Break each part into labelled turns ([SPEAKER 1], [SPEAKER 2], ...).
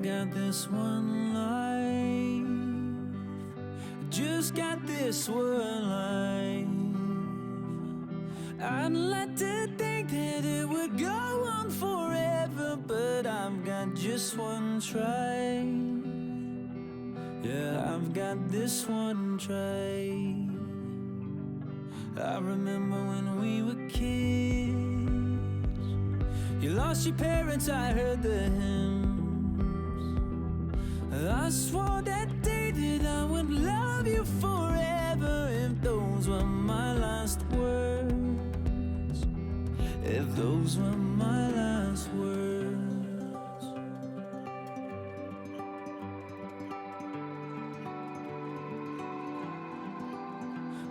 [SPEAKER 1] I've got this one life, just got this one life. I'd like to think that it would go on forever, but I've got just one try. Yeah, I've got this one try. I remember when we were kids, you lost your parents, I heard the hymns. I swore that day that I would love you forever, if those were my last words, if those were my last words.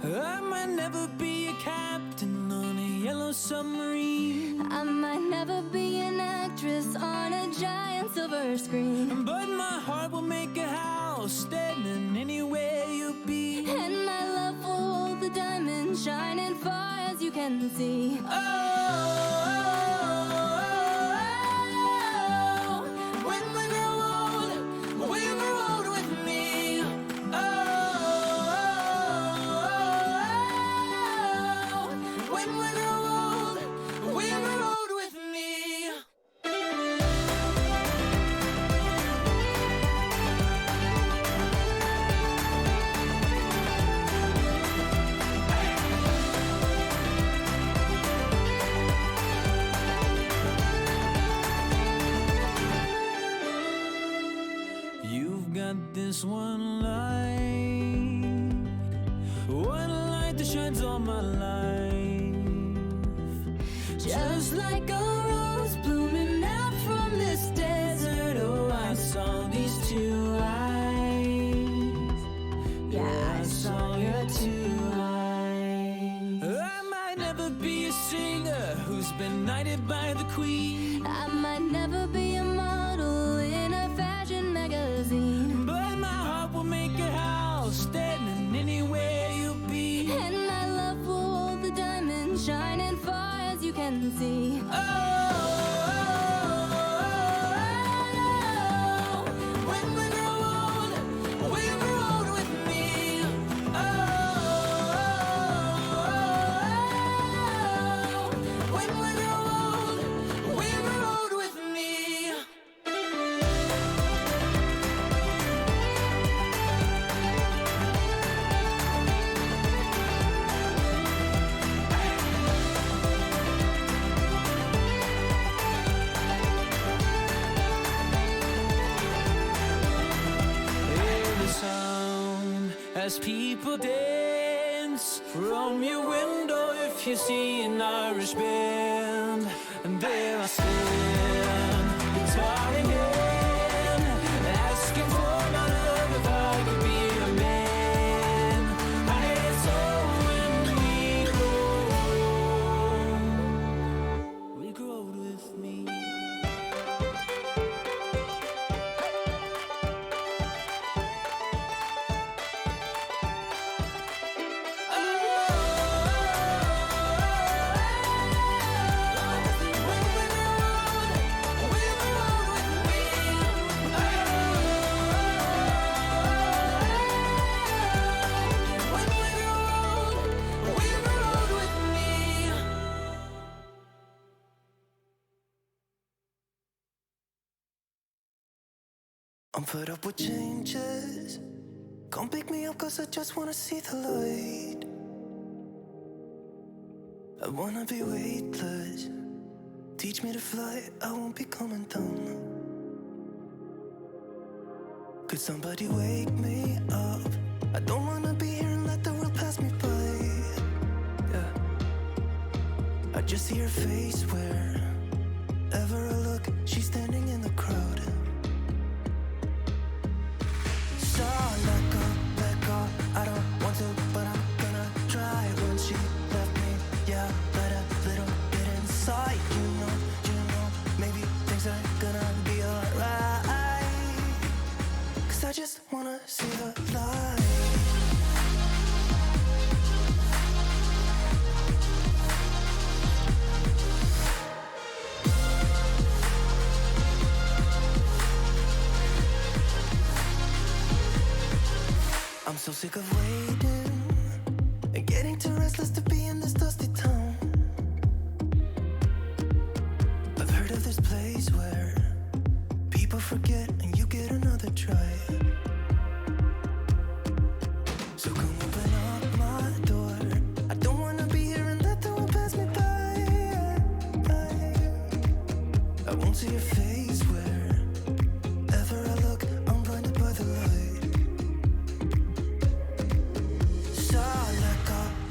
[SPEAKER 1] I might never be a captain on a yellow submarine,
[SPEAKER 2] I might never be an actress on a giant silver screen,
[SPEAKER 1] but my heart will make a house standing anywhere you be.
[SPEAKER 2] and my love will hold the diamonds shining far as you can see.
[SPEAKER 1] Oh, when we grow old, will grow old with me. Oh, when we grow old, will grow old with me. You've got this one light that shines all my life. Just like a rose blooming out from this desert. Oh, I saw these two eyes. Yeah, I saw your two eyes. I might never be a singer who's been knighted by the queen,
[SPEAKER 2] I might never be a model in a fashion magazine,
[SPEAKER 1] but my heart will make a house standing anywhere you be.
[SPEAKER 2] and my love will hold the diamonds shining far as you can see.
[SPEAKER 1] Oh, when we grow old, will grow old with me. Oh, when we grow old, will grow old with me. Hear the sound as people dance from your window. If you see an Irish band, and there I stand, guitar in hand, asking for my love if I could be a man. And so when we grow old with me.
[SPEAKER 3] I'm fed up with changes. Come pick me up, cause I just wanna see the light. I wanna be weightless. Teach me to fly, I won't be coming down. Could somebody wake me up? I don't wanna be here and let the world pass me by. Yeah, I just see her face wherever I look. She's standing in the crowd. So let go, I don't want to, but I'm gonna try. When she left me, yeah, let a little bit inside. You know, maybe things are gonna be alright. Cause I just wanna see the light. so sick of waiting and getting too restless to be in this dusty town. I've heard of this place where people forget and you get another try. So come open up my door. I don't wanna be here and let the world pass me by. I won't see your face wherever I look. I'm blinded by the light. So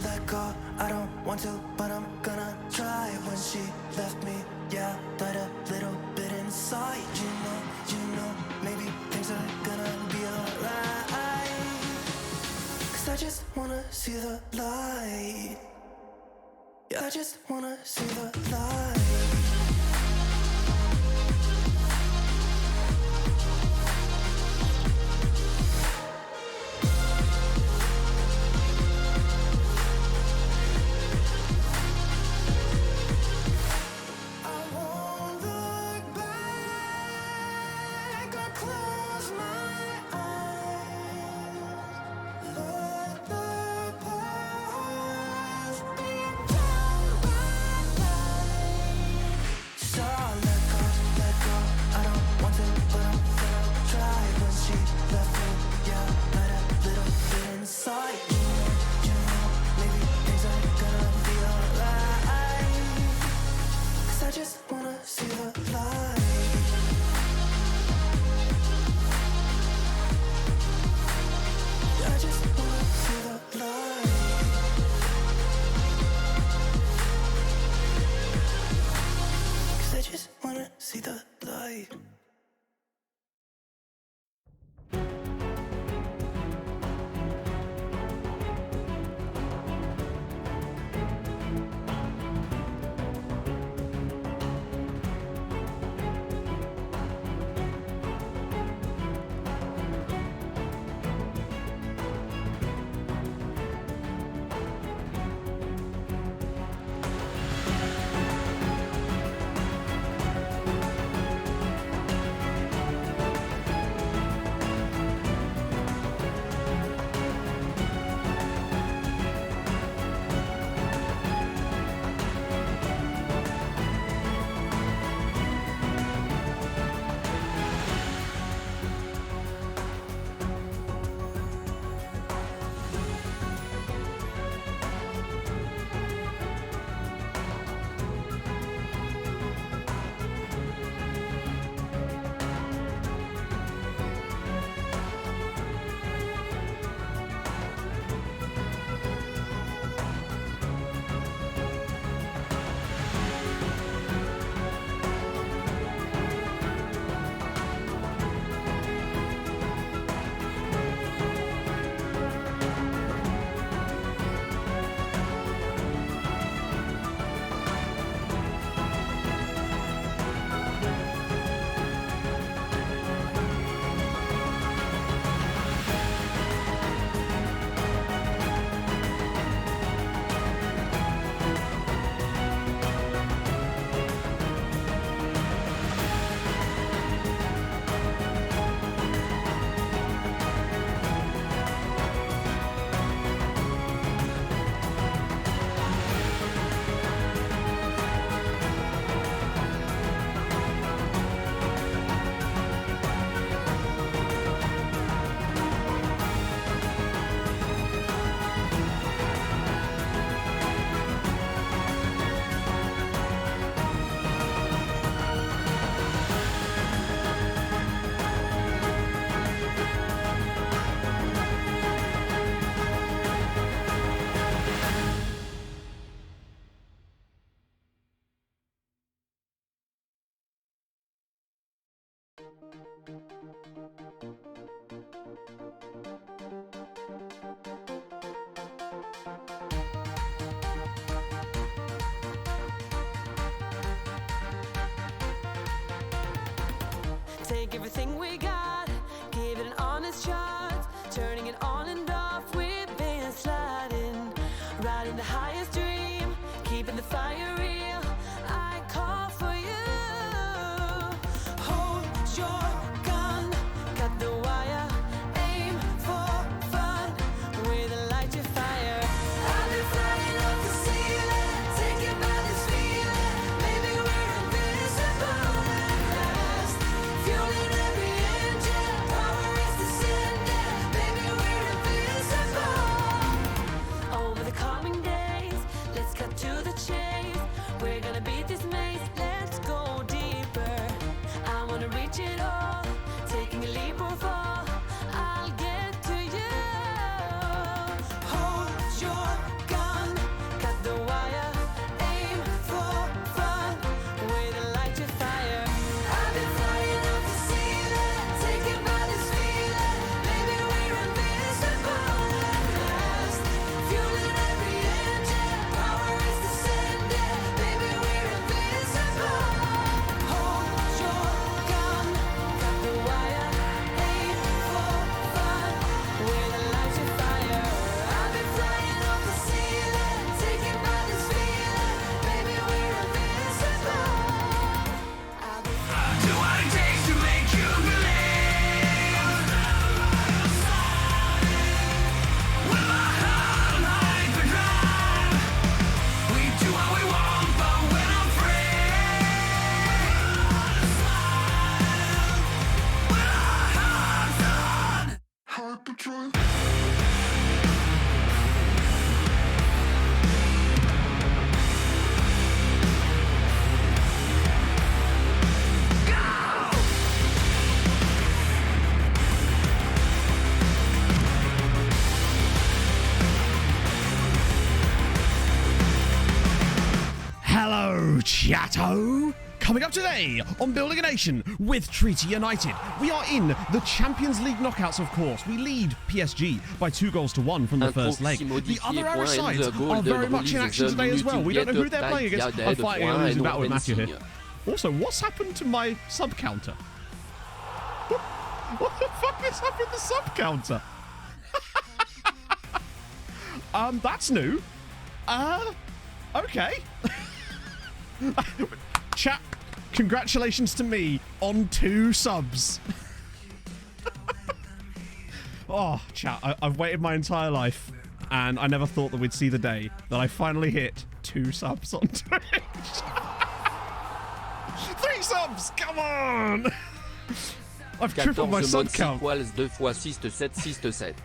[SPEAKER 3] let go. I don't want to, but I'm gonna try. When she left me, yeah, died a little bit inside. You know, maybe things are gonna be alright. 'Cause I just wanna see the light. Yeah, I just wanna see the light. See the light.
[SPEAKER 4] Take everything we got, give it an honest shot. Turning it on and off, we've been sliding. Riding the highest dream, keeping the fire real. I call for you. Hold your gun, cut the wire. Aim for fun, We're gonna beat this maze, let's go deeper. I wanna reach it all, taking a leap or fall. I'll get to you. Hold your gun, cut the wire, aim for fun, with a light to fire. I've been flying up the ceiling, taken by this feeling. Maybe we're invincible at last. Fueling every engine, power is descending. Maybe we're invincible. Hold your gun, cut the wire, aim for fun, with a light to fire. I've been flying off the ceiling, taken by this feeling. Maybe we're invincible. I'll be
[SPEAKER 1] Do what it takes to make you believe. With my heart on hyperdrive, we do what we want, but when I'm free, with our hearts on
[SPEAKER 3] Hyperdrive.
[SPEAKER 5] Hello, chatto! Coming up today on Building a Nation with Treaty United. We are in the Champions League knockouts, of course. We lead PSG by 2-1 from the first leg. The other Irish sides are very much in action today as well. We don't know who they're playing against. I'm fighting a losing battle with Matthew here. Also, what's happened to my sub counter? What the fuck is up with the sub counter? That's new. Okay. Chat, congratulations to me on 2 subs. Oh, chat, I've waited my entire life, and I never thought that we'd see the day that I finally hit 2 subs on Twitch. 3 subs, come on! I've tripled my sub count.
[SPEAKER 6] 2 x 6, 7, 6, 7.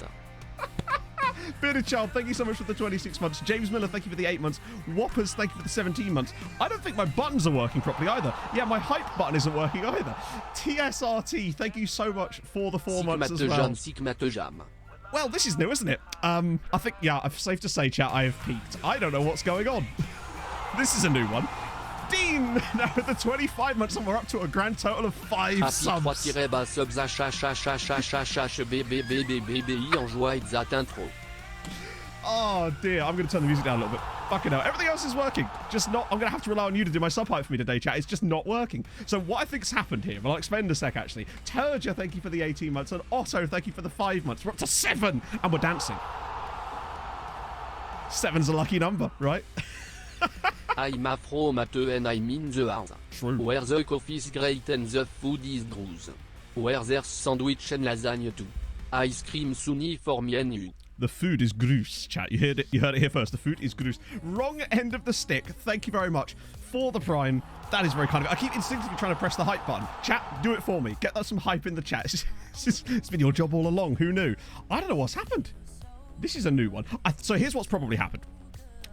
[SPEAKER 5] Bearded Child, thank you so much for the 26 months. James Miller, thank you for the 8 months. Whoppers, thank you for the 17 months. I don't think my buttons are working properly either. Yeah, my hype button isn't working either. TSRT, thank you so much for the 4 months as well. Well, this is new, isn't it? I think, yeah, I'm safe to say, chat, I have peaked. I don't know what's going on. This is a new one. Dean, now with the 25 months, and we're up to a grand total of 5 subs. Oh dear, I'm going to turn the music down a little bit. Fucking hell, everything else is working. Just not, I'm going to have to rely on you to do my sub hype for me today, chat. It's just not working. So what I think's happened here, well, I'll explain in a sec actually. Turja, thank you for the 18 months, and Otto, thank you for the 5 months. We're up to 7, and we're dancing. 7's a lucky number, right?
[SPEAKER 6] I'm from at and I'm in the house.
[SPEAKER 5] True.
[SPEAKER 6] Where the coffee's great and the food is gross. Where there's sandwich and lasagna too. Ice cream sunny for me and you.
[SPEAKER 5] The food is gross, chat. You heard it here first. The food is gross. Wrong end of the stick. Thank you very much for the prime. That is very kind of it. I keep instinctively trying to press the hype button. Chat, do it for me. Get some hype in the chat. It's been your job all along. Who knew? I don't know what's happened. This is a new one. So here's what's probably happened.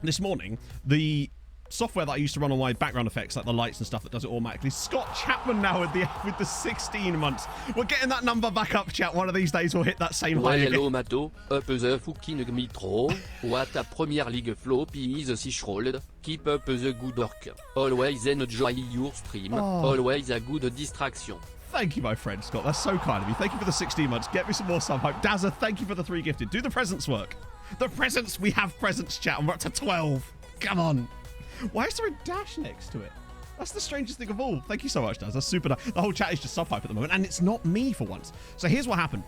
[SPEAKER 5] This morning, the software that I used to run on my background effects, like the lights and stuff that does it automatically. Scott Chapman now with the 16 months. We're getting that number back up, chat. One of these days we'll hit that same high again.
[SPEAKER 6] Hello, Mato. Up the fucking mitro. What a Premier League flow. Is si rolled. Keep up the good work. Always enjoy your stream. Always a good distraction.
[SPEAKER 5] Thank you, my friend, Scott. That's so kind of you. Thank you for the 16 months. Get me some more sub hype. Dazza, thank you for the 3 gifted. Do the presents work. The presents. We have presents, chat, and we're up to 12. Come on. Why is there a dash next to it? That's the strangest thing of all. Thank you so much, Daz. That's super nice. The whole chat is just sub hype at the moment, and it's not me for once. So here's what happened.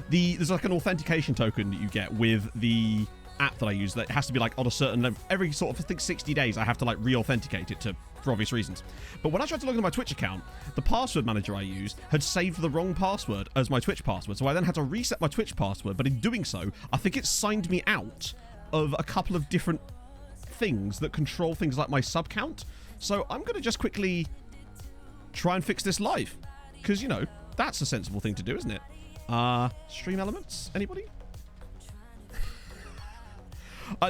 [SPEAKER 5] There's like an authentication token that you get with the app that I use that has to be like on a certain level. Every sort of, I think 60 days, I have to like re-authenticate it for obvious reasons. But when I tried to log into my Twitch account, the password manager I used had saved the wrong password as my Twitch password. So I then had to reset my Twitch password. But in doing so, I think it signed me out of a couple of different things that control things like my sub count. So I'm going to just quickly try and fix this live. Because, you know, that's a sensible thing to do, isn't it? Stream elements? Anybody?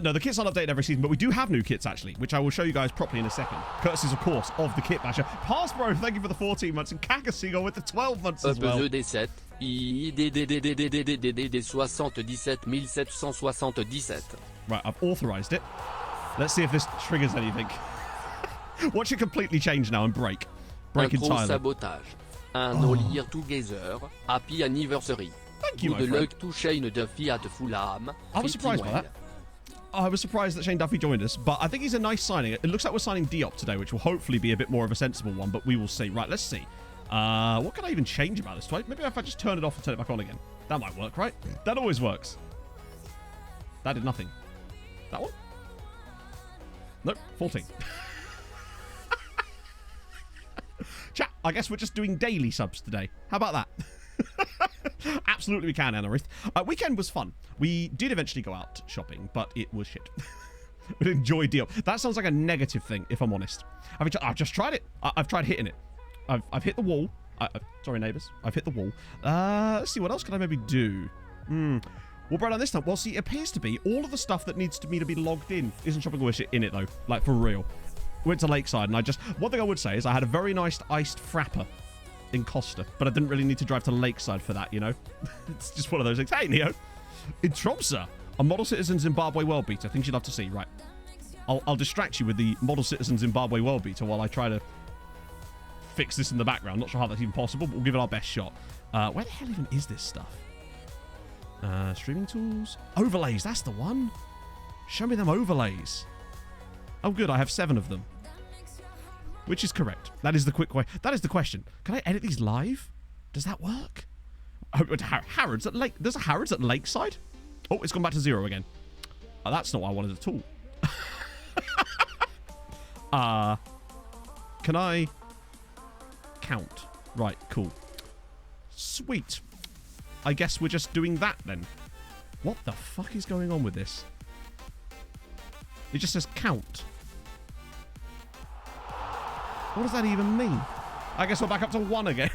[SPEAKER 5] No, the kits aren't updated every season, but we do have new kits, actually, which I will show you guys properly in a second. Courtesies, of course, of the Kit Basher. Passbro, thank you for the 14 months, and Kakaseagull with the 12 months as well.
[SPEAKER 6] D7, IDDDDDDDDD 77
[SPEAKER 5] Right, I've authorized it. Let's see if this triggers anything. Watch it completely change now and break. Break entirely.
[SPEAKER 6] sabotage. Un all year together. Happy anniversary.
[SPEAKER 5] Thank you, my
[SPEAKER 6] Good
[SPEAKER 5] friend.
[SPEAKER 6] luck to Shane Duffy at Fulham.
[SPEAKER 5] I was surprised by that. I was surprised that Shane Duffy joined us, but I think he's a nice signing. It looks like we're signing Diop today, which will hopefully be a bit more of a sensible one, but we will see. Right, let's see. What can I even change about this? Maybe if I just turn it off and turn it back on again. That might work, right? That always works. That did nothing. That one? Nope, 14. Chat, I guess we're just doing daily subs today. How about that? Absolutely we can, Anarith. Weekend was fun. We did eventually go out shopping, but it was shit. We enjoyed deal. That sounds like a negative thing, if I'm honest. I've just tried it. I've tried hitting it. I've hit the wall. Sorry, neighbours. I've hit the wall. Let's see, what else could I maybe do? What brought on this time? Well, see, it appears to be all of the stuff that needs me to be logged in isn't shopping with shit in it, though. Like, for real. Went to Lakeside, and one thing I would say is I had a very nice iced frapper in Costa, but I didn't really need to drive to Lakeside for that, you know? It's just one of those things. Hey, Neo. In Tromsø, a Model Citizen Zimbabwe World Beater. Things you'd love to see. Right. I'll distract you with the Model Citizen Zimbabwe World Beater while I try to fix this in the background. Not sure how that's even possible, but we'll give it our best shot. Where the hell even is this stuff? Streaming tools. Overlays, that's the one. Show me them overlays. Oh, good, I have 7 of them. Which is correct. That is the quick way. That is the question. Can I edit these live? Does that work? Harrods at Lake. There's a Harrods at Lakeside? Oh, it's gone back to 0 again. Oh, that's not what I wanted at all. Can I count? Right, cool. Sweet. I guess we're just doing that then. What the fuck is going on with this? It just says count. What does that even mean? I guess we're back up to 1 again.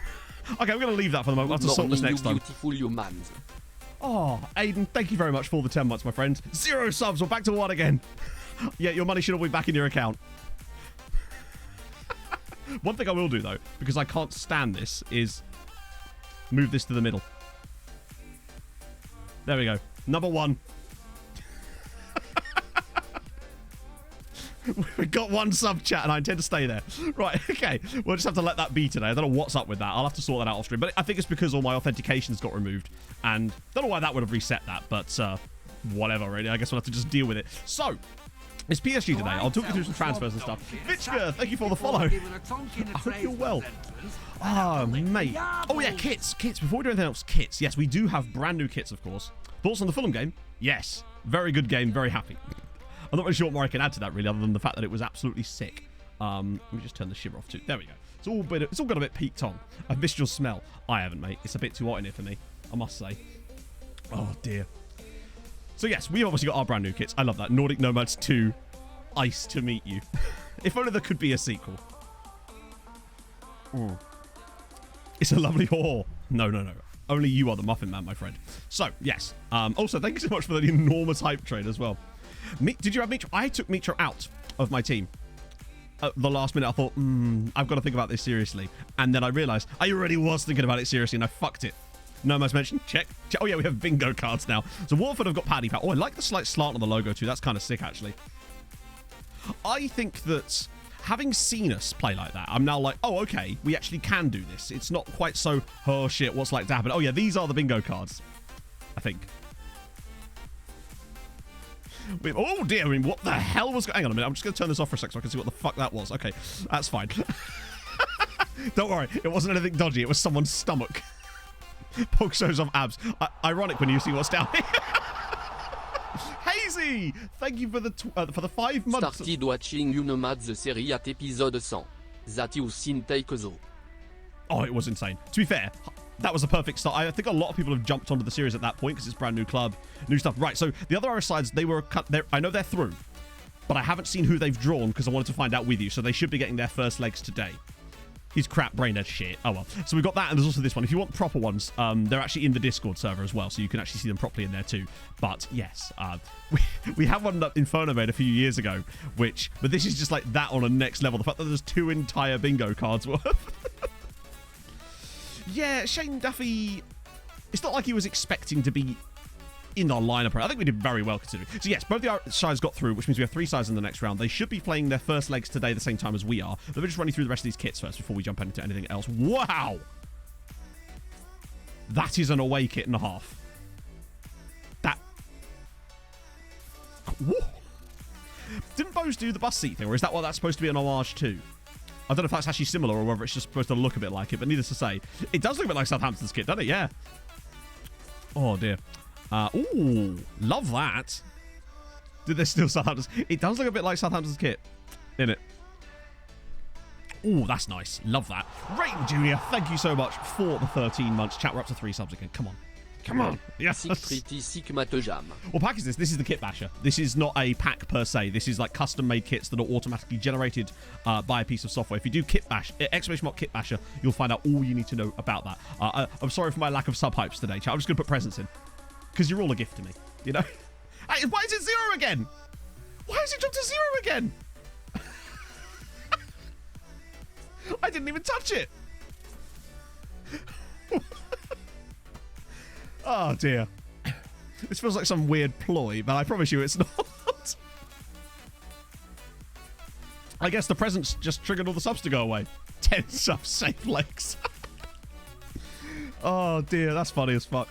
[SPEAKER 5] Okay, we're going to leave that for the moment. We'll have to sort this next time.
[SPEAKER 6] Beautiful humans.
[SPEAKER 5] Oh, Aiden, thank you very much for all the 10 months, my friend. 0 subs. We're back to 1 again. Yeah, your money should all be back in your account. One thing I will do, though, because I can't stand this, is move this to the middle. There we go. Number 1. We've got 1 sub, chat, and I intend to stay there. Right, okay. We'll just have to let that be today. I don't know what's up with that. I'll have to sort that out off stream. But I think it's because all my authentications got removed. And don't know why that would have reset that, but whatever, really. I guess we'll have to just deal with it. So, it's PSG today. I'll talk you through some transfers and stuff. Vitchka, thank you for the follow. I hope you're well. Oh, mate. Oh, yeah, kits. Kits. Before we do anything else, kits. Yes, we do have brand new kits, of course. Thoughts on the Fulham game? Yes. Very good game. Very happy. I'm not really sure what more I can add to that, really, other than the fact that it was absolutely sick. Let me just turn the shimmer off, too. There we go. It's all got a bit peaked on. I've missed your smell. I haven't, mate. It's a bit too hot in here for me, I must say. Oh, dear. So, yes, we've obviously got our brand new kits. I love that. Nordic Nomads 2. Ice to meet you. If only there could be a sequel. It's a lovely haul. No. Only you are the Muffin Man, my friend. So, yes. Also, thank you so much for the enormous hype train as well. Did you have Mitro? I took Mitro out of my team. At the last minute, I thought, I've got to think about this seriously. And then I realised I already was thinking about it seriously, and I fucked it. Nomad's mentioned. Check. Oh, yeah, we have bingo cards now. So Watford have got Paddy Pat. Oh, I like the slight slant on the logo, too. That's kind of sick, actually. I think that having seen us play like that, I'm now like, oh, okay, we actually can do this. It's not quite so, oh, shit, what's like to happen? Oh, yeah, these are the bingo cards, I think. Oh, dear, I mean, what the hell was going on? Hang on a minute, I'm just going to turn this off for a sec so I can see what the fuck that was. Okay, that's fine. Don't worry, it wasn't anything dodgy. It was someone's stomach. Poke shows off abs. Ironic when you see what's down here. Hazy, thank you for the 5 months.
[SPEAKER 6] Started watching You Nomad the series at episode 100. That was intake though.
[SPEAKER 5] Oh, it was insane. To be fair, that was a perfect start. I think a lot of people have jumped onto the series at that point because it's brand new club, new stuff. Right, so the other Irish sides, they were cut. I know they're through, but I haven't seen who they've drawn because I wanted to find out with you. So they should be getting their first legs today. He's crap brain dead shit. Oh well. So we've got that, and there's also this one. If you want proper ones, they're actually in the Discord server as well, so you can actually see them properly in there too. But yes, we have one that Inferno made a few years ago, but this is just like that on a next level. The fact that there's 2 entire bingo cards worth. Yeah, Shane Duffy. It's not like he was expecting to be in our lineup. I think we did very well considering. So yes, both the sides got through, which means we have 3 sides in the next round. They should be playing their first legs today the same time as we are. Let me just run you through the rest of these kits first before we jump into anything else. Wow! That is an away kit and a half. That... Woo. Didn't Bose do the bus seat thing, or is that what that's supposed to be an homage to? I don't know if that's actually similar or whether it's just supposed to look a bit like it, but needless to say, it does look a bit like Southampton's kit, doesn't it? Yeah. Oh, dear. Ooh, love that. Did they steal Southampton's? It does look a bit like Southampton's kit, innit? Ooh, that's nice. Love that. Rain Junior, thank you so much for the 13 months. Chat, we're up to 3 subs again. Come on. Come on. Yes. What pack is this? This is the Kit Basher. This is not a pack per se. This is like custom-made kits that are automatically generated by a piece of software. If you do Kit Bash, ! Kit Basher, you'll find out all you need to know about that. I'm sorry for my lack of sub-hypes today, chat. I'm just going to put presents in. Because you're all a gift to me, you know? Hey, why is it 0 again? Why has it jumped to 0 again? I didn't even touch it. Oh, dear. This feels like some weird ploy, but I promise you it's not. I guess the presents just triggered all the subs to go away. 10 subs, safe legs. Oh, dear. That's funny as fuck.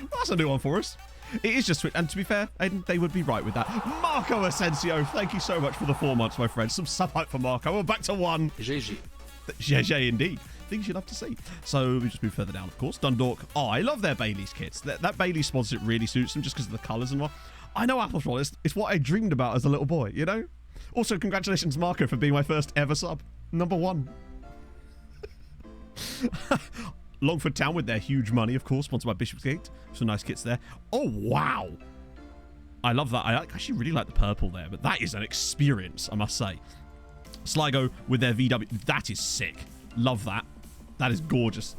[SPEAKER 5] Well, that's a new one for us. It is just Twitch. And to be fair, Aiden, they would be right with that. Marco Asensio, thank you so much for the 4 months, my friend. Some sub hype for Marco. We're back to 1.
[SPEAKER 6] GG.
[SPEAKER 5] GG indeed. Things you'd love to see. So we just move further down, of course. Dundalk. Oh, I love their Bailey's kits. That Bailey's sponsorship really suits them just because of the colours and what. I know Apple Troll. It's what I dreamed about as a little boy, you know? Also, congratulations, Marco, for being my first ever sub. Number 1. Longford Town with their huge money, of course, sponsored by Bishopsgate. Some nice kits there. Oh, wow. I love that. I actually really like the purple there, but that is an experience, I must say. Sligo with their VW. That is sick. Love that. That is gorgeous.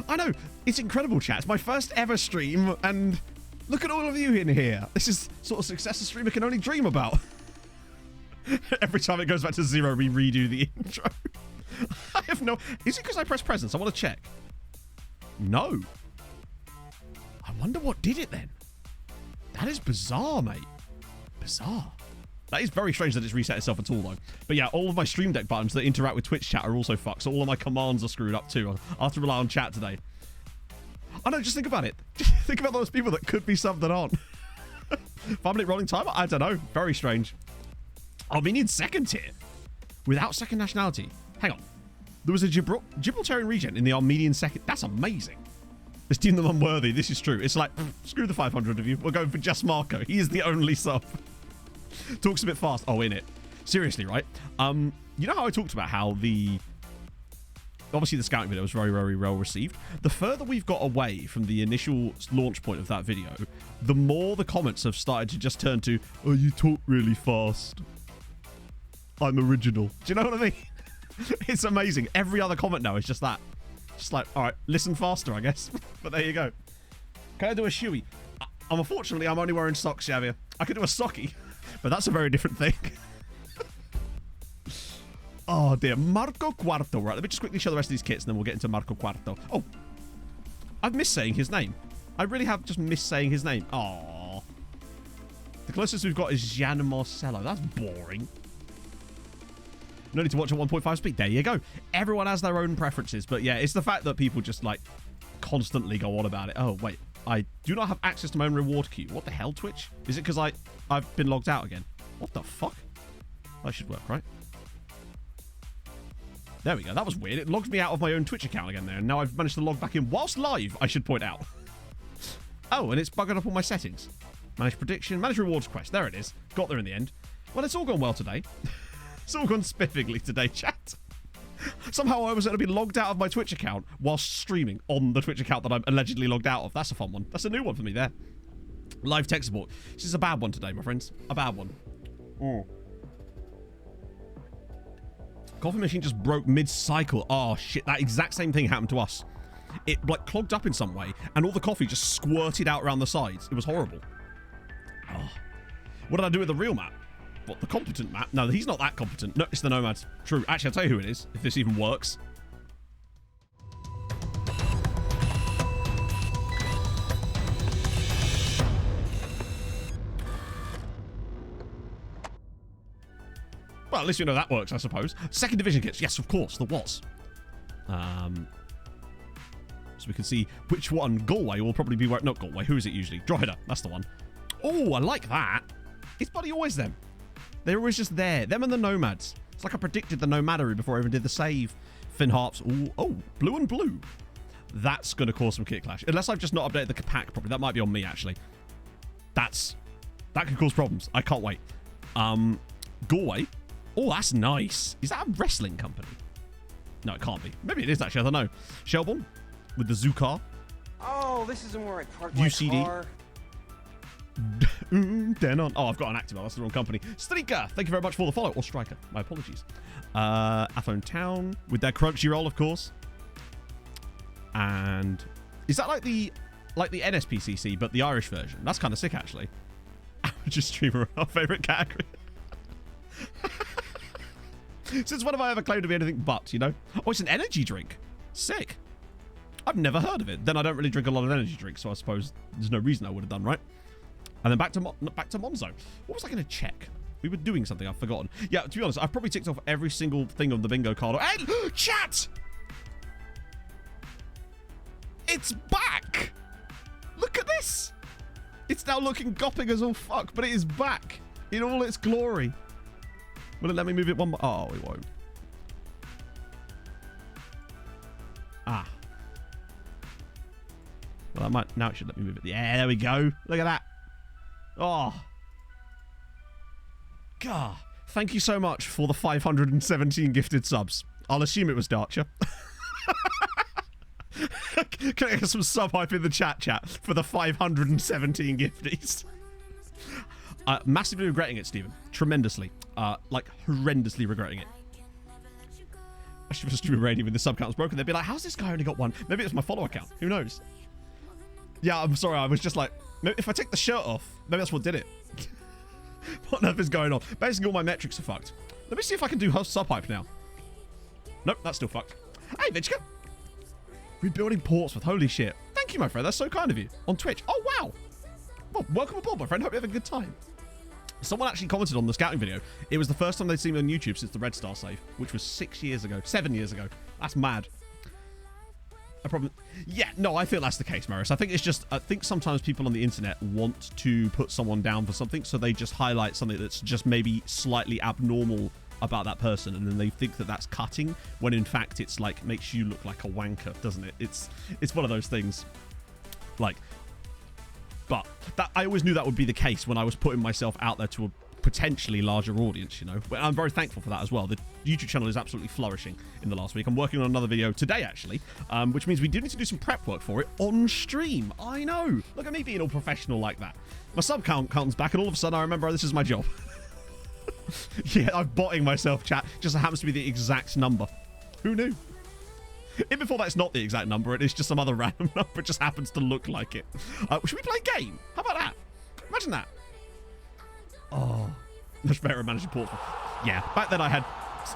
[SPEAKER 5] I know. It's incredible, chat. It's my first ever stream, and look at all of you in here. This is sort of success a streamer can only dream about. Every time it goes back to 0, we redo the intro. I have no... Is it because I pressed presents? I want to check. No. I wonder what did it then. That is bizarre, mate. Bizarre. That is very strange that it's reset itself at all, though. But yeah, all of my Stream Deck buttons that interact with Twitch chat are also fucked, so all of my commands are screwed up too. I have to rely on chat today. I know, just think about it. Just think about those people that could be subbed that aren't. 5-minute rolling time? I don't know. Very strange. Armenian second tier? Without second nationality? Hang on. There was a Gibraltarian region in the Armenian second. That's amazing. Let's deem them unworthy. This is true. It's like, screw the 500 of you. We're going for just Marco. He is the only sub. Talks a bit fast. Oh, in it. Seriously, right? You know how I talked about how obviously the scouting video was very, very well received. The further we've got away from the initial launch point of that video, the more the comments have started to just turn to, oh, you talk really fast. I'm original. Do you know what I mean? It's amazing. Every other comment now is just that. Just like, all right, listen faster, I guess. But there you go. Can I do a shoey? Unfortunately, I'm only wearing socks, Xavier. I could do a socky, but that's a very different thing. Oh, dear. Marco Quarto. Right, let me just quickly show the rest of these kits, and then we'll get into Marco Quarto. Oh, I've missed saying his name. I really have just missed saying his name. Aww. The closest we've got is Gian Marcello. That's boring. No need to watch at 1.5 speed. There you go. Everyone has their own preferences. But yeah, it's the fact that people just like constantly go on about it. Oh, wait. I do not have access to my own reward queue. What the hell, Twitch? Is it because I've been logged out again? What the fuck? That should work, right? There we go. That was weird. It logged me out of my own Twitch account again there. And now I've managed to log back in whilst live, I should point out. Oh, and it's buggered up all my settings. Manage prediction. Manage rewards quest. There it is. Got there in the end. Well, it's all gone well today. It's all gone spiffingly today, chat. Somehow I was going to be logged out of my Twitch account whilst streaming on the Twitch account that I'm allegedly logged out of. That's a fun one. That's a new one for me there. Live tech support. This is a bad one today, my friends. A bad one. Coffee machine just broke mid-cycle. Oh, shit. That exact same thing happened to us. It, like, clogged up in some way, and all the coffee just squirted out around the sides. It was horrible. Oh. What did I do with the real Matt? What, the competent Matt? No, he's not that competent. No, it's the Nomad. True. Actually, I'll tell you who it is, if this even works. Well, at least you know that works, I suppose. Second division kits. Yes, of course, there was. So we can see which one. Galway will probably be... Not Galway. Who is it usually? Drogheda. That's the one. Oh, I like that. It's bloody always them. They're always just there. Them and the Nomads. It's like I predicted the Nomadery before I even did the save. Finn Harps. Ooh, oh, blue and blue. That's going to cause some kit clash. Unless I've just not updated the pack properly. That might be on me, actually. That could cause problems. I can't wait. Galway. Oh, that's nice. Is that a wrestling company? No, it can't be. Maybe it is, actually. I don't know. Shelbourne with the zoo car.
[SPEAKER 7] Oh, this isn't where I parked my
[SPEAKER 5] UCD.
[SPEAKER 7] car.
[SPEAKER 5] Denon. Oh, I've got an Activa. That's the wrong company. Streaker, thank you very much for the follow. Or Striker. My apologies. Athlone Town with their Crunchyroll, of course. And is that like the NSPCC, but the Irish version? That's kind of sick, actually. Amateur streamer, our favorite category. Since when have I ever claimed to be anything but, you know? Oh, it's an energy drink. Sick. I've never heard of it. Then I don't really drink a lot of energy drinks, so I suppose there's no reason I would have done, right? And then back to Monzo. What was I going to check? We were doing something. I've forgotten. Yeah, to be honest, I've probably ticked off every single thing on the bingo card. Hey, chat! It's back! Look at this! It's now looking gopping as all fuck, but it is back in all its glory. Will it let me move it one more? Oh, it won't. Ah. Well, I might... Now it should let me move it. Yeah, there we go. Look at that. Oh. God. Thank you so much for the 517 gifted subs. I'll assume it was Darcher. Can I get some sub hype in the chat for the 517 gifties? Massively regretting it, Stephen. Tremendously. Like, horrendously regretting it. I should have streamed radio when the sub count was broken. They'd be like, how's this guy only got one? Maybe it's my follow account. Who knows? Yeah, I'm sorry. I was just like, maybe if I take the shirt off, maybe that's what did it. What on earth is going on? Basically, all my metrics are fucked. Let me see if I can do sub hype now. Nope, that's still fucked. Hey, Vichka. Rebuilding Portsmouth. Holy shit. Thank you, my friend. That's so kind of you. On Twitch. Oh, wow. Well, welcome aboard, my friend. Hope you have a good time. Someone actually commented on the scouting video. It was the first time they'd seen me on YouTube since the Red Star save, which was 7 years ago. That's mad. A problem. Yeah, no, I feel that's the case, Maris. I think sometimes people on the internet want to put someone down for something, so they just highlight something that's just maybe slightly abnormal about that person, and then they think that that's cutting, when in fact it's like makes you look like a wanker, doesn't it? It's one of those things. Like, but that I always knew that would be the case when I was putting myself out there to a potentially larger audience, you know. But I'm very thankful for that as well. The YouTube channel is absolutely flourishing in the last week. I'm working on another video today, actually, which means we do need to do some prep work for it on stream. I know. Look at me being all professional like that. My sub count comes back, and all of a sudden I remember this is my job. Yeah, I'm botting myself, chat. Just happens to be the exact number. Who knew? Even before that's not the exact number, it is just some other random number. It just happens to look like it. Should we play a game? How about that? Imagine that. Oh, much better at managing Portsmouth. Yeah, back then I had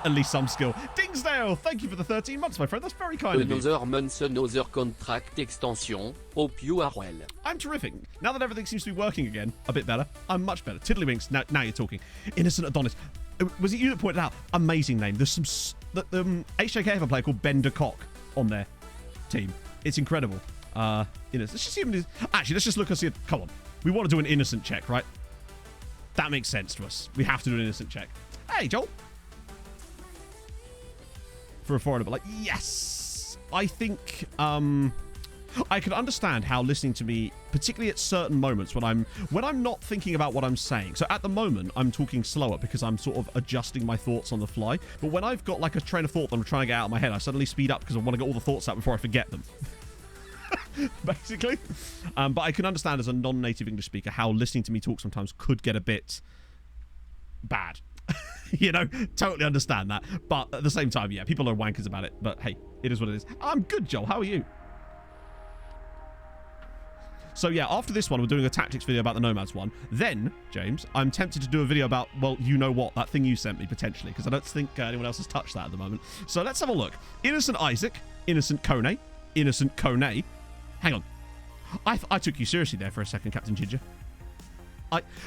[SPEAKER 5] at least some skill. Dingsdale, thank you for the 13 months, my friend. That's very kind of you.
[SPEAKER 6] Another month, another contract extension. Hope you are well.
[SPEAKER 5] I'm terrific. Now that everything seems to be working again, a bit better. I'm much better. Tiddlywinks, now you're talking. Innocent Adonis. Was it you that pointed out? Amazing name. There's some... HJK have a player called Ben de Kock on their team. It's incredible. Innocent. Let's just see him. Actually, let's just look and see. Come on. We want to do an innocent check, right? That makes sense to us. We have to do an innocent check. Hey, Joel. For a foreigner, but like, yes. I think I can understand how listening to me, particularly at certain moments when I'm not thinking about what I'm saying. So at the moment, I'm talking slower because I'm sort of adjusting my thoughts on the fly. But when I've got like a train of thought that I'm trying to get out of my head, I suddenly speed up because I want to get all the thoughts out before I forget them. Basically. But I can understand as a non-native English speaker how listening to me talk sometimes could get a bit bad. You know, totally understand that. But at the same time, yeah, people are wankers about it. But hey, it is what it is. I'm good, Joel. How are you? So yeah, after this one, we're doing a tactics video about the Nomads one. Then, James, I'm tempted to do a video about, well, you know what, that thing you sent me, potentially, because I don't think anyone else has touched that at the moment. So let's have a look. Innocent Isaac, Innocent Kone, Innocent Kone. Hang on. I took you seriously there for a second, Captain Ginger.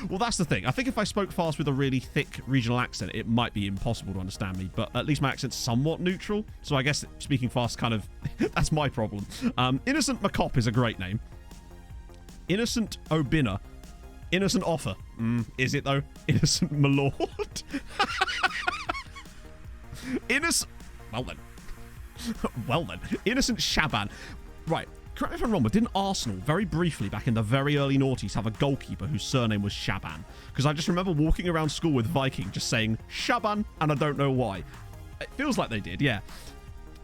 [SPEAKER 5] Well, that's the thing. I think if I spoke fast with a really thick regional accent, it might be impossible to understand me, but at least my accent's somewhat neutral, so I guess speaking fast kind of, that's my problem. Innocent Macop is a great name. Innocent Obinna. Innocent Offer. Is it, though? Innocent Malord. Innocent... Well, then. Well, then. Innocent Shaban. Right. Correct me if I'm wrong, but didn't Arsenal, very briefly, back in the very early noughties, have a goalkeeper whose surname was Shaban? Because I just remember walking around school with Viking just saying, Shaban, and I don't know why. It feels like they did, yeah.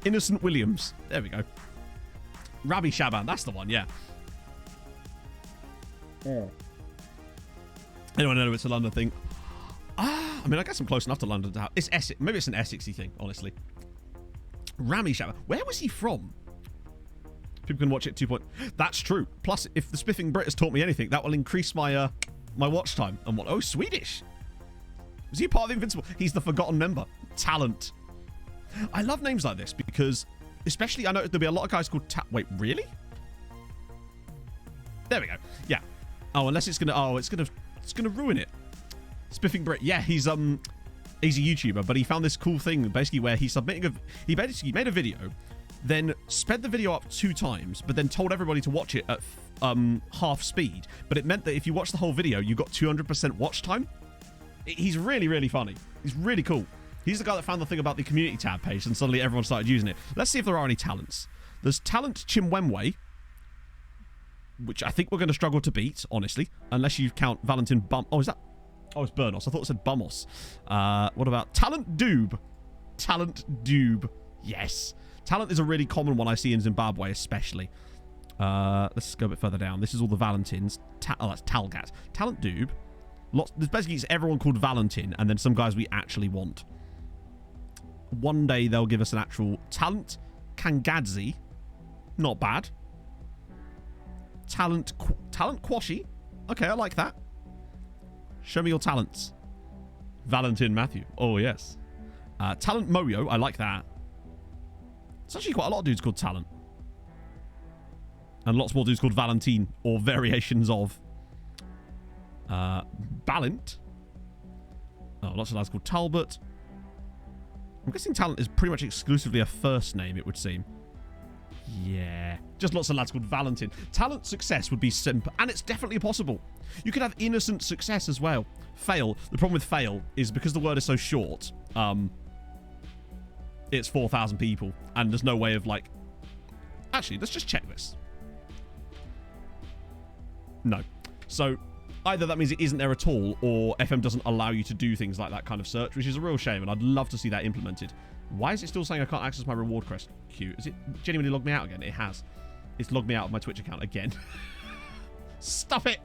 [SPEAKER 5] Innocent Williams. There we go. Rabbi Shaban. That's the one, yeah. Anyone know it's a London thing? I mean, I guess I'm close enough to London to have... It's Essex. Maybe it's an Essexy thing, honestly. Rami Shaban. Where was he from? People can watch it 2 point... That's true. Plus, if the Spiffing Brit has taught me anything, that will increase my my watch time. And what? Oh, Swedish. Was he part of the Invincible? He's the forgotten member. Talent. I love names like this because, especially, I know there'll be a lot of guys called... Wait, really? There we go. Yeah. Oh, unless it's gonna... Oh, it's gonna ruin it. Spiffing Brit. Yeah, he's a YouTuber, but he found this cool thing basically where he's submitting he basically made a video, then sped the video up 2 times, but then told everybody to watch it at half speed. But it meant that if you watch the whole video, you got 200% watch time. He's really, really funny. He's really cool. He's the guy that found the thing about the community tab page, and suddenly everyone started using it. Let's see if there are any talents. There's Talent Chimwemwe, which I think we're going to struggle to beat, honestly, unless you count Valentin Bum... Oh, is that... Oh, it's Burnos. I thought it said Bumos. What about Talent Doob? Talent Doob. Yes. Talent is a really common one I see in Zimbabwe, especially. Let's go a bit further down. This is all the Valentins. Oh, that's Talgat. Talent Doob. There's basically it's everyone called Valentin, and then some guys we actually want. One day they'll give us an actual Talent Kangadzi. Not bad. Talent Quashi. Okay, I like that. Show me your talents. Valentin Matthew. Oh, yes. Talent Moyo. I like that. It's actually quite a lot of dudes called Talent. And lots more dudes called Valentine or variations of. Balint. Oh, lots of lads called Talbot. I'm guessing Talent is pretty much exclusively a first name, it would seem. Yeah. Just lots of lads called Valentin. Talent Success would be simple. And it's definitely possible. You could have Innocent Success as well. Fail. The problem with fail is because the word is so short, it's 4,000 people. And there's no way of like... Actually, let's just check this. No. So, either that means it isn't there at all, or FM doesn't allow you to do things like that kind of search, which is a real shame, and I'd love to see that implemented. Why is it still saying I can't access my reward quest queue? Is it genuinely logged me out again? It has. It's logged me out of my Twitch account again. Stop it!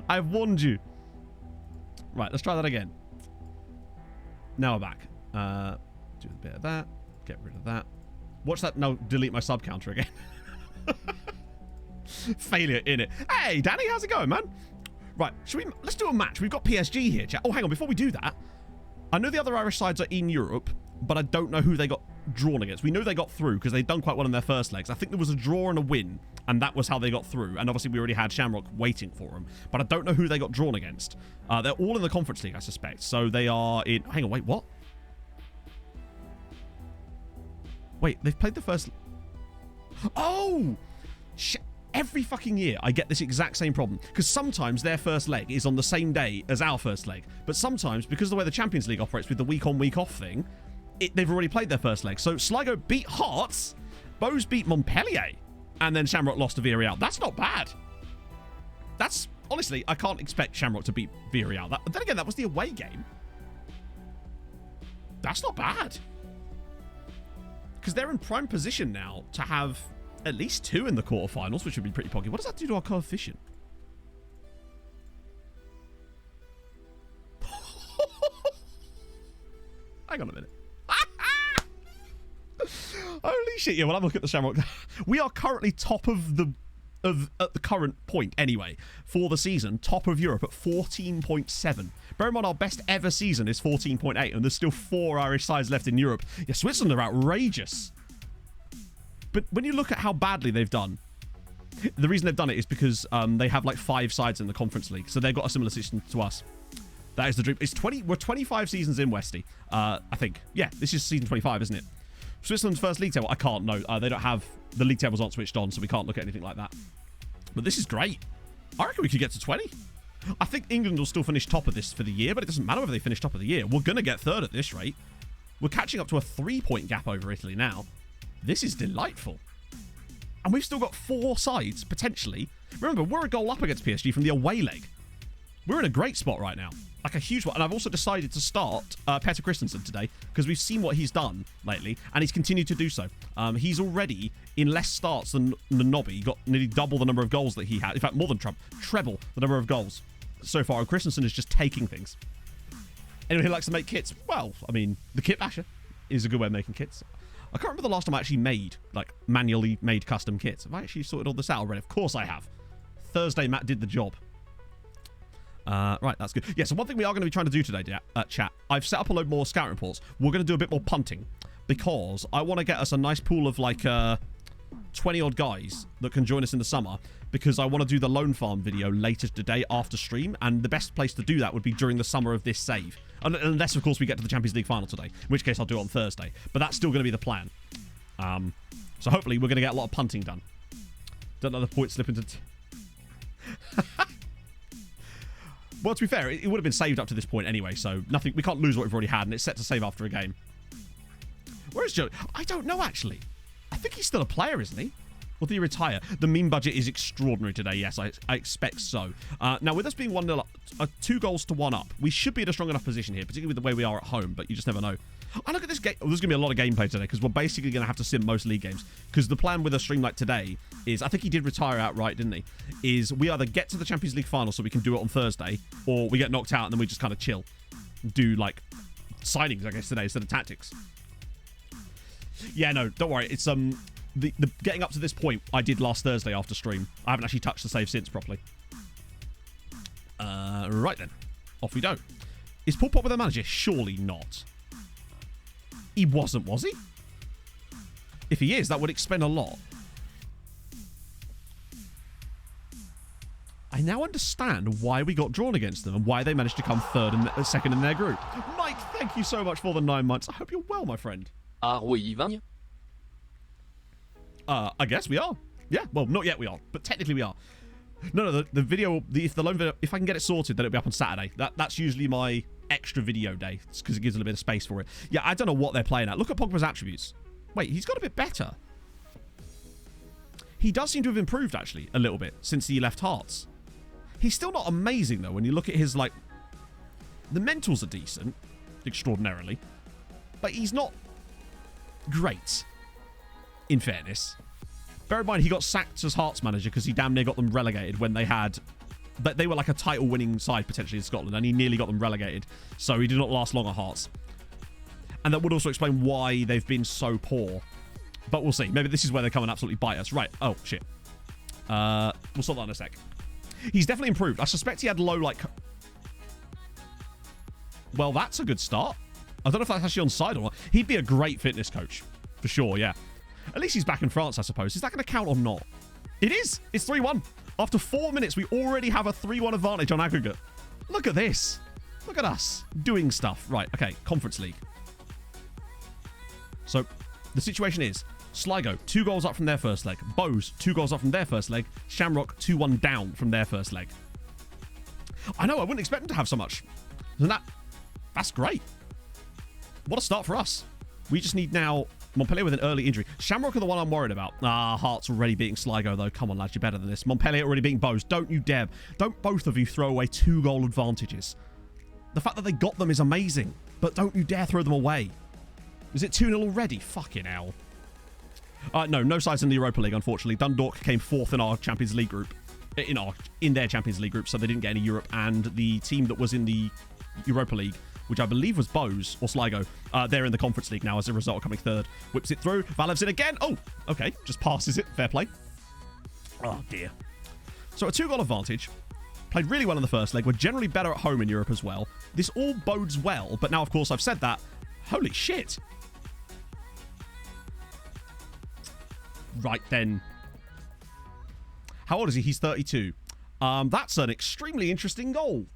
[SPEAKER 5] I've warned you. Right, let's try that again. Now we're back. Do a bit of that. Get rid of that. Watch that. No, delete my sub counter again. Failure in it. Hey, Danny, how's it going, man? Right, let's do a match. We've got PSG here, chat. Oh, hang on. Before we do that, I know the other Irish sides are in Europe, but I don't know who they got drawn against. We know they got through because they'd done quite well in their first legs. I think there was a draw and a win, and that was how they got through. And obviously, we already had Shamrock waiting for them, but I don't know who they got drawn against. They're all in the Conference League, I suspect. So they are in... Hang on, wait, what? Wait, they've played the first... Oh! Every fucking year, I get this exact same problem. Because sometimes their first leg is on the same day as our first leg. But sometimes, because of the way the Champions League operates with the week-on, week-off thing, they've already played their first leg. So Sligo beat Hearts, Bose beat Montpellier, and then Shamrock lost to Villarreal. That's not bad. That's... Honestly, I can't expect Shamrock to beat Villarreal. Then again, that was the away game. That's not bad. Because they're in prime position now to have... at least 2 in the quarterfinals, which would be pretty pocky. What does that do to our coefficient? Hang on a minute. Holy shit! Yeah, when I look at the Shamrock, we are currently top of the at the current point anyway for the season, top of Europe at 14.7. Bear in mind our best ever season is 14.8, and there's still 4 Irish sides left in Europe. Yeah, Switzerland are outrageous. But when you look at how badly they've done, the reason they've done it is because they have like 5 sides in the Conference League, so they've got a similar system to us. That is the dream. It's 20. We're 25 seasons in, Westy. I think. Yeah, this is season 25, isn't it? Switzerland's first league table. I can't know. They don't have the league tables aren't switched on, so we can't look at anything like that. But this is great. I reckon we could get to 20. I think England will still finish top of this for the year, but it doesn't matter whether they finish top of the year. We're going to get third at this rate. We're catching up to a 3-point gap over Italy now. This is delightful. And we've still got 4 sides, potentially. Remember, we're a goal up against PSG from the away leg. We're in a great spot right now. Like a huge one. And I've also decided to start Peter Christensen today because we've seen what he's done lately, and he's continued to do so. He's already in less starts than Nobby. He got nearly double the number of goals that he had. In fact, more than treble the number of goals so far. And Christensen is just taking things. Anyone who likes to make kits? Well, I mean, the Kit Basher is a good way of making kits. I can't remember the last time I actually made, like, manually made custom kits. Have I actually sorted all this out already? Of course I have. Thursday, Matt did the job. Right, that's good. Yeah, so one thing we are going to be trying to do today, chat, I've set up a load more scout reports. We're going to do a bit more punting because I want to get us a nice pool of, like, 20-odd guys that can join us in the summer because I want to do the Lone Farm video later today after stream, and the best place to do that would be during the summer of this save. Unless, of course, we get to the Champions League final today, in which case I'll do it on Thursday. But that's still going to be the plan. So hopefully we're going to get a lot of punting done. Don't let the points slip into... Well, to be fair, it would have been saved up to this point anyway, so nothing. We can't lose what we've already had, and it's set to save after a game. Where is Joe? I don't know, actually. I think he's still a player, isn't he? Or did he retire? The meme budget is extraordinary today, yes, I expect so. Now, with us being 1-0 up, 2 goals to 1 up, we should be in a strong enough position here, particularly with the way we are at home, but you just never know. I look at this game. Well, there's going to be a lot of gameplay today because we're basically going to have to sim most league games. Because the plan with a stream like today is, I think he did retire outright, didn't he? Is we either get to the Champions League final so we can do it on Thursday, or we get knocked out and then we just kind of chill. Do, like, signings, I guess, today instead of tactics. Yeah, no, don't worry. It's, the getting up to this point, I did last Thursday after stream. I haven't actually touched the save since properly. Right then. Off we go. Is Paul Pogba the manager? Surely not. He wasn't, was he? If he is, that would explain a lot. I now understand why we got drawn against them and why they managed to come second in their group. Mike, thank you so much for the 9 months. I hope you're well, my friend.
[SPEAKER 6] Are we Ivan?
[SPEAKER 5] I guess we are. Yeah, well, not yet we are, but technically we are. No, the video, if I can get it sorted, then it'll be up on Saturday. That's usually my extra video day because it gives a little bit of space for it. Yeah, I don't know what they're playing at. Look at Pogba's attributes. Wait, he's got a bit better. He does seem to have improved, actually, a little bit since he left Hearts. He's still not amazing, though, when you look at his, like... The mentals are decent, extraordinarily. But he's not great, in fairness. Bear in mind, he got sacked as Hearts manager because he damn near got them relegated when they had... But they were like a title-winning side, potentially, in Scotland, and he nearly got them relegated. So he did not last long at Hearts. And that would also explain why they've been so poor. But we'll see. Maybe this is where they come and absolutely bite us. Right. Oh, shit. We'll sort that in a sec. He's definitely improved. I suspect he had low, like... Well, that's a good start. I don't know if that's actually on side or not. He'd be a great fitness coach. For sure, yeah. At least he's back in France, I suppose. Is that going to count or not? It is. It's 3-1. After 4 minutes, we already have a 3-1 advantage on aggregate. Look at this. Look at us doing stuff. Right, okay. Conference League. So, the situation is... Sligo, 2 goals up from their first leg. Bose, 2 goals up from their first leg. Shamrock, 2-1 down from their first leg. I know, I wouldn't expect them to have so much. And that's great. What a start for us. We just need now Montpellier with an early injury. Shamrock are the one I'm worried about. Hearts already beating Sligo, though. Come on, lads, you're better than this. Montpellier already beating Bose. Don't you dare. Don't both of you throw away 2-goal advantages. The fact that they got them is amazing, but don't you dare throw them away. Is it 2-0 already? Fucking hell. No sides in the Europa League, unfortunately. Dundalk came 4th in our Champions League group. In their Champions League group, so they didn't get any Europe. And the team that was in the Europa League which I believe was Bose or Sligo. They're in the Conference League now as a result, coming third. Whips it through. Valev's in again. Oh, okay. Just passes it. Fair play. Oh, dear. So a 2-goal advantage. Played really well in the first leg. We're generally better at home in Europe as well. This all bodes well, but now, of course, I've said that. Holy shit. Right, then. How old is he? He's 32. That's an extremely interesting goal.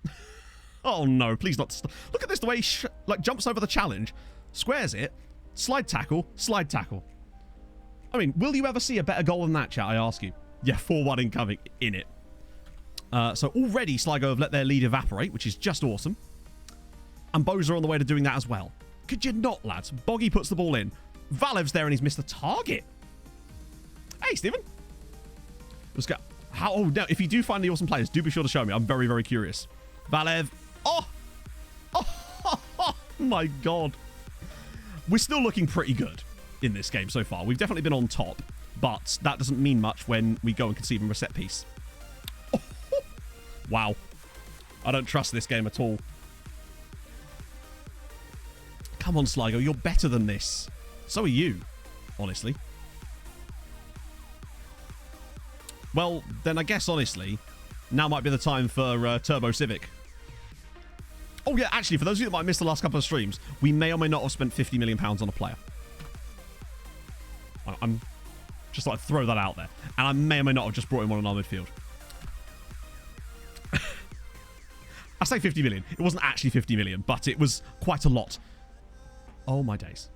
[SPEAKER 5] Oh, no. Please not. Look at this, the way he jumps over the challenge, squares it, slide tackle, slide tackle. I mean, will you ever see a better goal than that, chat, I ask you? Yeah, 4-1 incoming in it. So already Sligo have let their lead evaporate, which is just awesome. And Bose are on the way to doing that as well. Could you not, lads? Boggy puts the ball in. Valev's there and he's missed the target. Hey, Stephen. Let's go. How? Oh, no. If you do find the awesome players, do be sure to show me. I'm very, very curious. Valev. Oh! Oh, my God. We're still looking pretty good in this game so far. We've definitely been on top, but that doesn't mean much when we go and concede from a set piece. Oh, wow. I don't trust this game at all. Come on, Sligo. You're better than this. So are you, honestly. Well, then I guess, honestly, now might be the time for Turbo Civic. Oh, yeah, actually, for those of you that might have missed the last couple of streams, we may or may not have spent £50 million on a player. I'm just like throw that out there. And I may or may not have just brought him on our midfield. I say 50 million. It wasn't actually 50 million, but it was quite a lot. Oh, my days.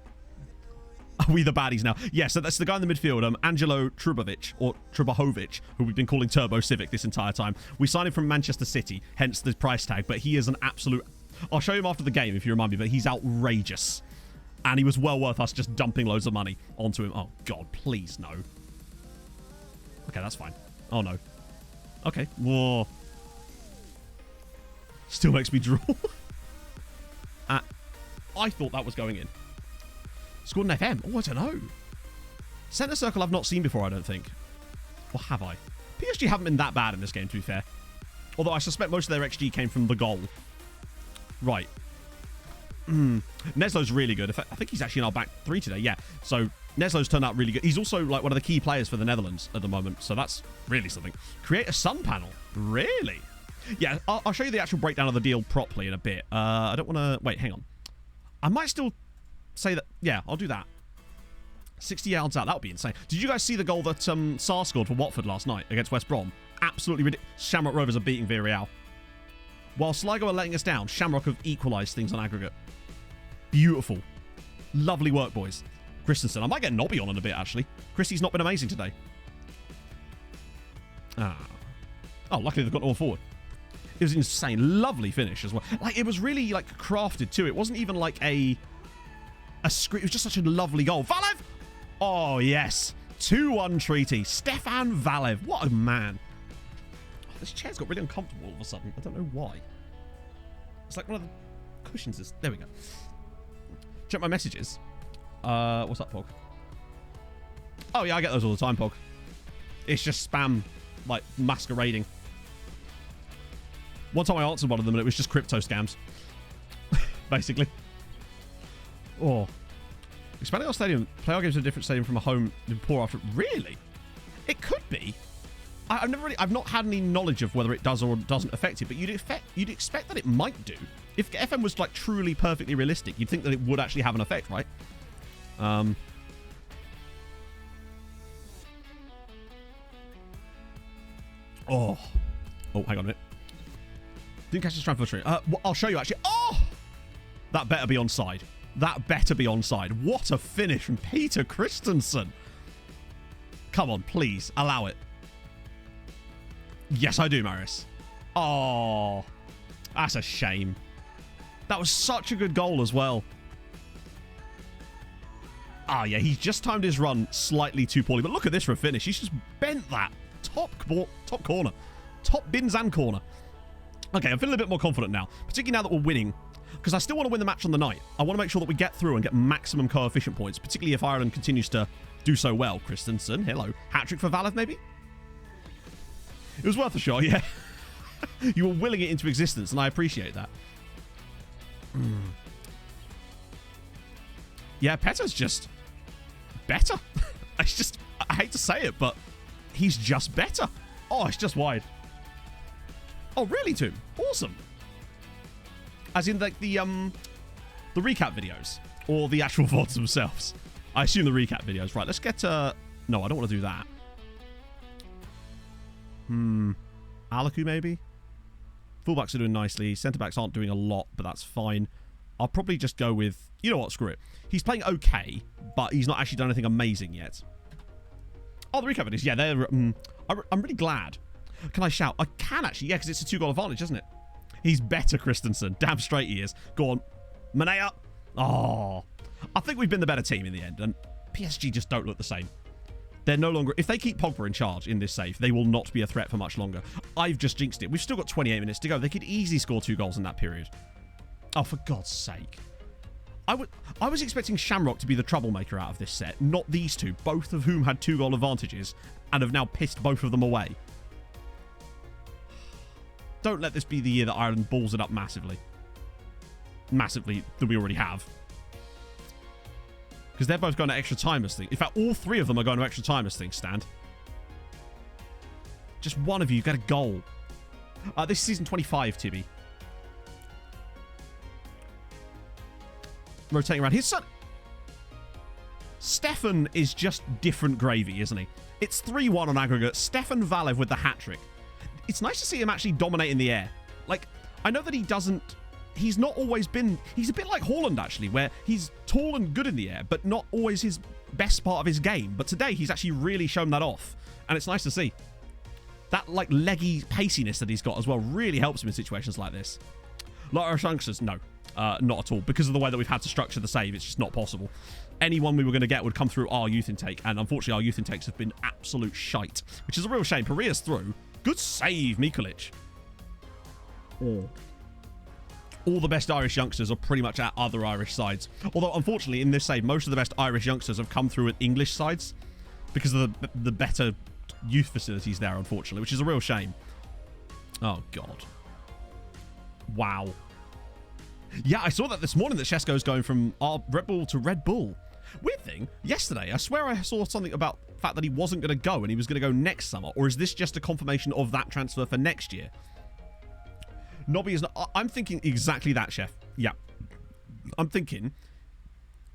[SPEAKER 5] Are we the baddies now? Yeah, so that's the guy in the midfield, Angelo Trubovic, or Trubohovic, who we've been calling Turbo Civic this entire time. We signed him from Manchester City, hence the price tag, but he is an absolute... I'll show him after the game if you remind me, but he's outrageous. And he was well worth us just dumping loads of money onto him. Oh, God, please, no. Okay, that's fine. Oh, no. Okay. Whoa. Still makes me drool. I thought that was going in. Scored an FM? Oh, I don't know. Centre circle I've not seen before, I don't think. Or have I? PSG haven't been that bad in this game, to be fair. Although I suspect most of their XG came from the goal. Right. Neslo's really good. I think he's actually in our back three today, yeah. So Neslo's turned out really good. He's also like one of the key players for the Netherlands at the moment, so that's really something. Create a sun panel? Really? Yeah, I'll show you the actual breakdown of the deal properly in a bit. I don't want to... Wait, hang on. I might still say that... Yeah, I'll do that. 60 yards out. That would be insane. Did you guys see the goal that Sarr scored for Watford last night against West Brom? Absolutely ridiculous. Shamrock Rovers are beating Villarreal. While Sligo are letting us down, Shamrock have equalised things on aggregate. Beautiful. Lovely work, boys. Christensen. I might get Nobby on in a bit, actually. Christie's not been amazing today. Oh, luckily they've got all forward. It was insane. Lovely finish as well. Like, it was really, like, crafted, too. It wasn't even, like, a screen. It was just such a lovely goal. Valev! Oh, yes. 2-1 treaty. Stefan Valev. What a man. Oh, this chair's got really uncomfortable all of a sudden. I don't know why. It's like one of the cushions is... There we go. Check my messages. What's up, Pog? Oh, yeah, I get those all the time, Pog. It's just spam, like, masquerading. One time I answered one of them and it was just crypto scams. Basically. Oh. Expanding our stadium. Play our games in a different stadium from a home and poor after... Really? It could be. I've not had any knowledge of whether it does or doesn't affect it, but you'd expect that it might do. If FM was like truly perfectly realistic, you'd think that it would actually have an effect, right? Oh, hang on a minute. Didn't catch the transfer tree. Well, I'll show you actually. Oh! That better be onside. That better be onside. What a finish from Peter Christensen. Come on, please. Allow it. Yes, I do, Marius. Oh, that's a shame. That was such a good goal as well. Ah, yeah, he's just timed his run slightly too poorly. But look at this for a finish. He's just bent that. Top corner. Top bins and corner. Okay, I'm feeling a bit more confident now. Particularly now that we're winning. Because I still want to win the match on the night. I want to make sure that we get through and get maximum coefficient points. Particularly if Ireland continues to do so well. Christensen, hello. Hat-trick for Valev, maybe? It was worth a shot, yeah. You were willing it into existence, and I appreciate that. Yeah, Peta's just better. I hate to say it, but he's just better. Oh, it's just wide. Oh, really, Toom? Awesome. As in, like, the recap videos. Or the actual VODs themselves. I assume the recap videos. Right, let's get... No, I don't want to do that. Alaku, maybe? Fullbacks are doing nicely. Centre-backs aren't doing a lot, but that's fine. I'll probably just go with... You know what? Screw it. He's playing okay, but he's not actually done anything amazing yet. Oh, the recap videos. Yeah, they're... I'm really glad. Can I shout? I can, actually. Yeah, because it's a 2-goal advantage, isn't it? He's better, Christensen. Damn straight he is. Go on. Manea. Oh. I think we've been the better team in the end, and PSG just don't look the same. They're no longer... If they keep Pogba in charge in this save, they will not be a threat for much longer. I've just jinxed it. We've still got 28 minutes to go. They could easily score 2 goals in that period. Oh, for God's sake. I was expecting Shamrock to be the troublemaker out of this set, not these two, both of whom had 2-goal advantages and have now pissed both of them away. Don't let this be the year that Ireland balls it up massively. Massively, that we already have. Because they're both going to extra timers thing. In fact, all 3 of them are going to extra timers thing, Stand. Just one of you get a goal. This is season 25, Tibby. Rotating around. His son... Stefan is just different gravy, isn't he? It's 3-1 on aggregate. Stefan Valev with the hat-trick. It's nice to see him actually dominating the air. Like, I know that he doesn't... He's not always been... He's a bit like Haaland, actually, where he's tall and good in the air, but not always his best part of his game. But today, he's actually really shown that off. And it's nice to see. That, like, leggy paciness that he's got as well really helps him in situations like this. Lot of youngsters, no. Not at all. Because of the way that we've had to structure the save, it's just not possible. Anyone we were going to get would come through our youth intake, and unfortunately our youth intakes have been absolute shite, which is a real shame. Pereira's through. Good save, Mikulic. All the best Irish youngsters are pretty much at other Irish sides. Although, unfortunately, in this save, most of the best Irish youngsters have come through at English sides because of the better youth facilities there, unfortunately, which is a real shame. Oh, God. Wow. Yeah, I saw that this morning that Shesko's going from Red Bull to Red Bull. Weird thing, yesterday, I swear I saw something about the fact that he wasn't going to go and he was going to go next summer. Or is this just a confirmation of that transfer for next year? Nobby is not... I'm thinking exactly that, Chef. Yeah. I'm thinking,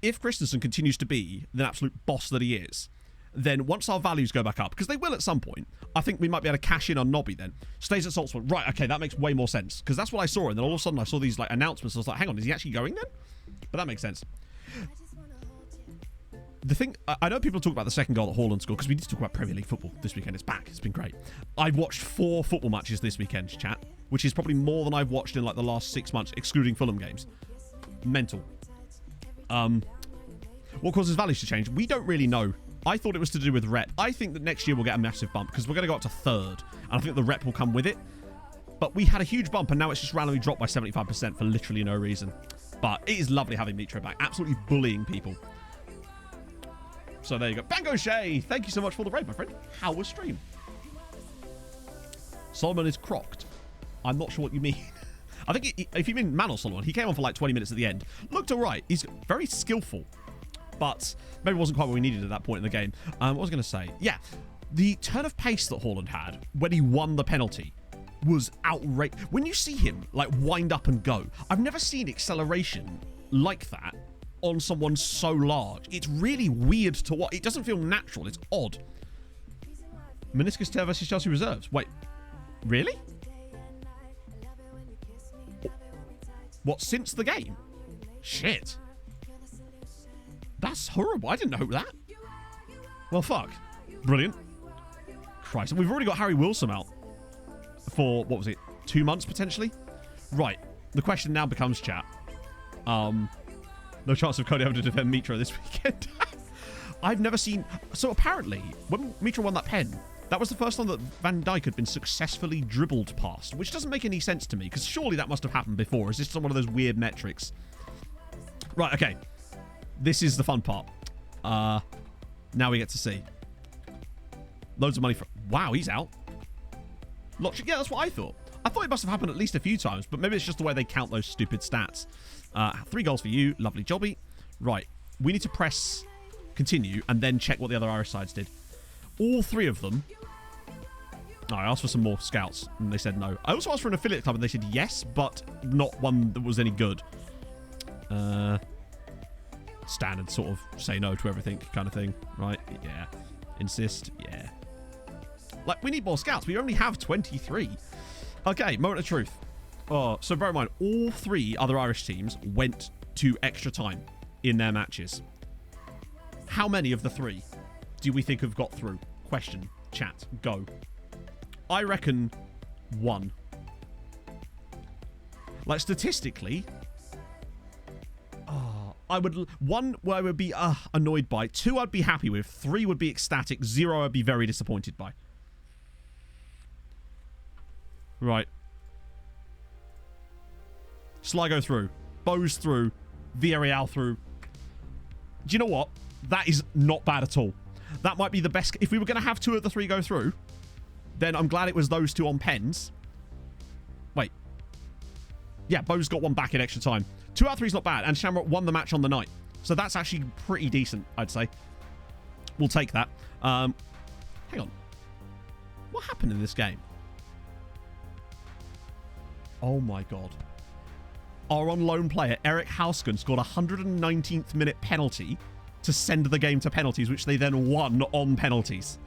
[SPEAKER 5] if Christensen continues to be the absolute boss that he is, then once our values go back up, because they will at some point, I think we might be able to cash in on Nobby then. Stays at Salzburg. Right, okay, that makes way more sense. Because that's what I saw, and then all of a sudden I saw these like announcements. I was like, hang on, is he actually going then? But that makes sense. The thing, I know people talk about the second goal that Haaland scored, because we need to talk about Premier League football this weekend. It's back. It's been great. I've watched 4 football matches this weekend, chat, which is probably more than I've watched in like the last 6 months, excluding Fulham games. Mental. What causes values to change? We don't really know. I thought it was to do with rep. I think that next year we'll get a massive bump because we're going to go up to 3rd, and I think the rep will come with it. But we had a huge bump, and now it's just randomly dropped by 75% for literally no reason. But it is lovely having Mitra back. Absolutely bullying people. So there you go. Bango Shay, thank you so much for the raid, my friend. How was stream? Solomon is crocked. I'm not sure what you mean. I think if you mean Manor Solomon, he came on for like 20 minutes at the end. Looked all right. He's very skillful, but maybe wasn't quite what we needed at that point in the game. What was I going to say? Yeah, the turn of pace that Haaland had when he won the penalty was outrageous. When you see him like wind up and go, I've never seen acceleration like that on someone so large. It's really weird to watch. It doesn't feel natural. It's odd. Meniscus tear versus Chelsea reserves. Wait, really? What, since the game? Shit. That's horrible. I didn't know that. Well, fuck. Brilliant. Christ. We've already got Harry Wilson out for, what was it, 2 months potentially? Right. The question now becomes, chat. No chance of Cody having to defend Mitra this weekend. I've never seen... So apparently, when Mitra won that pen, that was the first time that Van Dijk had been successfully dribbled past, which doesn't make any sense to me, because surely that must have happened before. Is this one of those weird metrics? Right, okay. This is the fun part. Now we get to see. Loads of money for... Wow, he's out. Yeah, that's what I thought. I thought it must have happened at least a few times, but maybe it's just the way they count those stupid stats. 3 goals for you. Lovely jobby. Right. We need to press continue and then check what the other Irish sides did. All 3 of them. Oh, I asked for some more scouts, and they said no. I also asked for an affiliate club, and they said yes, but not one that was any good. Standard sort of say no to everything kind of thing, right? Yeah. Insist. Yeah. Like, we need more scouts. We only have 23. Okay, moment of truth. Oh, so bear in mind, all 3 other Irish teams went to extra time in their matches. How many of the 3 do we think have got through? Question. Chat. Go. I reckon 1. Like, statistically, I would 1 where I would be annoyed by, 2 I'd be happy with, 3 would be ecstatic, 0 I'd be very disappointed by. Right. Sligo through, Bowes through, Villarreal through. Do you know what? That is not bad at all. That might be the best. If we were going to have 2 of the 3 go through, then I'm glad it was those 2 on pens. Wait. Yeah, Bowes got 1 back in extra time. 2 out of 3 is not bad, and Shamrock won the match on the night. So that's actually pretty decent, I'd say. We'll take that. Hang on. What happened in this game? Oh my god. Our on loan player, Eric Hausken, scored a 119th minute penalty to send the game to penalties, which they then won on penalties.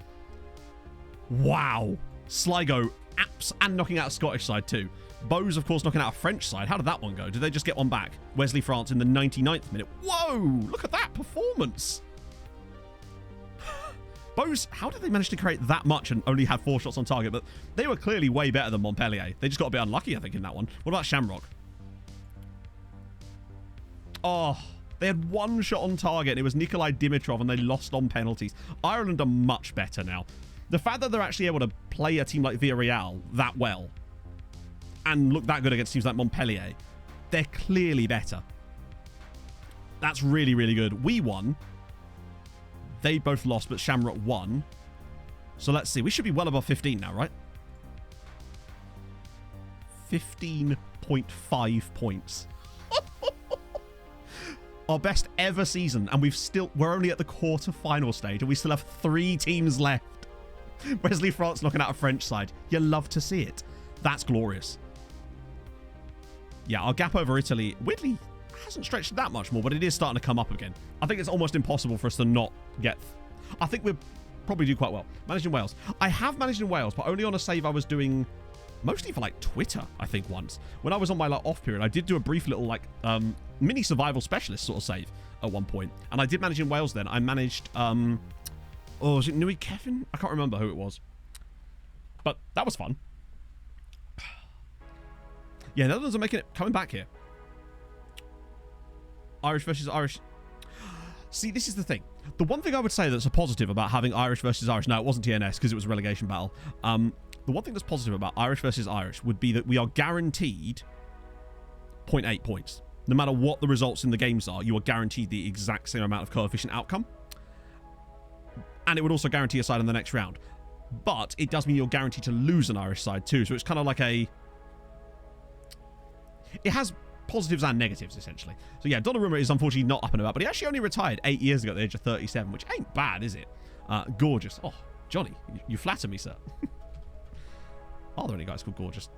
[SPEAKER 5] Wow. Sligo apps and knocking out a Scottish side too. Bowes, of course, knocking out a French side. How did that one go? Did they just get 1 back? Wesley France in the 99th minute. Whoa! Look at that performance. Bowes, how did they manage to create that much and only have 4 shots on target? But they were clearly way better than Montpellier. They just got a bit unlucky, I think, in that one. What about Shamrock? Oh, they had 1 shot on target, and it was Nikolai Dimitrov, and they lost on penalties. Ireland are much better now. The fact that they're actually able to play a team like Villarreal that well and look that good against teams like Montpellier, they're clearly better. That's really, really good. We won. They both lost, but Shamrock won. So let's see. We should be well above 15 now, right? 15.5 points. Our best ever season, and we're only at the quarter-final stage, and we still have 3 teams left. Wesley France knocking out a French side. You love to see it. That's glorious. Yeah, our gap over Italy, weirdly, hasn't stretched that much more, but it is starting to come up again. I think it's almost impossible for us to not get... I think we'll probably do quite well. Managed in Wales. I have managed in Wales, but only on a save I was doing... mostly for, like, Twitter, I think, once. When I was on my, like, off period, I did do a brief little, like, mini survival specialist sort of save at one point. And I did manage in Wales then. I managed, oh, was it Nui Kevin? I can't remember who it was. But that was fun. Yeah, Netherlands are coming back here. Irish versus Irish. See, this is the thing. The one thing I would say that's a positive about having Irish versus Irish, no, it wasn't TNS because it was a relegation battle. The one thing that's positive about Irish versus Irish would be that we are guaranteed 0.8 points. No matter what the results in the games are, you are guaranteed the exact same amount of coefficient outcome. And it would also guarantee a side in the next round. But it does mean you're guaranteed to lose an Irish side too. So it's kind of like a... It has positives and negatives, essentially. So yeah, Donnarumma is unfortunately not up and about, but he actually only retired 8 years ago at the age of 37, which ain't bad, is it? Gorgeous. Oh, Johnny, you flatter me, sir. Are there any guys called Gorgeous?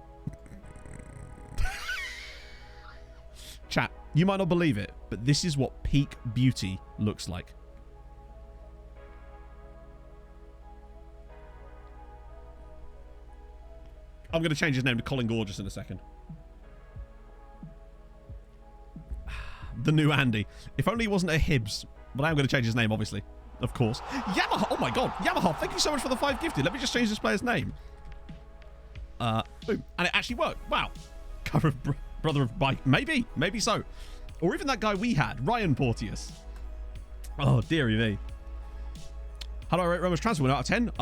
[SPEAKER 5] Chat, you might not believe it, but this is what peak beauty looks like. I'm going to change his name to Colin Gorgeous in a second. The new Andy. If only he wasn't a Hibbs. But I am going to change his name, obviously. Of course. Yamaha. Oh my god. Yamaha, thank you so much for the 5 gifted. Let me just change this player's name. Boom. And it actually worked. Wow. Cover of Brother of Bike. Maybe. Maybe so. Or even that guy we had. Ryan Porteous. Oh, dearie me. How do I rate Roma's transfer win out of 10?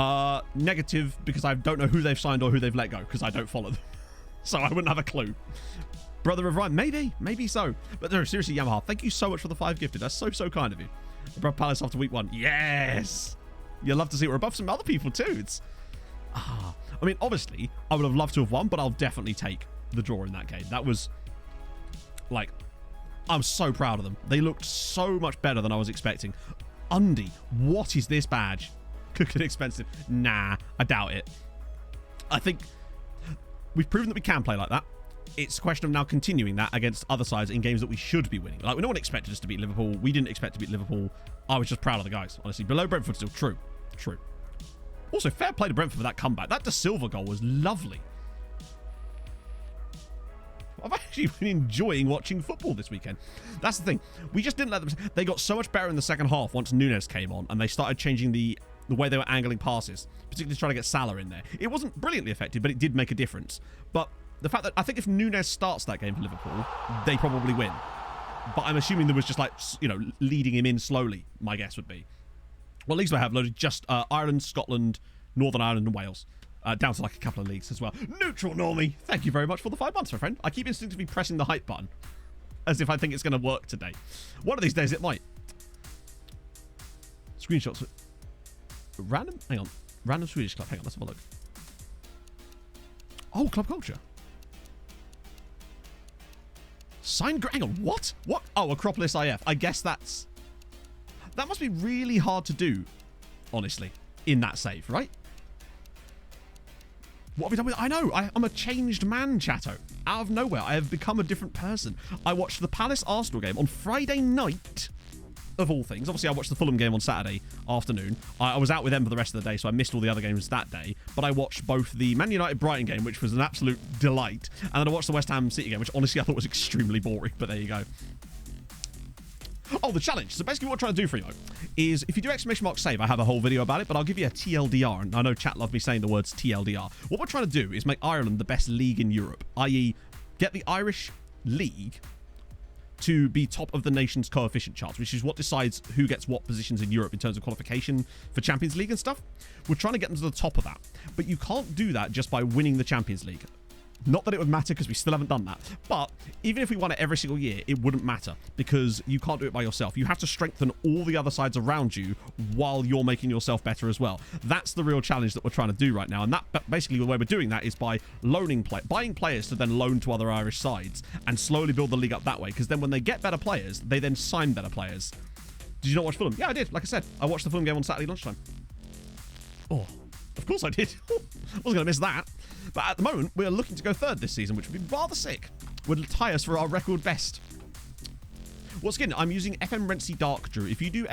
[SPEAKER 5] Negative, because I don't know who they've signed or who they've let go, because I don't follow them. So I wouldn't have a clue. Brother of Ryan, maybe so. But no, seriously, Yamaha, thank you so much for the 5 gifted. That's so kind of you. Above Palace after week 1. Yes! You'll love to see it. We're above some other people too. I mean, obviously, I would have loved to have won, but I'll definitely take the draw in that game. That was, like, I'm so proud of them. They looked so much better than I was expecting. Undy, what is this badge? Cooking expensive. Nah, I doubt it. I think we've proven that we can play like that. It's a question of now continuing that against other sides in games that we should be winning. Like, no one expected us to beat Liverpool. We didn't expect to beat Liverpool. I was just proud of the guys, honestly. Below Brentford still. True. True. Also, fair play to Brentford for that comeback. That De Silva goal was lovely. I've actually been enjoying watching football this weekend. That's the thing. We just didn't let them... They got so much better in the second half once Nunes came on, and they started changing the way they were angling passes, particularly trying to get Salah in there. It wasn't brilliantly effective, but it did make a difference. But the fact that... I think if Nunes starts that game for Liverpool, they probably win. But I'm assuming there was just, like, you know, leading him in slowly, my guess would be. Well, leagues I have loaded just Ireland, Scotland, Northern Ireland, and Wales. Down to like a couple of leagues as well. Neutral Normie, thank you very much for the 5 months, my friend. I keep instinctively pressing the hype button as if I think it's going to work today. One of these days it might. Screenshots. Random, hang on. Random Swedish club. Hang on, let's have a look. Oh, club culture. Signed, hang on, what? What? Oh, Acropolis IF. I guess that's... That must be really hard to do, honestly, in that save, right? What have we done with it? I know, I'm a changed man, Chatto. Out of nowhere, I have become a different person. I watched the Palace Arsenal game on Friday night, of all things. Obviously, I watched the Fulham game on Saturday afternoon. I was out with them for the rest of the day, so I missed all the other games that day. But I watched both the Man United Brighton game, which was an absolute delight, and then I watched the West Ham City game, which honestly I thought was extremely boring, but there you go. Oh, the challenge. So basically what we're trying to do for you is if you do !save, I have a whole video about it, but I'll give you a TLDR. And I know chat love me saying the words TLDR. What we're trying to do is make Ireland the best league in Europe, i.e. get the Irish league to be top of the nation's coefficient charts, which is what decides who gets what positions in Europe in terms of qualification for Champions League and stuff. We're trying to get them to the top of that. But you can't do that just by winning the Champions League. Not that it would matter because we still haven't done that. But even if we won it every single year, it wouldn't matter because you can't do it by yourself. You have to strengthen all the other sides around you while you're making yourself better as well. That's the real challenge that we're trying to do right now. And that basically the way we're doing that is by buying players to then loan to other Irish sides and slowly build the league up that way. Because then when they get better players, they then sign better players. Did you not watch Fulham? Yeah, I did. Like I said, I watched the Fulham game on Saturday lunchtime. Oh, of course I did. Wasn't going to miss that. But at the moment, we're looking to go third this season, which would be rather sick. Would tie us for our record best. What skin? I'm using FM Rentsy Dark Drew. If you do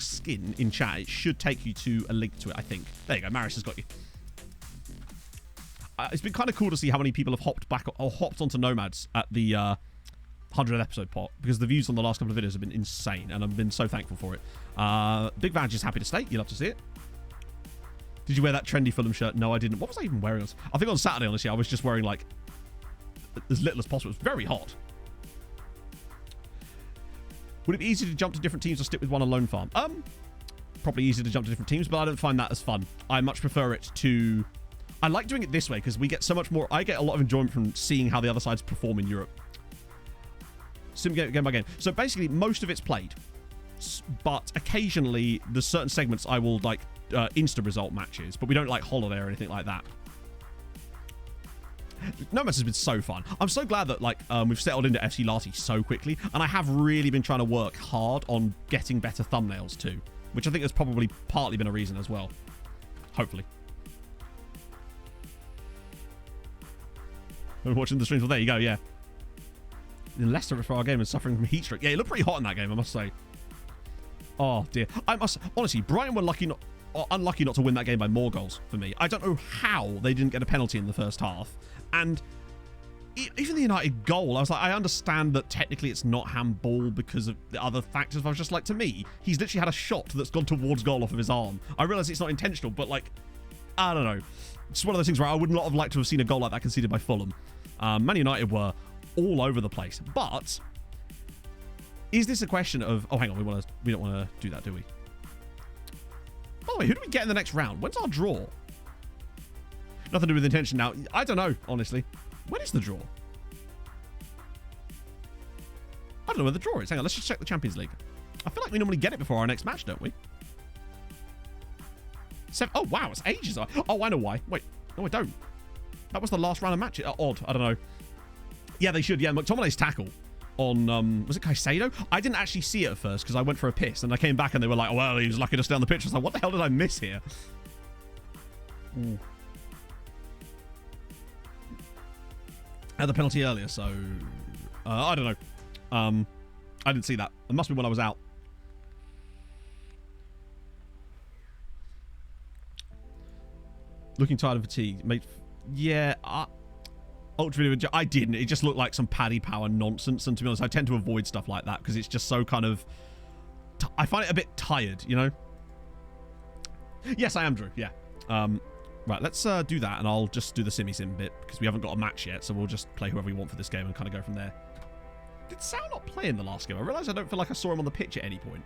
[SPEAKER 5] !skin in chat, it should take you to a link to it, I think. There you go. Maris has got you. It's been kind of cool to see how many people have hopped onto Nomads at the 100th episode pot, because the views on the last couple of videos have been insane, and I've been so thankful for it. Big Vag is happy to stay. You'll love to see it. Did you wear that trendy Fulham shirt? No, I didn't. What was I even wearing? I think on Saturday, honestly, I was just wearing, like, as little as possible. It was very hot. Would it be easy to jump to different teams or stick with one alone farm? Probably easy to jump to different teams, but I don't find that as fun. I much prefer it to... I like doing it this way because we get so much more... I get a lot of enjoyment from seeing how the other sides perform in Europe. Sim game by game. So basically, most of it's played. But occasionally, there's certain segments I will, like... insta result matches, but we don't like holiday or anything like that. Nomads has been so fun. I'm so glad that we've settled into FC Lati so quickly, and I have really been trying to work hard on getting better thumbnails too, which I think has probably partly been a reason as well. Hopefully. I'm watching the streams. Well, there you go. Yeah. In Leicester for our game and suffering from heat stroke. Yeah, it looked pretty hot in that game, I must say. Oh dear. Honestly, Brighton were unlucky not to win that game by more goals for me. I don't know how they didn't get a penalty in the first half. And even the United goal, I was like, I understand that technically it's not handball because of the other factors. I was just like, to me, he's literally had a shot that's gone towards goal off of his arm. I realise it's not intentional, but like, I don't know. It's one of those things where I would not have liked to have seen a goal like that conceded by Fulham. Man United were all over the place. But is this a question of... Oh, hang on. We don't want to do that, do we? By the way, who do we get in the next round? When's our draw? Nothing to do with intention now. I don't know, honestly. When is the draw? I don't know where the draw is. Hang on, let's just check the Champions League. I feel like we normally get it before our next match, don't we? Oh, wow, it's ages. Oh, I know why. Wait, no, I don't. That was the last round of matches. Odd, I don't know. Yeah, they should. Yeah, McTominay's tackle on, was it Caicedo? I didn't actually see it at first because I went for a piss and I came back and they were like, oh, well, he was lucky to stay on the pitch. I was like, what the hell did I miss here? Ooh. Had the penalty earlier, so I don't know. I didn't see that. It must be when I was out. Looking tired and fatigued. Mate, yeah, Ultra Video, I didn't. It just looked like some Paddy Power nonsense. And to be honest, I tend to avoid stuff like that because it's just so kind of... I find it a bit tired, you know? Yes, I am, Drew. Yeah. Right, let's do that, and I'll just do the Simi-Sim bit because we haven't got a match yet, so we'll just play whoever we want for this game and kind of go from there. Did Sal not play in the last game? I realise I don't feel like I saw him on the pitch at any point.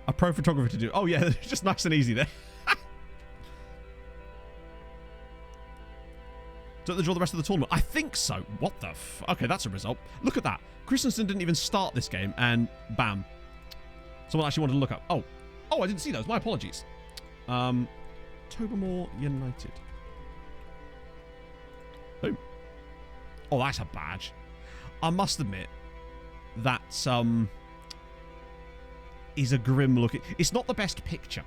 [SPEAKER 5] A pro photographer to do. Oh, yeah, just nice and easy there. Don't they draw the rest of the tournament? I think so. What the f... Okay, that's a result. Look at that. Christensen didn't even start this game, and bam. Someone actually wanted to look up. Oh, I didn't see those. My apologies. Tobermoor United. Boom. Oh, that's a badge. I must admit, that is a grim looking... It's not the best picture.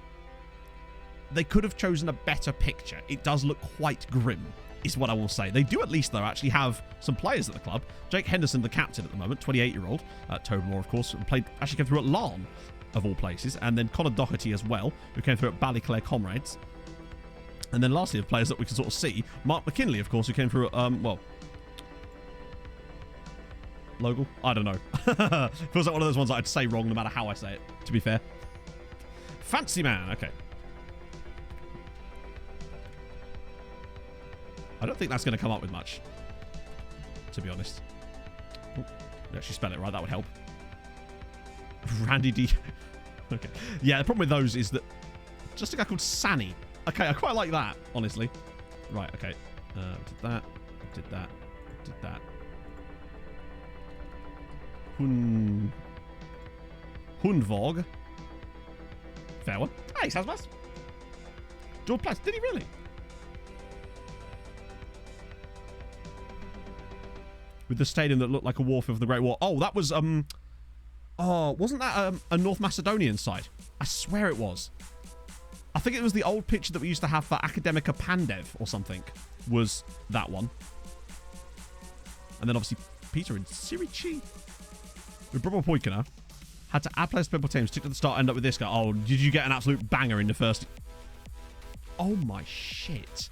[SPEAKER 5] They could have chosen a better picture. It does look quite grim, is what I will say. They do at least, though, actually have some players at the club. Jake Henderson, the captain at the moment, 28-year-old. Tobermoor, of course, actually came through at Larne, of all places. And then Connor Doherty as well, who came through at Ballyclare Comrades. And then lastly, of players that we can sort of see, Mark McKinley, of course, who came through at, well... Logal? I don't know. Feels like one of those ones that I'd say wrong no matter how I say it, to be fair. Fancy man, okay. I don't think that's going to come up with much, to be honest. Oh, actually spell it right, that would help. Randy D. Okay. Yeah, the problem with those is that just a guy called Sani. Okay, I quite like that, honestly. Right, okay. Did that. Did that. Did that. Hundvog. Fair one. Hey, Sasmas. George Platts. Did he really? With the stadium that looked like a wharf of the Great War. Oh, that was, oh, wasn't that a North Macedonian side? I swear it was. I think it was the old picture that we used to have for Academica Pandev or something. Was that one. And then obviously Peter and Sirichi. With Brobbo Poikina. Had to add players to people teams. Stick to the start, end up with this guy. Oh, did you get an absolute banger in the first... Oh my shit.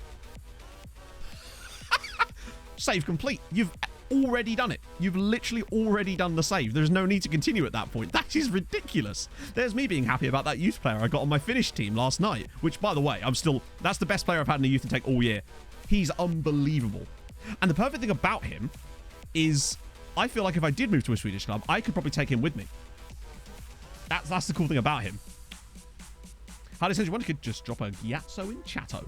[SPEAKER 5] Save complete. You've already done it. You've literally already done the save. There's no need to continue at that point. That is ridiculous. There's me being happy about that youth player I got on my Finnish team last night, which, by the way, that's the best player I've had in a youth intake all year. He's unbelievable. And the perfect thing about him is I feel like if I did move to a Swedish club, I could probably take him with me. That's the cool thing about him. How does one could just drop a Gyatso in Chateau?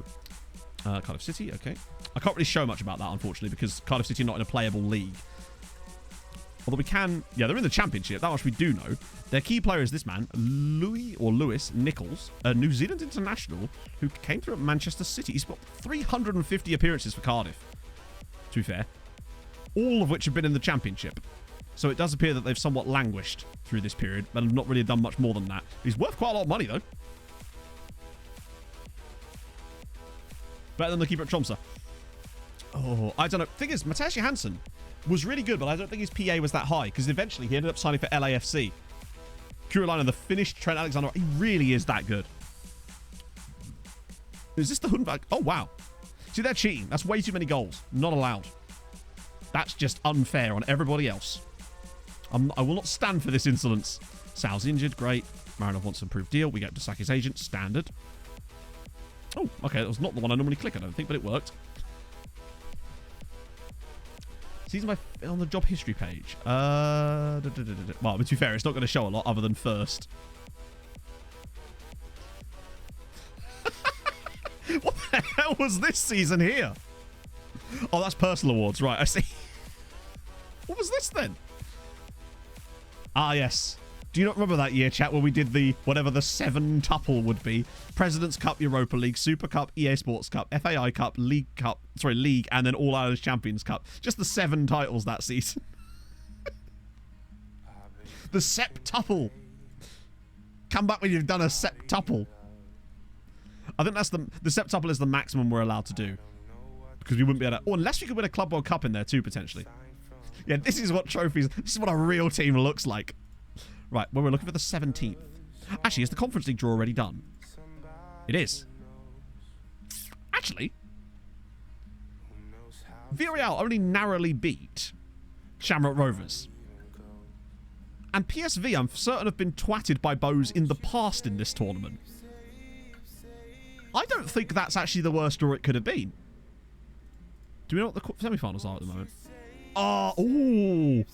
[SPEAKER 5] Cardiff City, okay. I can't really show much about that, unfortunately, because Cardiff City are not in a playable league. Although we can... Yeah, they're in the Championship. That much we do know. Their key player is this man, Lewis Nichols, a New Zealand international who came through at Manchester City. He's got 350 appearances for Cardiff, to be fair. All of which have been in the Championship. So it does appear that they've somewhat languished through this period, but have not really done much more than that. He's worth quite a lot of money, though. Better than the keeper at Tromsø. Oh, I don't know. Thing is, Matej Johansson was really good, but I don't think his PA was that high, because eventually he ended up signing for LAFC. Kurulainen, the Finnish Trent Alexander, he really is that good. Is this the Hundvag? Oh, wow. See, they're cheating. That's way too many goals. Not allowed. That's just unfair on everybody else. I will not stand for this insolence. Sal's injured. Great. Marinov wants an improved deal. We get Dasaki's agent. Standard. Oh, okay. That was not the one I normally click, I don't think, but it worked. Season on the job history page. Well, to be fair, it's not going to show a lot other than first. What the hell was this season here? Oh, that's personal awards. Right, I see. What was this then? Ah, yes. Do you not remember that year, chat, where we did the whatever the 7-tuple would be? President's Cup, Europa League, Super Cup, EA Sports Cup, FAI Cup, League, and then All Ireland Champions Cup. Just the 7 titles that season. The septuple. Come back when you've done a septuple. I think that's the septuple is the maximum we're allowed to do. Because we wouldn't be able to... Oh, unless we could win a Club World Cup in there too, potentially. Yeah, this is what trophies... This is what a real team looks like. Right, well, we're looking for the 17th. Actually, is the Conference League draw already done? It is. Actually, Villarreal only narrowly beat Shamrock Rovers. And PSV, I'm certain, have been twatted by Bows in the past in this tournament. I don't think that's actually the worst draw it could have been. Do we know what the semi-finals are at the moment? Oh, ooh.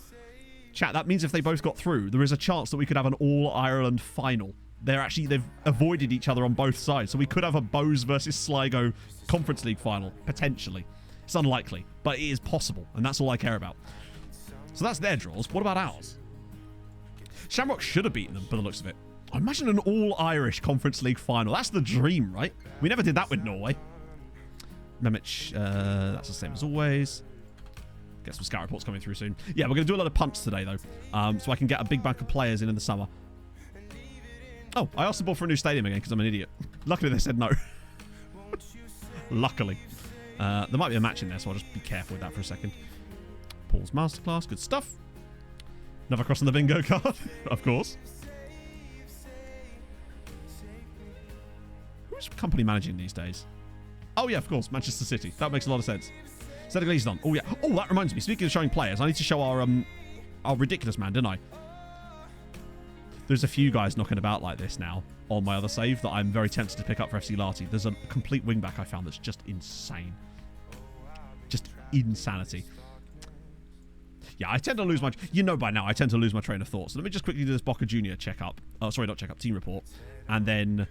[SPEAKER 5] Chat, that means if they both got through, there is a chance that we could have an All-Ireland final. They've avoided each other on both sides. So we could have a Bows versus Sligo Conference League final, potentially. It's unlikely, but it is possible, and that's all I care about. So that's their draws. What about ours? Shamrock should have beaten them, by the looks of it. I imagine an all-Irish Conference League final. That's the dream, right? We never did that with Norway. Memic, that's the same as always. Get some scout reports coming through soon. Yeah, we're going to do a lot of punts today, though. So I can get a big bank of players in the summer. Oh, I asked the ball for a new stadium again because I'm an idiot. Luckily, they said no. Luckily. There might be a match in there, so I'll just be careful with that for a second. Paul's Masterclass. Good stuff. Another cross on the bingo card, of course. Who's company managing these days? Oh, yeah, of course. Manchester City. That makes a lot of sense. Senegalese on. Oh, yeah. Oh, that reminds me. Speaking of showing players, I need to show our ridiculous man, didn't I? There's a few guys knocking about like this now on my other save that I'm very tempted to pick up for FC Lati. There's a complete wingback I found that's just insane. Just insanity. Yeah, I tend to lose my... You know by now, I tend to lose my train of thought. So let me just quickly do this Boca Junior check-up. Oh, sorry, not check-up. Team report. And then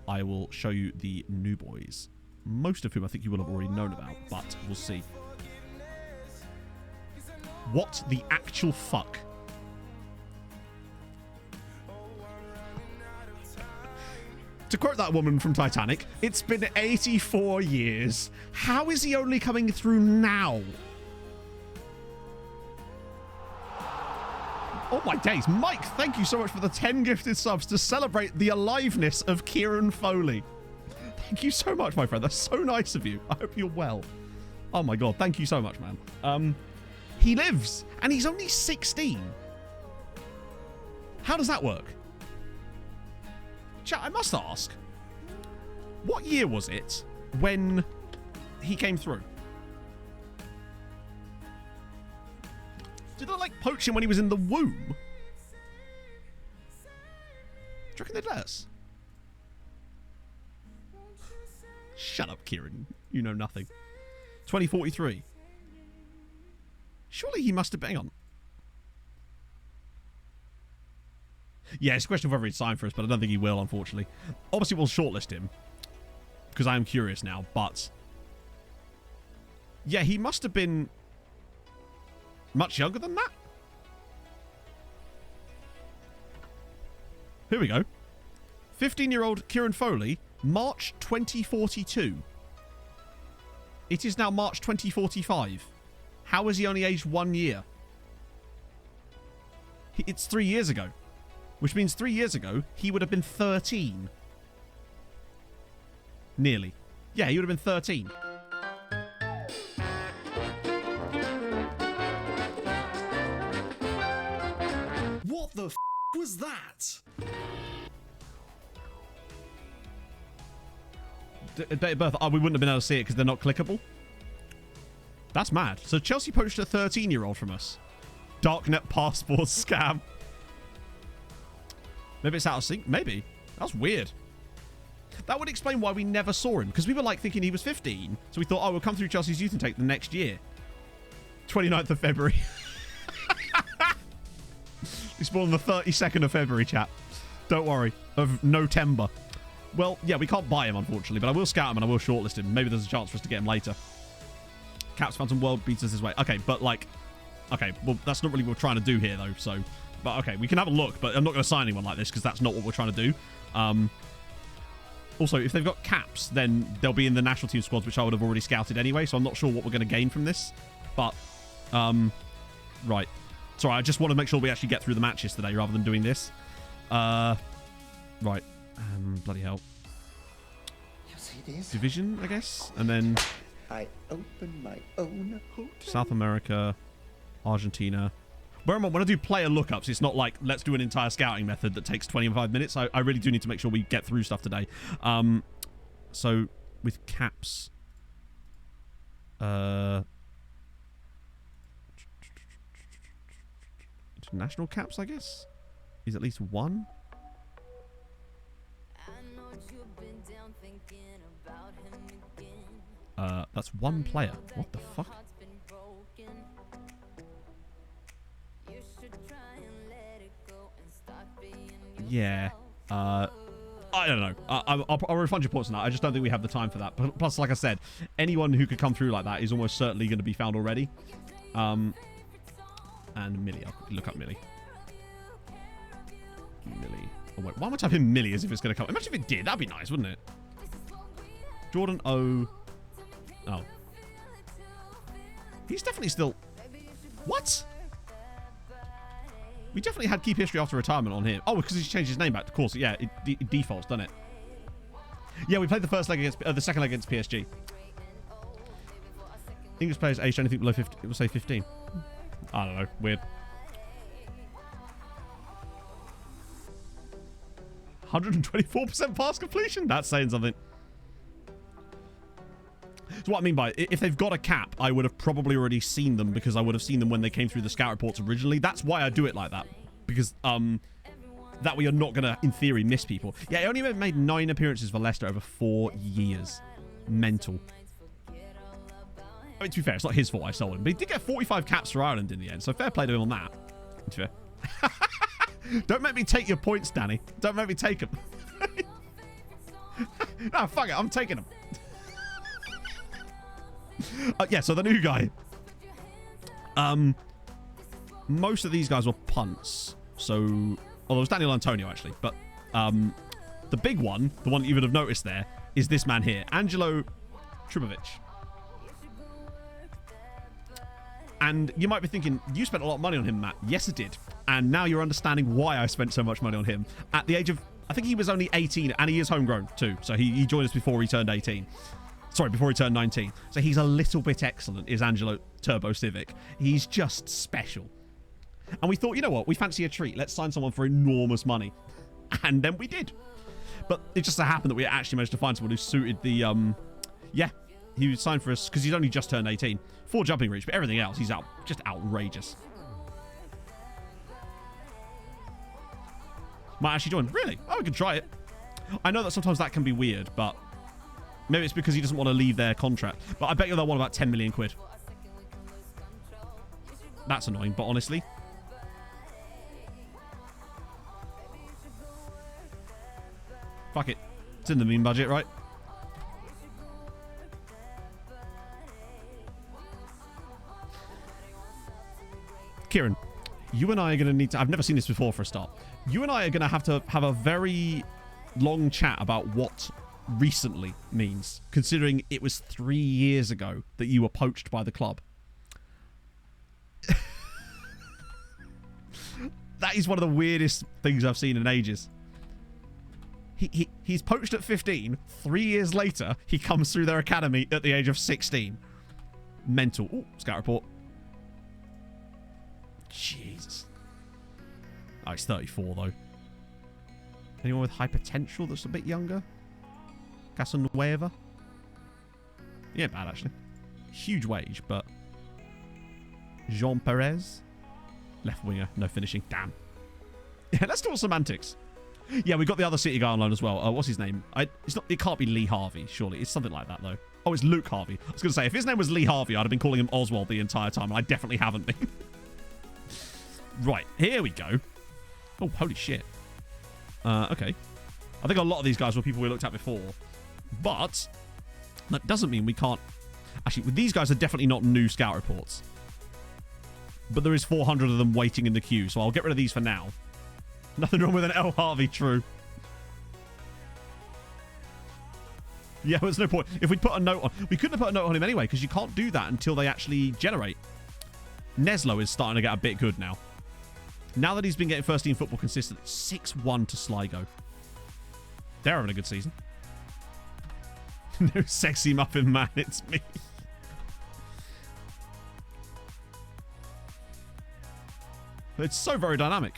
[SPEAKER 5] I will show you the new boys. Most of whom I think you will have already known about, but we'll see. What the actual fuck? To quote that woman from Titanic, it's been 84 years. How is he only coming through now? Oh my days. Mike, thank you so much for the 10 gifted subs to celebrate the aliveness of Kieran Foley. Thank you so much, my friend. That's so nice of you. I hope you're well. Oh my god, thank you so much, man. He lives, and he's only 16. How does that work? Chat, I must ask, what year was it when he came through? Did they, like, poach him when he was in the womb? Do you reckon they'd let us? Shut up, Kieran. You know nothing. 2043. Surely he must have... Hang on. Yeah, it's a question of whether he'd sign for us, but I don't think he will, unfortunately. Obviously, we'll shortlist him, because I am curious now, but... Yeah, he must have been much younger than that. Here we go. 15-year-old Kieran Foley, March 2042. It is now March 2045. How is he only aged 1 year? It's 3 years ago. Which means 3 years ago, he would have been 13. Nearly. Yeah, he would have been 13. What the f*** was that? Date of birth. Oh, we wouldn't have been able to see it because they're not clickable. That's mad. So Chelsea poached a 13-year-old from us. Darknet passport scam. Maybe it's out of sync. Maybe. That's weird. That would explain why we never saw him. Because we were like thinking he was 15. So we thought, oh, we'll come through Chelsea's youth intake the next year. 29th of February. He's born on the 32nd of February, chat. Don't worry. Of November. Well, yeah, we can't buy him, unfortunately. But I will scout him and I will shortlist him. Maybe there's a chance for us to get him later. Caps found some world beaters this way. Okay, but like... Okay, well, that's not really what we're trying to do here, though. So, but okay, we can have a look, but I'm not going to sign anyone like this because that's not what we're trying to do. Also, if they've got caps, then they'll be in the national team squads, which I would have already scouted anyway. So I'm not sure what we're going to gain from this. But, right. Sorry, I just want to make sure we actually get through the matches today rather than doing this. Right. Bloody hell. Division, I guess, and then
[SPEAKER 3] I open my own hotel.
[SPEAKER 5] South America, Argentina. When I do player lookups, it's not like let's do an entire scouting method that takes 25 minutes. I really do need to make sure we get through stuff today. So with caps, international caps, I guess, is at least one. That's one player. What the fuck? Yeah. I don't know. I'll refund your points on that. I just don't think we have the time for that. Plus, like I said, anyone who could come through like that is almost certainly going to be found already. And Millie. I'll look up Millie. Millie. Oh, wait. Why am I typing Millie as if it's going to come? Imagine if it did. That'd be nice, wouldn't it? Jordan O. Oh. He's definitely still... What? We definitely had keep history after retirement on him. Oh, because he's changed his name back. Of course, yeah, it defaults, doesn't it? Yeah, we played the first leg against... the second leg against PSG. English players aged anything below 50... It will say 15. I don't know. Weird. 124% pass completion? That's saying something. So what I mean by, if they've got a cap, I would have probably already seen them because I would have seen them when they came through the scout reports originally. That's why I do it like that. Because, that way you're not going to, in theory, miss people. Yeah, he only made 9 appearances for Leicester over 4 years. Mental. I mean, to be fair, it's not his fault I sold him. But he did get 45 caps for Ireland in the end, so fair play to him on that. To be fair. Don't make me take your points, Danny. Don't make me take them. No, fuck it. I'm taking them. Yeah, so the new guy. Most of these guys were punts. So, although it was Daniel Antonio, actually. But the big one, the one that you would have noticed there, is this man here. Angelo Tribovic. And you might be thinking, you spent a lot of money on him, Matt. Yes, I did. And now you're understanding why I spent so much money on him. At the age of, I think he was only 18, and he is homegrown too. So he joined us before he turned 18. Sorry, before he turned 19. So he's a little bit excellent, is Angelo Turbo Civic. He's just special. And we thought, you know what? We fancy a treat. Let's sign someone for enormous money. And then we did. But it just so happened that we actually managed to find someone who suited the, yeah. He was signed for us because he's only just turned 18. 4 jumping reach, but everything else, he's just outrageous. Might actually join. Really? Oh, we can try it. I know that sometimes that can be weird, but maybe it's because he doesn't want to leave their contract. But I bet you they'll want about 10 million quid. That's annoying, but honestly. Fuck it. It's in the meme budget, right? Kieran, you and I are going to need to... I've never seen this before for a start. You and I are going to have a very long chat about what recently means, considering it was 3 years ago that you were poached by the club. That is one of the weirdest things I've seen in ages. He's poached at 15. 3 years later, he comes through their academy at the age of 16. Mental. Ooh, scout report. Jesus. Oh, he's 34, though. Anyone with high potential that's a bit younger? Casanueva? Yeah, bad, actually. Huge wage, but... Jean Perez? Left winger, no finishing. Damn. Yeah, let's talk semantics. Yeah, we got the other City guy on loan as well. What's his name? It can't be Lee Harvey, surely. It's something like that, though. Oh, it's Luke Harvey. I was going to say, if his name was Lee Harvey, I'd have been calling him Oswald the entire time, and I definitely haven't been. Right, here we go. Oh, holy shit. Okay. I think a lot of these guys were people we looked at before. But that doesn't mean we can't... Actually, these guys are definitely not new scout reports. but there is 400 of them waiting in the queue, so I'll get rid of these for now. Nothing wrong with an L. Harvey, true. Yeah, there's no point. If we'd put a note on... We couldn't have put a note on him anyway, because you can't do that until they actually generate. Neslo is starting to get a bit good now. Now that he's been getting first team football consistently, 6-1 to Sligo. They're having a good season. No sexy muffin man, it's me. It's so very dynamic.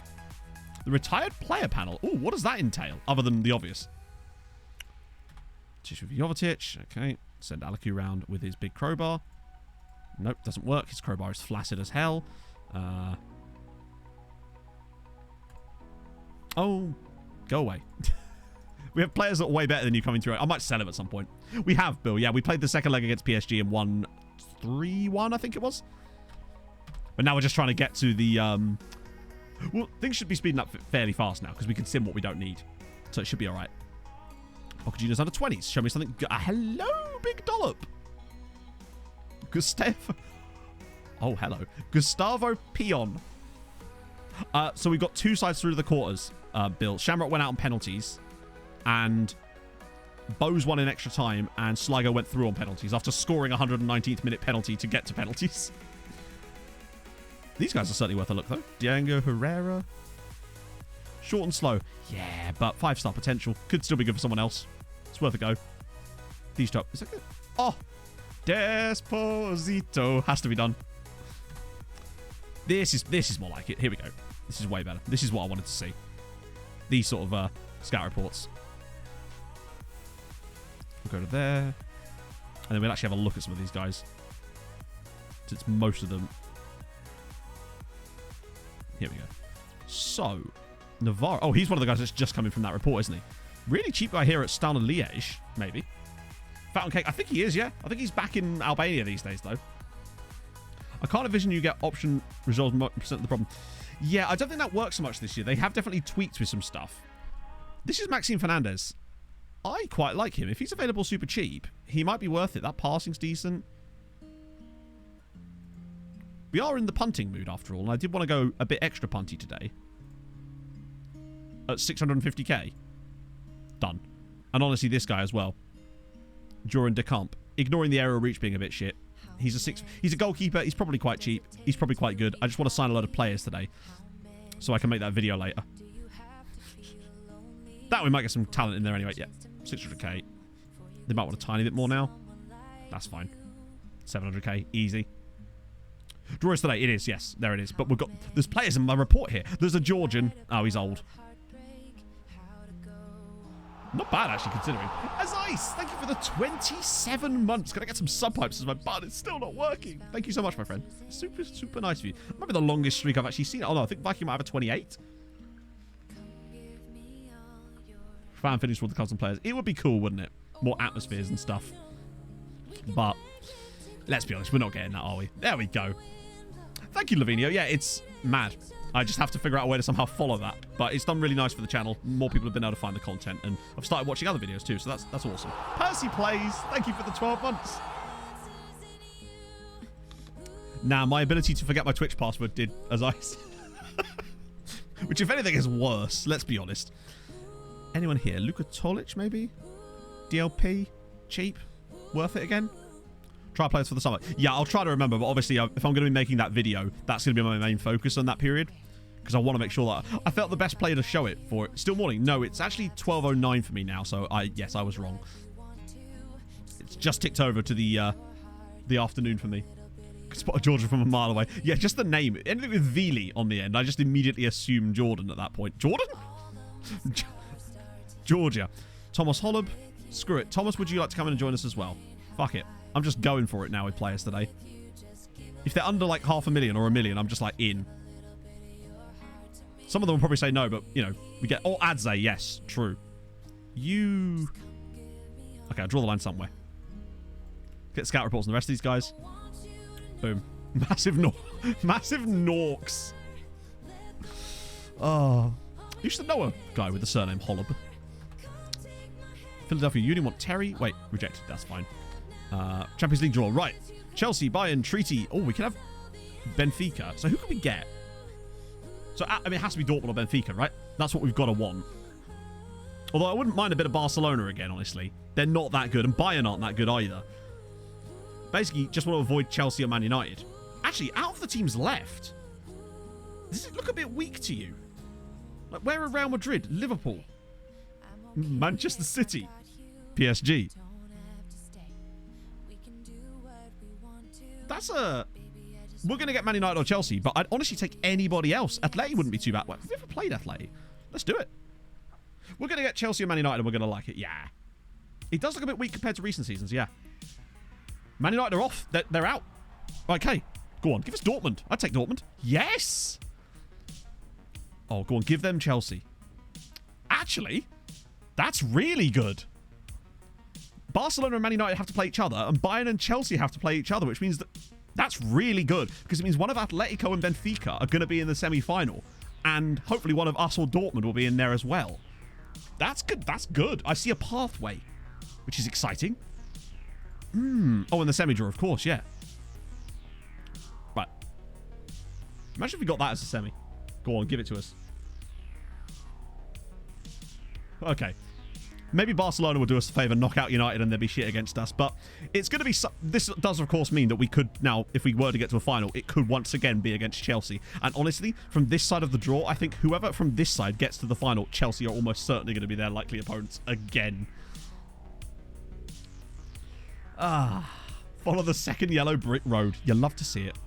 [SPEAKER 5] The retired player panel. Oh, what does that entail, other than the obvious? Tishu Jovetic. Okay. Send Alaku round with his big crowbar. Nope, doesn't work. His crowbar is flaccid as hell. Oh, go away. We have players that are way better than you coming through. I might sell him at some point. We have, Bill. Yeah, we played the second leg against PSG and won 3-1, I think it was. But now we're just trying to get to the... Well, things should be speeding up fairly fast now because we can sim what we don't need. So it should be all right. Boca Juniors under 20s. Show me something. Hello, big dollop. Gustavo. Oh, hello. Gustavo Pion. So we've got two sides through to the quarters, Bill. Shamrock went out on penalties. And Bose won in extra time. And Sligo went through on penalties after scoring a 119th minute penalty to get to penalties. These guys are certainly worth a look, though. Diego Herrera. Short and slow. Yeah, but 5-star potential. Could still be good for someone else. It's worth a go. These top. Is that good? Oh! Desposito. Has to be done. This is more like it. Here we go. This is way better. This is what I wanted to see. These sort of scout reports. We'll go to there. And then we'll actually have a look at some of these guys. Since most of them... Here we go. So, Navarro. Oh, he's one of the guys that's just coming from that report, isn't he? Really cheap guy here at Standard Liège, maybe. Fountain Cake. I think he is, yeah. I think he's back in Albania these days, though. I can't envision you get option resolves % of the problem. Yeah, I don't think that works so much this year. They have definitely tweaked with some stuff. This is Maxime Fernandez. I quite like him. If he's available super cheap, he might be worth it. That passing's decent. We are in the punting mood, after all, and I did want to go a bit extra punty today. At 650k. Done. And honestly, this guy as well. Joran de Camp. Ignoring the aerial reach being a bit shit. He's a goalkeeper. He's probably quite cheap. He's probably quite good. I just want to sign a lot of players today. So I can make that video later. That we might get some talent in there anyway. Yeah, 600k. They might want a tiny bit more now. That's fine. 700k. Easy. Draw is today. It is, yes. There it is. But there's players in my report here. There's a Georgian. Oh, he's old. Not bad, actually, considering. As Ice, thank you for the 27 months. Can I get some sub pipes as my button? It's still not working. Thank you so much, my friend. Super, super nice of you. That might be the longest streak I've actually seen. Oh, no, I think Viking might have a 28. Fan finish with the custom players. It would be cool, wouldn't it? More atmospheres and stuff. But let's be honest, we're not getting that, are we? There we go. Thank you, Lavinio. Yeah, it's mad. I just have to figure out a way to somehow follow that. But it's done really nice for the channel. More people have been able to find the content. And I've started watching other videos too, so that's awesome. Percy Plays, thank you for the 12 months. Now, my ability to forget my Twitch password did as Ice. Which, if anything, is worse. Let's be honest. Anyone here? Luka Tolic, maybe? DLP? Cheap? Worth it again? Try players for the summer. Yeah, I'll try to remember, but obviously, if I'm going to be making that video, that's going to be my main focus on that period. Because I want to make sure that... I felt the best player to show it for it. Still morning. No, it's actually 12:09 for me now, so yes, I was wrong. It's just ticked over to the afternoon for me. Spotted Georgia from a mile away. Yeah, just the name. Anything with Vili on the end, I just immediately assumed Jordan at that point. Jordan? Georgia. Thomas Holub. Screw it. Thomas, would you like to come in and join us as well? Fuck it. I'm just going for it now with players today. If they're under like 500,000 or 1 million, I'm just like in. Some of them will probably say no, but you know, we get... Or Adze, yes, true. You... Okay, I'll draw the line somewhere. Get scout reports on the rest of these guys. Boom. Massive Norks. Oh. You should know a guy with the surname Holub. Philadelphia Union want Terry. Wait, rejected. That's fine. Champions League draw. Right. Chelsea, Bayern, Treaty. Oh, we can have... Benfica. So who can we get? So, I mean, it has to be Dortmund or Benfica, right? That's what we've got to want. Although I wouldn't mind a bit of Barcelona again, honestly. They're not that good, and Bayern aren't that good either. Basically, just want to avoid Chelsea or Man United. Actually, out of the teams left, does it look a bit weak to you? Like, where are Real Madrid, Liverpool, Manchester City, PSG? That's a... We're going to get Man United or Chelsea, but I'd honestly take anybody else. Atleti wouldn't be too bad. Have we ever played Atleti? Let's do it. We're going to get Chelsea or Man United, and we're going to like it. Yeah. It does look a bit weak compared to recent seasons, yeah. Man United are off. They're out. Okay. Go on. Give us Dortmund. I'd take Dortmund. Yes! Oh, go on. Give them Chelsea. Actually, that's really good. Barcelona and Man United have to play each other, and Bayern and Chelsea have to play each other, which means that that's really good, because it means one of Atletico and Benfica are going to be in the semi-final, and hopefully one of us or Dortmund will be in there as well. That's good. That's good. I see a pathway, which is exciting. Oh, and the semi-draw, of course, yeah. Right. Imagine if we got that as a semi. Go on, give it to us. Okay. Maybe Barcelona will do us a favour, knock out United, and they'll be shit against us. But it's going to be... This does, of course, mean that we could now, if we were to get to a final, it could once again be against Chelsea. And honestly, from this side of the draw, I think whoever from this side gets to the final, Chelsea are almost certainly going to be their likely opponents again. Follow the second yellow brick road. You love to see it.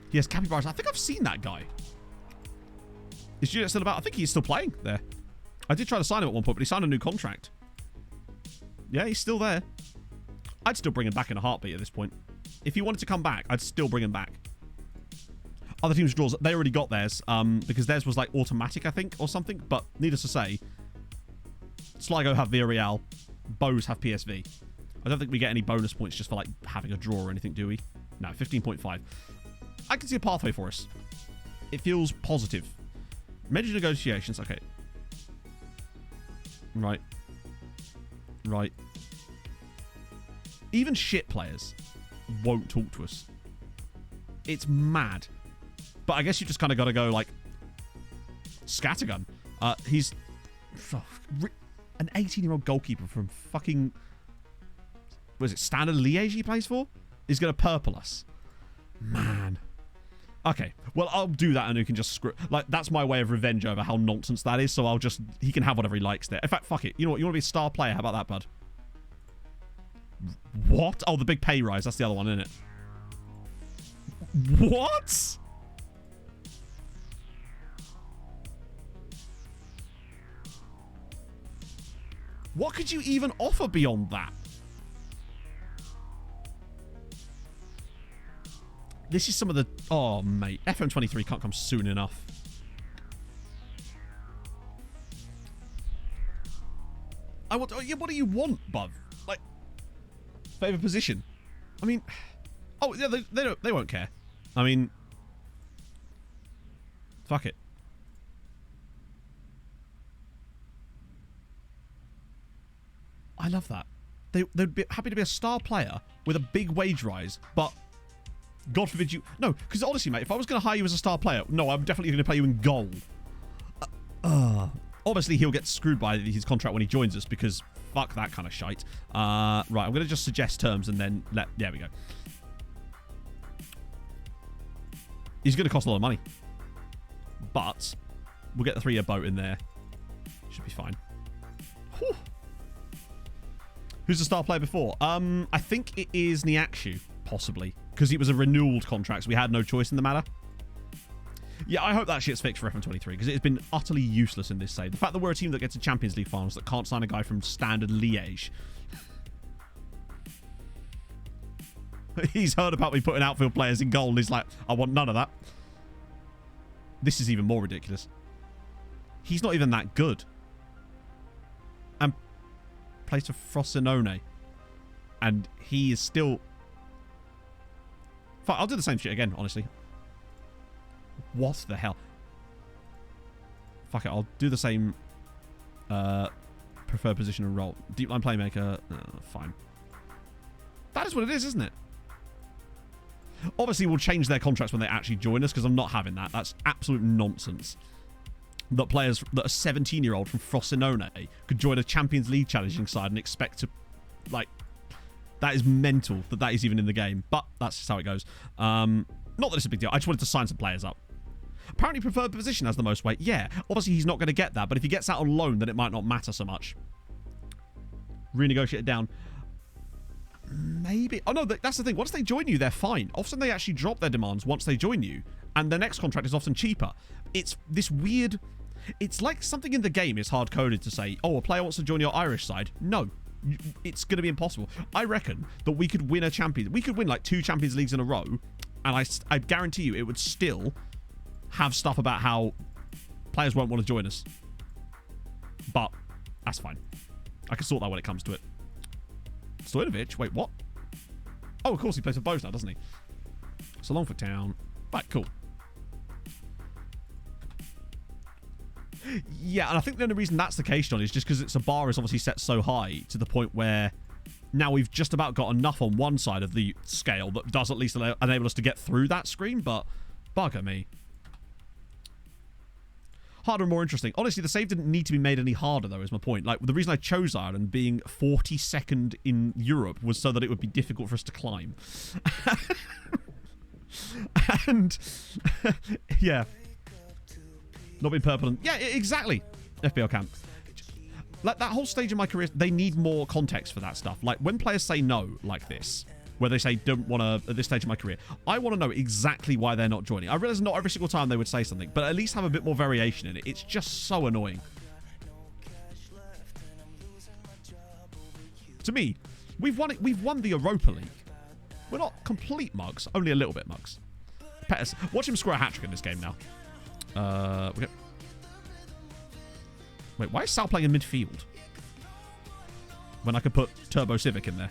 [SPEAKER 5] Yes, Capybaras. I think I've seen that guy. Is Juliet still about? I think he's still playing there. I did try to sign him at one point, but he signed a new contract. Yeah, he's still there. I'd still bring him back in a heartbeat at this point. If he wanted to come back, I'd still bring him back. Other teams' draws, they already got theirs, because theirs was like automatic, I think, or something. But needless to say, Sligo have Villarreal, Bows have PSV. I don't think we get any bonus points just for like having a draw or anything, do we? No, 15.5. I can see a pathway for us. It feels positive. Major negotiations, okay. Right. Right. Even shit players won't talk to us. It's mad. But I guess you just kind of got to go like... Scattergun. He's... an 18-year-old goalkeeper from fucking... What is it? Standard Liège he plays for? He's going to purple us. Man. Okay, well, I'll do that and you can just screw... Like, that's my way of revenge over how nonsense that is, so I'll just... He can have whatever he likes there. In fact, fuck it. You know what? You want to be a star player? How about that, bud? What? Oh, the big pay rise. That's the other one, isn't it? What? What could you even offer beyond that? This is some of the... Oh, mate. FM23 can't come soon enough. I want... Oh, yeah, what do you want, bud? Like... Favourite position? I mean... Oh, yeah, they won't care. I mean... Fuck it. I love that. They'd be happy to be a star player with a big wage rise, but... God forbid you... No, because honestly, mate, if I was going to hire you as a star player... No, I'm definitely going to play you in goal. Obviously, he'll get screwed by his contract when he joins us, because fuck that kind of shite. Right, I'm going to just suggest terms and then let... There we go. He's going to cost a lot of money. But we'll get the 3-year boat in there. Should be fine. Whew. Who's the star player before? I think it is Niakshu, possibly. Because it was a renewed contract, so we had no choice in the matter. Yeah, I hope that shit's fixed for FM23, because it has been utterly useless in this save. The fact that we're a team that gets to Champions League finals that can't sign a guy from Standard Liège. He's heard about me putting outfield players in goal, and he's like, I want none of that. This is even more ridiculous. He's not even that good. And plays for Frosinone. And he is still... Fuck, I'll do the same shit again, honestly. What the hell? Fuck it, I'll do the same preferred position and role. Deep line playmaker, fine. That is what it is, isn't it? Obviously, we'll change their contracts when they actually join us, because I'm not having that. That's absolute nonsense. That players that are 17-year-old from Frosinone could join a Champions League challenging side and expect to, like, that is mental that is even in the game. But that's just how it goes. Not that it's a big deal. I just wanted to sign some players up. Apparently preferred position has the most weight. Yeah, obviously he's not going to get that, but if he gets out on loan, then it might not matter so much. Renegotiate it down. Maybe. Oh, no, that's the thing. Once they join you, they're fine. Often they actually drop their demands once they join you, and their next contract is often cheaper. It's this weird... It's like something in the game is hard-coded to say, oh, a player wants to join your Irish side. No. It's going to be impossible. I reckon that we could win a champion. We could win like 2 Champions Leagues in a row, and I guarantee you it would still have stuff about how players won't want to join us. But that's fine. I can sort that when it comes to it. Stojanovic? Wait, what? Oh, of course he plays for Bows now, doesn't he? So Longford Town. Right, cool. Yeah, and I think the only reason that's the case, John, is just because its bar is obviously set so high to the point where now we've just about got enough on one side of the scale that does at least enable us to get through that screen, but bugger me. Harder and more interesting. Honestly, the save didn't need to be made any harder, though, is my point. Like, the reason I chose Ireland being 42nd in Europe was so that it would be difficult for us to climb. And, yeah. Not being purple and... Yeah, exactly. FBL camp. Like, that whole stage of my career, they need more context for that stuff. Like, when players say no like this, where they say, don't want to, at this stage of my career, I want to know exactly why they're not joining. I realize not every single time they would say something, but at least have a bit more variation in it. It's just so annoying. To me, we've won it. We've won the Europa League. We're not complete mugs, only a little bit mugs. Pettis, watch him score a hat-trick in this game now. Wait, why is Sal playing in midfield? When I could put Turbo Civic in there.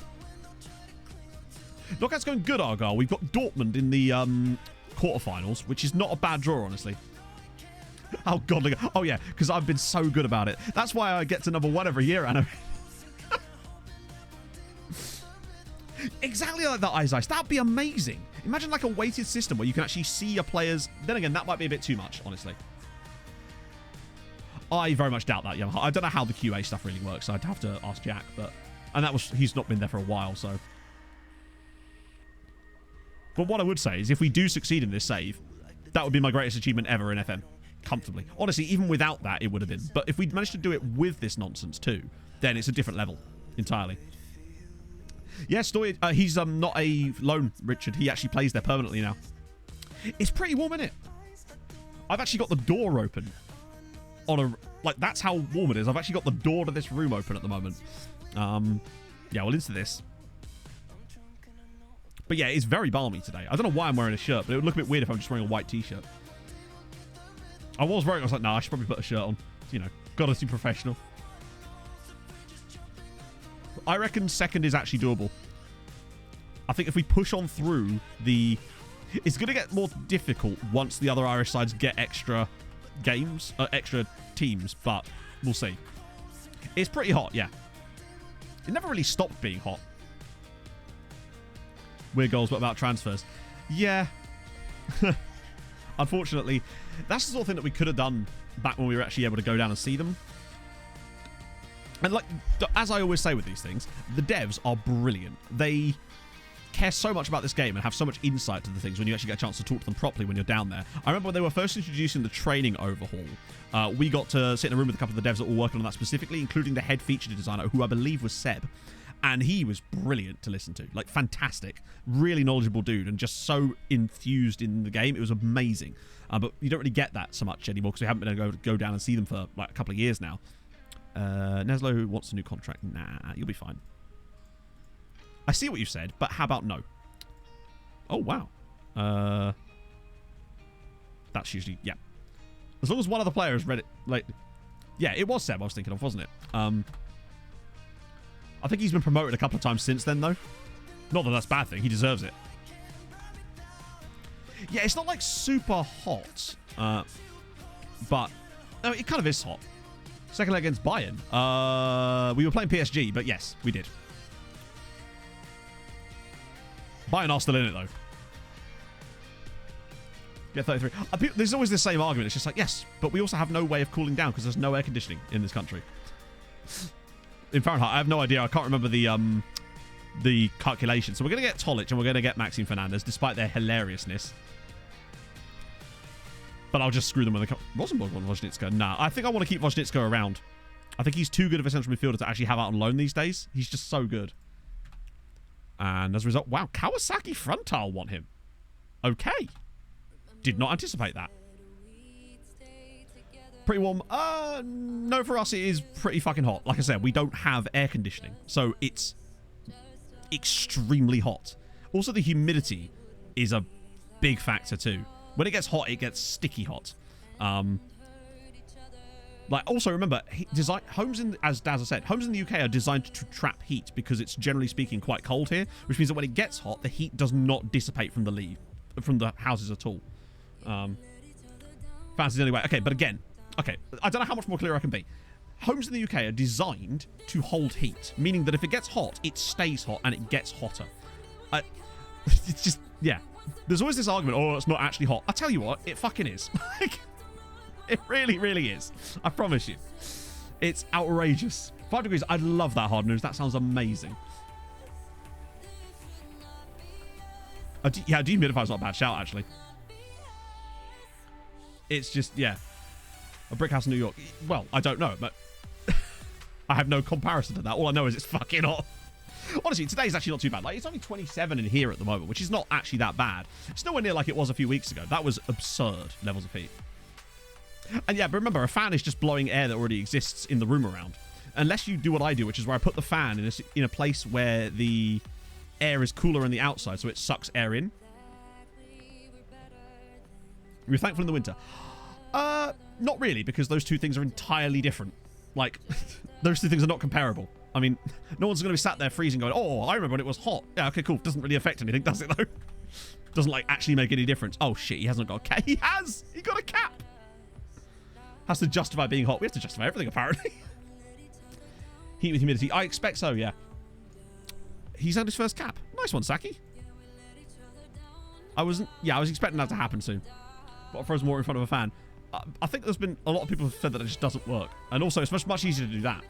[SPEAKER 5] Knockout's going good, Argyle. We've got Dortmund in the quarterfinals, which is not a bad draw, honestly. Oh, God. Oh, yeah, because I've been so good about it. That's why I get to number 1 every year, Anna. Exactly like that, Ice. That'd be amazing. Imagine like a weighted system where you can actually see your players. Then again, that might be a bit too much, honestly. I very much doubt that, Yamaha. I don't know how the QA stuff really works. So I'd have to ask Jack, but... And he's not been there for a while, so... But what I would say is if we do succeed in this save, that would be my greatest achievement ever in FM. Comfortably. Honestly, even without that, it would have been. But if we'd managed to do it with this nonsense too, then it's a different level entirely. Yes, he's not a loan, Richard. He actually plays there permanently now. It's pretty warm, isn't it? I've actually got the door open. Like, that's how warm it is. I've actually got the door to this room open at the moment. Yeah, well, into this. But yeah, it's very balmy today. I don't know why I'm wearing a shirt, but it would look a bit weird if I'm just wearing a white t-shirt. I was like, nah, I should probably put a shirt on. You know, gotta be professional. I reckon second is actually doable. I think if we push on through the... It's going to get more difficult once the other Irish sides get extra games, extra teams, but we'll see. It's pretty hot, yeah. It never really stopped being hot. Weird goals, but about transfers. Yeah. Unfortunately, that's the sort of thing that we could have done back when we were actually able to go down and see them. And like, as I always say with these things, the devs are brilliant. They care so much about this game and have so much insight to the things when you actually get a chance to talk to them properly when you're down there. I remember when they were first introducing the training overhaul, we got to sit in a room with a couple of the devs that were working on that specifically, including the head feature designer, who I believe was Seb. And he was brilliant to listen to. Like, fantastic. Really knowledgeable dude and just so enthused in the game. It was amazing. But you don't really get that so much anymore because we haven't been able to go down and see them for like a couple of years now. Neslo wants a new contract. Nah, you'll be fine. I see what you said, but how about no? Oh, wow. That's usually... Yeah. As long as one other player has read it... Like, yeah, it was Seb I was thinking of, wasn't it? I think he's been promoted a couple of times since then, though. Not that that's a bad thing. He deserves it. Yeah, it's not, like, super hot. But... No, it kind of is hot. Second leg against Bayern. We were playing PSG, but yes, we did. Bayern are still in it, though. Get 33. There's always the same argument. It's just like, yes, but we also have no way of cooling down because there's no air conditioning in this country. In Fahrenheit, I have no idea. I can't remember the calculation. So we're going to get Tolic and we're going to get Maxime Fernandez, despite their hilariousness. But I'll just screw them when they come. Rosenborg want Wojnicka. Nah, I think I want to keep Wojnicka around. I think he's too good of a central midfielder to actually have out on loan these days. He's just so good. And as a result, wow, Kawasaki Frontal want him. Okay. Did not anticipate that. Pretty warm. No, for us it is pretty fucking hot. Like I said, we don't have air conditioning. So it's extremely hot. Also, the humidity is a big factor too. When it gets hot, it gets sticky hot. Like, also remember, homes as Dazza said, homes in the UK are designed to trap heat because it's generally speaking quite cold here, which means that when it gets hot, the heat does not dissipate from the houses at all. Fancy's the only way. Okay, but again, okay, I don't know how much more clear I can be. Homes in the UK are designed to hold heat, meaning that if it gets hot, it stays hot and it gets hotter. It's just, yeah. There's always this argument, oh, it's not actually hot. I tell you what, it fucking is. Like, it really, really is. I promise you. It's outrageous. 5 degrees, I love that hard news. That sounds amazing. Yeah, dehumidifier's not a bad shout, actually. It's just, yeah. A brick house in New York. Well, I don't know, but I have no comparison to that. All I know is it's fucking hot. Honestly, today's actually not too bad. Like, it's only 27 in here at the moment, which is not actually that bad. It's nowhere near like it was a few weeks ago. That was absurd levels of heat. And yeah, but remember, a fan is just blowing air that already exists in the room around. Unless you do what I do, which is where I put the fan in a place where the air is cooler on the outside, so it sucks air in. You're thankful in the winter? Not really, because those two things are entirely different. Like, those two things are not comparable. I mean, no one's going to be sat there freezing going, oh, I remember when it was hot. Yeah, okay, cool. Doesn't really affect anything, does it, though? Doesn't, like, actually make any difference. Oh, shit, he hasn't got a cap. He has! He got a cap! Has to justify being hot. We have to justify everything, apparently. Heat with humidity. I expect so, yeah. He's earned his first cap. Nice one, Saki. I was expecting that to happen soon. But frozen water in front of a fan. I think there's been a lot of people who've said that it just doesn't work. And also, it's much easier to do that.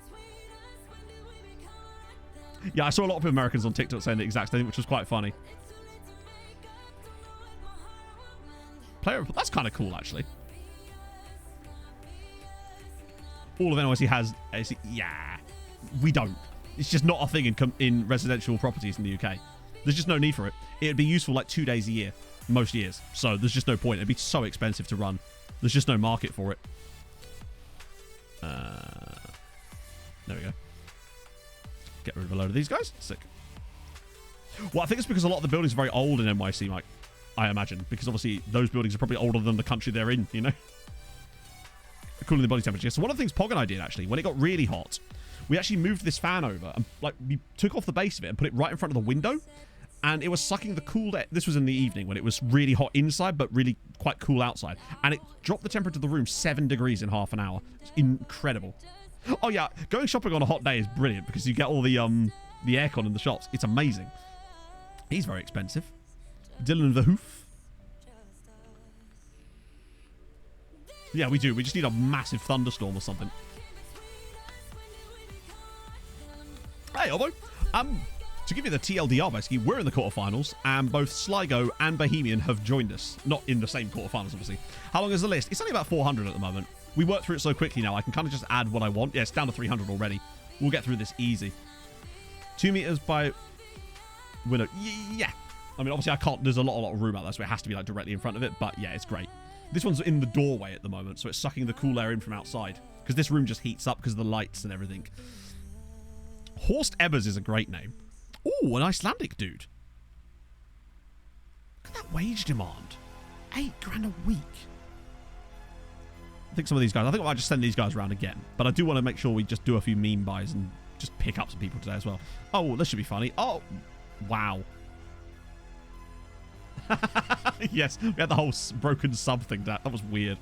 [SPEAKER 5] Yeah, I saw a lot of Americans on TikTok saying the exact thing, which was quite funny. Player, that's kind of cool, actually. All of NYC has AC. Yeah, we don't. It's just not a thing in residential properties in the UK. There's just no need for it. It'd be useful like 2 days a year, most years. So there's just no point. It'd be so expensive to run. There's just no market for it. There we go. Get rid of a load of these guys. Sick. Well, I think it's because a lot of the buildings are very old in NYC, Mike. I imagine. Because obviously those buildings are probably older than the country they're in, you know? Cooling the body temperature. So one of the things Pog and I did, actually, when it got really hot, we actually moved this fan over and like we took off the base of it and put it right in front of the window. And it was sucking the cool air. This was in the evening when it was really hot inside, but really quite cool outside. And it dropped the temperature of the room 7 degrees in half an hour. It's incredible. Oh yeah, going shopping on a hot day is brilliant because you get all the aircon in the shops. It's amazing. He's very expensive. Dylan the Hoof. Yeah, we do. We just need a massive thunderstorm or something. Hey, Obo. To give you the TLDR, basically, we're in the quarterfinals, and both Sligo and Bohemian have joined us. Not in the same quarterfinals, obviously. How long is the list? It's only about 400 at the moment. We work through it so quickly now, I can kind of just add what I want. Yeah, it's down to 300 already. We'll get through this easy. 2 meters by window. Yeah. I mean, obviously, I can't. There's a lot of room out there, so it has to be like directly in front of it. But yeah, it's great. This one's in the doorway at the moment, so it's sucking the cool air in from outside. Because this room just heats up because of the lights and everything. Horst Ebbers is a great name. Ooh, an Icelandic dude. Look at that wage demand. 8 grand a week. I think some of these guys, I think I might just send these guys around again. But I do want to make sure we just do a few meme buys and just pick up some people today as well. Oh, this should be funny. Oh, wow. Yes, we had the whole broken sub thing. That was weird.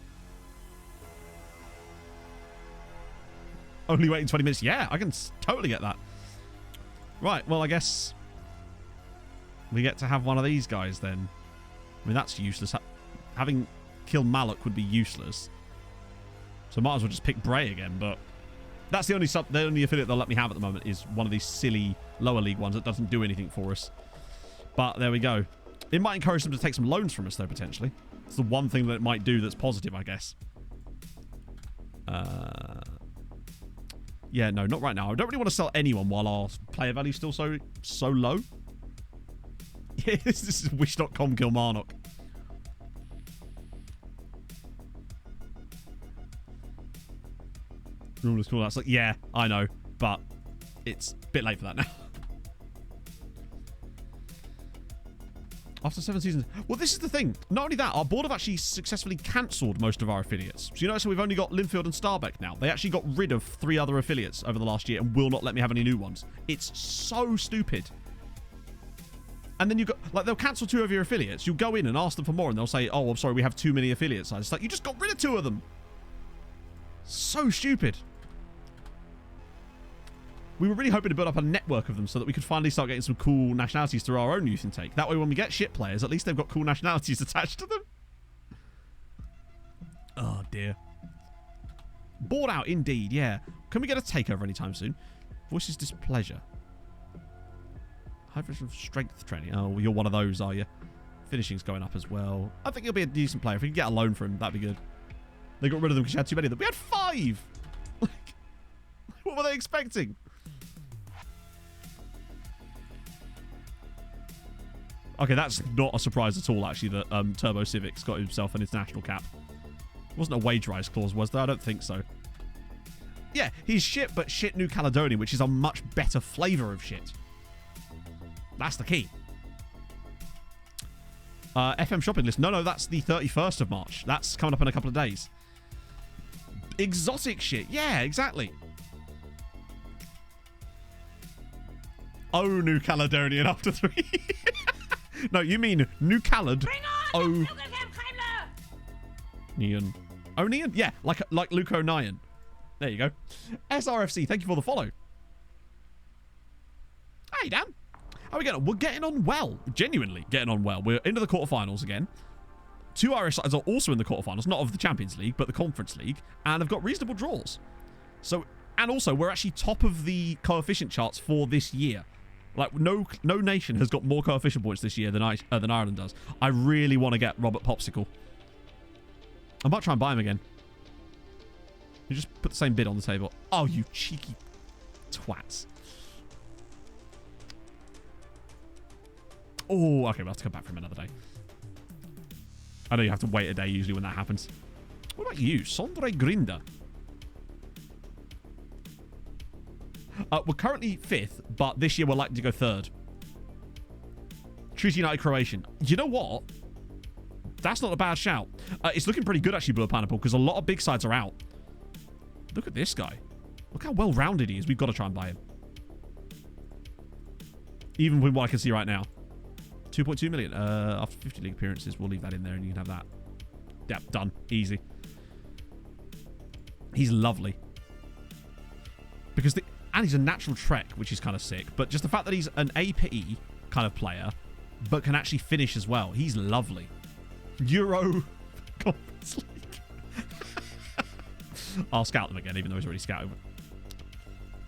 [SPEAKER 5] Only waiting 20 minutes. Yeah, I can totally get that. Right, well, I guess we get to have one of these guys then. I mean, that's useless. having Kilmallock would be useless. So might as well just pick Bray again, but that's the only affiliate they'll let me have at the moment is one of these silly lower league ones that doesn't do anything for us. But there we go. It might encourage them to take some loans from us, though, potentially. It's the one thing that it might do that's positive, I guess. Yeah, no, not right now. I don't really want to sell anyone while our player value's still so low. Yeah, this is wish.com Kilmarnock. Rule is cool. That's like, yeah, I know, but it's a bit late for that now. After 7 seasons. Well, this is the thing. Not only that, our board have actually successfully cancelled most of our affiliates. So you notice we've only got Linfield and Starbeck now. They actually got rid of 3 other affiliates over the last year and will not let me have any new ones. It's so stupid. And then you got, like, they'll cancel 2 of your affiliates. You'll go in and ask them for more and they'll say, oh, I'm sorry, we have too many affiliates. It's like, you just got rid of 2 of them. So stupid. We were really hoping to build up a network of them so that we could finally start getting some cool nationalities through our own youth intake. That way, when we get shit players, at least they've got cool nationalities attached to them. Oh, dear. Bored out, indeed, yeah. Can we get a takeover anytime soon? Voices displeasure. High version of strength training. Oh, you're one of those, are you? Finishing's going up as well. I think he'll be a decent player. If we can get a loan for him, that'd be good. They got rid of them because you had too many of them. We had 5! Like, what were they expecting? Okay, that's not a surprise at all, actually, that Turbo Civic's got himself an international cap. It wasn't a wage rise clause, was there? I don't think so. Yeah, he's shit, but shit New Caledonia, which is a much better flavour of shit. That's the key. FM shopping list. No, that's the 31st of March. That's coming up in a couple of days. Exotic shit. Yeah, exactly. Oh, New Caledonian after 3. No, you mean New Caled. Oh. Neon. Oh, Neon? Yeah, like Luke O'Nien. There you go. SRFC, thank you for the follow. Hey, Dan. How are we getting on? We're getting on well. Genuinely getting on well. We're into the quarterfinals again. 2 Irish sides are also in the quarterfinals, not of the Champions League, but the Conference League, and have got reasonable draws. So, and also, we're actually top of the coefficient charts for this year. Like, no nation has got more coefficient points this year than Ireland does. I really want to get Robert Popsicle. I might try and buy him again. You just put the same bid on the table. Oh, you cheeky twats. Oh, okay, we'll have to come back for him another day. I know you have to wait a day usually when that happens. What about you? Sondre Grinda. We're currently 5th, but this year we're likely to go 3rd. Treaty United Croatian. You know what? That's not a bad shout. It's looking pretty good, actually, Blue Pineapple, because a lot of big sides are out. Look at this guy. Look how well-rounded he is. We've got to try and buy him. Even with what I can see right now. 2.2 million. After 50 league appearances, we'll leave that in there and you can have that. Yep, done. Easy. He's lovely. Because and he's a natural trek, which is kind of sick. But just the fact that he's an AP kind of player, but can actually finish as well. He's lovely. Euro Conference League. I'll scout them again, even though he's already scouted.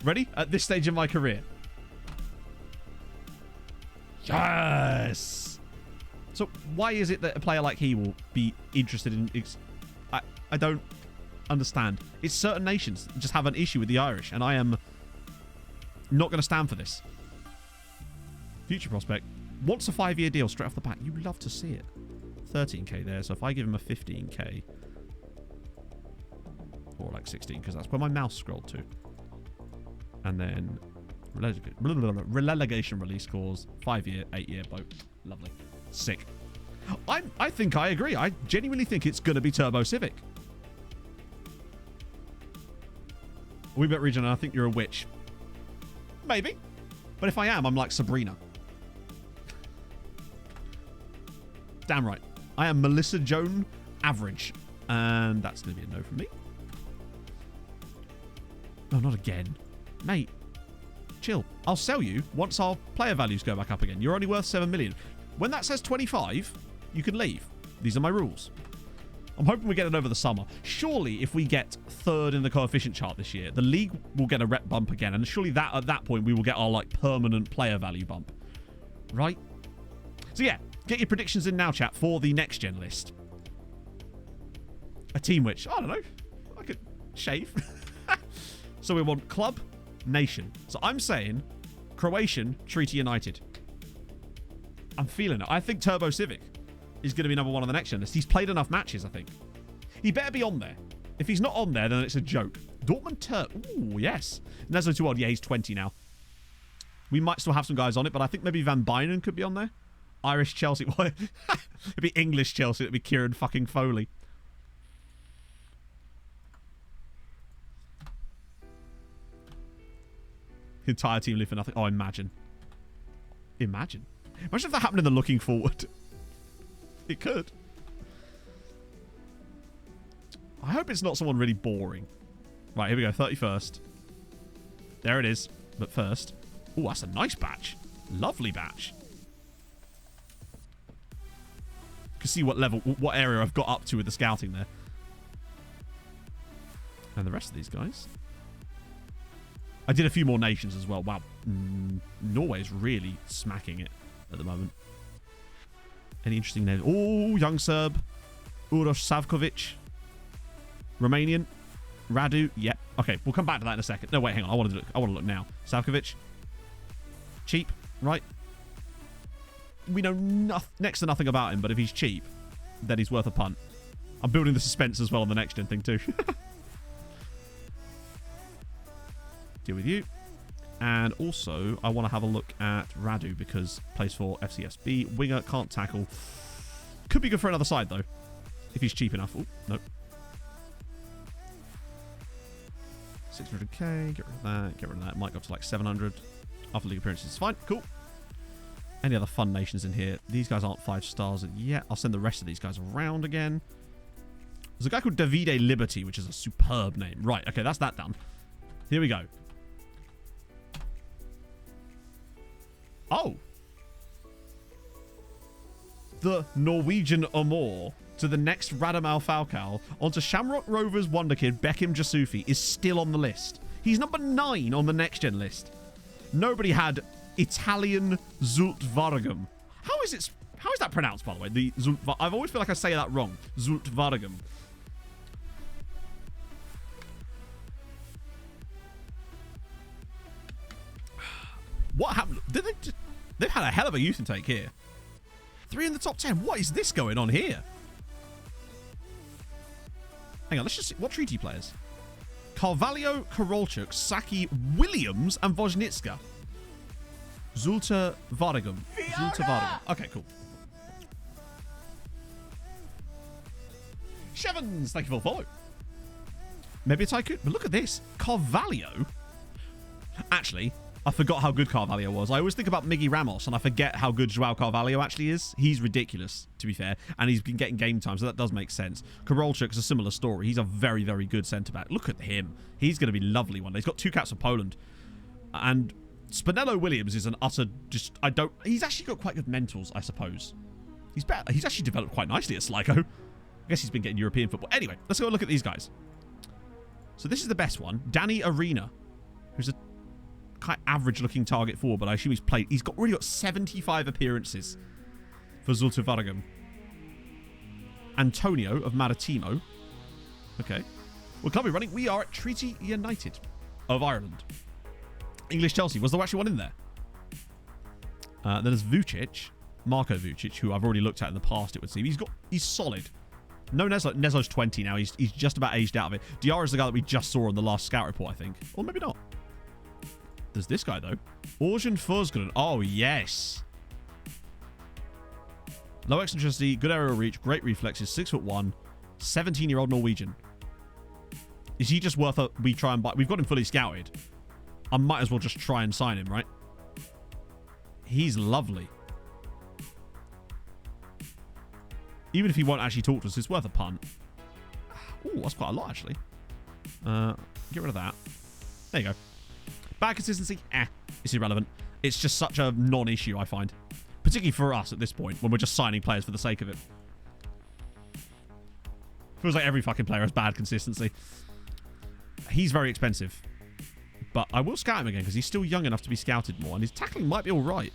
[SPEAKER 5] Ready? At this stage of my career. Yes! So why is it that a player like he will be interested in... I don't understand. It's certain nations that just have an issue with the Irish, and I am not going to stand for this. Future prospect. Wants a 5-year deal straight off the bat. You love to see it. 13k there, so if I give him a 15k... Or like 16, because that's where my mouse scrolled to. And then... Relegation release clause. 5-year, 8-year boat. Lovely. Sick. I think I agree. I genuinely think it's going to be Turbo Civic. We bet region, and I think you're a witch. Maybe. But if I am, I'm like Sabrina. Damn right. I am Melissa Joan Average. And that's going to be a no from me. No, not again. Mate. Chill. I'll sell you once our player values go back up again. You're only worth 7 million. When that says 25, you can leave. These are my rules. I'm hoping we get it over the summer. Surely, if we get third in the coefficient chart this year, the league will get a rep bump again. And surely that at that point, we will get our, like, permanent player value bump. Right? So, yeah. Get your predictions in now, chat, for the next-gen list. A team which, I don't know, I could shave. So we want club, nation. So I'm saying Croatian, Treaty United. I'm feeling it. I think Turbo Civic is going to be number 1 on the next gen list. He's played enough matches, I think. He better be on there. If he's not on there, then it's a joke. Dortmund Turk. Ooh, yes. Nezo too old. Yeah, he's 20 now. We might still have some guys on it, but I think maybe Van Bynen could be on there. Irish Chelsea. It'd be English Chelsea. It'd be Kieran fucking Foley. The entire team live for nothing. Oh, imagine. Imagine. Imagine if that happened in the looking forward. It could. I hope it's not someone really boring. Right, here we go. 31st. There it is. But first. Oh, that's a nice batch. Lovely batch. You can see what level, what area I've got up to with the scouting there. And the rest of these guys. I did a few more nations as well. Wow. Norway's really smacking it at the moment. Any interesting names? Oh, young Serb. Uroš Savkovic. Romanian. Radu. Yep. Okay, we'll come back to that in a second. No, wait, hang on. I want to look now. Savkovic. Cheap, right? We know next to nothing about him, but if he's cheap, then he's worth a punt. I'm building the suspense as well on the next gen thing too. Deal with you. And also, I want to have a look at Radu because plays for FCSB. Winger, can't tackle. Could be good for another side, though. If he's cheap enough. Oh, no. 600k. Get rid of that. Get rid of that. Might go up to like 700. After league appearances. It's fine. Cool. Any other fun nations in here? These guys aren't 5 stars yet. I'll send the rest of these guys around again. There's a guy called Davide Liberty, which is a superb name. Right. Okay, that's that done. Here we go. Oh. The Norwegian Amor to the next Radamel Falcao onto Shamrock Rovers wonderkid Beckham Jasufi is still on the list. He's number 9 on the next gen list. Nobody had Italian Zult Vargam. How is that pronounced, by the way? The Zult, I've always feel like I say that wrong. Zult Vargam. What happened? They've had a hell of a youth intake here. 3 in the top 10. What is this going on here? Hang on, let's just see. What treaty players? Carvalho, Karolchuk, Saki, Williams, and Wojnicka. Zulta Vargam. Zulta Vargam. Okay, cool. Shevens, thank you for the follow. Maybe a tycoon, but look at this. Carvalho. Actually, I forgot how good Carvalho was. I always think about Miggy Ramos, and I forget how good Joao Carvalho actually is. He's ridiculous, to be fair, and he's been getting game time, so that does make sense. Karolchuk is a similar story. He's a very, very good centre-back. Look at him. He's going to be lovely one day. He's got 2 caps for Poland. And Spinello Williams is an utter he's actually got quite good mentals, I suppose. He's better. He's actually developed quite nicely at Sligo. I guess he's been getting European football. Anyway, let's go look at these guys. So this is the best one. Danny Arena, who's a quite average looking target forward, but I assume he's already got 75 appearances for Zulta Vargam. Antonio of Maritimo. Okay. What club are we running? We are at Treaty United of Ireland. English Chelsea. Was there actually one in there? Then there's Vucic. Marko Vucic, who I've already looked at in the past, it would seem. He's solid. No Neslo. Neslo's 20 now. He's just about aged out of it. Diarra's the guy that we just saw on the last scout report, I think. Or maybe not. There's this guy, though. Orjan Forsgren. Oh, yes. Low eccentricity, good aerial reach, great reflexes, 6'1", 17-year-old Norwegian. Is he just worth we try and buy? We've got him fully scouted. I might as well just try and sign him, right? He's lovely. Even if he won't actually talk to us, it's worth a punt. Ooh, that's quite a lot, actually. Get rid of that. There you go. Bad consistency? It's irrelevant. It's just such a non-issue, I find. Particularly for us at this point, when we're just signing players for the sake of it. Feels like every fucking player has bad consistency. He's very expensive. But I will scout him again because he's still young enough to be scouted more. And his tackling might be all right.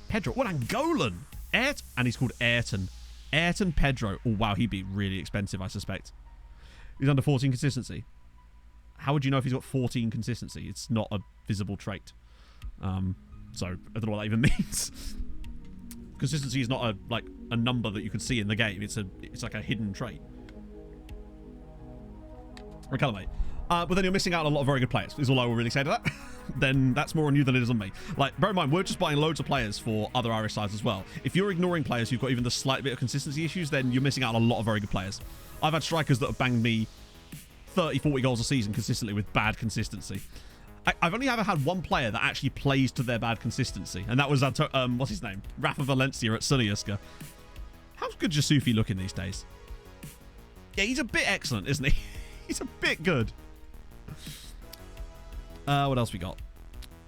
[SPEAKER 5] Pedro. What, Angolan? And he's called Ayrton. Ayrton Pedro. Oh, wow. He'd be really expensive, I suspect. He's under 14 consistency. How would you know if he's got 14 consistency? It's not a visible trait. So, I don't know what that even means. Consistency is not a number that you can see in the game. It's like a hidden trait. Ricardo, mate. But then you're missing out on a lot of very good players, is all I will really say to that. Then that's more on you than it is on me. Like, bear in mind, we're just buying loads of players for other Irish sides as well. If you're ignoring players who've got even the slight bit of consistency issues, then you're missing out on a lot of very good players. I've had strikers that have banged me 30, 40 goals a season consistently with bad consistency. I've only ever had one player that actually plays to their bad consistency, and that was, what's his name? Rafa Valencia at Sunny-Uska. How's good Yasufi looking these days? Yeah, he's a bit excellent, isn't he? He's a bit good. What else we got?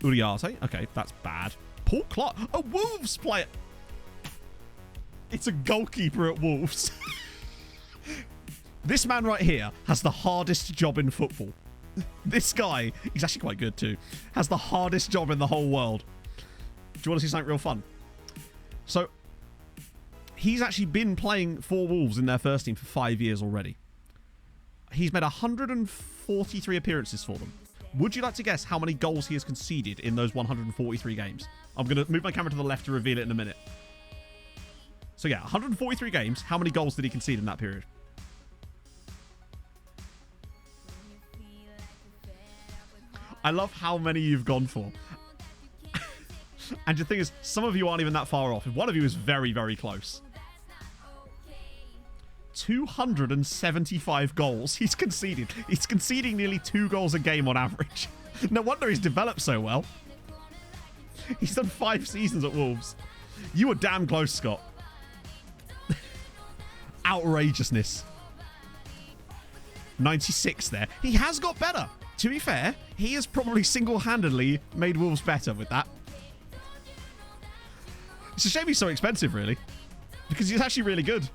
[SPEAKER 5] Uriarte. Okay, that's bad. Paul Clark. A Wolves player. It's a goalkeeper at Wolves. This man right here has the hardest job in football. This guy, he's actually quite good too, has the hardest job in the whole world. Do you want to see something real fun? So, he's actually been playing for Wolves in their first team for 5 years already. He's made 143 appearances for them. Would you like to guess how many goals he has conceded in those 143 games? I'm going to move my camera to the left to reveal it in a minute. So yeah, 143 games. How many goals did he concede in that period? I love how many you've gone for. And the thing is, some of you aren't even that far off. One of you is very, very close. 275 goals he's conceded. He's conceding nearly 2 goals a game on average. No wonder he's developed so well. He's done 5 seasons at Wolves. You were damn close, Scott. Outrageousness. 96 there. He has got better. To be fair, he has probably single-handedly made Wolves better with that. It's a shame he's so expensive, really. Because he's actually really good.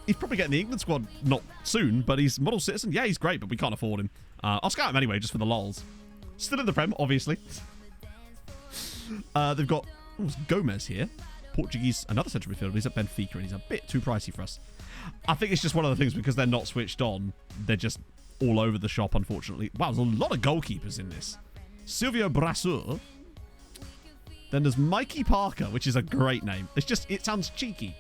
[SPEAKER 5] He's probably getting the England squad not soon, but he's model citizen. Yeah, he's great, but we can't afford him. I'll scout him anyway, just for the lols. Still in the Prem, obviously. They've got Gomez here. Portuguese, another central midfielder. He's at Benfica, and he's a bit too pricey for us. I think it's just one of the things, because they're not switched on, they're just all over the shop, unfortunately. Wow, there's a lot of goalkeepers in this. Silvio Brasseur. Then there's Mikey Parker, which is a great name. It sounds cheeky.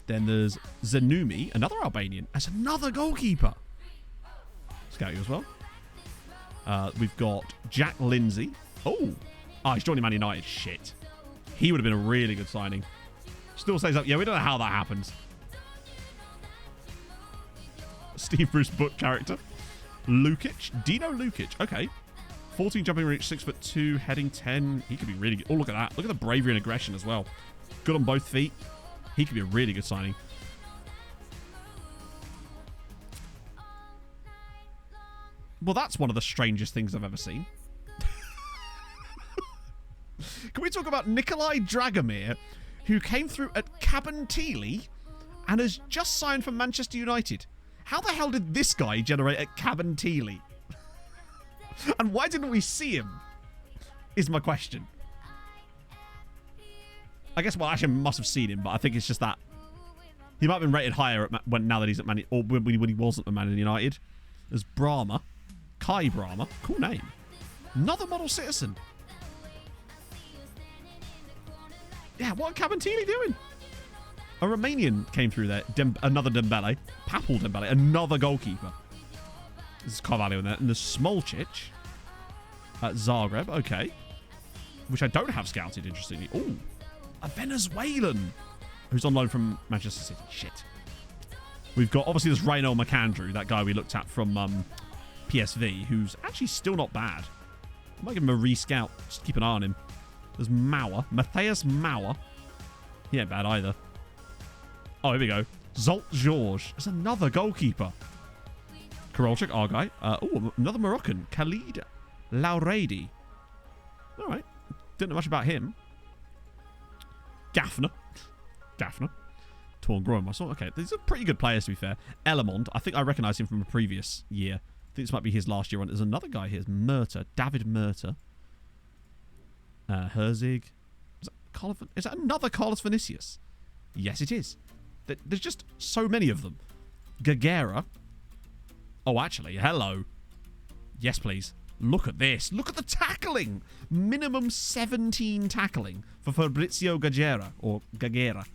[SPEAKER 5] Then there's Zanumi, another Albanian, as another goalkeeper. Scout you as well. We've got Jack Lindsay. Oh, he's joining Man United. Shit. He would have been a really good signing. Still stays up. Yeah, we don't know how that happened. Steve Bruce book character. Lukic. Dino Lukic. Okay. 14 jumping reach, 6'2", heading 10. He could be really good. Oh, look at that. Look at the bravery and aggression as well. Good on both feet. He could be a really good signing. Well, that's one of the strangest things I've ever seen. Can we talk about Nikolai Dragomir, who came through at Cabinteely and has just signed for Manchester United? How the hell did this guy generate at Cabinteely? And why didn't we see him? Is my question. I guess, well, actually, I must have seen him, but I think it's just that he might have been rated higher now that he's at Man, or when he wasn't at Man United. There's Brahma, Kai Brahma, cool name. Another model citizen. Yeah, what are Cabinteely doing? A Romanian came through there. Another Dembele, Papal Dembele, another goalkeeper. This is Carvalho in there, and there's Smolcic at Zagreb. Okay, which I don't have scouted. Interestingly, oh. A Venezuelan who's on loan from Manchester City. Shit. We've got, obviously, this Rayno McAndrew, that guy we looked at from PSV, who's actually still not bad. I might give him a re-scout. Just keep an eye on him. There's Mauer. Matthias Mauer. He ain't bad either. Oh, here we go. Zolt George. There's another goalkeeper. Karolchik, our guy. Oh, another Moroccan. Khalid Lauredi. All right. Didn't know much about him. Gaffner. Paul Groim. I saw, okay, these are pretty good players, to be fair. Elamond, I think I recognise him from a previous year. I think this might be his last year on. There's another guy here, Murta, David Murta. Herzig. Is that another Carlos Vinicius? Yes, it is. There's just so many of them. Gagera. Oh, actually, hello. Yes, please. Look at this. Look at the tackling. Minimum 17 tackling for Fabrizio Gagera. Or Gagera.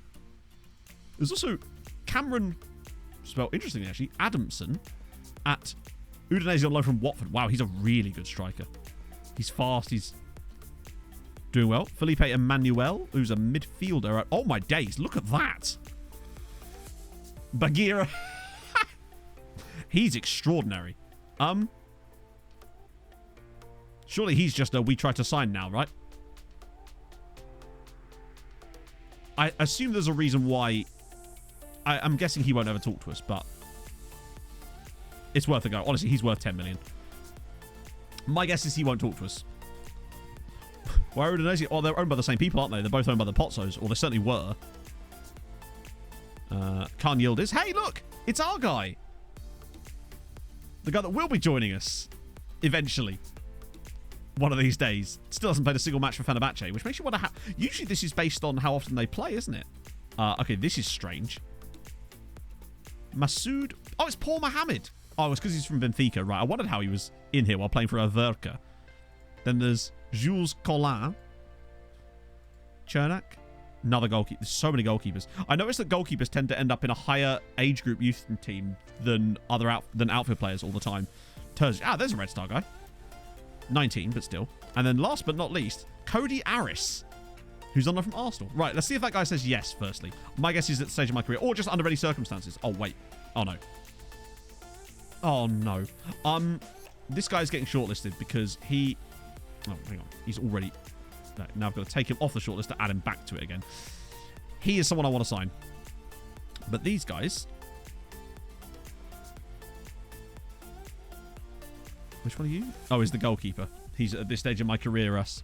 [SPEAKER 5] There's also Cameron, spelled interestingly actually, Adamson at Udinese on loan from Watford. Wow, he's a really good striker. He's fast. He's doing well. Felipe Emmanuel, who's a midfielder. Oh my days, look at that. Bagheera. He's extraordinary. Surely he's just a we try to sign now, right? I assume there's a reason why. I'm guessing he won't ever talk to us, but it's worth a go. Honestly, he's worth 10 million. My guess is he won't talk to us. Why are Udinese? Oh, they're owned by the same people, aren't they? They're both owned by the Pozzos, or they certainly were. Khan Yildiz. Hey, look! It's our guy! The guy that will be joining us eventually. One of these days. Still hasn't played a single match for Fenerbahce, which makes you wonder how... Usually this is based on how often they play, isn't it? Okay, this is strange. Masoud... Oh, it's Paul Mohammed. Oh, it's because he's from Benfica. Right, I wondered how he was in here while playing for Averka. Then there's Jules Collin. Chernak. Another goalkeeper. There's so many goalkeepers. I noticed that goalkeepers tend to end up in a higher age group youth team than outfield players all the time. There's a Red Star guy. 19, but still. And then last but not least, Cody Aris, who's on there from Arsenal. Right, let's see if that guy says yes, firstly. My guess is at the stage of my career, or just under any circumstances. Oh, wait. Oh, no. Oh, no. This guy's getting shortlisted because he... Oh, hang on. He's already... No, now I've got to take him off the shortlist to add him back to it again. He is someone I want to sign. But these guys... Which one are you? Oh, he's the goalkeeper. He's at this stage of my career, us.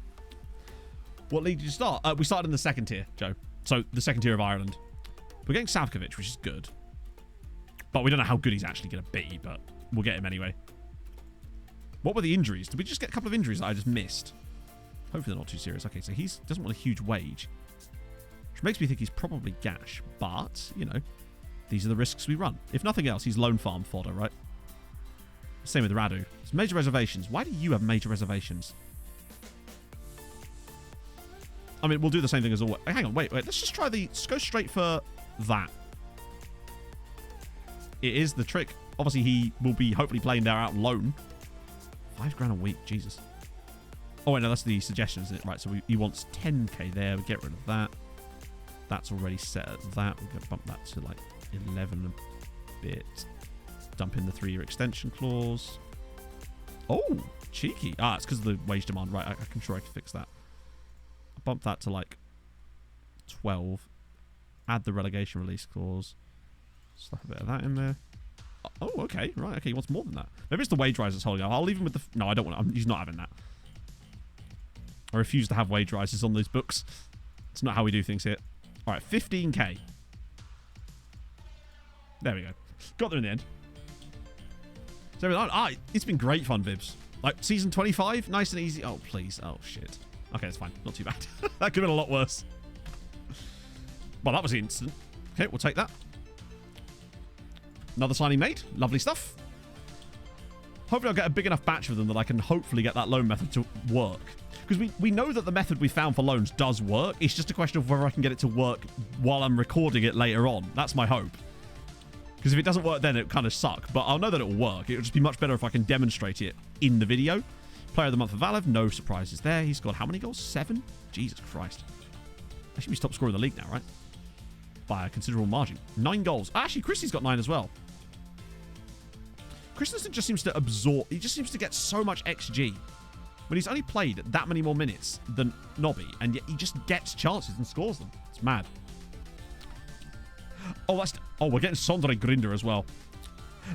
[SPEAKER 5] What league did you start? We started in the second tier, Joe. So, the second tier of Ireland. We're getting Savkovic, which is good. But we don't know how good he's actually going to be, but we'll get him anyway. What were the injuries? Did we just get a couple of injuries that I just missed? Hopefully they're not too serious. Okay, so he doesn't want a huge wage. Which makes me think he's probably gash. But, you know, these are the risks we run. If nothing else, he's loan farm fodder, right? Same with Radu. It's major reservations. Why do you have major reservations? I mean, we'll do the same thing as always. Hang on, wait. Let's just try let's go straight for that. It is the trick. Obviously, he will be hopefully playing there out loan. $5,000 a week. Jesus. Oh, wait, no, that's the suggestion, isn't it? Right, so he wants 10k there. We get rid of that. That's already set at that. We're going to bump that to like 11 a bit. Dump in the 3-year extension clause. Oh, cheeky. It's because of the wage demand. Right, I'm sure I can fix that. Bump that to like 12. Add the relegation release clause. Slap a bit of that in there. Oh, okay. Right, okay. He wants more than that. Maybe it's the wage rise that's holding up. I'll leave him with the... No, I don't want it. He's not having that. I refuse to have wage rises on these books. It's not how we do things here. All right, 15k. There we go. Got there in the end. So, it's been great fun, Vibs. Like, season 25, nice and easy. Oh, please. Oh, shit. Okay, it's fine. Not too bad. That could have been a lot worse. Well, that was instant. Okay, we'll take that. Another signing made. Lovely stuff. Hopefully I'll get a big enough batch of them that I can hopefully get that loan method to work. Because we know that the method we found for loans does work. It's just a question of whether I can get it to work while I'm recording it later on. That's my hope. Because if it doesn't work then, it kind of suck. But I'll know that it will work. It'll just be much better if I can demonstrate it in the video. Player of the month for Valev. No surprises there. He's got how many goals? 7? Jesus Christ. I should be top scorer in the league now, right? By a considerable margin. 9 goals. Actually, Christie's got 9 as well. Christensen just seems to absorb... He just seems to get so much XG. When he's only played that many more minutes than Nobby. And yet he just gets chances and scores them. It's mad. Oh, we're getting Sondre Grinder as well.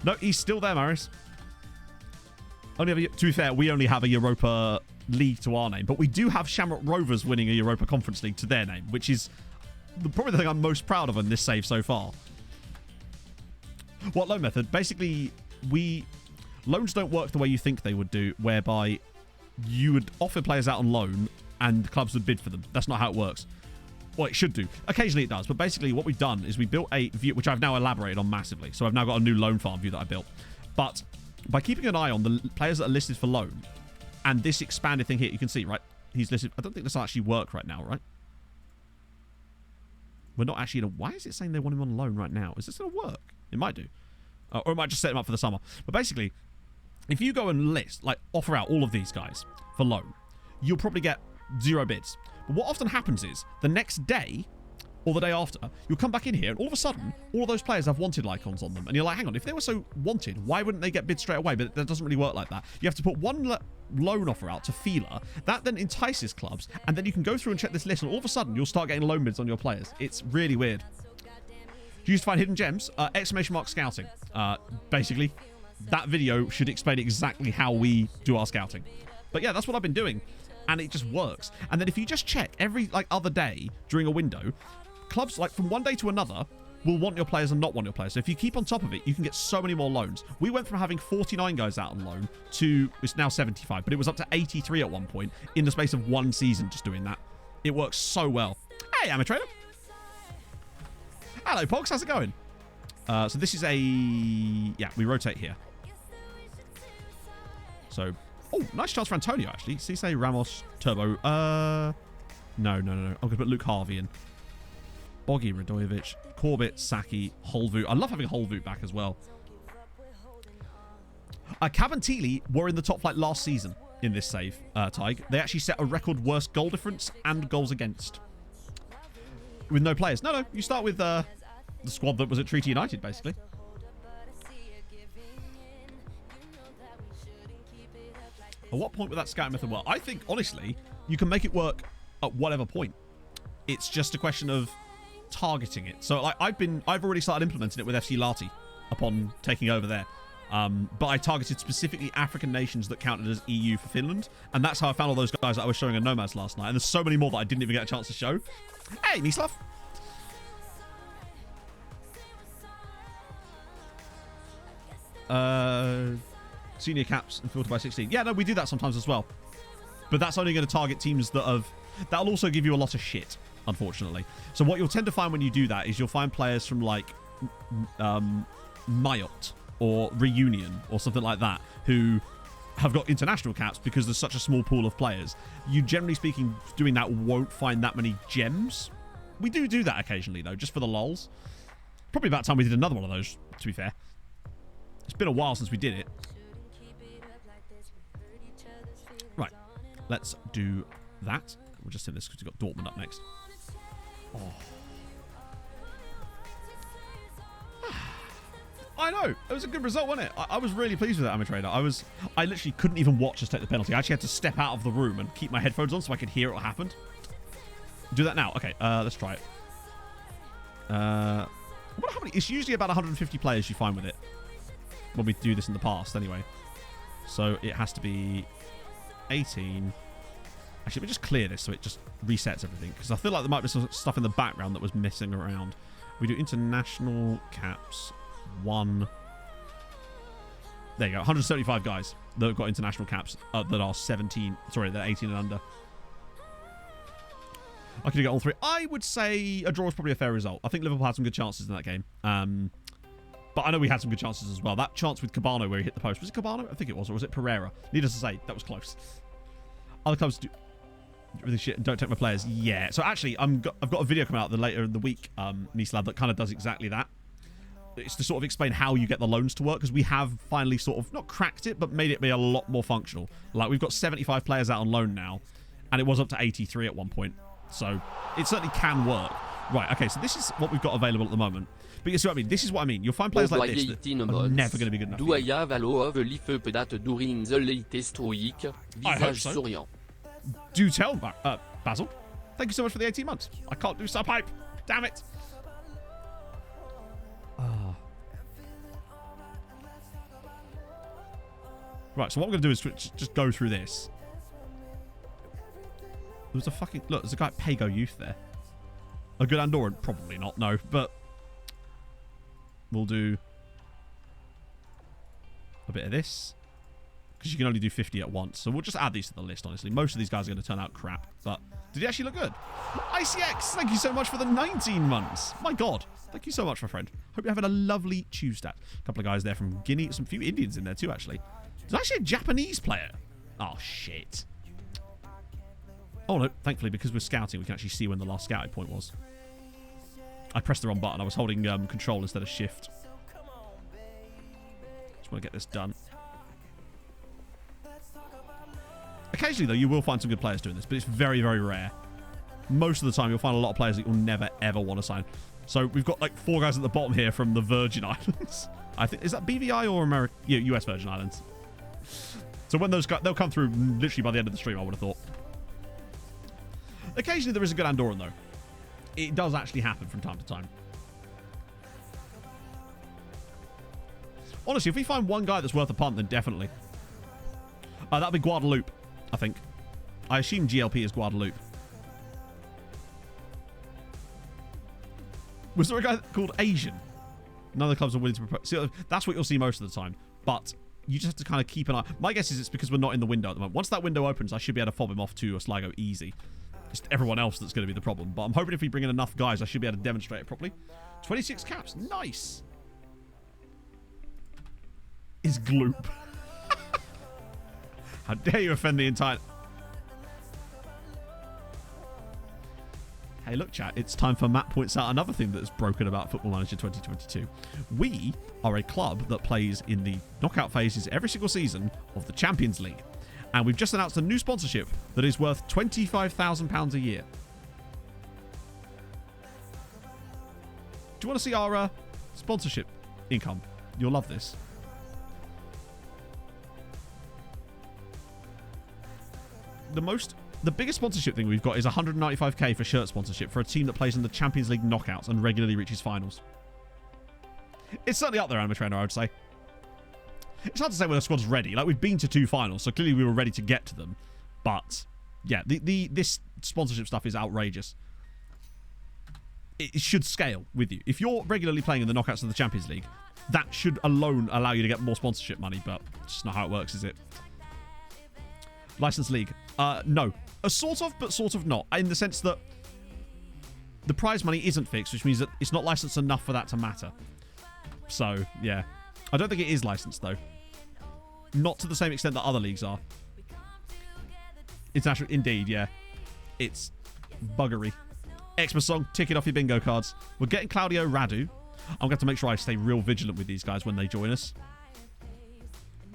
[SPEAKER 5] No, he's still there, Maris. To be fair, we only have a Europa League to our name, but we do have Shamrock Rovers winning a Europa Conference League to their name, which is probably the thing I'm most proud of in this save so far. What loan method? Basically, loans don't work the way you think they would do, whereby you would offer players out on loan and clubs would bid for them. That's not how it works. Well, it should do. Occasionally it does, but basically what we've done is we built a view, which I've now elaborated on massively. So I've now got a new loan farm view that I built. But by keeping an eye on the players that are listed for loan, and this expanded thing here, you can see, right? He's listed. I don't think this will actually work right now, right? We're not actually... Why is it saying they want him on loan right now? Is this going to work? It might do. Or it might just set him up for the summer. But basically, if you go and offer out all of these guys for loan, you'll probably get 0 bids. But what often happens is, the next day, or the day after, you'll come back in here, and all of a sudden, all of those players have wanted icons on them. And you're like, hang on, if they were so wanted, why wouldn't they get bid straight away? But that doesn't really work like that. You have to put one loan offer out to feeler. That then entices clubs, and then you can go through and check this list, and all of a sudden, you'll start getting loan bids on your players. It's really weird. Do you used to find hidden gems? Exclamation mark scouting. Basically, that video should explain exactly how we do our scouting. But yeah, that's what I've been doing. And it just works. And then if you just check every other day during a window, clubs from one day to another will want your players and not want your players. So if you keep on top of it, you can get so many more loans. We went from having 49 guys out on loan to, it's now 75, but it was up to 83 at one point in the space of one season just doing that. It works so well. Hey, I'm a trader. Hello, Pogs. How's it going? So this is yeah, we rotate here. So, oh, nice chance for Antonio, actually. Cisse, Ramos, Turbo. No. I'm going to put Luke Harvey in. Boggy, Radojevic, Corbett, Saki, Holvoot. I love having Holvoot back as well. Cabantili were in the top flight last season in this save, Tig. They actually set a record worst goal difference and goals against. With no players. No, you start with the squad that was at Treaty United, basically. At what point would that scouting method work? I think, honestly, you can make it work at whatever point. It's just a question of targeting it. So I've already started implementing it with FC Lati upon taking over there. But I targeted specifically African nations that counted as EU for Finland. And that's how I found all those guys that I was showing on Nomads last night. And there's so many more that I didn't even get a chance to show. Hey, Mislav. Senior caps and filter by 16. Yeah, no, we do that sometimes as well. But that's only going to target teams that have... That'll also give you a lot of shit, unfortunately. So what you'll tend to find when you do that is you'll find players from Mayotte or Reunion or something like that who have got international caps because there's such a small pool of players. You, generally speaking, doing that won't find that many gems. We do that occasionally, though, just for the lols. Probably about time we did another one of those, to be fair. It's been a while since we did it. Right. Let's do that. We'll just send this because we've got Dortmund up next. Oh. I know. It was a good result, wasn't it? I was really pleased with that, Amatrader. I literally couldn't even watch us take the penalty. I actually had to step out of the room and keep my headphones on so I could hear what happened. Do that now. Okay, let's try it. I wonder how many... It's usually about 150 players you find with it. When we do this in the past, anyway. So it has to be 18. Actually, let me just clear this so it just resets everything. Because I feel like there might be some stuff in the background that was missing around. We do international caps. 1. There you go. 175 guys that have got international caps that are 17. Sorry, they're 18 and under. I could get all 3. I would say a draw is probably a fair result. I think Liverpool had some good chances in that game. But I know we had some good chances as well. That chance with Cabano where he hit the post. Was it Cabano? I think it was. Or was it Pereira? Needless to say, that was close. Other clubs do really shit and don't take my players. Yeah. So actually, I've got a video coming out later in the week, Mislav, that kind of does exactly that. It's to sort of explain how you get the loans to work, because we have finally sort of not cracked it, but made it be a lot more functional. Like, we've got 75 players out on loan now, and it was up to 83 at one point. So it certainly can work. Right, okay, so this is what we've got available at the moment. But you see what I mean? This is what I mean. You'll find players like this that are never going to be good enough. Do tell, Basil. Thank you so much for the 18 months. I can't do sub hype. Damn it. Right, so what we're going to do is just go through this. There's a fucking... Look, there's a guy at Pago Youth there. A good Andorran? Probably not, no. But we'll do a bit of this. Because you can only do 50 at once. So we'll just add these to the list, honestly. Most of these guys are going to turn out crap. But did he actually look good? ICX, thank you so much for the 19 months. My God. Thank you so much, my friend. Hope you're having a lovely Tuesday. A couple of guys there from Guinea. Some few Indians in there too, actually. There's actually a Japanese player. Oh, shit. Oh, no. Thankfully, because we're scouting, we can actually see when the last scouting point was. I pressed the wrong button. I was holding control instead of shift. Just want to get this done. Occasionally, though, you will find some good players doing this, but it's very, very rare. Most of the time, you'll find a lot of players that you'll never, ever want to sign. So we've got like 4 guys at the bottom here from the Virgin Islands. I think, is that BVI or America? Yeah, US Virgin Islands. So when those guys, they'll come through literally by the end of the stream, I would have thought. Occasionally, there is a good Andorran, though. It does actually happen from time to time. Honestly, if we find one guy that's worth a punt, then definitely. That'll be Guadeloupe, I think. I assume GLP is Guadeloupe. Was there a guy called Asian? None of the clubs are willing to propose. See, that's what you'll see most of the time. But you just have to kind of keep an eye. My guess is it's because we're not in the window at the moment. Once that window opens, I should be able to fob him off to a Sligo easy. It's everyone else that's going to be the problem. But I'm hoping if we bring in enough guys, I should be able to demonstrate it properly. 26 caps. Nice. Is Gloop. How dare you offend the entire... Hey, look, chat. It's time for Matt points out another thing that is broken about Football Manager 2022. We are a club that plays in the knockout phases every single season of the Champions League. And we've just announced a new sponsorship that is worth £25,000 a year. Do you want to see our sponsorship income? You'll love this. The biggest sponsorship thing we've got is 195k for shirt sponsorship for a team that plays in the Champions League knockouts and regularly reaches finals. It's certainly up there, Anima Trainer, I would say. It's hard to say when the squad's ready. Like, we've been to 2 finals, so clearly we were ready to get to them. But, yeah, this sponsorship stuff is outrageous. It should scale with you. If you're regularly playing in the knockouts of the Champions League, that should alone allow you to get more sponsorship money, but it's just not how it works, is it? Licensed league. No. Sort of, but sort of not. In the sense that the prize money isn't fixed, which means that it's not licensed enough for that to matter. So, yeah. I don't think it is licensed, though. Not to the same extent that other leagues are. International, indeed, yeah. It's buggery. Xmas song, tick it off your bingo cards. We're getting Claudio Radu. I'm going to have to make sure I stay real vigilant with these guys when they join us.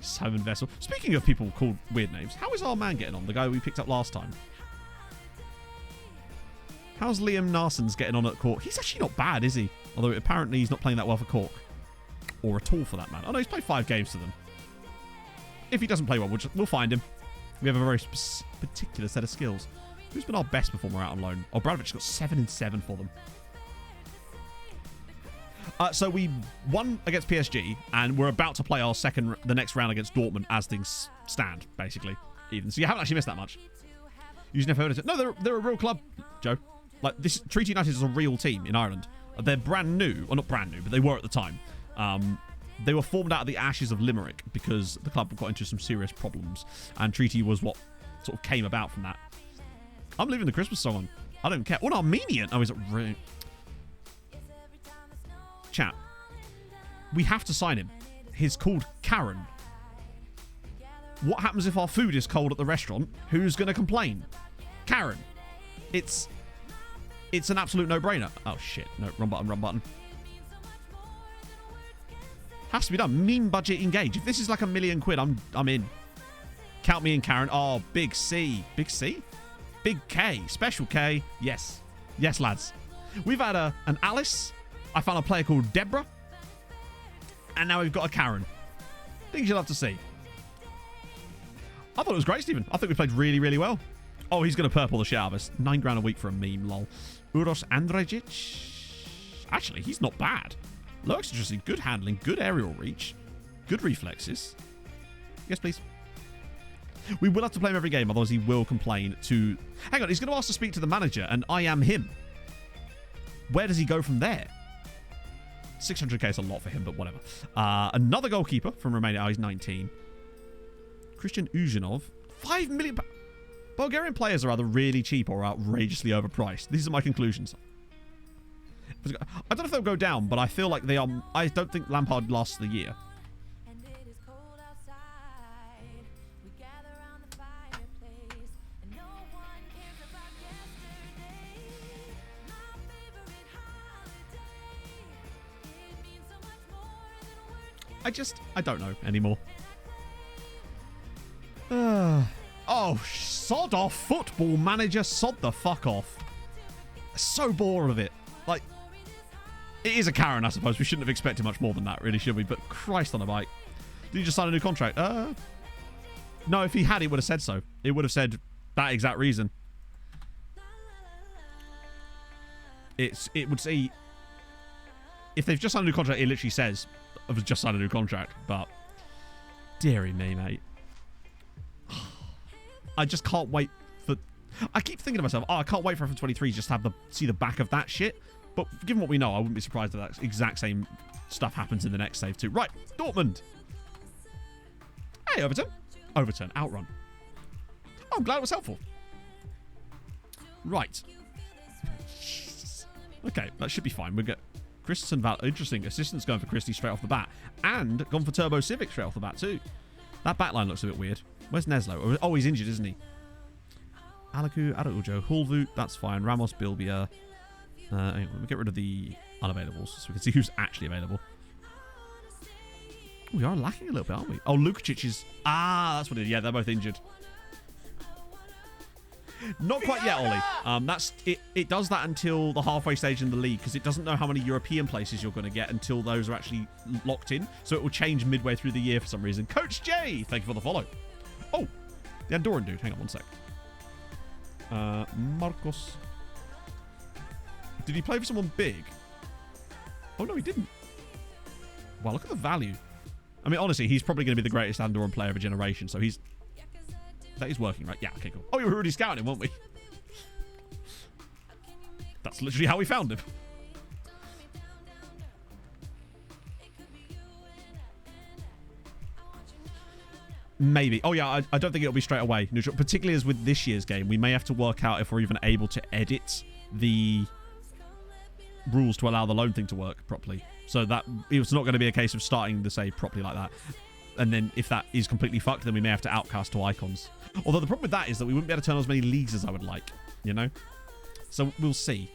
[SPEAKER 5] Simon Vessel. Speaking of people called weird names, how is our man getting on? The guy we picked up last time. How's Liam Narson's getting on at Cork? He's actually not bad, is he? Although apparently he's not playing that well for Cork. Or at all, for that matter. Oh, no, he's played 5 games to them. If he doesn't play well, we'll find him. We have a very particular set of skills. Who's been our best performer out on loan? Oh, Bradovic got 7 and 7 for them. So we won against PSG, and we're about to play the next round against Dortmund as things stand, basically. Even. So you haven't actually missed that much. You've never heard of it. No, they're a real club, Joe. Like, this Treaty United is a real team in Ireland. They're brand new. Well, not brand new, but they were at the time. They were formed out of the ashes of Limerick because the club got into some serious problems, and Treaty was what sort of came about from that. I'm leaving the Christmas song on. I don't care. Oh, an Armenian. Oh, is it really? Chat. We have to sign him. He's called Karen. What happens if our food is cold at the restaurant? Who's going to complain? Karen. It's an absolute no-brainer. Oh, shit. No, wrong button. Has to be done. Meme budget engage. If this is like £1 million, I'm in. Count me in, Karen. Oh, big C. Big C? Big K. Special K. Yes. Yes, lads. We've had an Alice. I found a player called Deborah. And now we've got a Karen. Things you'll have to see. I thought it was great, Stephen. I think we played really, really well. Oh, he's going to purple the shit out of us. £9 a week for a meme, lol. Uros Andrejic. Actually, he's not bad. Low eccentricity, good handling, good aerial reach, good reflexes. Yes, please. We will have to play him every game, otherwise he will complain to... Hang on, he's going to ask to speak to the manager, and I am him. where does he go from there? 600k is a lot for him, but whatever. Another goalkeeper from Romania. Oh, he's 19. Christian Uzhinov. 5 million. Bulgarian players are either really cheap or outrageously overpriced. These are my conclusions. I don't know if they'll go down, but I feel like they are. I don't think Lampard lasts the year. I don't know anymore. Oh, sod off, Football Manager. Sod the fuck off. So bored of it. Like, it is a Karen, I suppose. We shouldn't have expected much more than that, really, should we? But Christ on a bike. Did he just sign a new contract? No, if he had, he would have said so. It would have said that exact reason. It would say, if they've just signed a new contract, it literally says, I've just signed a new contract. But, dearie me, mate. I just can't wait for... I keep thinking to myself, oh, I can't wait for F23 just to have see the back of that shit. But given what we know, I wouldn't be surprised if that exact same stuff happens in the next save too. Right, Dortmund. Hey, Overton. Overton, outrun. Oh, I'm glad it was helpful. Right. Okay, that should be fine. We'll get Christensen, interesting. Assistant's going for Christie straight off the bat. And gone for Turbo Civic straight off the bat too. That backline looks a bit weird. Where's Neslo? Oh, he's injured, isn't he? Alaku, Araujo, Hulvoot, that's fine. Ramos, Bilbia. Anyway, we'll get rid of the unavailables so we can see who's actually available. Oh, we are lacking a little bit, aren't we? Oh, Lukacic is... Ah, that's what it is. Yeah, they're both injured. Not quite yet, Ollie. That's it. It does that until the halfway stage in the league because it doesn't know how many European places you're going to get until those are actually locked in. So it will change midway through the year for some reason. Coach J, thank you for the follow. Oh, the Andorran dude. Hang on one sec. Marcos. Did he play for someone big? Oh, no, he didn't. Wow, look at the value. I mean, honestly, he's probably going to be the greatest Andorran player of a generation. So he's... That is working, right? Yeah, okay, cool. Oh, you were already scouting him, weren't we? That's literally how we found him. Maybe. Oh, yeah, I don't think it'll be straight away. Particularly as with this year's game, we may have to work out if we're even able to edit the rules to allow the loan thing to work properly. So that it's not going to be a case of starting the save properly like that. And then if that is completely fucked, then we may have to outcast to icons. Although the problem with that is that we wouldn't be able to turn on as many leagues as I would like, you know? So we'll see.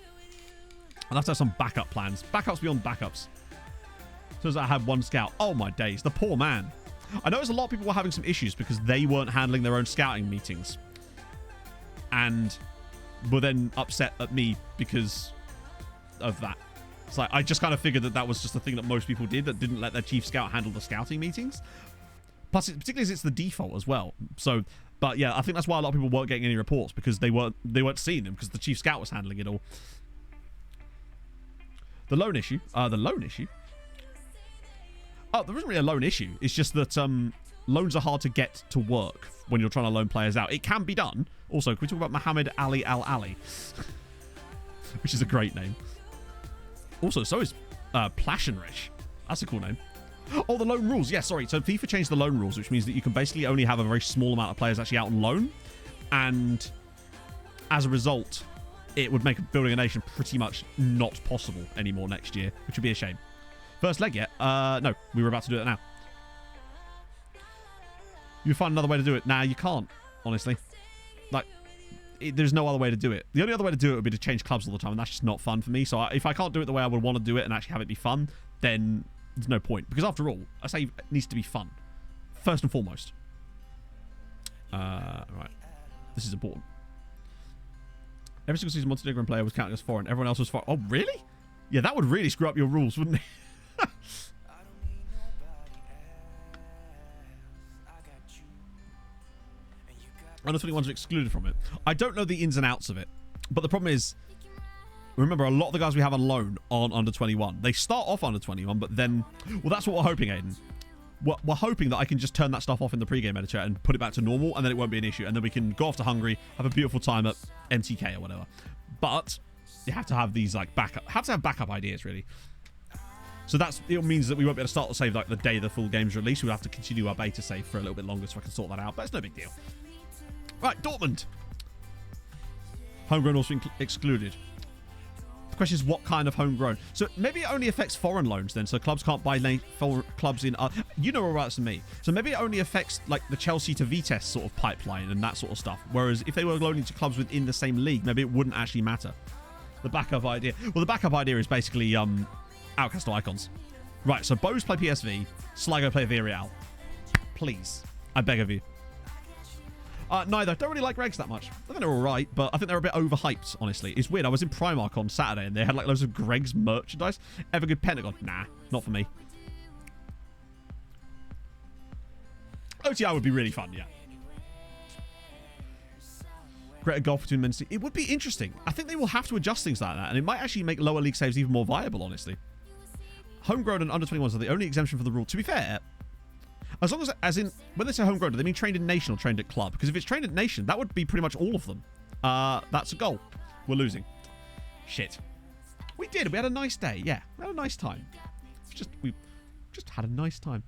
[SPEAKER 5] I'll have to have some backup plans. Backups beyond backups. So as I have one scout. Oh my days, the poor man. I noticed a lot of people were having some issues because they weren't handling their own scouting meetings. And were then upset at me because of that. It's like, I just kind of figured that that was just a thing that most people did that didn't let their chief scout handle the scouting meetings. Plus, particularly as it's the default as well. So, but yeah, I think that's why a lot of people weren't getting any reports because they weren't seeing them because the chief scout was handling it all. The loan issue. Oh, there isn't really a loan issue. It's just that loans are hard to get to work when you're trying to loan players out. It can be done. Also, can we talk about Mohammed Ali Al-Ali? Which is a great name. Also, so is Plaschenrich. That's a cool name. Oh, the loan rules. Yeah, sorry. So FIFA changed the loan rules, which means that you can basically only have a very small amount of players actually out on loan. And as a result, it would make building a nation pretty much not possible anymore next year, which would be a shame. First leg yet? No, we were about to do it now. You find another way to do it? Nah, you can't, honestly. Like, there's no other way to do it. The only other way to do it would be to change clubs all the time, and that's just not fun for me. So if I can't do it the way I would want to do it and actually have it be fun, then there's no point. Because after all, I say it needs to be fun. First and foremost. Right. This is important. Every single season Montenegrin player was counted as foreign. Everyone else was foreign. Oh, really? Yeah, that would really screw up your rules, wouldn't it? Under 21s are excluded from it. I don't know the ins and outs of it. But the problem is, remember, a lot of the guys we have on loan aren't under 21. They start off under 21, but then... Well, that's what we're hoping, Aiden. We're hoping that I can just turn that stuff off in the pregame editor and put it back to normal, and then it won't be an issue. And then we can go off to Hungary, have a beautiful time at MTK or whatever. But you have to have these like backup ideas really. So it means that we won't be able to start the save like the day the full game's released. We'll have to continue our beta save for a little bit longer so I can sort that out. But it's no big deal. Right, Dortmund. Homegrown also excluded. The question is what kind of homegrown. So maybe it only affects foreign loans then. So clubs can't buy clubs in. You know more about this than me. So maybe it only affects like the Chelsea to Vitesse sort of pipeline and that sort of stuff. Whereas if they were loaning to clubs within the same league, maybe it wouldn't actually matter. The backup idea. Well, the backup idea is basically Outcast Icons. Right, so Bose play PSV, Sligo play Villarreal. Please. I beg of you. Neither. Don't really like Regs that much. I think they're alright, but I think they're a bit overhyped, honestly. It's weird. I was in Primark on Saturday and they had like loads of Greg's merchandise. Ever good Pentagon? Nah, not for me. OTI would be really fun, yeah. Greater golf between Men City. It would be interesting. I think they will have to adjust things like that, and it might actually make lower league saves even more viable, honestly. Homegrown and under 21s are the only exemption for the rule. To be fair, as long as in, when they say homegrown, do they mean trained in nation or trained at club? Because if it's trained at nation, that would be pretty much all of them. That's a goal. We're losing. Shit. We did. We had a nice day. Yeah, we had a nice time. We just had a nice time.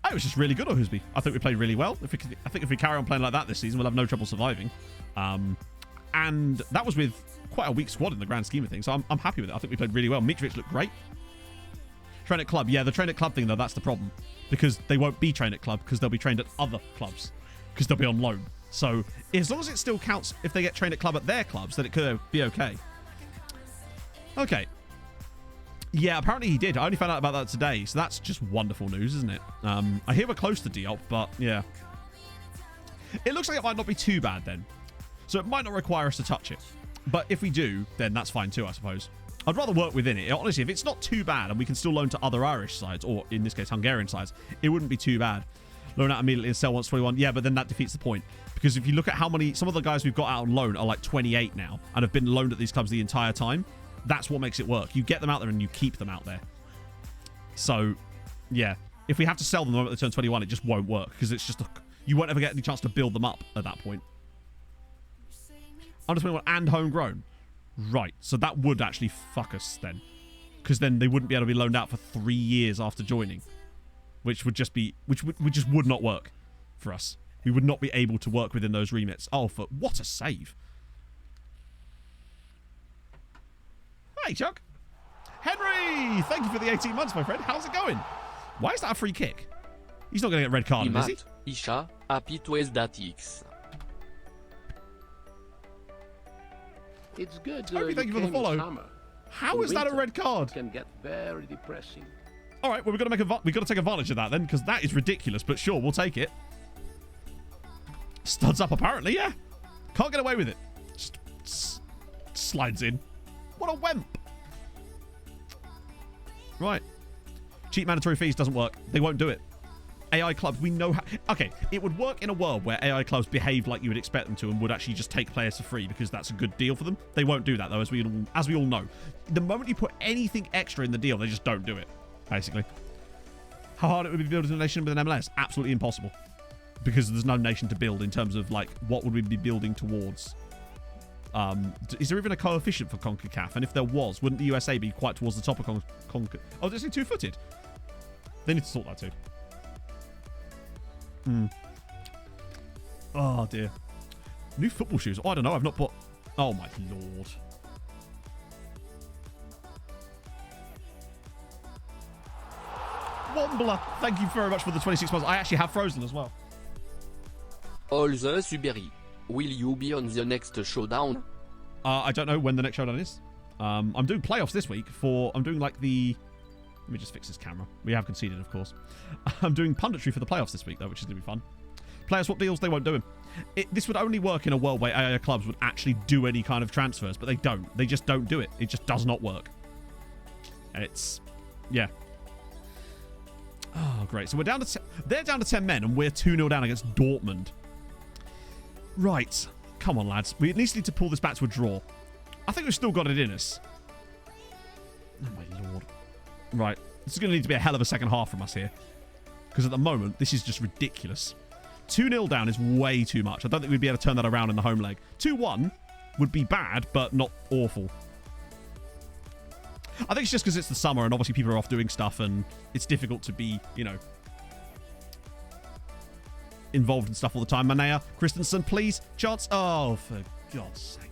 [SPEAKER 5] It was just really good on Husby. I think we played really well. I think if we carry on playing like that this season, we'll have no trouble surviving. And that was with quite a weak squad in the grand scheme of things. So I'm happy with it. I think we played really well. Mitrovic looked great. Train at club. Yeah, the train at club thing, though, that's the problem. Because they won't be trained at club because they'll be trained at other clubs. Because they'll be on loan. So as long as it still counts if they get trained at club at their clubs, then it could be okay. Okay. Yeah, apparently he did. I only found out about that today. So that's just wonderful news, isn't it? I hear we're close to Diop, but yeah. It looks like it might not be too bad then. So it might not require us to touch it. But if we do, then that's fine too, I suppose. I'd rather work within it. Honestly, if it's not too bad and we can still loan to other Irish sides, or in this case, Hungarian sides, it wouldn't be too bad. Loan out immediately and sell once 21. Yeah, but then that defeats the point. Because if you look at how many, some of the guys we've got out on loan are like 28 now and have been loaned at these clubs the entire time. That's what makes it work. You get them out there and you keep them out there. So, yeah. If we have to sell them the moment they turn 21, it just won't work. Because it's just, you won't ever get any chance to build them up at that point. Under 21 and homegrown. Right, so that would actually fuck us then. Because then they wouldn't be able to be loaned out for 3 years after joining. Which would just be, which just would not work for us. We would not be able to work within those remits. Oh, what a save. Hey, Chuck. Henry, thank you for the 18 months, my friend. How's it going? Why is that a free kick? He's not going to get red card, is he?
[SPEAKER 6] Isha, apitoesdatix.
[SPEAKER 8] It's good.
[SPEAKER 5] Thank you for the follow. How is that a red card?
[SPEAKER 8] Can get very depressing.
[SPEAKER 5] All right, well we've got to take advantage of that then, because that is ridiculous. But sure, we'll take it. Studs up apparently, yeah. Can't get away with it. Just slides in. What a wemp. Right. Cheap mandatory fees doesn't work. They won't do it. AI clubs, we know how... Okay, it would work in a world where AI clubs behave like you would expect them to and would actually just take players for free because that's a good deal for them. They won't do that, though, as we all know. The moment you put anything extra in the deal, they just don't do it, basically. How hard it would be building a nation with an MLS? Absolutely impossible. Because there's no nation to build in terms of, like, what would we be building towards? Is there even a coefficient for CONCACAF? And if there was, wouldn't the USA be quite towards the top of CONCACAF? Oh, did it say two-footed? They need to sort that, too. Oh dear. New football shoes. Oh, I don't know. I've not bought. Oh my lord. Wombler. Thank you very much for the 26 months. I actually have Frozen as well.
[SPEAKER 6] All the Suberi. Will you be on the next showdown?
[SPEAKER 5] I don't know when the next showdown is. I'm doing playoffs this week for. I'm doing like the. Let me just fix this camera. We have conceded, of course. I'm doing punditry for the playoffs this week, though, which is going to be fun. Player swap deals, they won't do them. This would only work in a world where AI clubs would actually do any kind of transfers, but they don't. They just don't do it. It just does not work. It's... Yeah. Oh, great. So we're down to... They're down to 10 men, and we're 2-0 down against Dortmund. Right. Come on, lads. We at least need to pull this back to a draw. I think we've still got it in us. Oh, my lord. Right. This is going to need to be a hell of a second half from us here. Because at the moment, this is just ridiculous. 2-0 down is way too much. I don't think we'd be able to turn that around in the home leg. 2-1 would be bad, but not awful. I think it's just because it's the summer and obviously people are off doing stuff and it's difficult to be, you know, involved in stuff all the time. Manea Christensen, please. Chance. Oh, for God's sake.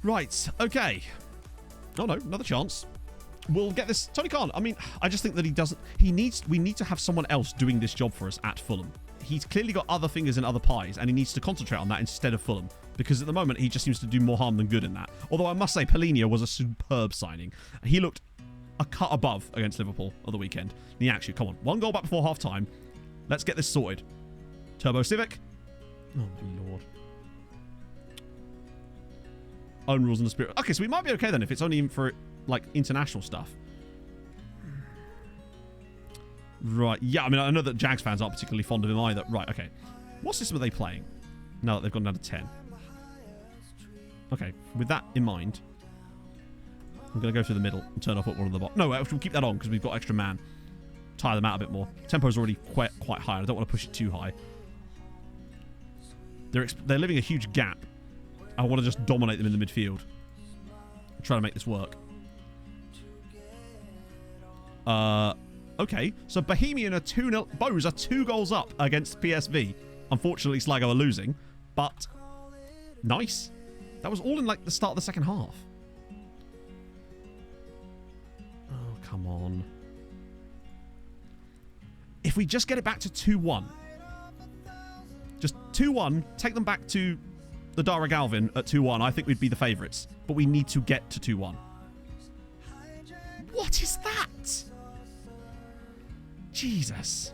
[SPEAKER 5] Right. Okay. Oh, no. Another chance. We'll get this. Tony Khan. I mean, I just think that he doesn't. We need to have someone else doing this job for us at Fulham. He's clearly got other fingers in other pies and he needs to concentrate on that instead of Fulham. Because at the moment, he just seems to do more harm than good in that. Although I must say, Paulinho was a superb signing. He looked a cut above against Liverpool on the weekend. And he actually, come on. 1 goal back before half-time. Let's get this sorted. Turbo Civic. Oh, my Lord. Own rules in the spirit. Okay, so we might be okay then if it's only even for, like, international stuff. Right. Yeah, I mean, I know that Jags fans aren't particularly fond of him either. Right, okay. What system are they playing now that they've gone down to 10? Okay, with that in mind, I'm going to go through the middle and turn off one of the bottom. No, we'll keep that on because we've got extra man. Tire them out a bit more. Tempo's already quite high. I don't want to push it too high. They're leaving a huge gap. I want to just dominate them in the midfield. Try to make this work. Okay, so Bohemian are 2-0. Bows are 2 goals up against PSV. Unfortunately, Sligo are losing, but nice. That was all in like the start of the second half. Oh, come on. If we just get it back to 2-1. Just 2-1, take them back to the Dara Galvin at 2-1. I think we'd be the favourites. But we need to get to 2-1. What is that? Jesus.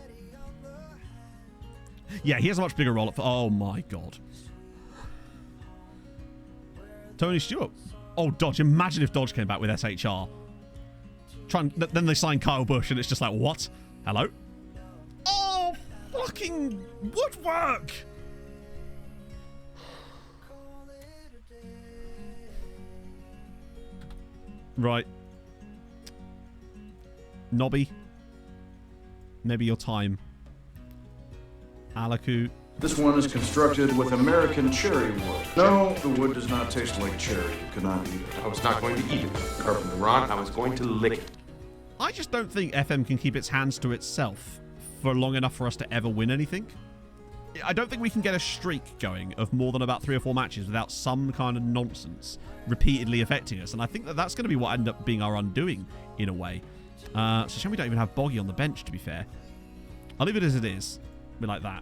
[SPEAKER 5] Yeah, he has a much bigger role. Oh, my God. Tony Stewart. Oh, Dodge. Imagine if Dodge came back with SHR. Then they sign Kyle Busch, and it's just like, what? Hello? Oh, fucking woodwork! Right. Nobby. Maybe your time. Alaku.
[SPEAKER 9] This one is constructed with American cherry wood. No, the wood does not taste like cherry. You could not eat it.
[SPEAKER 10] I was not going to eat it. Carpenter Ron, I was going to lick it.
[SPEAKER 5] I just don't think FM can keep its hands to itself for long enough for us to ever win anything. I don't think we can get a streak going of more than about 3 or 4 matches without some kind of nonsense repeatedly affecting us. And I think that that's going to be what ended up being our undoing, in a way. So shame we don't even have Boggy on the bench, to be fair. I'll leave it as it is. Be like that.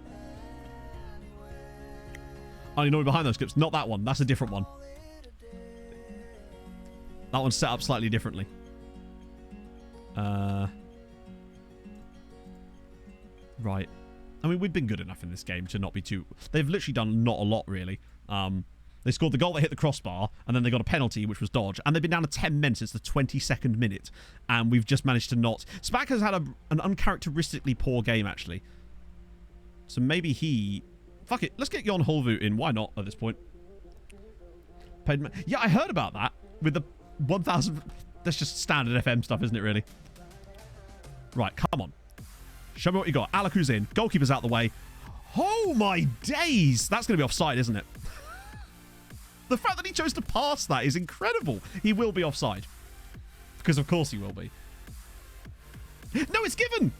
[SPEAKER 5] Oh, you know behind those clips. Not that one. That's a different one. That one's set up slightly differently. Right. I mean, we've been good enough in this game to not be too... They've literally done not a lot, really. They scored the goal that hit the crossbar, and then they got a penalty, which was Dodge. And they've been down to 10 men since the 22nd minute. And we've just managed to not... Spack has had an uncharacteristically poor game, actually. So maybe he... Fuck it. Let's get Jon Holvoot in. Why not at this point? Yeah, I heard about that. With the 1,000... That's just standard FM stuff, isn't it, really? Right, come on. Show me what you got. Alaku's in. Goalkeeper's out the way. Oh, my days. That's going to be offside, isn't it? The fact that he chose to pass that is incredible. He will be offside. Because, of course, he will be. No, it's given.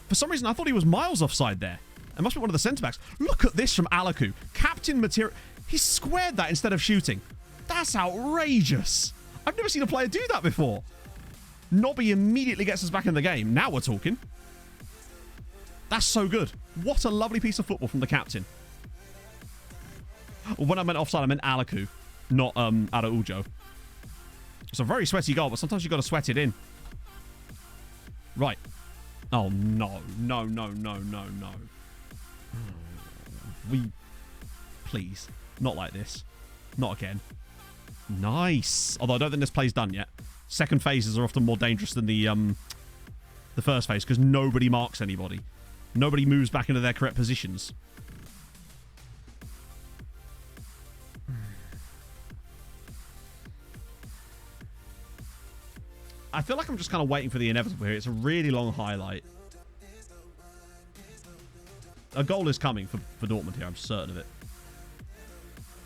[SPEAKER 5] For some reason, I thought he was miles offside there. It must be one of the centre-backs. Look at this from Alaku. Captain material. He squared that instead of shooting. That's outrageous. I've never seen a player do that before. Nobby immediately gets us back in the game. Now we're talking. That's so good. What a lovely piece of football from the captain. When I meant offside, I meant Alaku, not Araujo. It's a very sweaty goal, but sometimes you've got to sweat it in. Right. Oh, no. No, no, no, no, no. Please. Not like this. Not again. Nice. Although I don't think this play's done yet. Second phases are often more dangerous than the first phase because nobody marks anybody. Nobody moves back into their correct positions. I feel like I'm just kind of waiting for the inevitable here. It's a really long highlight. A goal is coming for Dortmund here. I'm certain of it.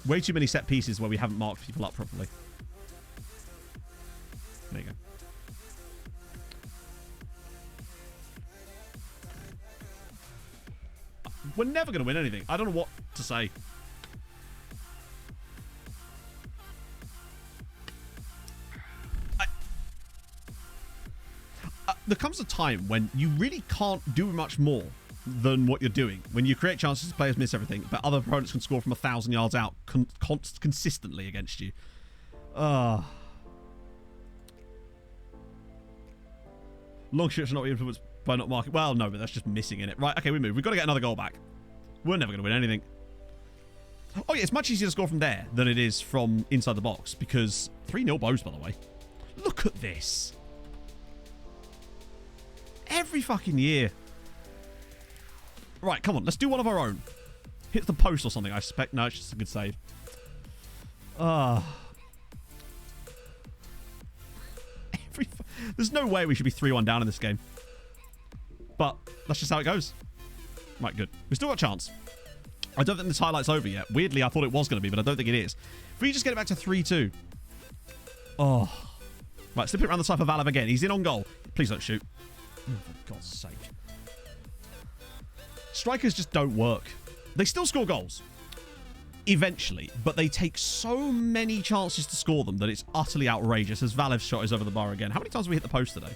[SPEAKER 5] Way too many set pieces where we haven't marked people up properly. There you go. We're never going to win anything. I don't know what to say. There comes a time when you really can't do much more than what you're doing. When you create chances, players miss everything, but other opponents can score from 1,000 yards out consistently against you. Long shot should not be influenced by not marking. Well, no, but that's just missing in it. Right, okay, we move. We've got to get another goal back. We're never going to win anything. Oh, yeah, it's much easier to score from there than it is from inside the box, because 3-0 Bows, by the way. Look at this. Every fucking year. Right, come on. Let's do one of our own. Hit the post or something, I suspect. No, it's just a good save. There's no way we should be 3-1 down in this game. But that's just how it goes. Right, good. We've still got a chance. I don't think this highlight's over yet. Weirdly, I thought it was going to be, but I don't think it is. If we just get it back to 3-2. Oh. Right, slip it around the side for Valve again. He's in on goal. Please don't shoot. Oh, for God's sake. Strikers just don't work. They still score goals. Eventually. But they take so many chances to score them that it's utterly outrageous as Valve's shot is over the bar again. How many times have we hit the post today?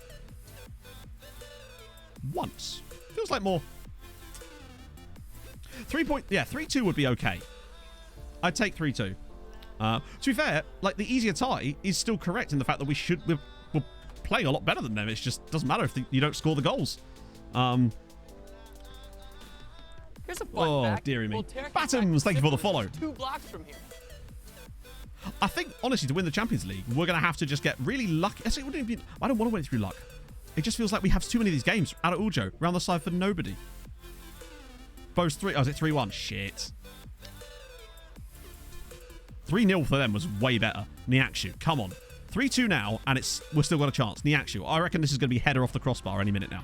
[SPEAKER 5] Once. Feels like more. 3-2 would be okay. I'd take 3-2. To be fair, like, the easier tie is still correct in the fact that we're playing a lot better than them. It just doesn't matter if you don't score the goals.
[SPEAKER 11] Here's a fun fact.
[SPEAKER 5] Dearie me. Batoms, thank you for the follow.
[SPEAKER 11] 2 blocks from here.
[SPEAKER 5] I think, honestly, to win the Champions League, we're going to have to just get really lucky. I don't want to win it through luck. It just feels like we have too many of these games out of Ujo. Round the side for nobody. Bows 3. Oh, is it 3-1? Shit. 3-0 for them was way better. Niakshu, come on. 3-2 now, and we're still got a chance. Niakshu, I reckon this is going to be header off the crossbar any minute now.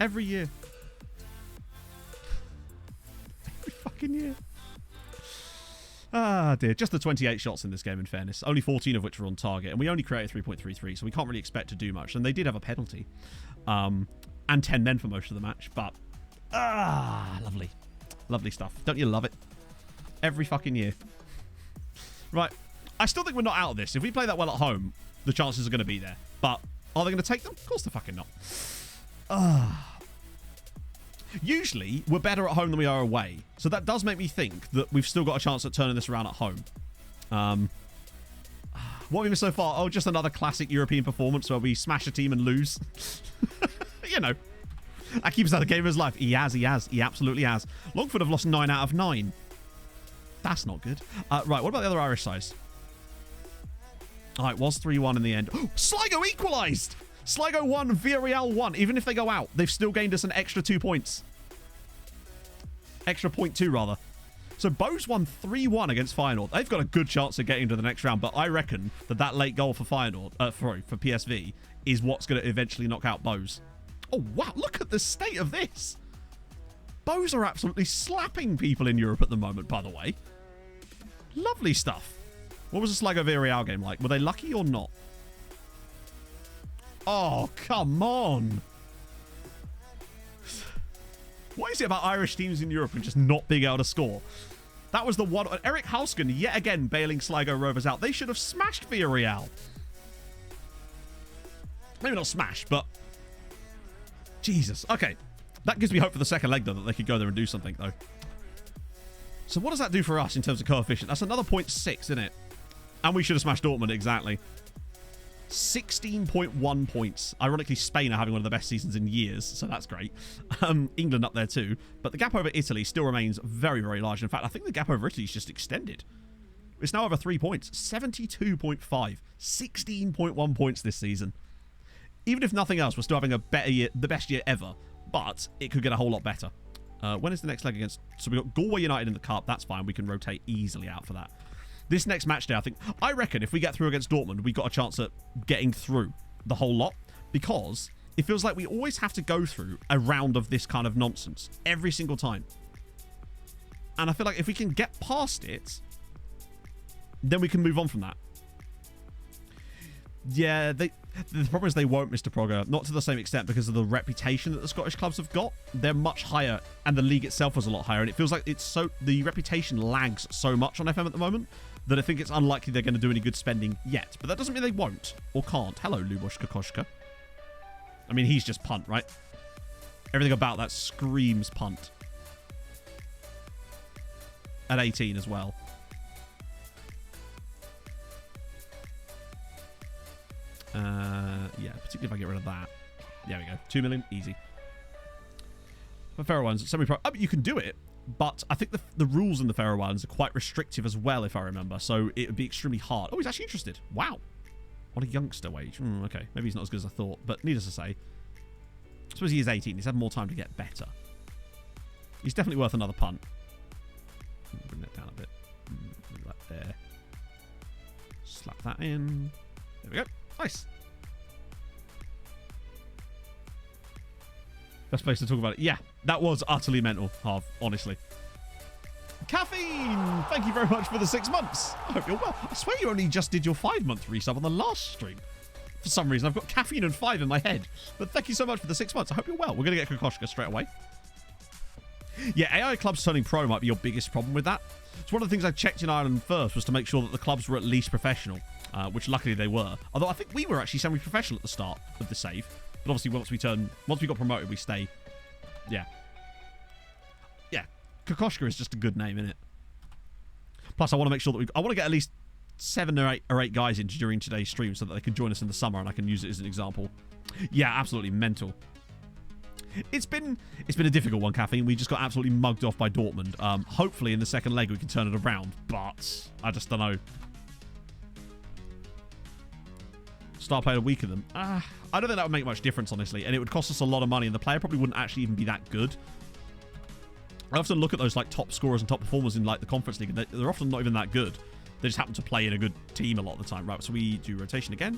[SPEAKER 5] Every year. Every fucking year. Ah, dear. Just the 28 shots in this game, in fairness. Only 14 of which were on target. And we only created 3.33, so we can't really expect to do much. And they did have a penalty. And 10 men for most of the match. But, lovely. Lovely stuff. Don't you love it? Every fucking year. Right. I still think we're not out of this. If we play that well at home, the chances are going to be there. But are they going to take them? Of course they're fucking not. Usually, we're better at home than we are away. So that does make me think that we've still got a chance at turning this around at home. What have we missed so far? Oh, just another classic European performance where we smash a team and lose. You know. That keeps out the game of his life. He has. He absolutely has. Longford have lost 9 out of 9. That's not good. Right, what about the other Irish sides? It was 3-1 in the end. Oh, Sligo equalised! Sligo 1, Villarreal 1. Even if they go out, they've still gained us an extra 2 points. Extra 0.2, rather. So Bows won 3-1 against Feyenoord. They've got a good chance of getting to the next round, but I reckon that late goal for Feyenoord, for PSV, is what's going to eventually knock out Bows. Oh, wow. Look at the state of this. Bows are absolutely slapping people in Europe at the moment, by the way. Lovely stuff. What was the Sligo Villarreal game like? Were they lucky or not? Oh, come on. What is it about Irish teams in Europe and just not being able to score? That was the one. Eric Halsken, yet again, bailing Sligo Rovers out. They should have smashed Villarreal. Maybe not smashed, but... Jesus. Okay. That gives me hope for the second leg, though, that they could go there and do something, though. So what does that do for us in terms of coefficient? That's another 0.6, isn't it? And we should have smashed Dortmund, exactly. 16.1 points. Ironically, Spain are having one of the best seasons in years, so that's great. England up there too. But the gap over Italy still remains very, very large. In fact, I think the gap over Italy is just extended. It's now over 3 points. 72.5. 16.1 points this season. Even if nothing else, we're still having a better year, the best year ever. But it could get a whole lot better. When is the next leg against... So we've got Galway United in the Cup. That's fine. We can rotate easily out for that. This next match day, I reckon if we get through against Dortmund, we got a chance at getting through the whole lot, because it feels like we always have to go through a round of this kind of nonsense every single time. And I feel like if we can get past it, then we can move on from that. Yeah, the problem is they won't, Mr. Progger. Not to the same extent because of the reputation that the Scottish clubs have got. They're much higher, and the league itself was a lot higher. And it feels like the reputation lags so much on FM at the moment that I think it's unlikely they're going to do any good spending yet. But that doesn't mean they won't or can't. Hello, Lubosh Kokoschka. I mean, he's just punt, right? Everything about that screams punt. At 18 as well. Yeah, particularly if I get rid of that. There we go. 2 million, easy. For Faroe Islands, semi-pro. Oh, you can do it, but I think the rules in the Faroe Islands are quite restrictive as well, if I remember. So it would be extremely hard. Oh, he's actually interested. Wow. What a youngster wage. Okay, maybe he's not as good as I thought, but needless to say, I suppose he is 18. He's had more time to get better. He's definitely worth another punt. Bring that down a bit. Bring that there. Slap that in. There we go. Nice. Best place to talk about it. Yeah, that was utterly mental, Harv, honestly. Caffeine! Thank you very much for the 6 months. I hope you're well. I swear you only just did your 5-month resub on the last stream. For some reason, I've got caffeine and 5 in my head. But thank you so much for the 6 months. I hope you're well. We're going to get Kokoschka straight away. Yeah, AI clubs turning pro might be your biggest problem with that. It's one of the things I checked in Ireland first was to make sure that the clubs were at least professional, which luckily they were. Although I think we were actually semi-professional at the start of the save. But obviously once we got promoted, we stay. Yeah. Yeah. Kokoschka is just a good name, isn't it? Plus, I want to make sure that I want to get at least 7 or 8 guys in during today's stream so that they can join us in the summer and I can use it as an example. Yeah, absolutely mental. It's been a difficult one, Caffeine. We just got absolutely mugged off by Dortmund. Hopefully in the second leg we can turn it around, but I just don't know. Star player weaker than them. I don't think that would make much difference, honestly, and it would cost us a lot of money, and the player probably wouldn't actually even be that good. I often look at those like top scorers and top performers in like the Conference League, and they're often not even that good. They just happen to play in a good team a lot of the time. Right, so we do rotation again.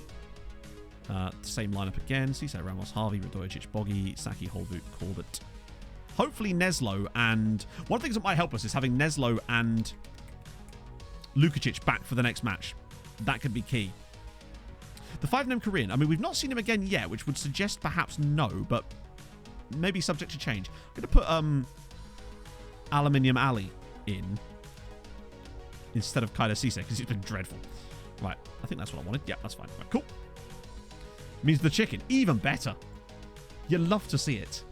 [SPEAKER 5] Same lineup again. Cisse, Ramos, Harvey, Radojic, Boggy, Saki, Holvoot, Corbett. Hopefully Neslo, and one of the things that might help us is having Neslo and Lukacic back for the next match. That could be key. The 5-name Korean, I mean, we've not seen him again yet, which would suggest perhaps no, but maybe subject to change. I'm going to put Aluminium Ali in instead of Kaida Cisse, because he's been dreadful. Right, I think that's what I wanted. Yeah, that's fine. Right, cool. Means the chicken. Even better. You love to see it.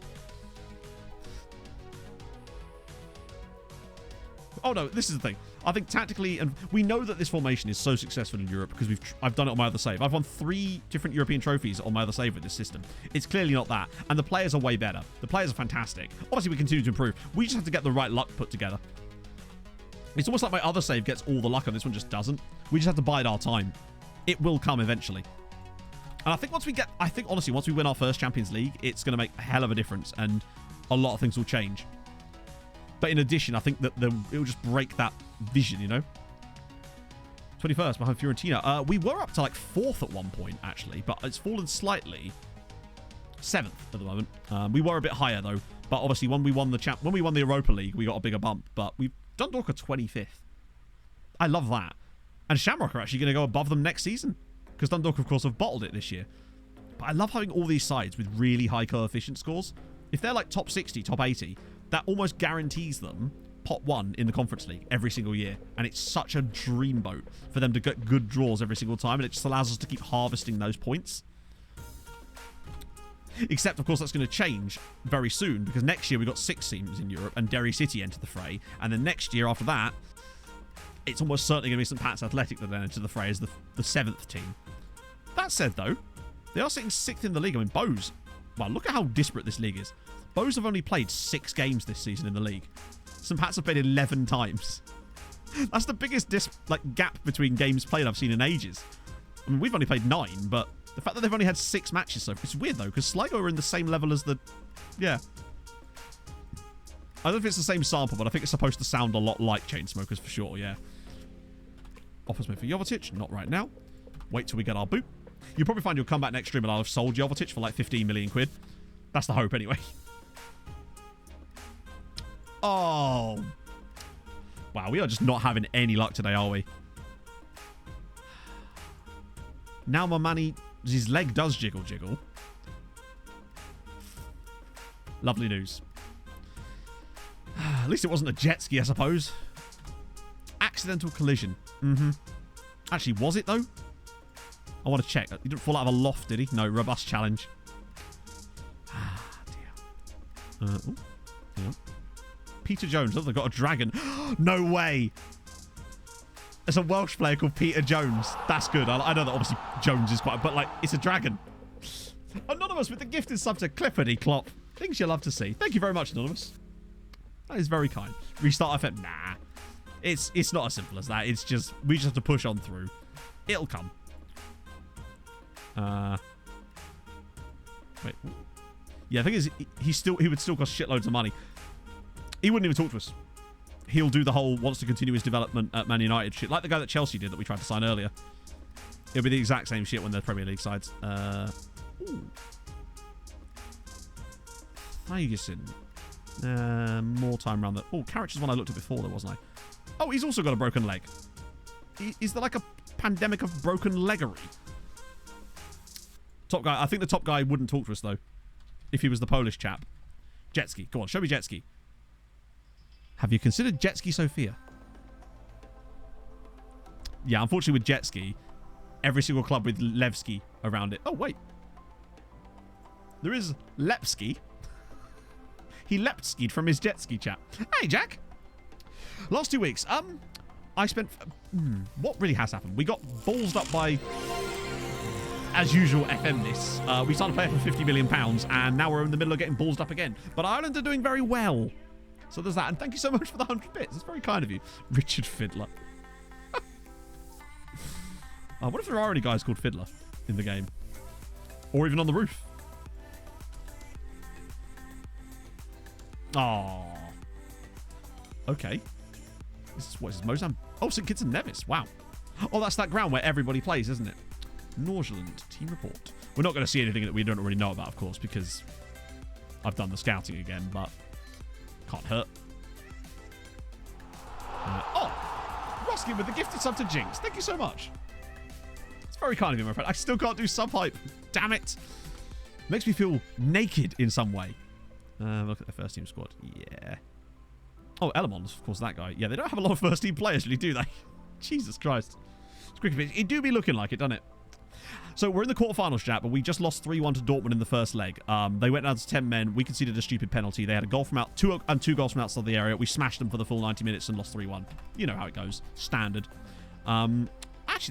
[SPEAKER 5] Oh no, this is the thing. I think tactically, and we know that this formation is so successful in Europe because I've done it on my other save. I've won 3 different European trophies on my other save with this system. It's clearly not that, and the players are way better. The players are fantastic. Obviously, we continue to improve. We just have to get the right luck put together. It's almost like my other save gets all the luck, and this one just doesn't. We just have to bide our time. It will come eventually. And I think honestly, once we win our first Champions League, it's going to make a hell of a difference, and a lot of things will change. But in addition, I think that it will just break that vision, you know? 21st behind Fiorentina. We were up to like 4th at one point, actually, but it's fallen slightly. 7th at the moment. We were a bit higher, though. But obviously, when we won the Europa League, we got a bigger bump. But we've done Dundalk 25th. I love that. And Shamrock are actually going to go above them next season. Because Dundalk, of course, have bottled it this year. But I love having all these sides with really high coefficient scores. If they're like top 60, top 80, that almost guarantees them pot 1 in the Conference League every single year. And it's such a dreamboat for them to get good draws every single time. And it just allows us to keep harvesting those points. Except, of course, that's going to change very soon. Because next year we've got 6 teams in Europe and Derry City enter the fray. And then next year after that, it's almost certainly going to be St. Pat's Athletic that then enter the fray as the 7th team. That said, though, they are sitting 6th in the league. I mean, Bows. Wow, look at how disparate this league is. Bows have only played 6 games this season in the league. St. Pat's have played 11 times. That's the biggest gap between games played I've seen in ages. I mean, we've only played 9, but the fact that they've only had 6 matches so far, it's weird, though, because Sligo are in the same level as the... Yeah. I don't know if it's the same sample, but I think it's supposed to sound a lot like Chainsmokers for sure, yeah. Offers me for Jovetic. Not right now. Wait till we get our boot. You'll probably find you'll come back next stream and I'll have sold Jovetic for like 15 million quid. That's the hope anyway. Oh. Wow, we are just not having any luck today, are we? Now Mamani, his leg does jiggle. Lovely news. At least it wasn't a jet ski, I suppose. Accidental collision. Actually, was it, though? I want to check. He didn't fall out of a loft, did he? No, robust challenge. Ah, dear. Yeah. Peter Jones. Oh, they've got a dragon. No way. There's a Welsh player called Peter Jones. That's good. I know that obviously Jones is quite... But, like, it's a dragon. Anonymous with the gifted sub to Clippity Clop. Things you love to see. Thank you very much, Anonymous. That is very kind. Restart FM? Nah. It's not as simple as that. It's just... We just have to push on through. It'll come. Wait. Yeah, the thing is, he would still cost shitloads of money. He wouldn't even talk to us. He'll do the whole wants to continue his development at Man United shit, like the guy that Chelsea did that we tried to sign earlier. It'll be the exact same shit when they're Premier League sides. Ferguson. More time around the... Oh, Carriage is one I looked at before, though, wasn't I? Oh, he's also got a broken leg. Is there like a pandemic of broken leggery? Top guy. I think the top guy wouldn't talk to us, though. If he was the Polish chap. Jet ski. Go on, show me jet ski. Have you considered jet ski Sofia? Yeah, unfortunately with jet ski, every single club with Levski around it. Oh, wait. There is Lepski. He leapt-skied from his jet ski chap. Hey, Jack. Last 2 weeks, I spent... what really has happened? We got ballsed up by, as usual, FM-ness. We started playing for £50 million, and now we're in the middle of getting ballsed up again. But Ireland are doing very well. So there's that. And thank you so much for the 100 bits. It's very kind of you. Richard Fiddler. What if there are any guys called Fiddler in the game? Or even on the roof? Oh. Okay. What is this, Mozambique? Oh, St. Kitts and Nevis. Wow. Oh, that's that ground where everybody plays, isn't it? Norgeland team report. We're not going to see anything that we don't already know about, of course, because I've done the scouting again, but can't hurt. Ruskin with the gifted sub to Jinx. Thank you so much. It's very kind of you, my friend. I still can't do sub hype. Damn it. Makes me feel naked in some way. Look at the first team squad. Yeah. Oh, Elemons, of course, that guy. Yeah, they don't have a lot of first team players, really, do they? Jesus Christ. It do be looking like it, doesn't it? So we're in the quarterfinals, chat, but we just lost 3-1 to Dortmund in the first leg. They went down to 10 men. We conceded a stupid penalty. They had a goal from two goals from outside the area. We smashed them for the full 90 minutes and lost 3-1. You know how it goes. Standard. Actually,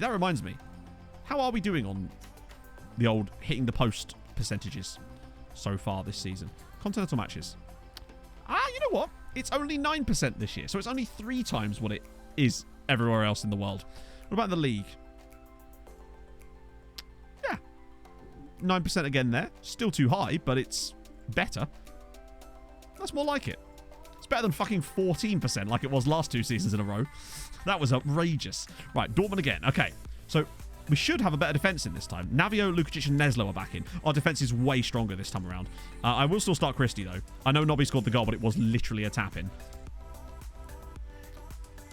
[SPEAKER 5] that reminds me. How are we doing on the old hitting the post percentages so far this season? Continental matches. You know what? It's only 9% this year, so it's only 3 times what it is everywhere else in the world. What about the league? Yeah. 9% again there. Still too high, but it's better. That's more like it. It's better than fucking 14% like it was last 2 seasons in a row. That was outrageous. Right, Dortmund again. Okay, so we should have a better defence in this time. Navio, Lukacic, and Neslo are back in. Our defence is way stronger this time around. I will still start Christie, though. I know Nobby scored the goal, but it was literally a tap-in.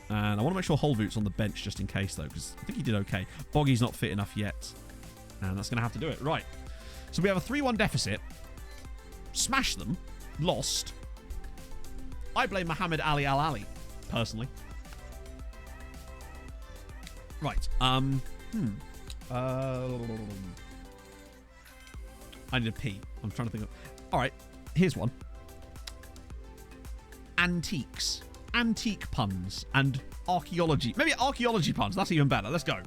[SPEAKER 5] And I want to make sure Holvoot's on the bench just in case, though, because I think he did okay. Boggy's not fit enough yet. And that's going to have to do it. Right. So we have a 3-1 deficit. Smashed them. Lost. I blame Mohammed Ali Al-Ali, personally. Right. I need a pee. I'm trying to think of... Alright, here's one. Antiques. Antique puns and archaeology. Maybe archaeology puns. That's even better. Let's go.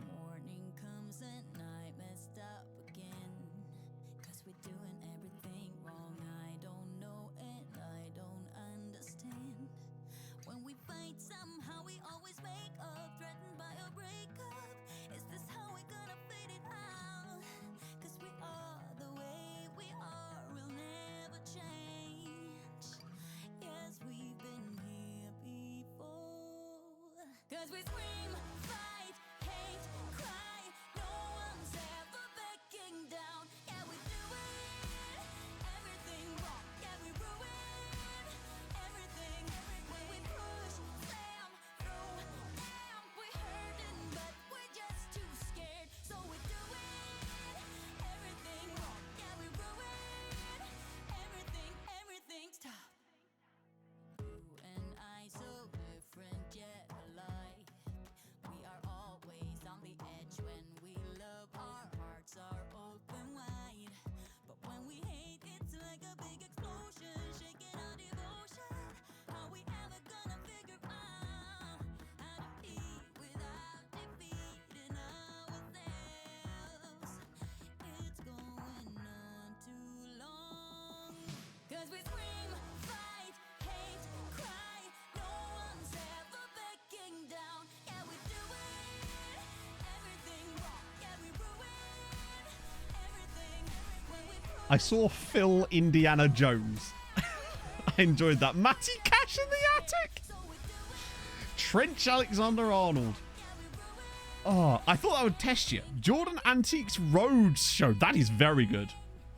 [SPEAKER 2] Morning comes at night, messed up again. 'Cause we're doing everything wrong. I don't know and I don't understand. When we fight somehow we always make up, threatened by a breakup. Is this how we're gonna fade it out? 'Cause we scream, fight, hate, cry. No one's ever backing down. Yeah, we do it. Everything wrong. Yeah, we ruin everything. When we push, slam, through, damn, we hurting, but we're just too scared. So we do it. Everything wrong. Yeah, we ruin everything. Everything. Stop. You and I so different yet alike. We are always on the edge when we love. Our hearts are open wide, but when we hate, it's like a big explosion, shaking our devotion. How we ever gonna figure out how to be without defeating ourselves? It's going on too long. 'Cause we scream, fight, hate, cry. No one's ever backing down. Yeah, we do it. Everything wrong. Yeah, we ruin everything. When we push.
[SPEAKER 5] I saw Phil Indiana Jones. I enjoyed that. Matty Cash in the attic. Trench Alexander-Arnold. Oh, I thought that would test you. Jordan Antiques Roadshow. That is very good.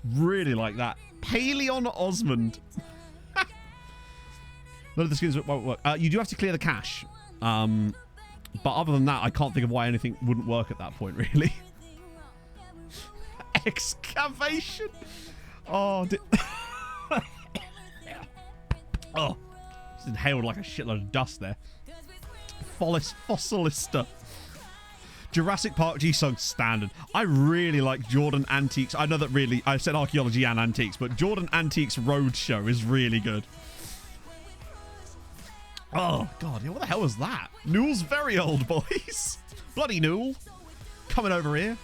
[SPEAKER 5] Really like that. Paleon Osmond. None of the skins won't work. You do have to clear the cache. But other than that, I can't think of why anything wouldn't work at that point, really. Excavation. Oh, oh, just inhaled like a shitload of dust there. Fossilista. Jurassic Park G-Sung standard. I really like Jordan Antiques. I know that really, I said archaeology and antiques, but Jordan Antiques Roadshow is really good. Oh, God. What the hell was that? Newell's very old, boys. Bloody Newell. Coming over here.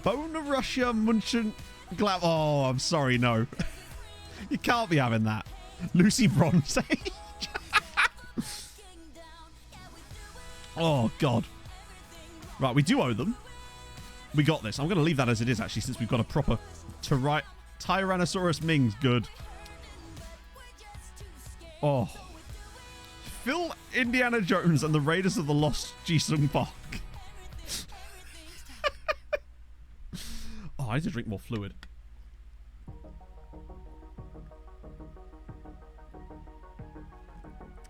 [SPEAKER 5] Bona Russia Munchen Glab. Oh, I'm sorry, no. You can't be having that. Lucy Bronze Age. Oh, God. Right, we do owe them. We got this. I'm going to leave that as it is, actually, since we've got a proper Tyrannosaurus Mings. Good. Oh. Phil Indiana Jones and the Raiders of the Lost Ji-Sung Park. Oh, I need to drink more fluid.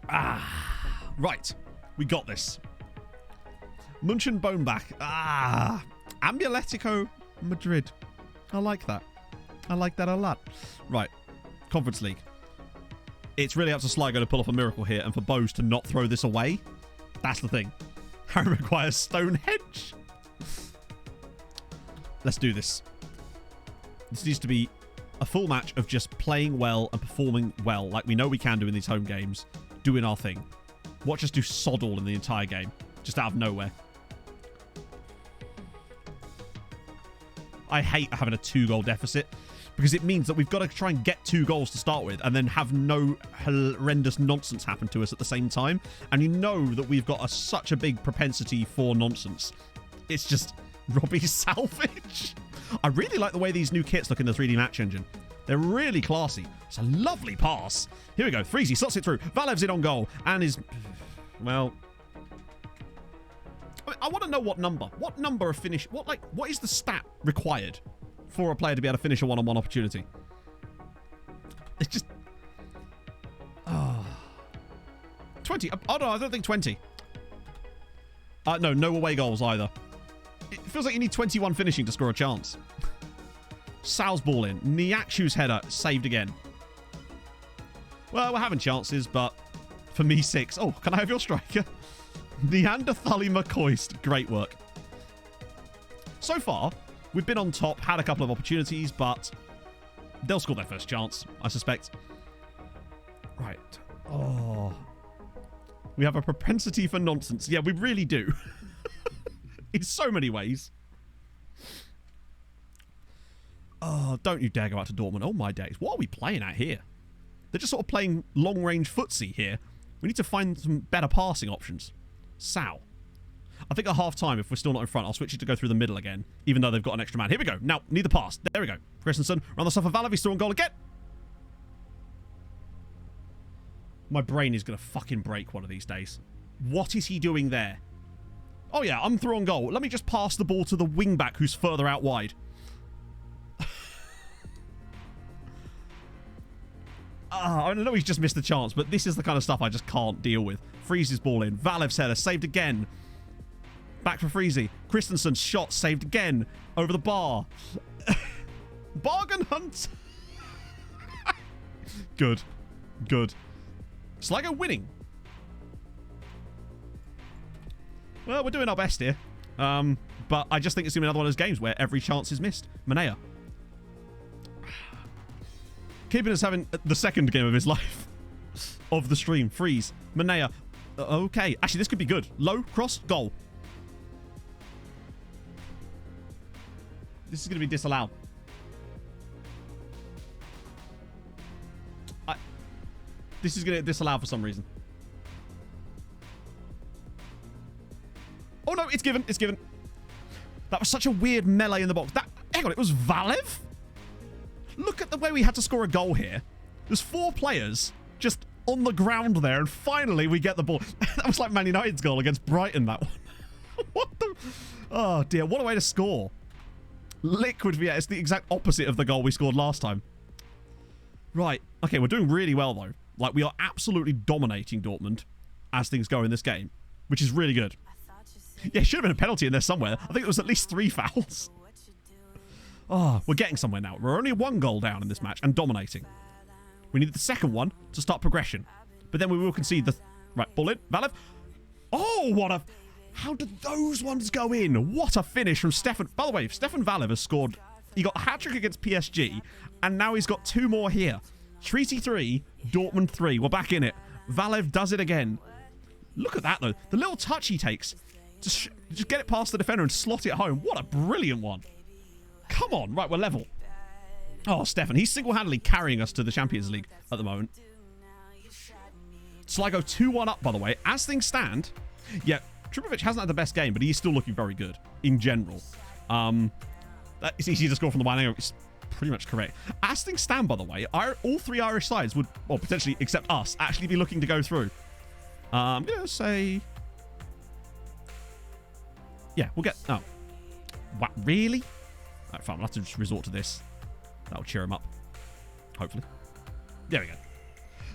[SPEAKER 5] Ah. Right. We got this. Munchen Boneback. Ah. Ambuletico Madrid. I like that. I like that a lot. Right. Conference League. It's really up to Sligo to pull off a miracle here and for Bose to not throw this away. That's the thing. Harry requires Stonehenge. Let's do this. This needs to be a full match of just playing well and performing well like we know we can do in these home games. Doing our thing. Watch us do sod all in the entire game. Just out of nowhere. I hate having a 2-goal deficit because it means that we've got to try and get 2 goals to start with and then have no horrendous nonsense happen to us at the same time. And you know that we've got such a big propensity for nonsense. It's just Robbie salvage. I really like the way these new kits look in the 3D match engine. They're really classy. It's a lovely pass. Here we go. Freezy slots it through. Valev's in on goal and is... Well... I want to know what number. What number of finish... What is the stat required for a player to be able to finish a one-on-one opportunity? It's just... Oh. 20. Oh, no, I don't think 20. No away goals either. It feels like you need 21 finishing to score a chance. Sal's ball in. Niakshu's header saved again. Well, we're having chances, but for me, 6. Oh, can I have your striker? Neanderthali McCoist. Great work. So far, we've been on top, had a couple of opportunities, but they'll score their first chance, I suspect. Right. Oh. We have a propensity for nonsense. Yeah, we really do. In so many ways. Oh, don't you dare go out to Dortmund. Oh, my days. What are we playing at here? They're just sort of playing long-range footsie here. We need to find some better passing options. Sal. I think at half-time, if we're still not in front, I'll switch it to go through the middle again, even though they've got an extra man. Here we go. Now, need the pass. There we go. Christensen, run the stuff for Valev. He's still on goal again. My brain is going to fucking break one of these days. What is he doing there? Oh, yeah, I'm through on goal. Let me just pass the ball to the wing-back who's further out wide. I know he's just missed the chance, but this is the kind of stuff I just can't deal with. Freeze's ball in. Valev's header saved again. Back for Freezy. Christensen's shot saved again. Over the bar. Bargain hunt. Good. Good. Sligo winning. Well, we're doing our best here. But I just think it's going to be another one of those games where every chance is missed. Manea. Keeping us having the second game of his life. Of the stream. Freeze. Manea. Okay. Actually, this could be good. Low, cross, goal. This is going to be disallowed. This is going to get disallowed for some reason. Oh, no, it's given. It's given. That was such a weird melee in the box. Hang on, it was Valev? Look at the way we had to score a goal here. There's 4 players just on the ground there, and finally we get the ball. That was like Man United's goal against Brighton, that one. What the... Oh, dear. What a way to score. Liquid VA. It's the exact opposite of the goal we scored last time. Right. Okay, we're doing really well, though. Like, we are absolutely dominating Dortmund as things go in this game, which is really good. Yeah, should have been a penalty in there somewhere. I think it was at least 3 fouls. Oh, we're getting somewhere now. We're only 1 goal down in this match and dominating. We need the second one to start progression. But then we will concede the... Right, ball in. Valev. Oh, what a... How did those ones go in? What a finish from Stefan... By the way, Stefan Valev has scored... He got a hat-trick against PSG, and now he's got 2 more here. Treaty 3, Dortmund 3. We're back in it. Valev does it again. Look at that, though. The little touch he takes. Just get it past the defender and slot it home. What a brilliant one. Come on. Right, we're level. Oh, Stefan. He's single-handedly carrying us to the Champions League at the moment. Sligo 2-1 up, by the way. As things stand, yeah, Tribovic hasn't had the best game, but he's still looking very good in general. It's easy to score from the wide angle. It's pretty much correct. As things stand, by the way, all 3 Irish sides would, or potentially except us, actually be looking to go through. I'm going to say... Yeah, we'll get... Oh. What? Really? Alright, fine. We'll have to just resort to this. That'll cheer him up. Hopefully. There we go.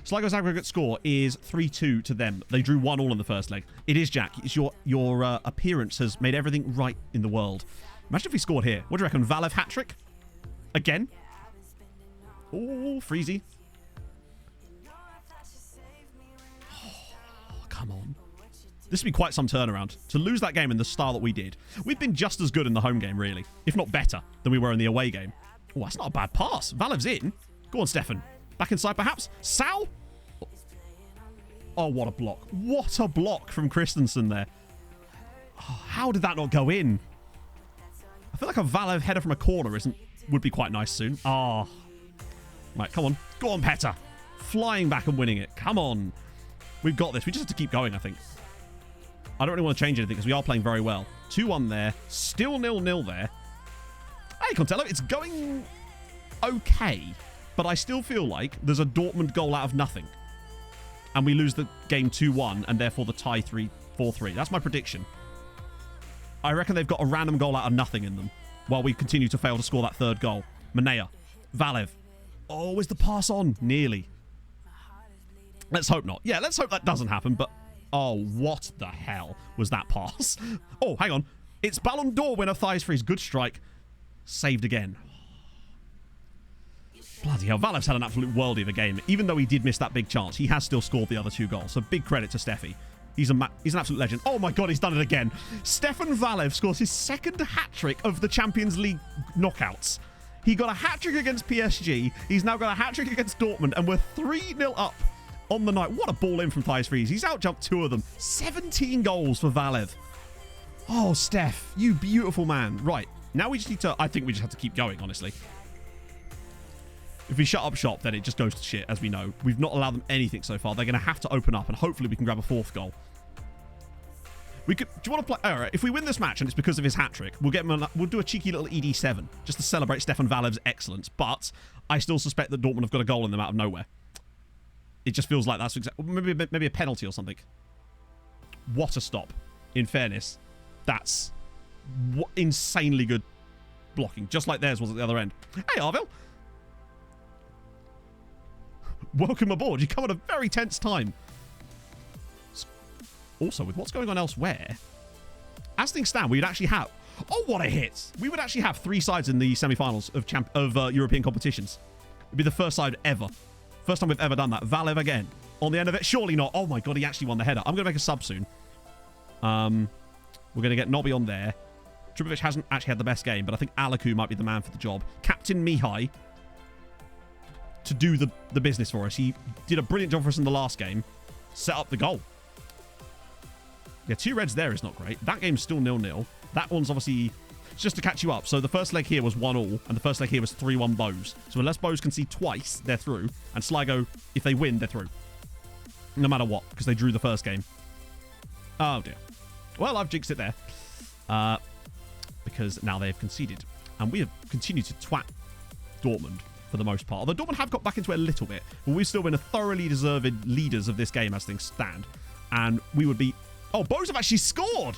[SPEAKER 5] Sligo's aggregate score is 3-2 to them. They drew 1-1 in the first leg. It is, Jack. It's your appearance has made everything right in the world. Imagine if he scored here. What do you reckon? Valev hat-trick? Again? Oh, Freezy. Oh, come on. This would be quite some turnaround. To lose that game in the style that we did. We've been just as good in the home game, really. If not better than we were in the away game. Oh, that's not a bad pass. Valev's in. Go on, Stefan. Back inside, perhaps. Sal? Oh, what a block. What a block from Christensen there. Oh, how did that not go in? I feel like a Valev header from a corner would be quite nice soon. Ah. Oh. Right, come on. Go on, Petter. Flying back and winning it. Come on. We've got this. We just have to keep going, I think. I don't really want to change anything because we are playing very well. 2-1 there. Still 0-0 there. Hey, Contello, it's going okay. But I still feel like there's a Dortmund goal out of nothing. And we lose the game 2-1 and therefore the tie 4-3. That's my prediction. I reckon they've got a random goal out of nothing in them while we continue to fail to score that 3rd goal. Manea. Valev. Oh, is the pass on? Nearly. Let's hope not. Yeah, let's hope that doesn't happen, but... Oh, what the hell was that pass? Oh, hang on. It's Ballon d'Or winner Thighs Freeze. Good strike. Saved again. Bloody hell. Valev's had an absolute worldie of a game. Even though he did miss that big chance, he has still scored the other 2 goals. So big credit to Steffi. He's an absolute legend. Oh my God, he's done it again. Stefan Valev scores his 2nd hat-trick of the Champions League knockouts. He got a hat-trick against PSG. He's now got a hat-trick against Dortmund. And we're 3-0 up on the night. What a ball in from Thighs Freeze. He's outjumped 2 of them. 17 goals for Valev. Oh, Steph, you beautiful man. Right, now we just need to... I think we just have to keep going, honestly. If we shut up shop, then it just goes to shit, as we know. We've not allowed them anything so far. They're going to have to open up, and hopefully we can grab a 4th goal. We could... Do you want to play... All right, if we win this match, and it's because of his hat-trick, we'll do a cheeky little ED7, just to celebrate Stefan Valev's excellence. But I still suspect that Dortmund have got a goal in them out of nowhere. It just feels like that's exactly... Maybe a penalty or something. What a stop. In fairness, that's insanely good blocking. Just like theirs was at the other end. Hey, Arville. Welcome aboard. You come at a very tense time. Also, with what's going on elsewhere, as things stand, we would actually have... Oh, what a hit! We would actually have 3 sides in the semi-finals of European competitions. It'd be the first side ever. First time we've ever done that. Valev again. On the end of it? Surely not. Oh my god, he actually won the header. I'm going to make a sub soon. We're going to get Nobby on there. Tribovic hasn't actually had the best game, but I think Alaku might be the man for the job. Captain Mihai to do the business for us. He did a brilliant job for us in the last game. Set up the goal. Yeah, 2 reds there is not great. That game's still 0-0. That one's obviously... Just to catch you up. So the first leg here was 1-1, and the first leg here was 3-1 Bows. So unless Bows can see twice, they're through. And Sligo, if they win, they're through. No matter what, because they drew the first game. Oh, dear. Well, I've jinxed it there. Because now they have conceded. And we have continued to twat Dortmund for the most part. Although Dortmund have got back into it a little bit. But we've still been a thoroughly deserved leaders of this game as things stand. And we would be... Oh, Bows have actually scored!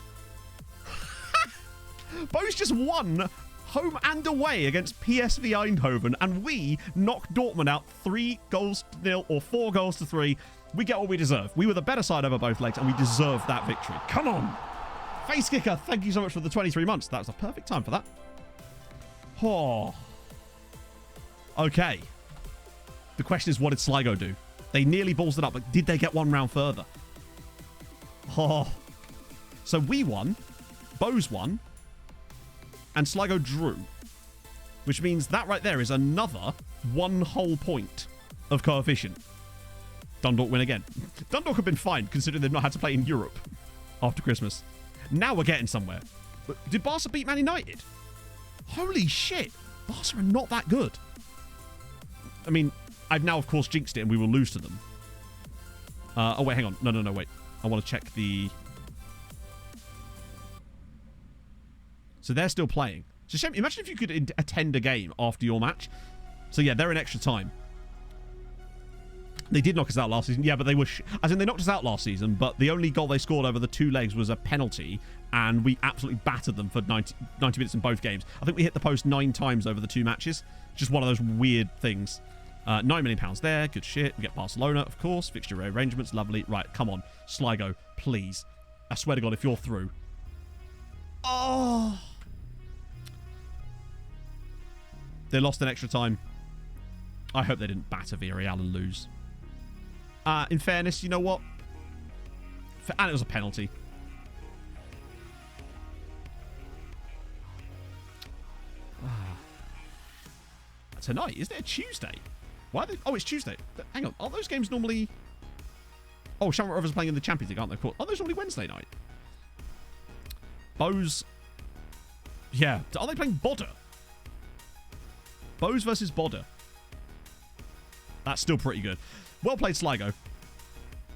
[SPEAKER 5] Bows just won home and away against PSV Eindhoven, and we knocked Dortmund out 3-0 or 4-3. We get what we deserve. We were the better side over both legs, and we deserve that victory. Come on! Face Kicker, thank you so much for the 23 months. That was a perfect time for that. Oh. Okay. The question is, what did Sligo do? They nearly ballsed it up, but did they get one round further? Oh. So we won, Bows won, and Sligo drew. Which means that right there is another 1 whole point of coefficient. Dundalk win again. Dundalk have been fine, considering they've not had to play in Europe after Christmas. Now we're getting somewhere. But did Barca beat Man United? Holy shit. Barca are not that good. I mean, I've now, of course, jinxed it, and we will lose to them. Oh, wait, hang on. No, wait. I want to check the... So they're still playing. It's a shame. Imagine if you could attend a game after your match. So yeah, they're in extra time. They did knock us out last season. Yeah, but they were... As in, they knocked us out last season, but the only goal they scored over the 2 legs was a penalty, and we absolutely battered them for 90 minutes in both games. I think we hit the post 9 times over the 2 matches. Just one of those weird things. £9 million there. Good shit. We get Barcelona, of course. Fixture rearrangements. Lovely. Right, come on. Sligo, please. I swear to God, if you're through. Oh... They lost in extra time. I hope they didn't batter Villarreal and lose. In fairness, you know what? And it was a penalty. Tonight? Isn't it a Tuesday? Why are they... Oh, it's Tuesday. Hang on. Aren't those games normally... Oh, Shamrock Rovers are playing in the Champions League, aren't they? Aren't those normally Wednesday night? Bows... Yeah. Are they playing Bodder? Bows versus Bodder. That's still pretty good. Well played, Sligo.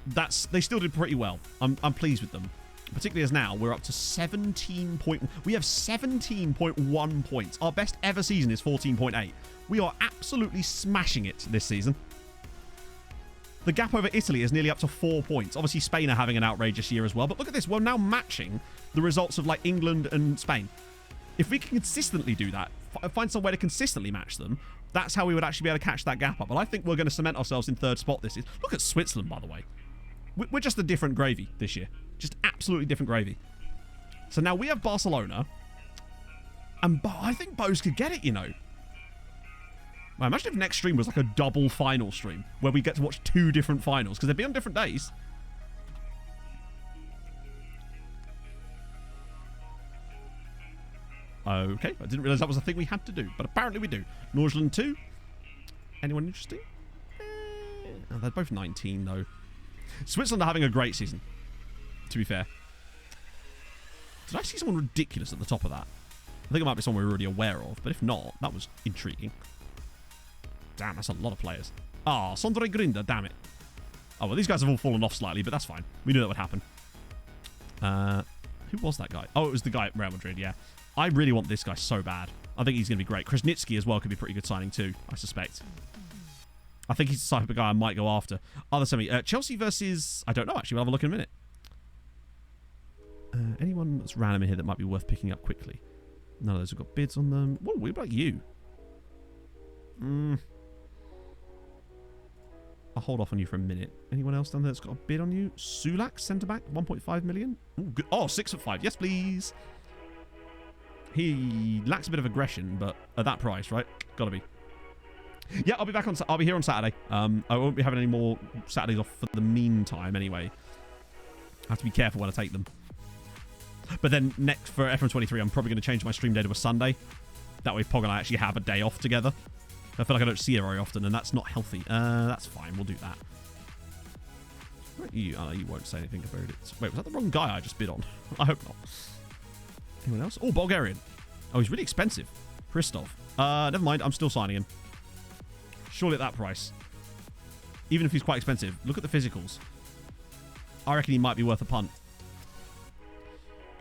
[SPEAKER 5] They still did pretty well. I'm pleased with them. Particularly as now we're up to 17 point... We have 17.1 points. Our best ever season is 14.8. We are absolutely smashing it this season. The gap over Italy is nearly up to 4 points. Obviously, Spain are having an outrageous year as well. But look at this. We're now matching the results of, like, England and Spain. If we can consistently do that, find some way to consistently match them, that's how we would actually be able to catch that gap up. And I think we're going to cement ourselves in 3rd spot this year. Look at Switzerland, by the way. We're just a different gravy this year. Just absolutely different gravy. So now we have Barcelona. And I think Bows could get it, you know. Well, imagine if next stream was like a double final stream, where we get to watch 2 different finals, because they'd be on different days. Okay, I didn't realise that was a thing we had to do, but apparently we do. Norgeland 2. Anyone interesting? Oh, they're both 19, though. Switzerland are having a great season, to be fair. Did I see someone ridiculous at the top of that? I think it might be someone we're already aware of, but if not, that was intriguing. Damn, that's a lot of players. Ah, Sondre Grinder, damn it. Oh, well, these guys have all fallen off slightly, but that's fine. We knew that would happen. Who was that guy? Oh, it was the guy at Real Madrid, yeah. I really want this guy so bad. I think he's going to be great. Krasnitsky as well could be a pretty good signing too, I suspect. I think he's the type of guy I might go after. Other semi. Chelsea versus... I don't know, actually. We'll have a look in a minute. anyone that's random in here that might be worth picking up quickly? None of those have got bids on them. What about you? I'll hold off on you for a minute. Anyone else down there that's got a bid on you? Sulak, centre-back, 1.5 million. Ooh, good. Oh, 6'5". Yes, please. He lacks a bit of aggression, but at that price, right? Gotta be. Yeah, I'll be back on. I'll be here on Saturday. I won't be having any more Saturdays off for the meantime, anyway. I have to be careful when I take them. But then next for F123, I'm probably going to change my stream day to a Sunday. That way, Pog and I actually have a day off together. I feel like I don't see her very often, and that's not healthy. That's fine. We'll do that. You won't say anything about it. Wait, was that the wrong guy I just bid on? I hope not. Anyone else? Oh, Bulgarian. Oh, he's really expensive. Christov. Never mind. I'm still signing him. Surely at that price. Even if he's quite expensive. Look at the physicals. I reckon he might be worth a punt.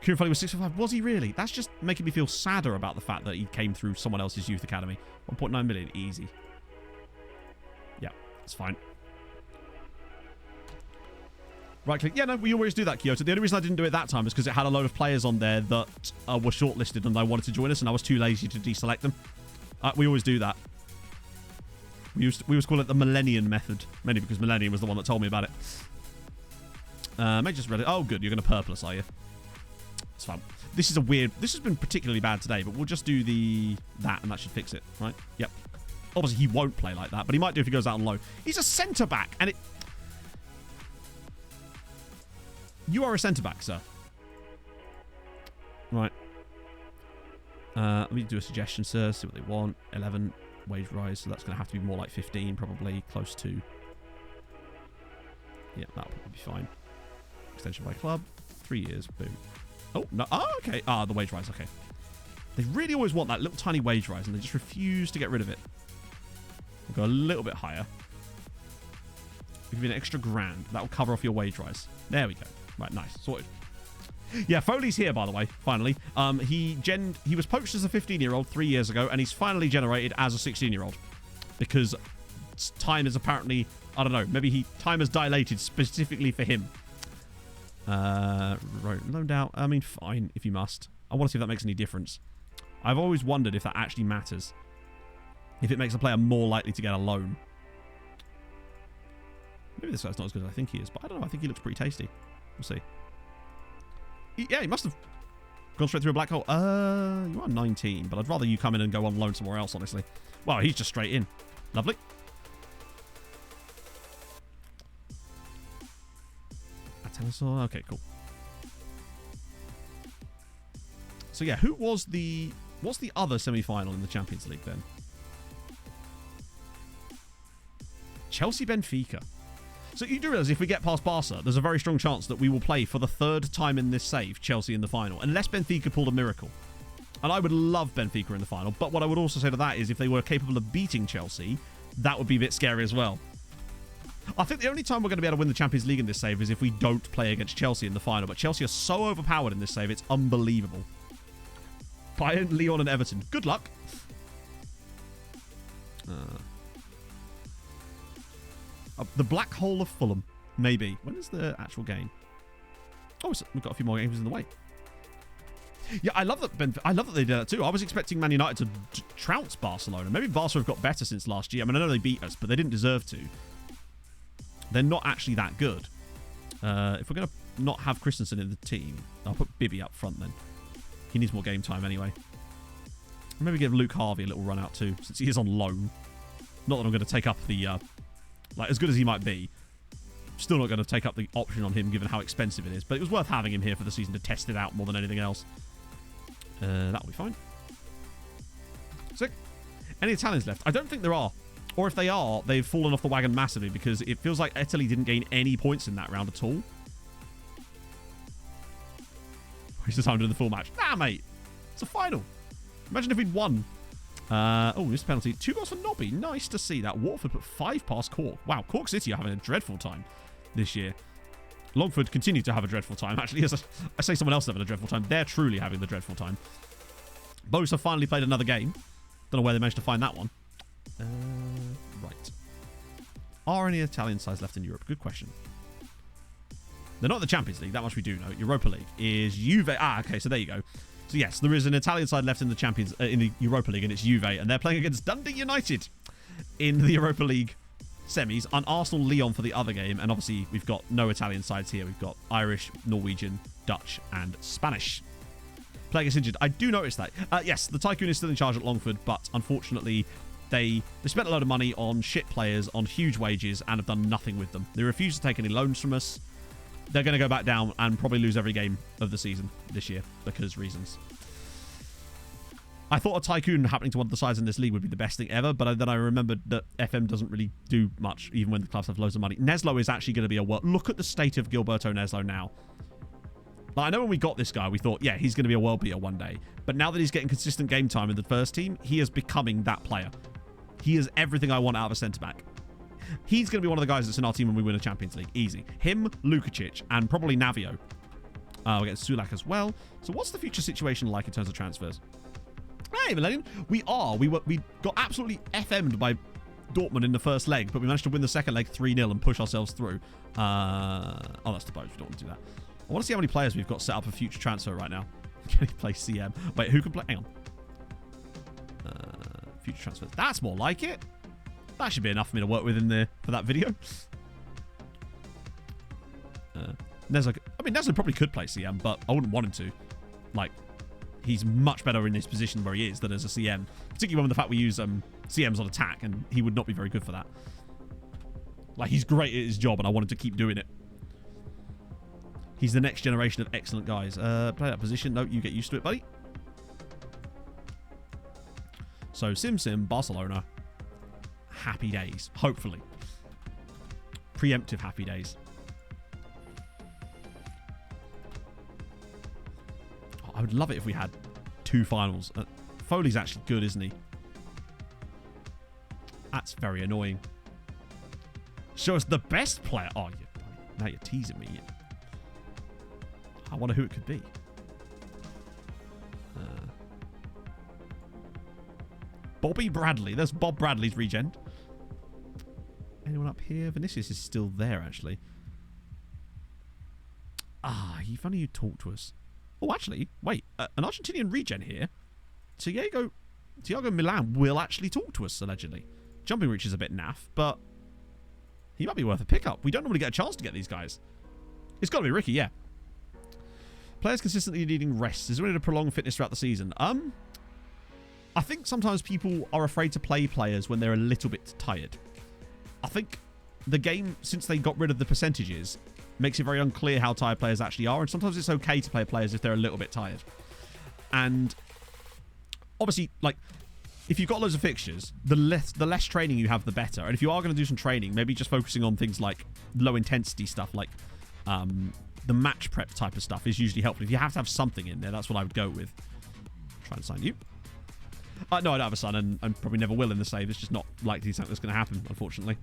[SPEAKER 5] Kieran Foley was 6'5". Was he really? That's just making me feel sadder about the fact that he came through someone else's youth academy. 1.9 million. Easy. Yeah, it's fine. Right click. Yeah, no, we always do that, Kyoto. The only reason I didn't do it that time is because it had a load of players on there that were shortlisted and I wanted to join us, and I was too lazy to deselect them. We always do that. We used to call it the Millennium method, mainly because Millennium was the one that told me about it. May just read it. Oh, good. You're going to purple us, are you? It's fine. This is a weird... This has been particularly bad today, but we'll just do that, and that should fix it, right? Yep. Obviously, he won't play like that, but he might do if he goes out on low. He's a centre-back, and it... You are a centre-back, sir. Right. Let me do a suggestion, sir. See what they want. 11 wage rise, so that's going to have to be more like 15, probably. Close to... Yeah, that'll probably be fine. Extension by club. 3 years. Boom. Oh, no. Oh, okay. The wage rise. Okay. They really always want that little tiny wage rise, and they just refuse to get rid of it. We'll go a little bit higher. We'll give you an extra grand. That will cover off your wage rise. There we go. Right, nice. Sorted. Yeah, Foley's here, by the way, finally. He was poached as a 15-year-old 3 years ago, and he's finally generated as a 16-year-old. Because time is apparently... I don't know. Maybe time has dilated specifically for him. Right, loaned out. I mean, fine, if you must. I want to see if that makes any difference. I've always wondered if that actually matters. If it makes a player more likely to get a loan. Maybe this guy's not as good as I think he is, but I don't know. I think he looks pretty tasty. We'll see. Yeah, he must have gone straight through a black hole. You are 19, but I'd rather you come in and go on loan somewhere else, honestly. Wow, he's just straight in. Lovely. Okay, cool. So yeah, what's the other semi-final in the Champions League then? Chelsea Benfica. So you do realise if we get past Barca, there's a very strong chance that we will play for the third time in this save Chelsea in the final, unless Benfica pulled a miracle. And I would love Benfica in the final, but what I would also say to that is if they were capable of beating Chelsea, that would be a bit scary as well. I think the only time we're going to be able to win the Champions League in this save is if we don't play against Chelsea in the final. But Chelsea are so overpowered in this save, it's unbelievable. Bayern, Lyon and Everton. Good luck. The Black Hole of Fulham. Maybe. When is the actual game? Oh, we've got a few more games in the way. Yeah, I love that they did that too. I was expecting Man United to trounce Barcelona. Maybe Barca have got better since last year. I mean, I know they beat us, but they didn't deserve to. They're not actually that good. If we're going to not have Christensen in the team, I'll put Bibby up front then. He needs more game time anyway. Maybe give Luke Harvey a little run out too, since he is on loan. Not that I'm going to take up the... like, as good as he might be, still not going to take up the option on him given how expensive it is. But it was worth having him here for the season to test it out more than anything else. That'll be fine. Sick. Any Italians left? I don't think there are. Or if they are, they've fallen off the wagon massively because it feels like Italy didn't gain any points in that round at all. Waste of time doing the full match. Nah, mate. It's a final. Imagine if we'd won. Oh, missed penalty. 2 goals for Nobby. Nice to see that. Watford put 5 past Cork. Wow, Cork City are having a dreadful time this year. Longford continue to have a dreadful time. Actually, as I say someone else having a dreadful time, they're truly having the dreadful time. Bows have finally played another game. Don't know where they managed to find that one. Right. Are any Italian sides left in Europe? Good question. They're not the Champions League, that much we do know. Europa League is Juve. Ah, okay, so there you go. So yes, there is an Italian side left in the in the Europa League, and it's Juve, and they're playing against Dundee United in the Europa League semis, and Arsenal Lyon for the other game. And obviously we've got no Italian sides here. We've got Irish, Norwegian, Dutch, and Spanish. Player gets injured. I do notice that. Yes, the Tycoon is still in charge at Longford, but unfortunately they spent a load of money on shit players on huge wages and have done nothing with them. They refuse to take any loans from us. They're going to go back down and probably lose every game of the season this year because reasons. I thought a Tycoon happening to one of the sides in this league would be the best thing ever, but then I remembered that FM doesn't really do much, even when the clubs have loads of money. Neslo is actually going to be a world... Look at the state of Gilberto Neslo now. Like, I know when we got this guy, we thought, yeah, he's going to be a world beater one day. But now that he's getting consistent game time in the first team, he is becoming that player. He is everything I want out of a centre-back. He's going to be one of the guys that's in our team when we win a Champions League. Easy. Him, Lukacic, and probably Navio. We're getting Sulak as well. So what's the future situation like in terms of transfers? Hey, Millennium. We got absolutely FM'd by Dortmund in the first leg, but we managed to win the second leg 3-0 and push ourselves through. Oh, that's the boat. We don't want to do that. I want to see how many players we've got set up for future transfer right now. Can he play CM? Wait, who can play? Hang on. Future transfers. That's more like it. That should be enough for me to work with in there for that video. Neslo probably could play CM, but I wouldn't want him to. Like, he's much better in this position where he is than as a CM. Particularly when the fact we use CMs on attack, and he would not be very good for that. Like, he's great at his job, and I want him to keep doing it. He's the next generation of excellent guys. Play that position. No, you get used to it, buddy. So, Sim, Barcelona. Happy days. Hopefully. Preemptive happy days. Oh, I would love it if we had 2 finals. Foley's actually good, isn't he? That's very annoying. Show us the best player. Oh, now you're teasing me. I wonder who it could be. Bobby Bradley. There's Bob Bradley's regen. Anyone up here? Vinicius is still there, actually. Ah, if only you talk to us. Oh, actually, wait. An Argentinian regen here. Thiago Milan will actually talk to us, allegedly. Jumping reach is a bit naff, but he might be worth a pickup. We don't normally get a chance to get these guys. It's got to be Ricky, yeah. Players consistently needing rest. Is there any to prolong fitness throughout the season? I think sometimes people are afraid to play players when they're a little bit tired. I think the game, since they got rid of the percentages, makes it very unclear how tired players actually are, and sometimes it's okay to play players if they're a little bit tired. And obviously, like, if you've got loads of fixtures, the less training you have, the better. And if you are going to do some training, maybe just focusing on things like low intensity stuff, like the match prep type of stuff is usually helpful. If you have to have something in there, that's what I would go with. Try and sign you. No, I don't have a son, and probably never will in the save. It's just not likely something that's going to happen, unfortunately.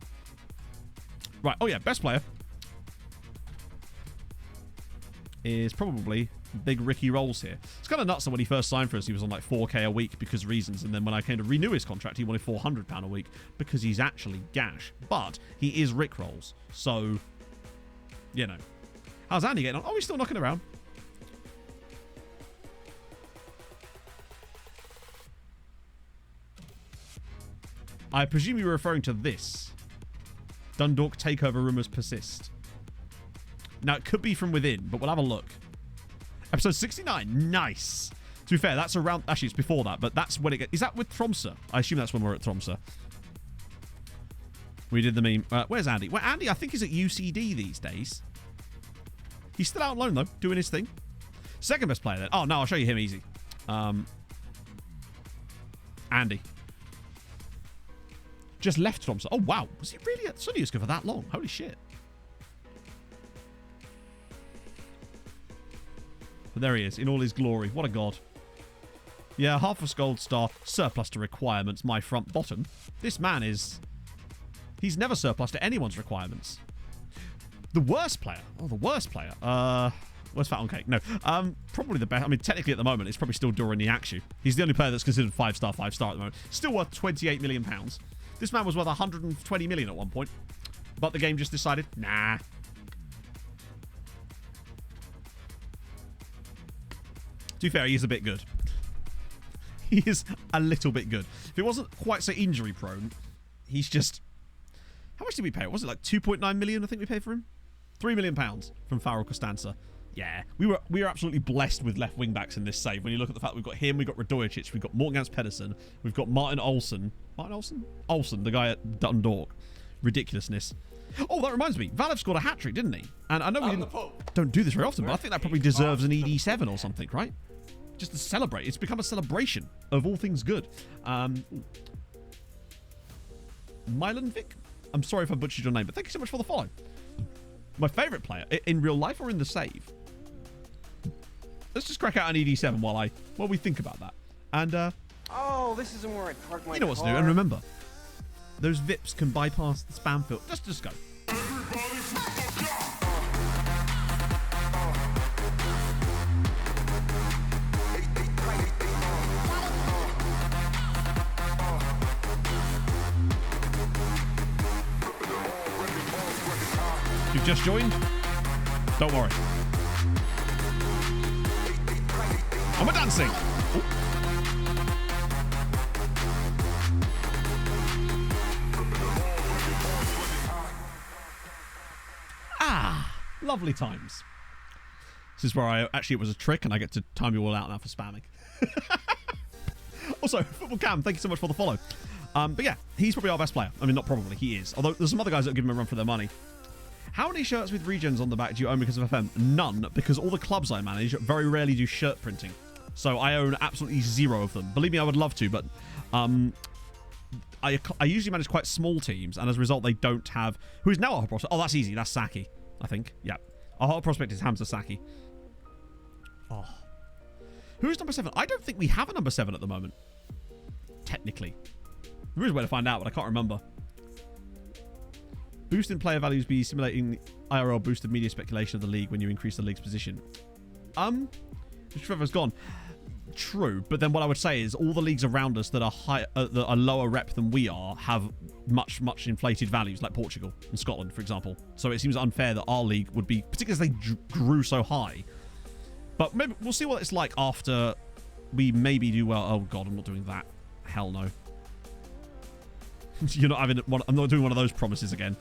[SPEAKER 5] Right. Oh, yeah. Best player is probably Big Ricky Rolls here. It's kind of nuts that when he first signed for us, he was on like 4k a week because reasons. And then when I came to renew his contract, he wanted £400 a week because he's actually gash. But he is Rick Rolls. So, you know. How's Andy getting on? Oh, he's still knocking around. I presume you were referring to this. Dundalk takeover rumours persist. Now, it could be from within, but we'll have a look. Episode 69. Nice. To be fair, that's around... Actually, it's before that, but that's when it gets... Is that with Tromsø? I assume that's when we're at Tromsø. We did the meme. Where's Andy? Well, Andy, I think, is at UCD these days. He's still out on loan, though, doing his thing. Second best player, then. Oh, no, I'll show you him easy. Andy. Just left Tromsø. Oh, wow. Was he really at Sunnyuska for that long? Holy shit. But there he is, in all his glory. What a god. Yeah, half a gold star, surplus to requirements, my front bottom. This man is... He's never surplus to anyone's requirements. The worst player. Oh, the worst player. Where's Fat on Cake? No. Probably the best. I mean, technically at the moment, it's probably still Doran Niakshu. He's the only player that's considered 5-star at the moment. Still worth £28 million. This man was worth 120 million at one point. But the game just decided, nah. To be fair, he is a bit good. He is a little bit good. If it wasn't quite so injury prone, he's just... How much did we pay? Was it like 2.9 million I think we paid for him? £3 million from Farrell Costanza. Yeah, we were absolutely blessed with left wing backs in this save. When you look at the fact that we've got him, we've got Radojicic, we've got Morgan Pedersen, we've got Martin Olsen. Martin Olsen? Olsen, the guy at Dundalk. Ridiculousness. Oh, that reminds me. Valev scored a hat-trick, didn't he? And I know we don't do this very often, but I think that probably deserves an ED7 or something, right? Just to celebrate. It's become a celebration of all things good. Milanvic? I'm sorry if I butchered your name, but thank you so much for the follow. My favourite player, in real life or in the save? Let's just crack out an ED7 while we think about that. And,
[SPEAKER 7] Oh, this isn't where I parked my car.
[SPEAKER 5] You know what to do, and remember, those VIPs can bypass the spam filter. Just go. You've just joined? Don't worry. And we're dancing. Ooh. Lovely times. This is where it was a trick and I get to time you all out now for spamming. Also, Football Cam, thank you so much for the follow. But yeah, he's probably our best player. I mean, not probably, he is. Although there's some other guys that give him a run for their money. How many shirts with regens on the back do you own because of FM? None, because all the clubs I manage very rarely do shirt printing. So I own absolutely 0 of them. Believe me, I would love to, but I usually manage quite small teams, and as a result, they don't have... Who's now our hot prospect? Oh, that's easy. That's Saki, I think. Yeah. Our hot prospect is Hamza Saki. Oh. Who's number 7? I don't think we have a number 7 at the moment. Technically. There is a way to find out, but I can't remember. Boost in player values be simulating IRL boosted media speculation of the league when you increase the league's position. Trevor's gone. True, but then what I would say is all the leagues around us that are that are lower rep than we are have much inflated values, like Portugal and Scotland, for example. So it seems unfair that our league would be, particularly as they grew so high. But maybe we'll see what it's like after we maybe do well. Oh god, I'm not doing that. Hell no. You're not having one. I'm not doing one of those promises again.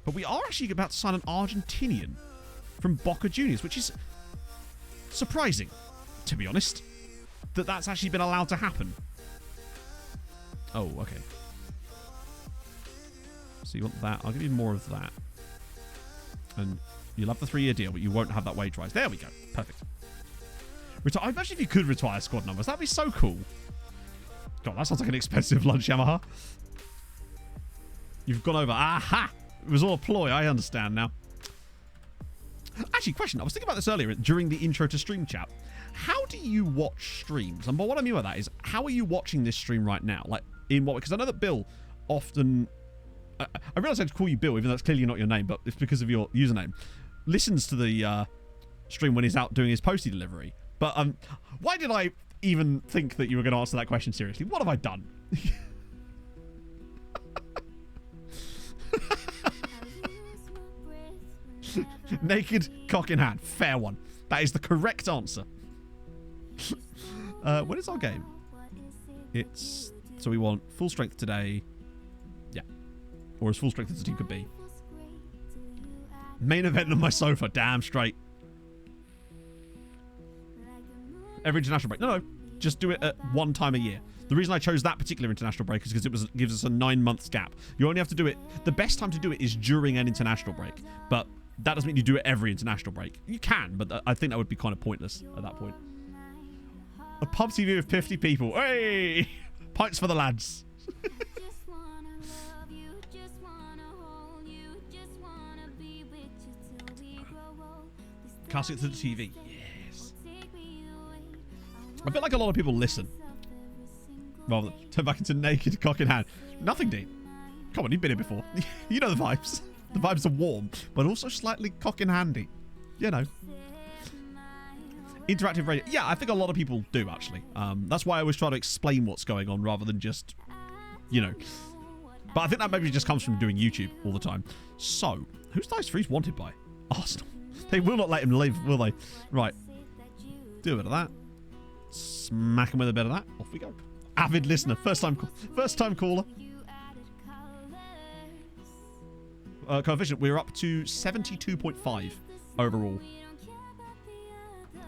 [SPEAKER 5] But we are actually about to sign an Argentinian from Boca Juniors, which is surprising, to be honest, that that's actually been allowed to happen. Oh, okay. So you want that? I'll give you more of that. And you'll have the 3-year deal, but you won't have that wage rise. There we go. Perfect. I imagine if you could retire squad numbers, that'd be so cool. God, that sounds like an expensive lunch, Yamaha. You've gone over. Aha! It was all a ploy. I understand now. Actually, question. I was thinking about this earlier during the intro to stream chat. How do you watch streams? And what I mean by that is, how are you watching this stream right now? Like, in what way? Because I know that Bill often... I realise I had to call you Bill, even though that's clearly not your name, but it's because of your username. Listens to the stream when he's out doing his postie delivery. But why did I even think that you were going to answer that question seriously? What have I done? Naked, cock in hand. Fair one. That is the correct answer. What is our game? It's... So we want full strength today. Yeah. Or as full strength as the team could be. Main event on my sofa. Damn straight. Every international break. No. Just do it at one time a year. The reason I chose that particular international break is because it gives us a 9-month gap. You only have to do it... The best time to do it is during an international break. But that doesn't mean you do it every international break. You can, but I think that would be kind of pointless at that point. A pub TV with 50 people. Hey! Pints for the lads. Casting it to the TV. Yes. I feel like a lot of people listen. Rather than turn back into naked cock in hand. Nothing, Dean. Come on, you've been here before. You know the vibes. The vibes are warm, but also slightly cock in handy. You know. Interactive radio. Yeah, I think a lot of people do, actually. That's why I always try to explain what's going on rather than just, you know. But I think that maybe just comes from doing YouTube all the time. So, who's Dice Freeze wanted by? Arsenal. They will not let him live, will they? Right. Do a bit of that. Smack him with a bit of that. Off we go. Avid listener. First time caller. Coefficient, we're up to 72.5 overall.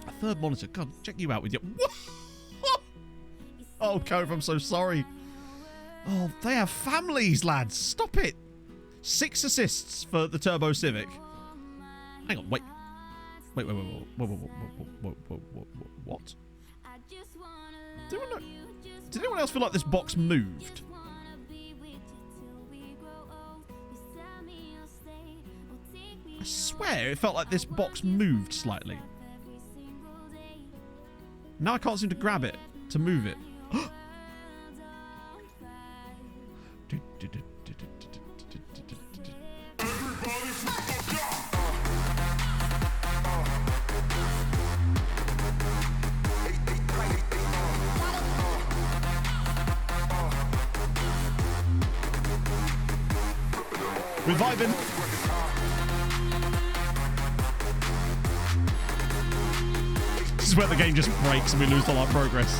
[SPEAKER 5] A third monitor. God, check you out with your... Oh, Cove, I'm so sorry. Oh, they have families, lads. Stop it. 6 assists for the Turbo Civic. Hang on, wait. Wait. What? Did anyone else feel like this box moved? I swear it felt like this box moved slightly. Now I can't seem to grab it, to move it. We're vibing. This is where the game just breaks and we lose all our progress.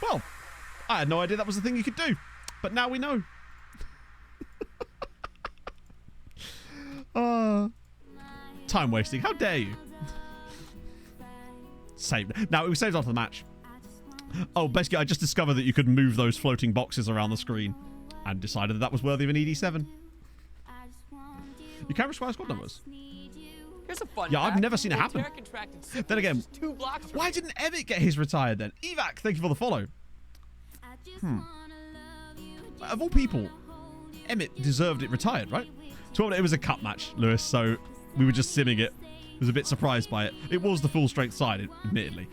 [SPEAKER 5] Well, I had no idea that was the thing you could do, but now we know. Time wasting. How dare you? Saved. Now, it was saved after the match. Oh, basically, I just discovered that you could move those floating boxes around the screen and decided that was worthy of an ED7. You camera square squad numbers.
[SPEAKER 11] Here's a fun
[SPEAKER 5] Yeah, I've
[SPEAKER 11] fact.
[SPEAKER 5] never seen it happen.
[SPEAKER 11] Terra contracted syphilis
[SPEAKER 5] Then again,
[SPEAKER 11] 2 blocks from
[SPEAKER 5] why
[SPEAKER 11] here.
[SPEAKER 5] didn't Emmett get his retired then? Evac, thank you for the follow. Of all people, Emmett deserved it retired, right? So it was a cup match, Lewis, so we were just simming it. I was a bit surprised by it. It was the full strength side, admittedly.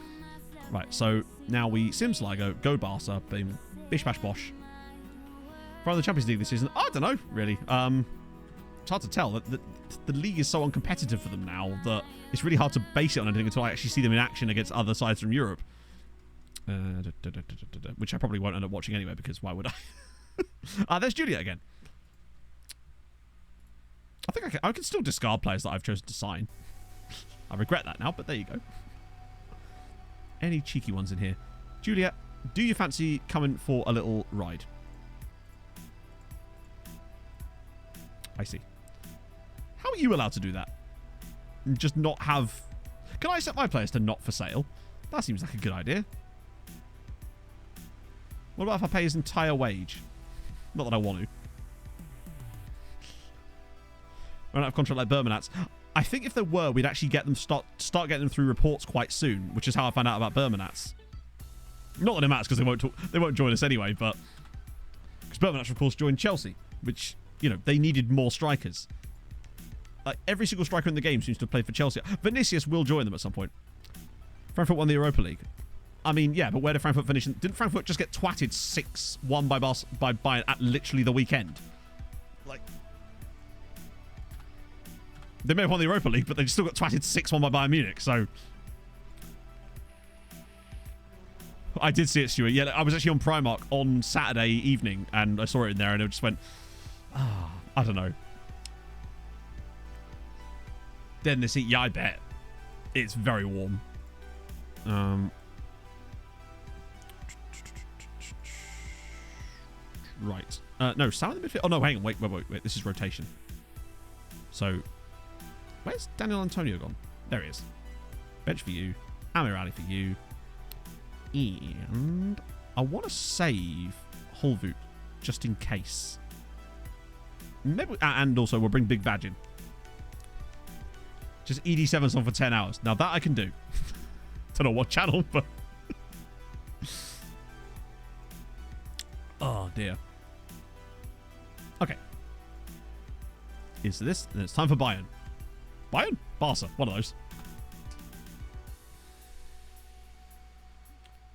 [SPEAKER 5] Right, so now we sim Sligo, go Barca, boom, bish bash bosh. For the Champions League this season, I don't know, really. It's hard to tell. The league is so uncompetitive for them now that it's really hard to base it on anything until I actually see them in action against other sides from Europe. Which I probably won't end up watching anyway, because why would I? There's Julia again. I think I can still discard players that I've chosen to sign. I regret that now, but there you go. Any cheeky ones in here? Julia, do you fancy coming for a little ride? I see. How are you allowed to do that? Just not have... Can I set my players to not for sale? That seems like a good idea. What about if I pay his entire wage? Not that I want to. Run out of contract like Bermanats. I think if there were, we'd actually get them start getting them through reports quite soon, which is how I found out about Bermanats. Not that it matters because they won't join us anyway, but because Bermanats of course joined Chelsea, which, you know, they needed more strikers. Like every single striker in the game seems to have played for Chelsea. Vinicius will join them at some point. Frankfurt won the Europa League. I mean, yeah, but where did Frankfurt finish? Didn't Frankfurt just get twatted 6-1 by Bayern at literally the weekend? Like, they may have won the Europa League, but they still got twatted 6-1 by Bayern Munich, so... I did see it, Stuart. Yeah, I was actually on Primark on Saturday evening, and I saw it in there, and it just went... I don't know. Then this heat, yeah, I bet. It's very warm. Right. No, Sam in the midfield. Oh, no, hang on. Wait. This is rotation. So, where's Daniel Antonio gone? There he is. Bench for you. Amir Ali for you. And I want to save Holvoot just in case. Maybe, and also we'll bring Big Badge in. Just ED7s on for 10 hours. Now that I can do. Don't know what channel, but... Oh, dear. Okay. Into this. Then it's time for Bayern. Bayern? Barca. One of those.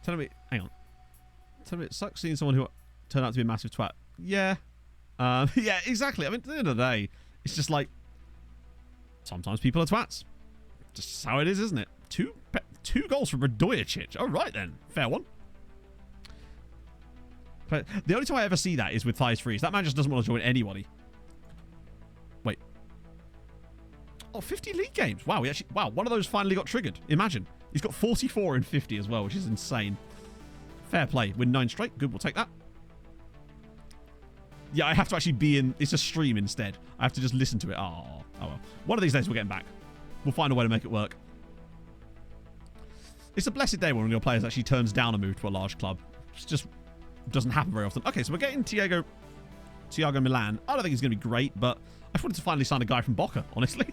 [SPEAKER 5] Tell me... Hang on. Tell me it sucks seeing someone who turned out to be a massive twat. Yeah. Yeah, exactly. I mean, at the end of the day, it's just like... Sometimes people are twats. Just how it is, isn't it? Two goals from Radojic. All right, then. Fair one. But the only time I ever see that is with Thighs Freeze. That man just doesn't want to join anybody. Wait. Oh, 50 league games. Wow, wow, one of those finally got triggered. Imagine. He's got 44 in 50 as well, which is insane. Fair play. Win 9 straight. Good, we'll take that. Yeah, I have to actually be in... It's a stream instead. I have to just listen to it. Oh well. One of these days we're getting back. We'll find a way to make it work. It's a blessed day when one of your players actually turns down a move to a large club. It just doesn't happen very often. Okay, so we're getting Thiago Milan. I don't think he's going to be great, but I just wanted to finally sign a guy from Boca, honestly.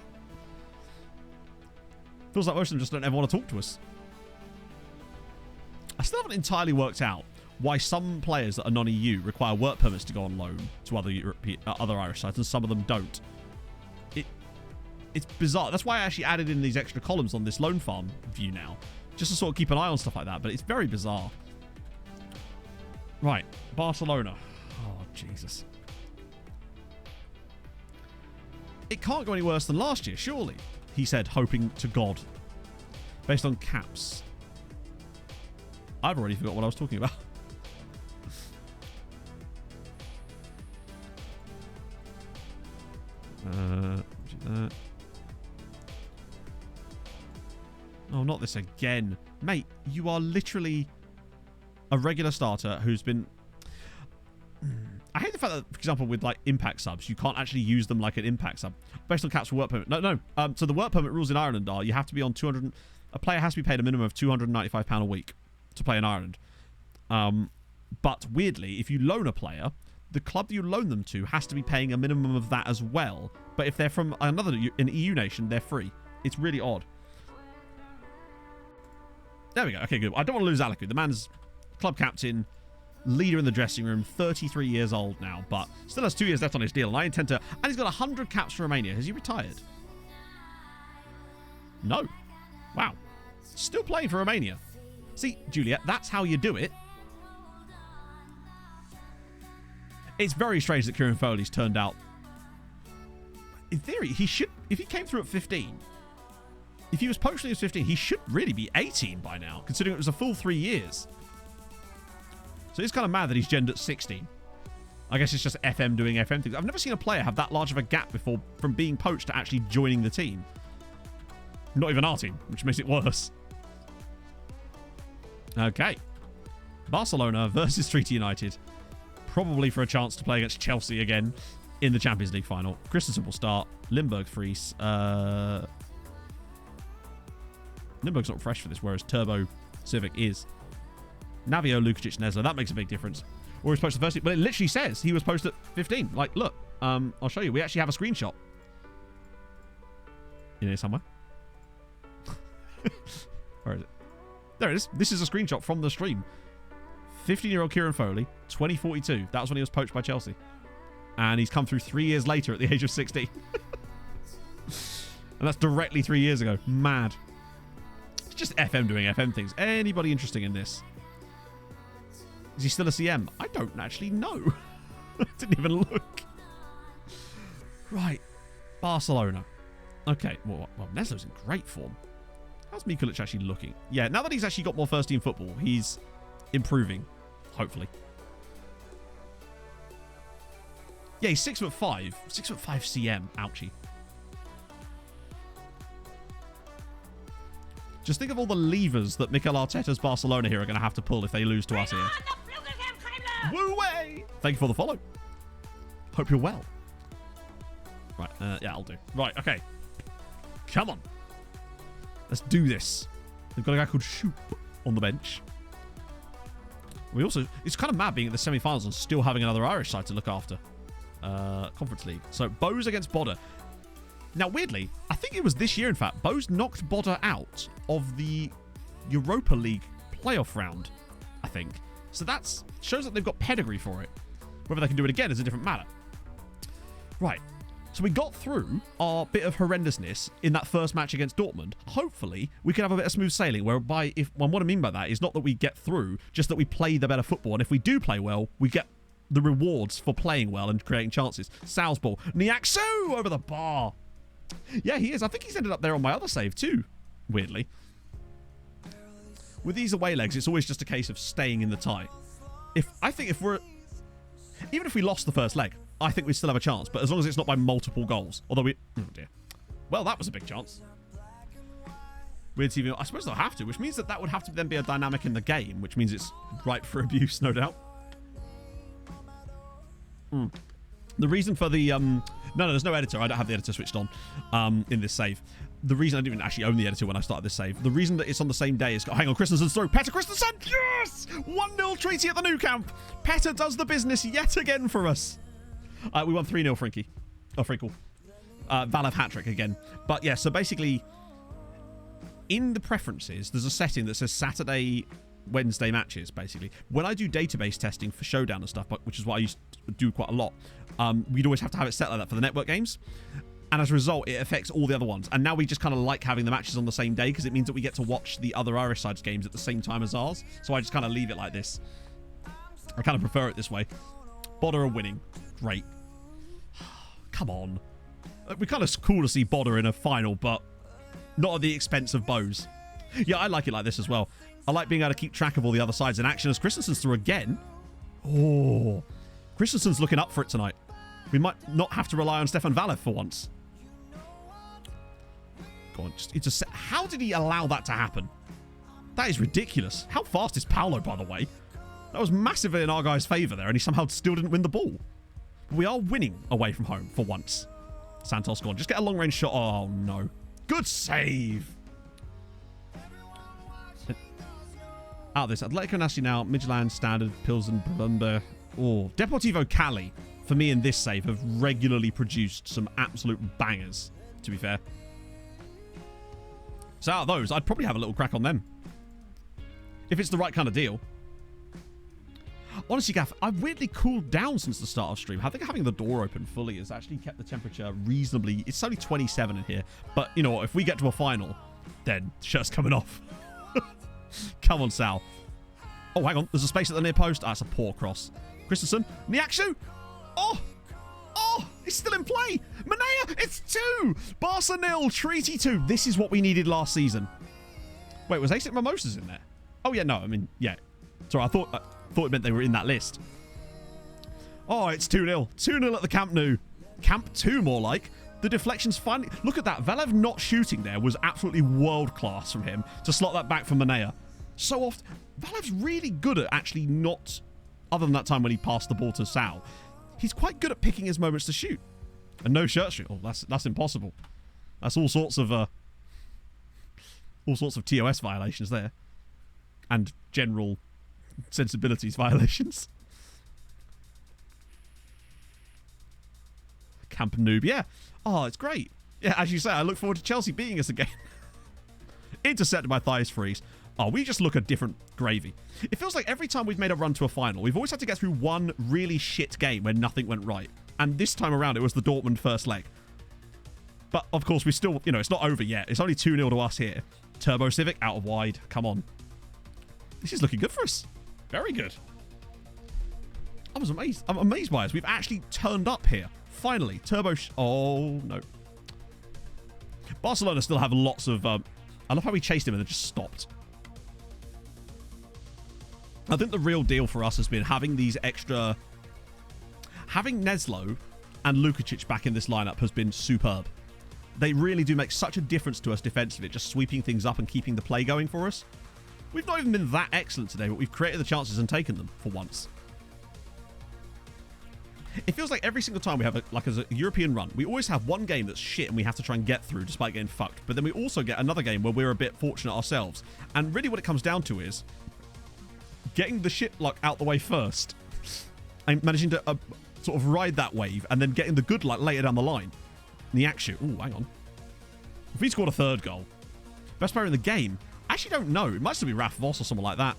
[SPEAKER 5] Feels like most of them just don't ever want to talk to us. I still haven't entirely worked out why some players that are non-EU require work permits to go on loan to other Irish sides and some of them don't. It's bizarre. That's why I actually added in these extra columns on this loan farm view now, just to sort of keep an eye on stuff like that, but it's very bizarre. Right, Barcelona. Oh, Jesus. It can't go any worse than last year, surely, he said, hoping to God. Based on caps. I've already forgot what I was talking about. That. Oh, not this again. Mate, you are literally a regular starter who's been... I hate the fact that, for example, with like impact subs, you can't actually use them like an impact sub. Based on caps for work permit. No. So the work permit rules in Ireland are you have to be on 200... A player has to be paid a minimum of £295 a week to play in Ireland. But weirdly, if you loan a player, the club that you loan them to has to be paying a minimum of that as well. But if they're from an EU nation, they're free. It's really odd. There we go. Okay, good. I don't want to lose Alaku. The man's club captain, leader in the dressing room, 33 years old now, but still has 2 years left on his deal. And I intend to... And he's got 100 caps for Romania. Has he retired? No. Wow. Still playing for Romania. See, Juliet, that's how you do it. It's very strange that Kieran Foley's turned out... In theory, he should... If he came through at 15... If he was poached when he was 15, he should really be 18 by now, considering it was a full 3 years. So it's kind of mad that he's gemmed at 16. I guess it's just FM doing FM things. I've never seen a player have that large of a gap before from being poached to actually joining the team. Not even our team, which makes it worse. Okay. Barcelona versus Treaty United. Probably for a chance to play against Chelsea again in the Champions League final. Christensen will start. Limburg Fries. Limburg's not fresh for this, whereas Turbo Civic is. Navio, Lukacic, Nesler. That makes a big difference. Or he's poached the first team. But it literally says he was poached at 15. Like, look. I'll show you. We actually have a screenshot. In here somewhere. Where is it? There it is. This is a screenshot from the stream. 15-year-old Kieran Foley, 2042. That was when he was poached by Chelsea. And he's come through 3 years later at the age of 16. And that's directly 3 years ago. Mad. It's just FM doing FM things. Anybody interesting in this? Is he still a CM? I don't actually know. I didn't even look. Right. Barcelona. Okay. Well, Neslo's in great form. How's Mikulic actually looking? Yeah, now that he's actually got more first-team football, he's improving, hopefully. Yeah, he's 6'5". 6'5" CM. Ouchie. Just think of all the levers that Mikel Arteta's Barcelona here are going to have to pull if they lose to us here. Woo way! Thank you for the follow. Hope you're well. Right, yeah, I'll do. Right, okay. Come on. Let's do this. They've got a guy called Shoop on the bench. We also... It's kind of mad being at the semi-finals and still having another Irish side to look after. Conference League. So, Bowes against Bodder. Now, weirdly, I think it was this year, in fact, Bowes knocked Bodder out of the Europa League playoff round, I think. So that shows that they've got pedigree for it. Whether they can do it again is a different matter. Right. So we got through our bit of horrendousness in that first match against Dortmund. Hopefully, we can have a bit of smooth sailing, whereby, what I mean by that is not that we get through, just that we play the better football. And if we do play well, we get the rewards for playing well and creating chances. Salzburg. Niaksu over the bar. Yeah, he is. I think he's ended up there on my other save too, weirdly. With these away legs, it's always just a case of staying in the tie. Even if we lost the first leg, I think we still have a chance, but as long as it's not by multiple goals. Although oh dear. Well, that was a big chance. Weird TV. I suppose they'll have to, which means that would have to then be a dynamic in the game, which means it's ripe for abuse, no doubt. The reason for the... No, there's no editor. I don't have the editor switched on in this save. The reason I didn't even actually own the editor when I started this save. The reason that it's on the same day is... Hang on, Christensen's through. Petter Christensen! Yes! 1-0 treaty at the new camp. Petter does the business yet again for us. We won 3-0, Frankie. Oh, Frinkle. Valev hat-trick again. But yeah, so basically... In the preferences, there's a setting that says Saturday, Wednesday matches, basically. When I do database testing for Showdown and stuff, which is what I used to do quite a lot, we'd always have to have it set like that for the network games. And as a result, it affects all the other ones. And now we just kind of like having the matches on the same day because it means that we get to watch the other Irish side's games at the same time as ours. So I just kind of leave it like this. I kind of prefer it this way. Bodder are winning. Great. Come on. We're kind of cool to see Bodder in a final, but not at the expense of Bose. Yeah, I like it like this as well. I like being able to keep track of all the other sides in action as Christensen's through again. Oh, Christensen's looking up for it tonight. We might not have to rely on Stefan Valev for once. Go on, how did he allow that to happen? That is ridiculous. How fast is Paolo, by the way? That was massively in our guy's favour there, and he somehow still didn't win the ball. We are winning away from home for once. Santos gone. Just get a long-range shot. Oh, no. Good save. Out of this. Atletico Nacional, Midland, Standard, Pilsen, Bumba. Oh, Deportivo Cali, for me in this save, have regularly produced some absolute bangers, to be fair. So out of those, I'd probably have a little crack on them. If it's the right kind of deal. Honestly, Gaff, I've weirdly cooled down since the start of stream. I think having the door open fully has actually kept the temperature reasonably... It's only 27 in here. But, you know what? If we get to a final, then shirt's coming off. Come on, Sal. Oh, hang on. There's a space at the near post. That's a poor cross. Christensen. Niaksu. Oh! Oh! It's still in play. Manea. It's 2. Barca 0. Treaty 2. This is what we needed last season. Wait, was Asic Mimosas in there? Oh, yeah. No, I mean, yeah. Sorry, I thought it meant they were in that list. Oh, it's 2-0. 2-0 at the Camp Nou. Camp 2, more like. The deflection's finally... Look at that. Valev not shooting there was absolutely world-class from him to slot that back for Manea. So often... Valev's really good at actually not... Other than that time when he passed the ball to Sal. He's quite good at picking his moments to shoot. And no shirt shoot. Oh, that's impossible. That's all sorts of TOS violations there. And general... sensibilities violations. Camp Noob, yeah. Oh, it's great. Yeah, as you say, I look forward to Chelsea beating us again. Intercepted by Thias Freeze. Oh, we just look a different gravy. It feels like every time we've made a run to a final, we've always had to get through one really shit game where nothing went right. And this time around, it was the Dortmund first leg. But, of course, we still, you know, it's not over yet. It's only 2-0 to us here. Turbo Civic out of wide. Come on. This is looking good for us. Very good. I was amazed. I'm amazed by us. We've actually turned up here. Finally. Turbo... Oh, no. Barcelona still have lots of... I love how we chased him and then just stopped. I think the real deal for us has been having these extra... Having Neslo and Lukacic back in this lineup has been superb. They really do make such a difference to us defensively, just sweeping things up and keeping the play going for us. We've not even been that excellent today, but we've created the chances and taken them for once. It feels like every single time we have a European run, we always have one game that's shit and we have to try and get through despite getting fucked. But then we also get another game where we're a bit fortunate ourselves. And really what it comes down to is getting the shit luck out the way first and managing to sort of ride that wave and then getting the good luck later down the line. Niaksu. Ooh, hang on. If he scored a third goal, best player in the game, I actually don't know. It might still be Raf Voss or someone like that.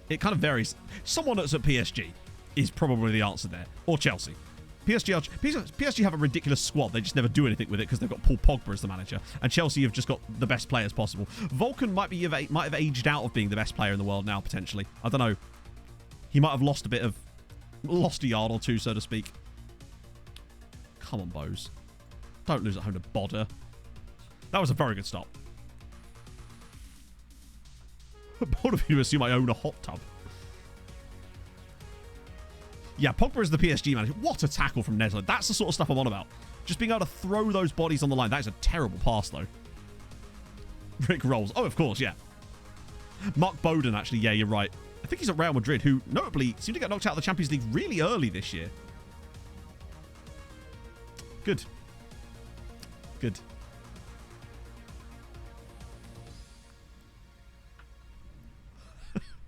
[SPEAKER 5] It kind of varies. Someone that's at PSG is probably the answer there. Or Chelsea. PSG have a ridiculous squad. They just never do anything with it because they've got Paul Pogba as the manager. And Chelsea have just got the best players possible. Vulcan might have aged out of being the best player in the world now, potentially. I don't know. He might have lost a yard or two, so to speak. Come on, Bose. Don't lose at home to Bodder. That was a very good stop. Bored of you to assume I own a hot tub. Yeah, Pogba is the PSG manager. What a tackle from Neslo. That's the sort of stuff I'm on about. Just being able to throw those bodies on the line. That is a terrible pass, though. Rick rolls. Oh, of course, yeah. Mark Bowden, actually, yeah, you're right. I think he's at Real Madrid, who notably seemed to get knocked out of the Champions League really early this year. Good. Good.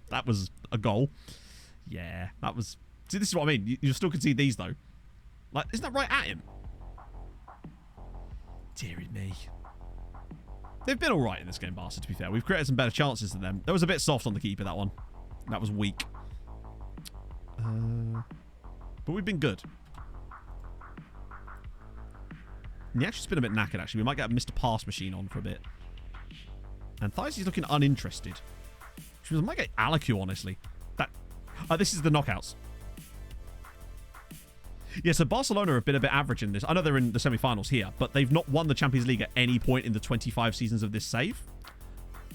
[SPEAKER 5] That was a goal. Yeah, that was... See, this is what I mean. You still concede these, though. Like, isn't that right at him? Dearie me. They've been all right in this game, Barca, to be fair. We've created some better chances than them. That was a bit soft on the keeper, that one. That was weak. But we've been good. And he actually been a bit knackered, actually. We might get a Mr. Pass machine on for a bit. And Thais is looking uninterested. Which means I might get Alaku, honestly. This is the knockouts. Yeah, so Barcelona have been a bit average in this. I know they're in the semi-finals here, but they've not won the Champions League at any point in the 25 seasons of this save.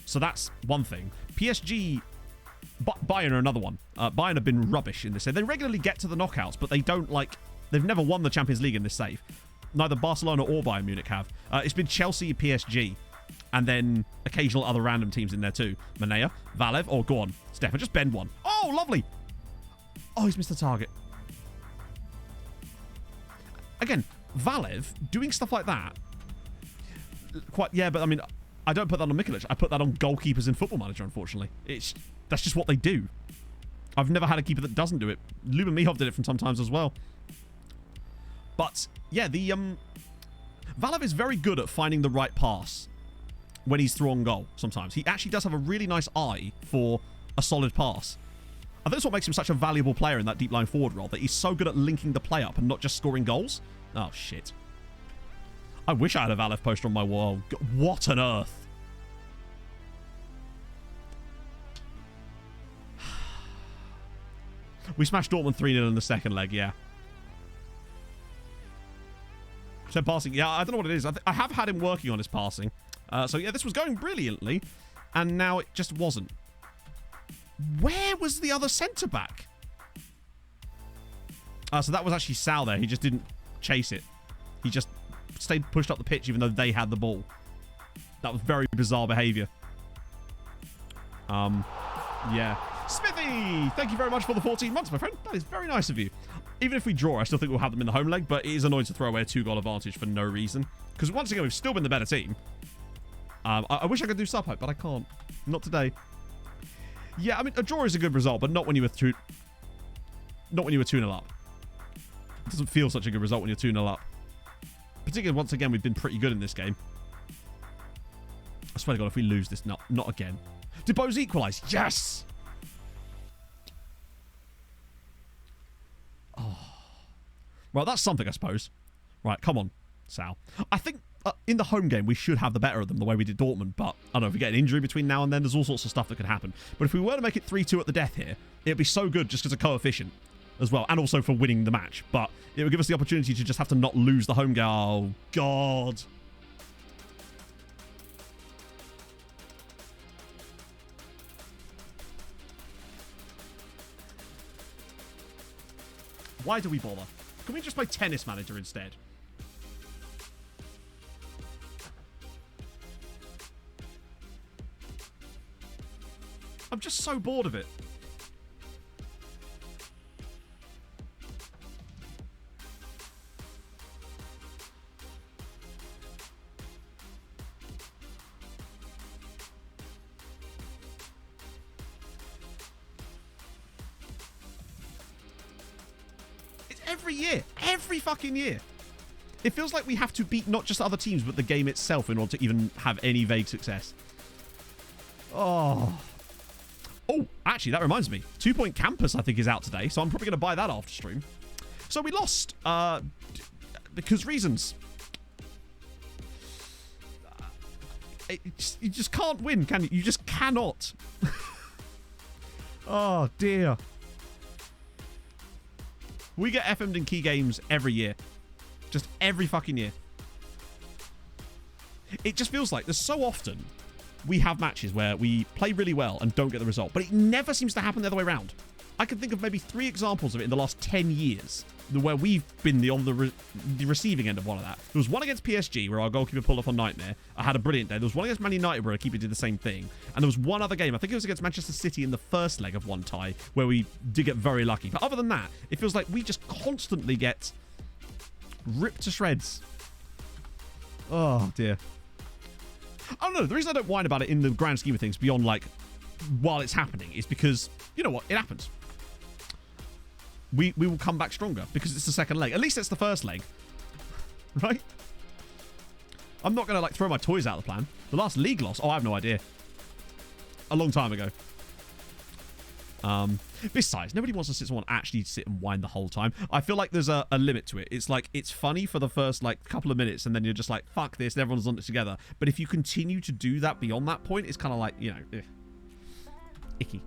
[SPEAKER 5] So that's one thing. PSG... Bayern are another one. Bayern have been rubbish in this save. They regularly get to the knockouts, but they don't, like... They've never won the Champions League in this save. Neither Barcelona or Bayern Munich have. It's been Chelsea, PSG, and then occasional other random teams in there too. Manea, Valev, or go on, Stefan, just bend one. Oh, lovely! Oh, he's missed the target. Again, Valev doing stuff like that. Yeah, but I mean, I don't put that on Mikolic. I put that on goalkeepers in Football Manager, unfortunately. That's just what they do. I've never had a keeper that doesn't do it. Lubomihov did it from sometimes as well. But, yeah, Valev is very good at finding the right pass when he's through on goal sometimes. He actually does have a really nice eye for a solid pass. I think that's what makes him such a valuable player in that deep line forward role, that he's so good at linking the play up and not just scoring goals. Oh, shit. I wish I had a Valev poster on my wall. What on earth? We smashed Dortmund 3-0 in the second leg, yeah. So passing, yeah, I don't know what it is. I have had him working on his passing. So, yeah, this was going brilliantly, and now it just wasn't. Where was the other centre-back? So that was actually Sal there. He just didn't chase it. He just stayed pushed up the pitch even though they had the ball. That was very bizarre behaviour. Yeah. Smithy! Thank you very much for the 14 months, my friend. That is very nice of you. Even if we draw, I still think we'll have them in the home leg, but it is annoying to throw away a 2-goal advantage for no reason. Because once again, we've still been the better team. I wish I could do sub-hype, but I can't. Not today. Yeah, I mean, a draw is a good result, but not when you were 2-0 up. It doesn't feel such a good result when you're 2-0 up. Particularly, once again, we've been pretty good in this game. I swear to God, if we lose this, not again. Did Bose equalise? Yes! Oh. Well, that's something, I suppose. Right, come on, Sal. I think in the home game, we should have the better of them the way we did Dortmund, but I don't know, if we get an injury between now and then, there's all sorts of stuff that could happen. But if we were to make it 3-2 at the death here, it'd be so good just because of coefficient as well, and also for winning the match. But it would give us the opportunity to just have to not lose the home game. Oh, God. Why do we bother? Can we just play Tennis Manager instead? I'm just so bored of it. It's every year. Every fucking year. It feels like we have to beat not just other teams, but the game itself in order to even have any vague success. Oh... Oh, actually, that reminds me. 2 Point Campus, I think, is out today, so I'm probably going to buy that after stream. So we lost, because reasons. You just can't win, can you? You just cannot. Oh, dear. We get FM'd in key games every year. Just every fucking year. It just feels like there's so often... we have matches where we play really well and don't get the result, but it never seems to happen the other way around. I can think of maybe 3 examples of it in the last 10 years where we've been on the receiving end of one of that. There was one against PSG where our goalkeeper pulled off on Nightmare. I had a brilliant day. There was one against Man United where our keeper did the same thing. And there was one other game, I think it was against Manchester City in the first leg of one tie, where we did get very lucky. But other than that, it feels like we just constantly get ripped to shreds. Oh, dear. I don't know. The reason I don't whine about it in the grand scheme of things beyond, like, while it's happening is because, you know what? It happens. We will come back stronger because it's the second leg. At least it's the first leg. Right? I'm not going to, like, throw my toys out of the plan. The last league loss? Oh, I have no idea. A long time ago. Besides, nobody wants to actually sit and whine the whole time. I feel like there's a limit to it. It's like, it's funny for the first, like, couple of minutes, and then you're just like, fuck this, and everyone's on it together. But if you continue to do that beyond that point, it's kind of like, you know, icky.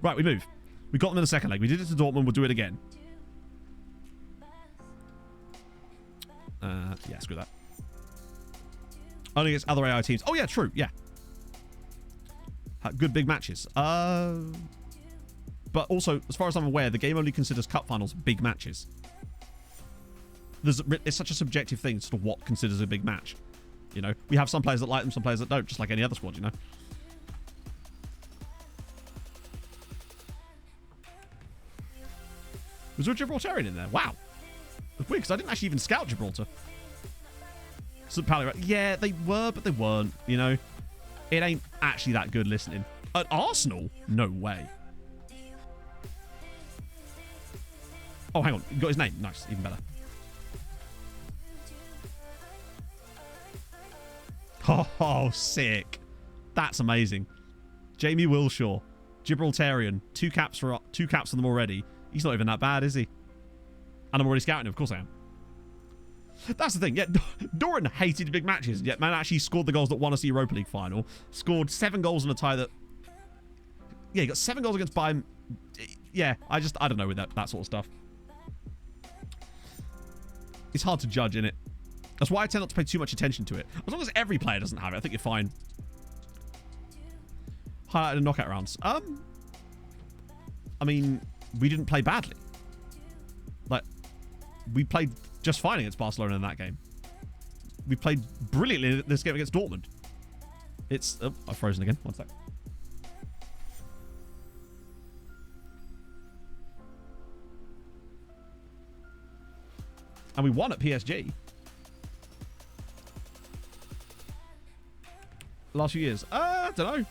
[SPEAKER 5] Right, we move. We got them in the second leg. We did it to Dortmund. We'll do it again. Yeah, screw that. Only against other AI teams. Oh, yeah, true. Yeah. Good big matches. But also, as far as I'm aware, the game only considers cup finals big matches. It's such a subjective thing as to what considers a big match. You know, we have some players that like them, some players that don't, just like any other squad, you know. Was there a Gibraltarian in there? Wow. It's weird because I didn't actually even scout Gibraltar. Yeah, they were, but they weren't, you know. It ain't actually that good listening. At Arsenal? No way. Oh, hang on. You got his name. Nice. Even better. Oh, sick. That's amazing. Jamie Wilshaw. Gibraltarian. 2 caps on them already. He's not even that bad, is he? And I'm already scouting him. Of course I am. That's the thing. Yeah, Doran hated big matches. Yet man actually scored the goals that won us the Europa League final. Scored 7 goals in a tie that... Yeah, he got 7 goals against Bayern. Yeah, I don't know with that sort of stuff. It's hard to judge, innit? That's why I tend not to pay too much attention to it. As long as every player doesn't have it, I think you're fine. Highlighted knockout rounds. I mean, we didn't play badly. Like, we played just fine against Barcelona in that game. We played brilliantly in this game against Dortmund. It's... Oh, I've frozen again. One sec. And we won at PSG. Last few years. I don't know.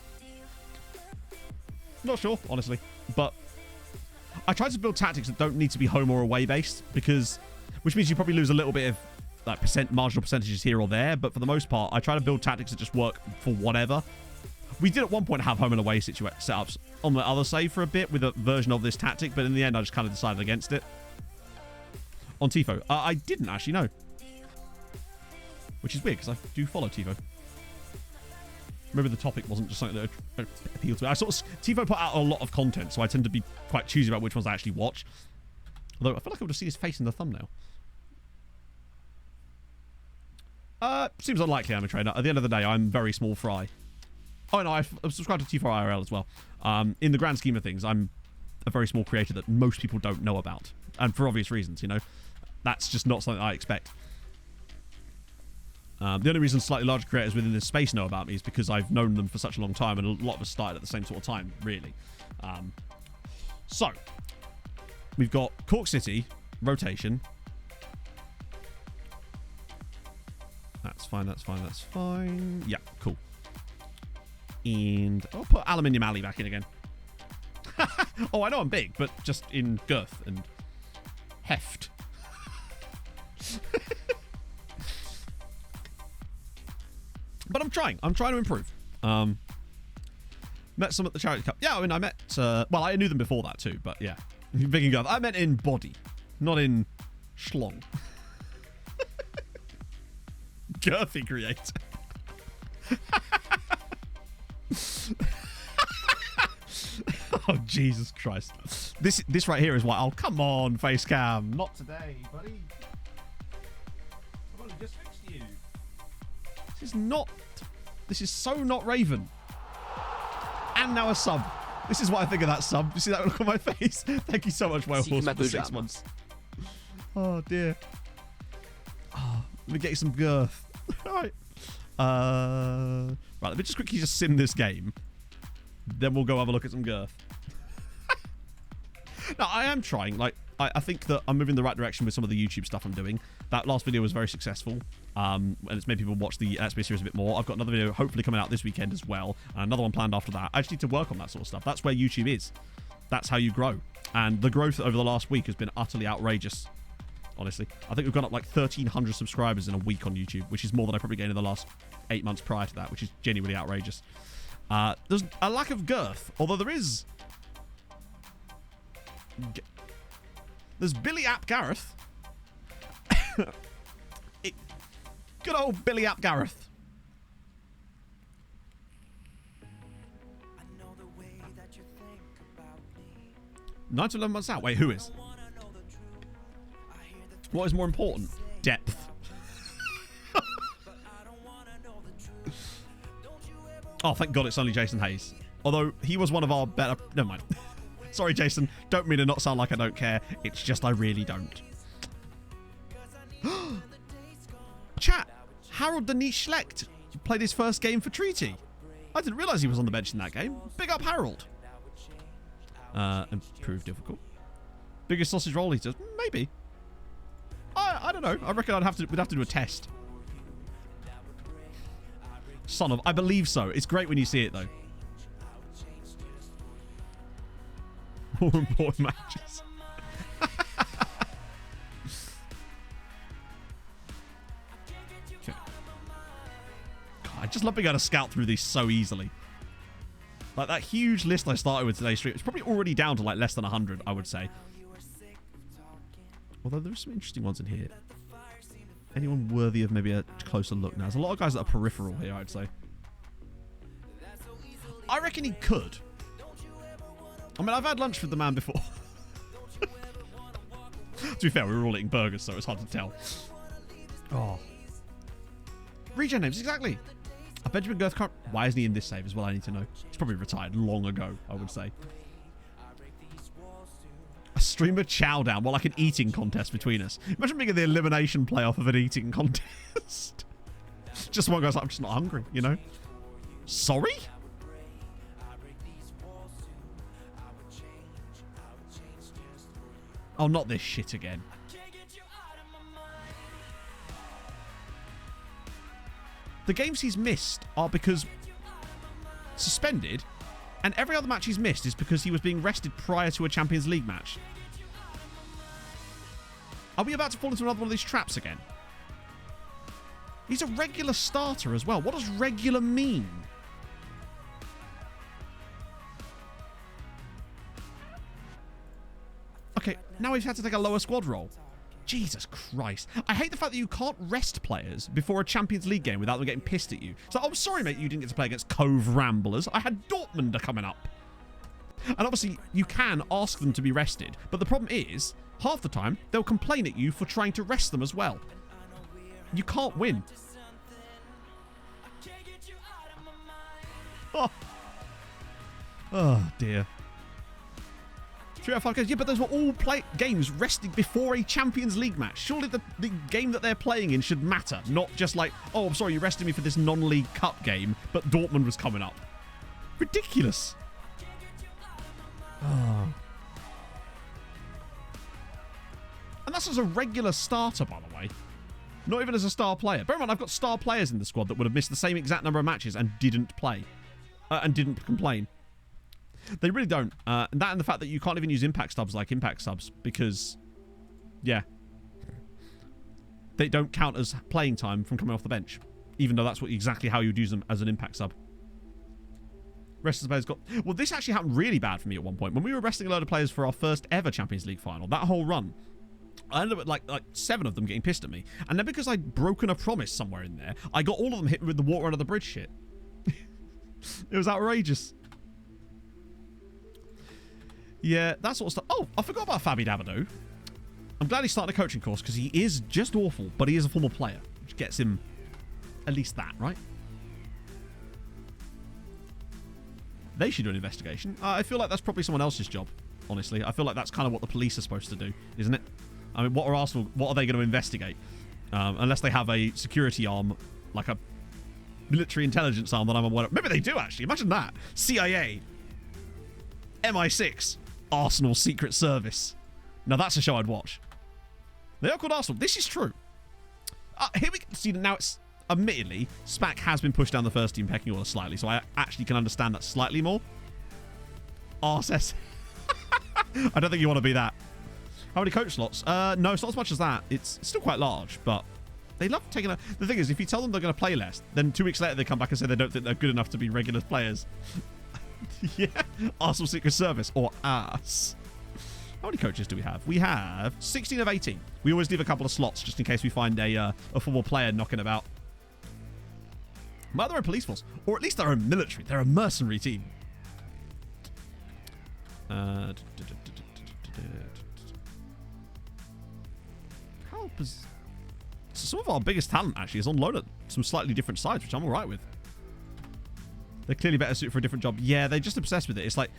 [SPEAKER 5] Not sure, honestly. But I try to build tactics that don't need to be home or away based, because... Which means you probably lose a little bit of like marginal percentages here or there, but for the most part, I try to build tactics that just work for whatever. We did at one point have home and away setups on the other save for a bit with a version of this tactic, but in the end, I just kind of decided against it. On Tifo. I didn't actually know. Which is weird, because I do follow Tifo. Maybe the topic wasn't just something that appealed to me. Tifo put out a lot of content, so I tend to be quite choosy about which ones I actually watch. Although I feel like I would have seen his face in the thumbnail. Seems unlikely I'm a trainer. At the end of the day, I'm very small fry. Oh, no, I've subscribed to T4 IRL as well. In the grand scheme of things, I'm a very small creator that most people don't know about. And for obvious reasons, you know. That's just not something I expect. The only reason slightly larger creators within this space know about me is because I've known them for such a long time, and a lot of us started at the same sort of time, really. So, we've got Cork City, rotation. That's fine, that's fine, that's fine. Yeah, cool. And I'll put Aluminium Alley back in again. Oh, I know I'm big, but just in girth and heft. But I'm trying to improve. Met some at the Charity Cup. Yeah, I mean, I met... well, I knew them before that too, but yeah. Big and girth. I meant in body, not in schlong. Girthy creator. Oh, Jesus Christ. This right here is why... Oh, come on, face cam. Not today, buddy. I've only just fixed you. This is so not Raven. And now a sub. This is what I think of that sub. You see that look on my face? Thank you so much, Whale Horse, for the 6
[SPEAKER 6] Sigma
[SPEAKER 5] months. Oh, dear. Oh, let me get you some girth. Right. Right, let me just quickly sim this game. Then we'll go have a look at some girth. Now, I am trying. Like, I think that I'm moving in the right direction with some of the YouTube stuff I'm doing. That last video was very successful. And it's made people watch the SBS series a bit more. I've got another video hopefully coming out this weekend as well. And another one planned after that. I just need to work on that sort of stuff. That's where YouTube is. That's how you grow. And the growth over the last week has been utterly outrageous. Honestly. I think we've gone up like 1,300 subscribers in a week on YouTube, which is more than I probably gained in the last 8 months prior to that, which is genuinely outrageous. There's a lack of girth, although there is... There's Billy App Gareth. Good old Billy App Gareth.
[SPEAKER 3] I know the way that you think about me.
[SPEAKER 5] 9 to 11 months out. Wait, who is? What is more important? Depth. Oh, thank God it's only Jason Hayes. Although he was one of our better... Never mind. Sorry, Jason. Don't mean to not sound like I don't care. It's just I really don't. Chat. Harold Denise Schlecht played his first game for Treaty. I didn't realise he was on the bench in that game. Big up, Harold. Improved difficult. Biggest sausage roll eater? Maybe. I don't know. I reckon we'd have to do a test. Son of... I believe so. It's great when you see it, though. More important matches. Okay. God, I just love being able to scout through these so easily. Like that huge list I started with today's stream, it's probably already down to like less than 100, I would say. Although there's some interesting ones in here. Anyone worthy of maybe a closer look now? There's a lot of guys that are peripheral here, I'd say. I reckon he could. I mean, I've had lunch with the man before. To be fair, we were all eating burgers, so it's hard to tell. Oh. Regen names, exactly. A Benjamin Girth can't... Why isn't he in this save as well? I need to know. He's probably retired long ago, I would say. A streamer chow down. Well, like an eating contest between us. Imagine being in the elimination playoff of an eating contest. Just one guy's like, I'm just not hungry, you know? Sorry? Oh, not this shit again. The games he's missed are because suspended, and every other match he's missed is because he was being rested prior to a Champions League match. Are we about to fall into another one of these traps again? He's a regular starter as well. What does regular mean? Okay, now he's had to take a lower squad role. Jesus Christ. I hate the fact that you can't rest players before a Champions League game without them getting pissed at you. So, I'm sorry, mate, you didn't get to play against Cove Ramblers. I had Dortmund coming up. And obviously, you can ask them to be rested. But the problem is, half the time, they'll complain at you for trying to rest them as well. You can't win. Oh dear. 3 out of 5 games. Yeah, but those were all games rested before a Champions League match. Surely the game that they're playing in should matter. Not just like, oh, I'm sorry, you rested me for this non-league cup game, but Dortmund was coming up. Ridiculous. Oh. And that's as a regular starter, by the way. Not even as a star player. Bear in mind, I've got star players in the squad that would have missed the same exact number of matches and didn't play. And didn't complain. They really don't. And that and the fact that you can't even use impact subs like impact subs because, yeah, they don't count as playing time from coming off the bench, even though that's exactly how you'd use them as an impact sub. Rest of the players got... Well, this actually happened really bad for me at one point. When we were resting a load of players for our first ever Champions League final, that whole run, I ended up with like 7 of them getting pissed at me. And then because I'd broken a promise somewhere in there, I got all of them hit with the water under the bridge shit. It was outrageous. Yeah, that sort of stuff. Oh, I forgot about Fabi Davido. I'm glad he's starting a coaching course because he is just awful, but he is a former player, which gets him at least that, right? They should do an investigation. I feel like that's probably someone else's job, honestly. I feel like that's kind of what the police are supposed to do, isn't it? I mean, what are they going to investigate? Unless they have a security arm, like a military intelligence arm that I'm aware of. Maybe they do, actually. Imagine that. CIA. MI6. Arsenal Secret Service. Now, that's a show I'd watch. They are called Arsenal. This is true. Here we see, now it's... Admittedly, SPAC has been pushed down the first team pecking order slightly, so I actually can understand that slightly more. RSS. I don't think you want to be that. How many coach slots? No, it's not as much as that. It's still quite large, but they love taking a... The thing is, if you tell them they're going to play less, then 2 weeks later they come back and say they don't think they're good enough to be regular players. Yeah. Arsenal Secret Service, or ARS. How many coaches do we have? We have 16 of 18. We always leave a couple of slots just in case we find a football player knocking about. Well, they're a police force. Or at least they're a military. They're a mercenary team. How so some of our biggest talent, actually, is on loan at some slightly different sides, which I'm all right with. They're clearly better suited for a different job. Yeah, they're just obsessed with it. It's like,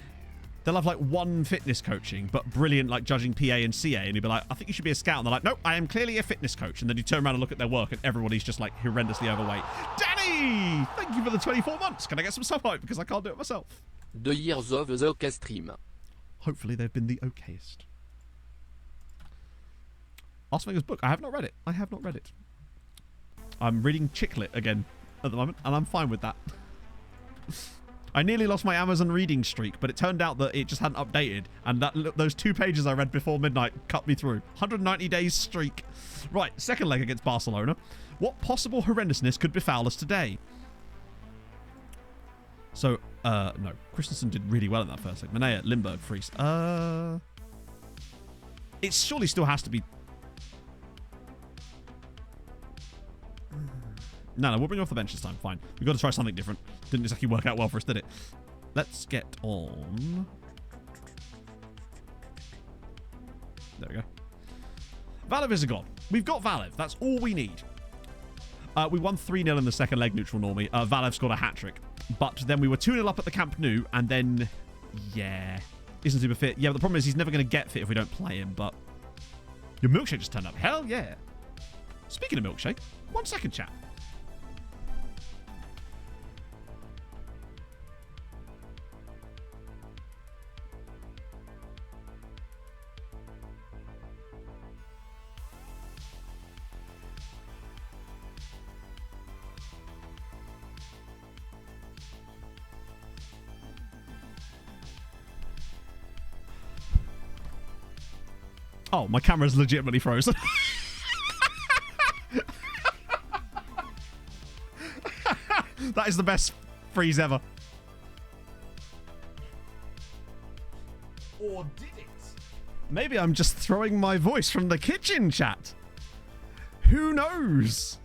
[SPEAKER 5] they'll have like one fitness coaching, but brilliant like judging PA and CA, and you'll be like, I think you should be a scout. And they're like, nope, I am clearly a fitness coach. And then you turn around and look at their work, and everybody's just like horrendously overweight. Danny! Thank you for the 24 months. Can I get some sub hype? Because I can't do it myself.
[SPEAKER 6] 2 years of the OK stream.
[SPEAKER 5] Hopefully they've been the okayest. Arsene Wenger's book. I have not read it. I have not read it. I'm reading Chicklet again at the moment, and I'm fine with that. I nearly lost my Amazon reading streak, but it turned out that it just hadn't updated, and those 2 pages I read before midnight cut me through. 190 days streak. Right, second leg against Barcelona. What possible horrendousness could befoul us today? So, no. Christensen did really well in that first leg. Manea, Lindbergh, Friest. It surely still has to be... No, we'll bring him off the bench this time. Fine. We've got to try something different. Didn't exactly work out well for us, did it? Let's get on. There we go. Valev is a god. We've got Valev. That's all we need. We won 3-0 in the second leg, neutral normally. Valev scored a hat-trick. But then we were 2-0 up at the Camp Nou, and then... Yeah. Isn't super fit. Yeah, but the problem is he's never going to get fit if we don't play him, but... Your milkshake just turned up. Hell yeah. Speaking of milkshake, 1 second, chat. Oh, my camera's legitimately frozen. That is the best freeze ever. Or did it? Maybe I'm just throwing my voice from the kitchen, chat. Who knows?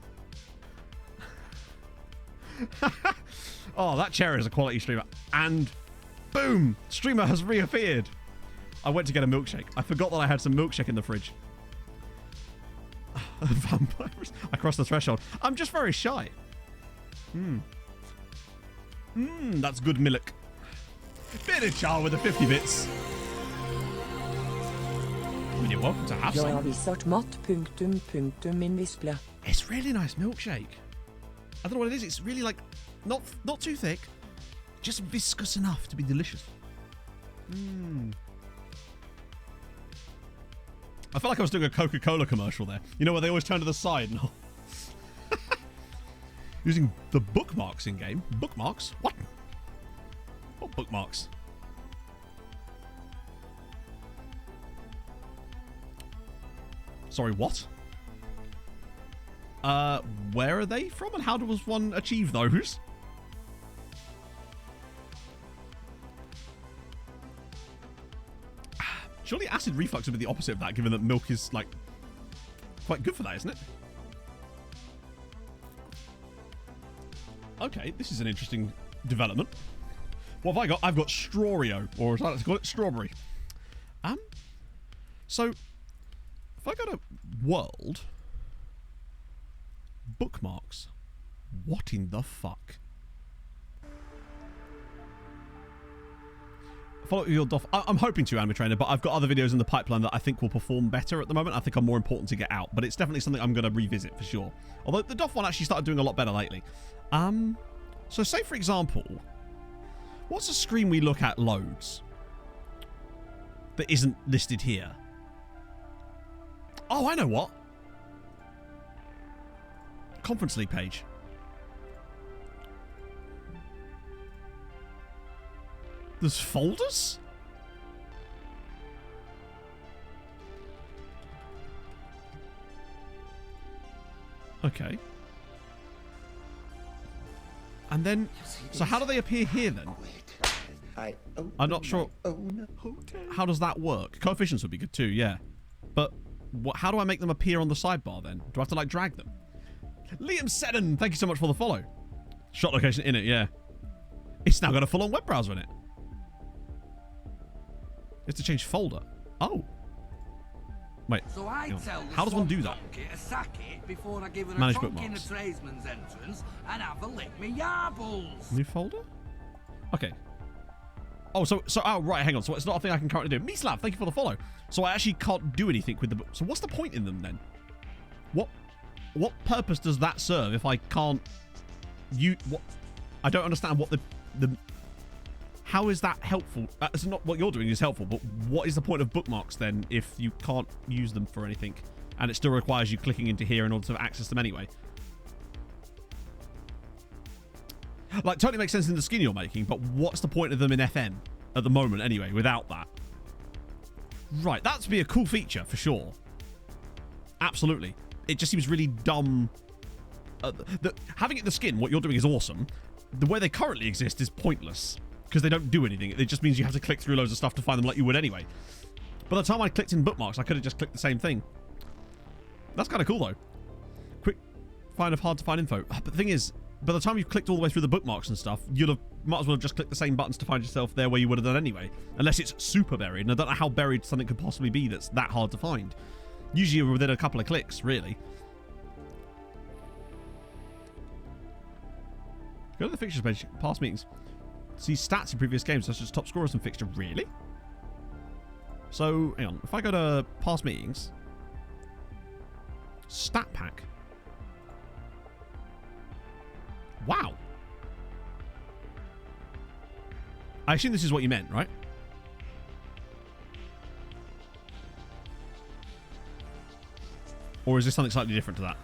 [SPEAKER 5] Oh, that chair is a quality streamer. And boom, streamer has reappeared. I went to get a milkshake. I forgot that I had some milkshake in the fridge. Vampires. I crossed the threshold. I'm just very shy. That's good milk. Bit of char with the 50 bits. I mean, you're welcome to have some. It's really nice milkshake. I don't know what it is. It's really like, not too thick. Just viscous enough to be delicious. I felt like I was doing a Coca-Cola commercial there. You know where they always turn to the side and... Using the bookmarks in-game. Bookmarks? What? What bookmarks? Sorry, what? Where are they from and how does one achieve those? Surely acid reflux would be the opposite of that, given that milk is, like, quite good for that, isn't it? Okay, this is an interesting development. What have I got? I've got Strawrio, or as I like to call it, strawberry. So, if I go to world, bookmarks, what in the fuck? Follow your DOF. I'm hoping to, Anime Trainer, but I've got other videos in the pipeline that I think will perform better at the moment. I think are more important to get out, but it's definitely something I'm going to revisit for sure. Although the DOF one actually started doing a lot better lately. So say, for example, what's a screen we look at loads that isn't listed here? Oh, I know what. Conference League page. There's folders? Okay. And then, so how do they appear here then? I'm not sure. How does that work? Coefficients would be good too, yeah. But how do I make them appear on the sidebar then? Do I have to like drag them? Liam Seddon, thank you so much for the follow. Shot location in it, yeah. It's now got a full-on web browser in it. You have to change folder. Oh. Wait.
[SPEAKER 12] So I tell
[SPEAKER 5] how does one do that?
[SPEAKER 12] To sack it before I give her
[SPEAKER 5] Manage
[SPEAKER 12] a trunk in
[SPEAKER 5] bookmarks.
[SPEAKER 12] a tradesman's entrance and have a lick me yarbles.
[SPEAKER 5] New folder? Okay. Oh, oh, right, hang on. So it's not a thing I can currently do. Meeslav, thank you for the follow. So I actually can't do anything with the book. So what's the point in them then? What purpose does that serve if I can't what? I don't understand what the how is that helpful? It's not what you're doing is helpful, but what is the point of bookmarks then if you can't use them for anything and it still requires you clicking into here in order to access them anyway? Like, totally makes sense in the skin you're making, but what's the point of them in FM at the moment anyway without that? Right, that'd be a cool feature for sure. Absolutely. It just seems really dumb. Having it in the skin, what you're doing is awesome. The way they currently exist is pointless because they don't do anything. It just means you have to click through loads of stuff to find them like you would anyway. By the time I clicked in bookmarks, I could have just clicked the same thing. That's kind of cool though. Quick find of hard to find info. But the thing is, by the time you've clicked all the way through the bookmarks and stuff, you'd have might as well have just clicked the same buttons to find yourself there where you would have done anyway. Unless it's super buried, and I don't know how buried something could possibly be that's that hard to find. Usually you're within a couple of clicks, really. Go to the fixtures page, past meetings. See stats in previous games, such as top scorers and fixture. Really? So, hang on. If I go to past meetings, stat pack. Wow. I assume this is what you meant, right? Or is this something slightly different to that?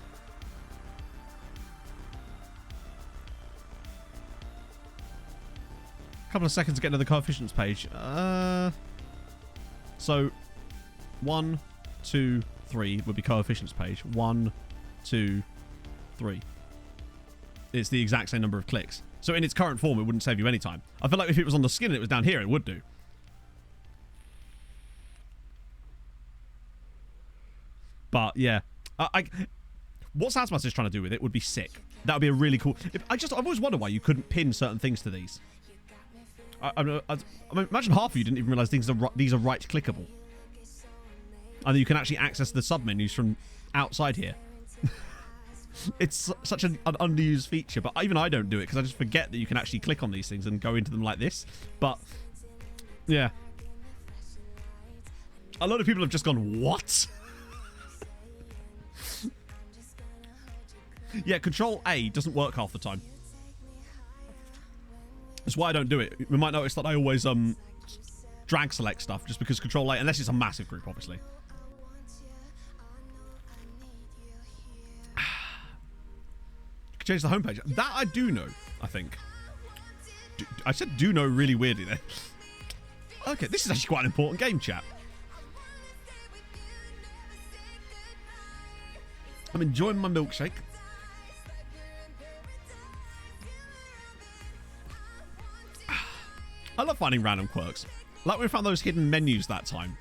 [SPEAKER 5] Couple of seconds to get to the coefficients page. So 1, 2, 3 would be coefficients page. 1, 2, 3. It's the exact same number of clicks. So in its current form, it wouldn't save you any time. I feel like if it was on the skin and it was down here, it would do. But yeah, what Sazmas is trying to do with it would be sick. That would be a really cool. I've always wondered why you couldn't pin certain things to these. I mean, imagine half of you didn't even realize these are right clickable, and you can actually access the sub menus from outside here. It's such an underused feature, but even I don't do it because I just forget that you can actually click on these things and go into them like this. But yeah, a lot of people have just gone, what? Yeah, Control A doesn't work half the time. That's why I don't do it. You might notice that I always drag select stuff just because Control A, unless it's a massive group, obviously. Change the homepage. That I do know, I think. I said do know really weirdly there. Okay, this is actually quite an important game, chat. I'm enjoying my milkshake. I love finding random quirks. Like we found those hidden menus that time.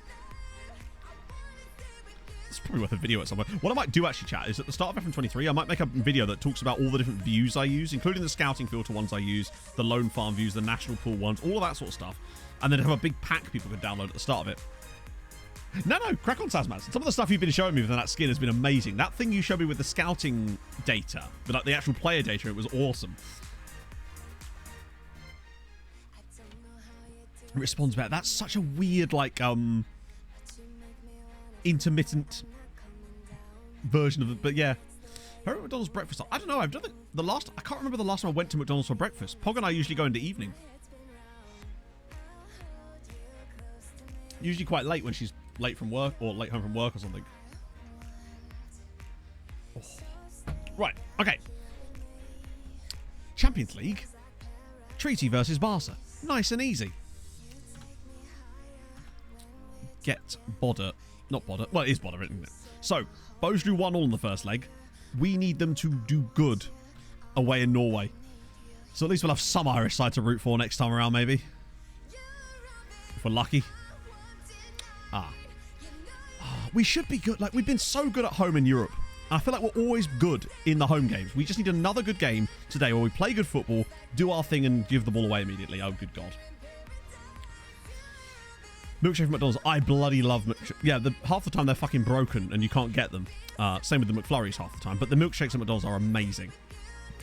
[SPEAKER 5] It's probably worth a video at some point. What I might do actually, chat, is at the start of FM23, I might make a video that talks about all the different views I use, including the scouting filter ones I use, the lone farm views, the national pool ones, all of that sort of stuff. And then have a big pack people can download at the start of it. No, crack on, Sazmaz. Some of the stuff you've been showing me with that skin has been amazing. That thing you showed me with the scouting data, but like the actual player data, it was awesome. responds better. That's such a weird, like, intermittent version of it. But yeah. Favorite McDonald's breakfast? I don't know. I've done the last. I can't remember the last time I went to McDonald's for breakfast. Pog and I usually go in the evening. Usually quite late when she's late from work or late home from work or something. Oh. Right. Okay. Champions League. Treaty versus Barca. Nice and easy. Get Bodder. Not Bodder. Well, it is Bodder, isn't it? So, Bows drew 1-1 in the first leg. We need them to do good away in Norway. So at least we'll have some Irish side to root for next time around, maybe. If we're lucky. We should be good. Like, we've been so good at home in Europe. I feel like we're always good in the home games. We just need another good game today where we play good football, do our thing, and give the ball away immediately. Oh, good God. Milkshake from McDonald's. I bloody love milkshake. Yeah, half the time they're fucking broken and you can't get them. Same with the McFlurries half the time. But the milkshakes at McDonald's are amazing.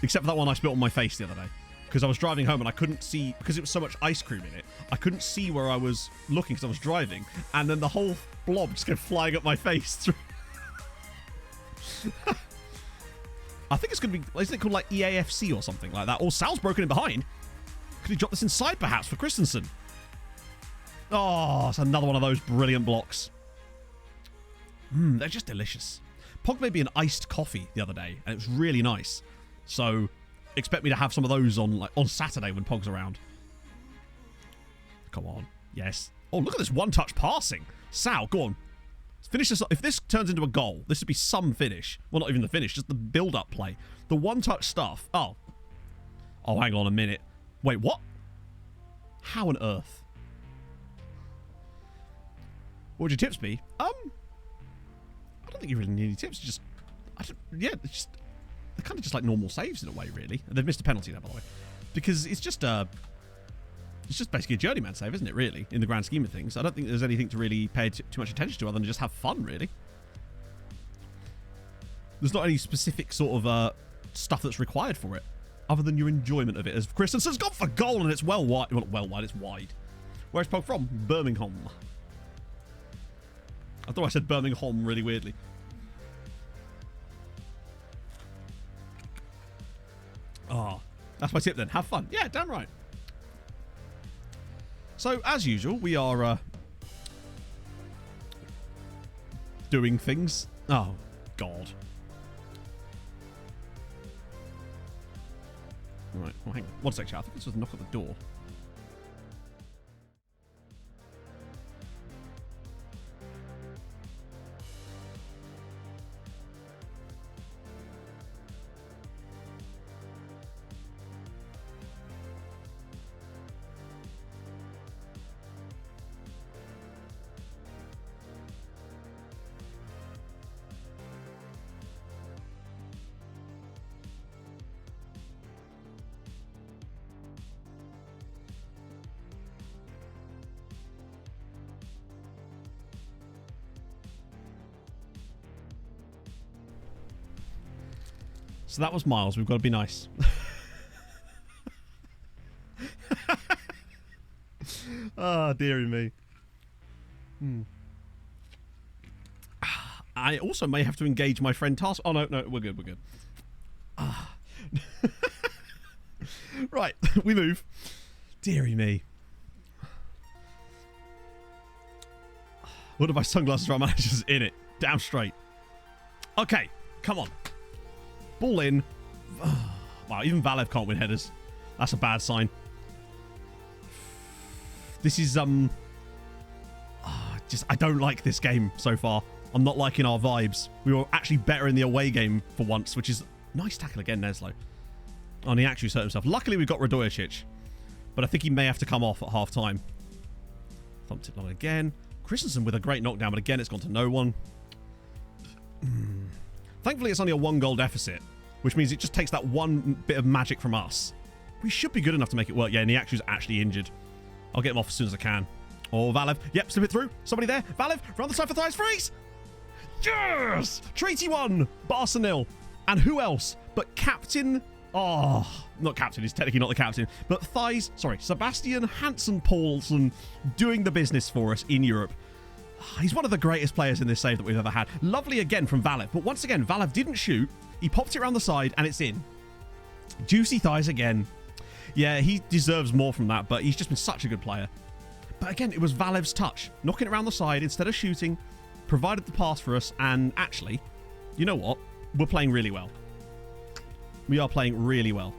[SPEAKER 5] Except for that one I spilled on my face the other day. Because I was driving home and I couldn't see, because it was so much ice cream in it, I couldn't see where I was looking because I was driving. And then the whole blob just came flying up my face. I think it's going to be, isn't it called like EAFC or something like that? Or Sal's broken in behind. Could he drop this inside perhaps for Christensen? Oh, it's another one of those brilliant blocks. They're just delicious. Pog made me an iced coffee the other day, and it was really nice. So, expect me to have some of those on Saturday when Pog's around. Come on. Yes. Oh, look at this one-touch passing. Sal, go on. Finish this. If this turns into a goal, this would be some finish. Well, not even the finish, just the build-up play. The one-touch stuff. Oh. Oh, hang on a minute. Wait, what? How on earth? What would your tips be? I don't think you really need any tips. Just, they're kind of just like normal saves in a way, really. And they've missed a penalty there, by the way, because it's just basically a journeyman save, isn't it? Really, in the grand scheme of things, I don't think there's anything to really pay too much attention to other than just have fun. Really, there's not any specific sort of stuff that's required for it, other than your enjoyment of it. As Christensen's gone for goal, and it's well wide. Well wide. It's wide. Where's Pog from? Birmingham. I thought I said Birmingham really weirdly. Oh, that's my tip then. Have fun. Yeah, damn right. So, as usual, we are doing things. Oh, God. Right, well, hang on. One sec, chat. I think this was a knock at the door. So that was Miles. We've got to be nice. Ah, dearie me. I also may have to engage my friend Task. Oh, no, we're good, we're good. Right, we move. Dearie me. One of my sunglasses right managers in it. Damn straight. Okay, come on. Ball in. Wow, even Valev can't win headers. That's a bad sign. This is, I don't like this game so far. I'm not liking our vibes. We were actually better in the away game for once, which is... Nice tackle again, Neslo. Oh, and he actually hurt himself. Luckily, we've got Radojicic. But I think he may have to come off at half-time. Thumped it long again. Christensen with a great knockdown, but again, it's gone to no one. Thankfully, it's only a 1-goal deficit, which means it just takes that one bit of magic from us. We should be good enough to make it work. Yeah, and he is actually injured. I'll get him off as soon as I can. Oh, Valev. Yep, slip it through. Somebody there. Valev, round the side for thighs. Freeze! Yes! Treaty 1, Barca 0. And who else but Captain Oh, not captain. He's technically not the captain. But Sebastian Hansen-Paulsen doing the business for us in Europe. He's one of the greatest players in this save that we've ever had. Lovely again from Valev. But once again, Valev didn't shoot. He popped it around the side and it's in. Juicy thighs again. Yeah, he deserves more from that, but he's just been such a good player. But again, it was Valev's touch. Knocking it around the side instead of shooting. Provided the pass for us. And actually, you know what? We're playing really well. We are playing really well.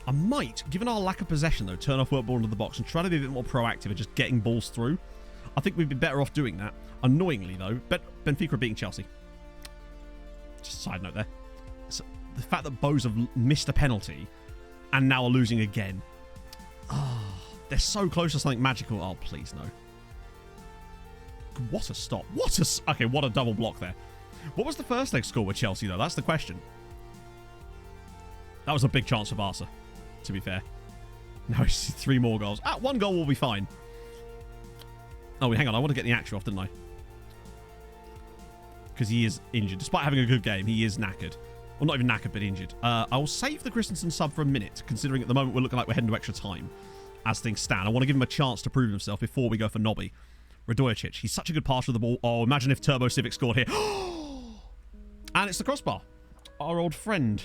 [SPEAKER 5] I might, given our lack of possession though, turn off work ball into the box and try to be a bit more proactive and just getting balls through. I think we'd be better off doing that. Annoyingly though, Benfica are beating Chelsea. Just a side note there. So the fact that Bows have missed a penalty and now are losing again. Oh, they're so close to something magical. Oh, please no. What a stop. Okay, what a double block there. What was the first leg score with Chelsea though? That's the question. That was a big chance for Barca, to be fair. Now it's 3 more goals. 1 goal will be fine. Oh, hang on. I want to get the action off, didn't I? Because he is injured. Despite having a good game, he is knackered. Well, not even knackered, but injured. I'll save the Christensen sub for a minute, considering at the moment we're looking like we're heading to extra time as things stand. I want to give him a chance to prove himself before we go for Nobby. Radojic, he's such a good passer of the ball. Oh, imagine if Turbo Civic scored here. And it's the crossbar. Our old friend.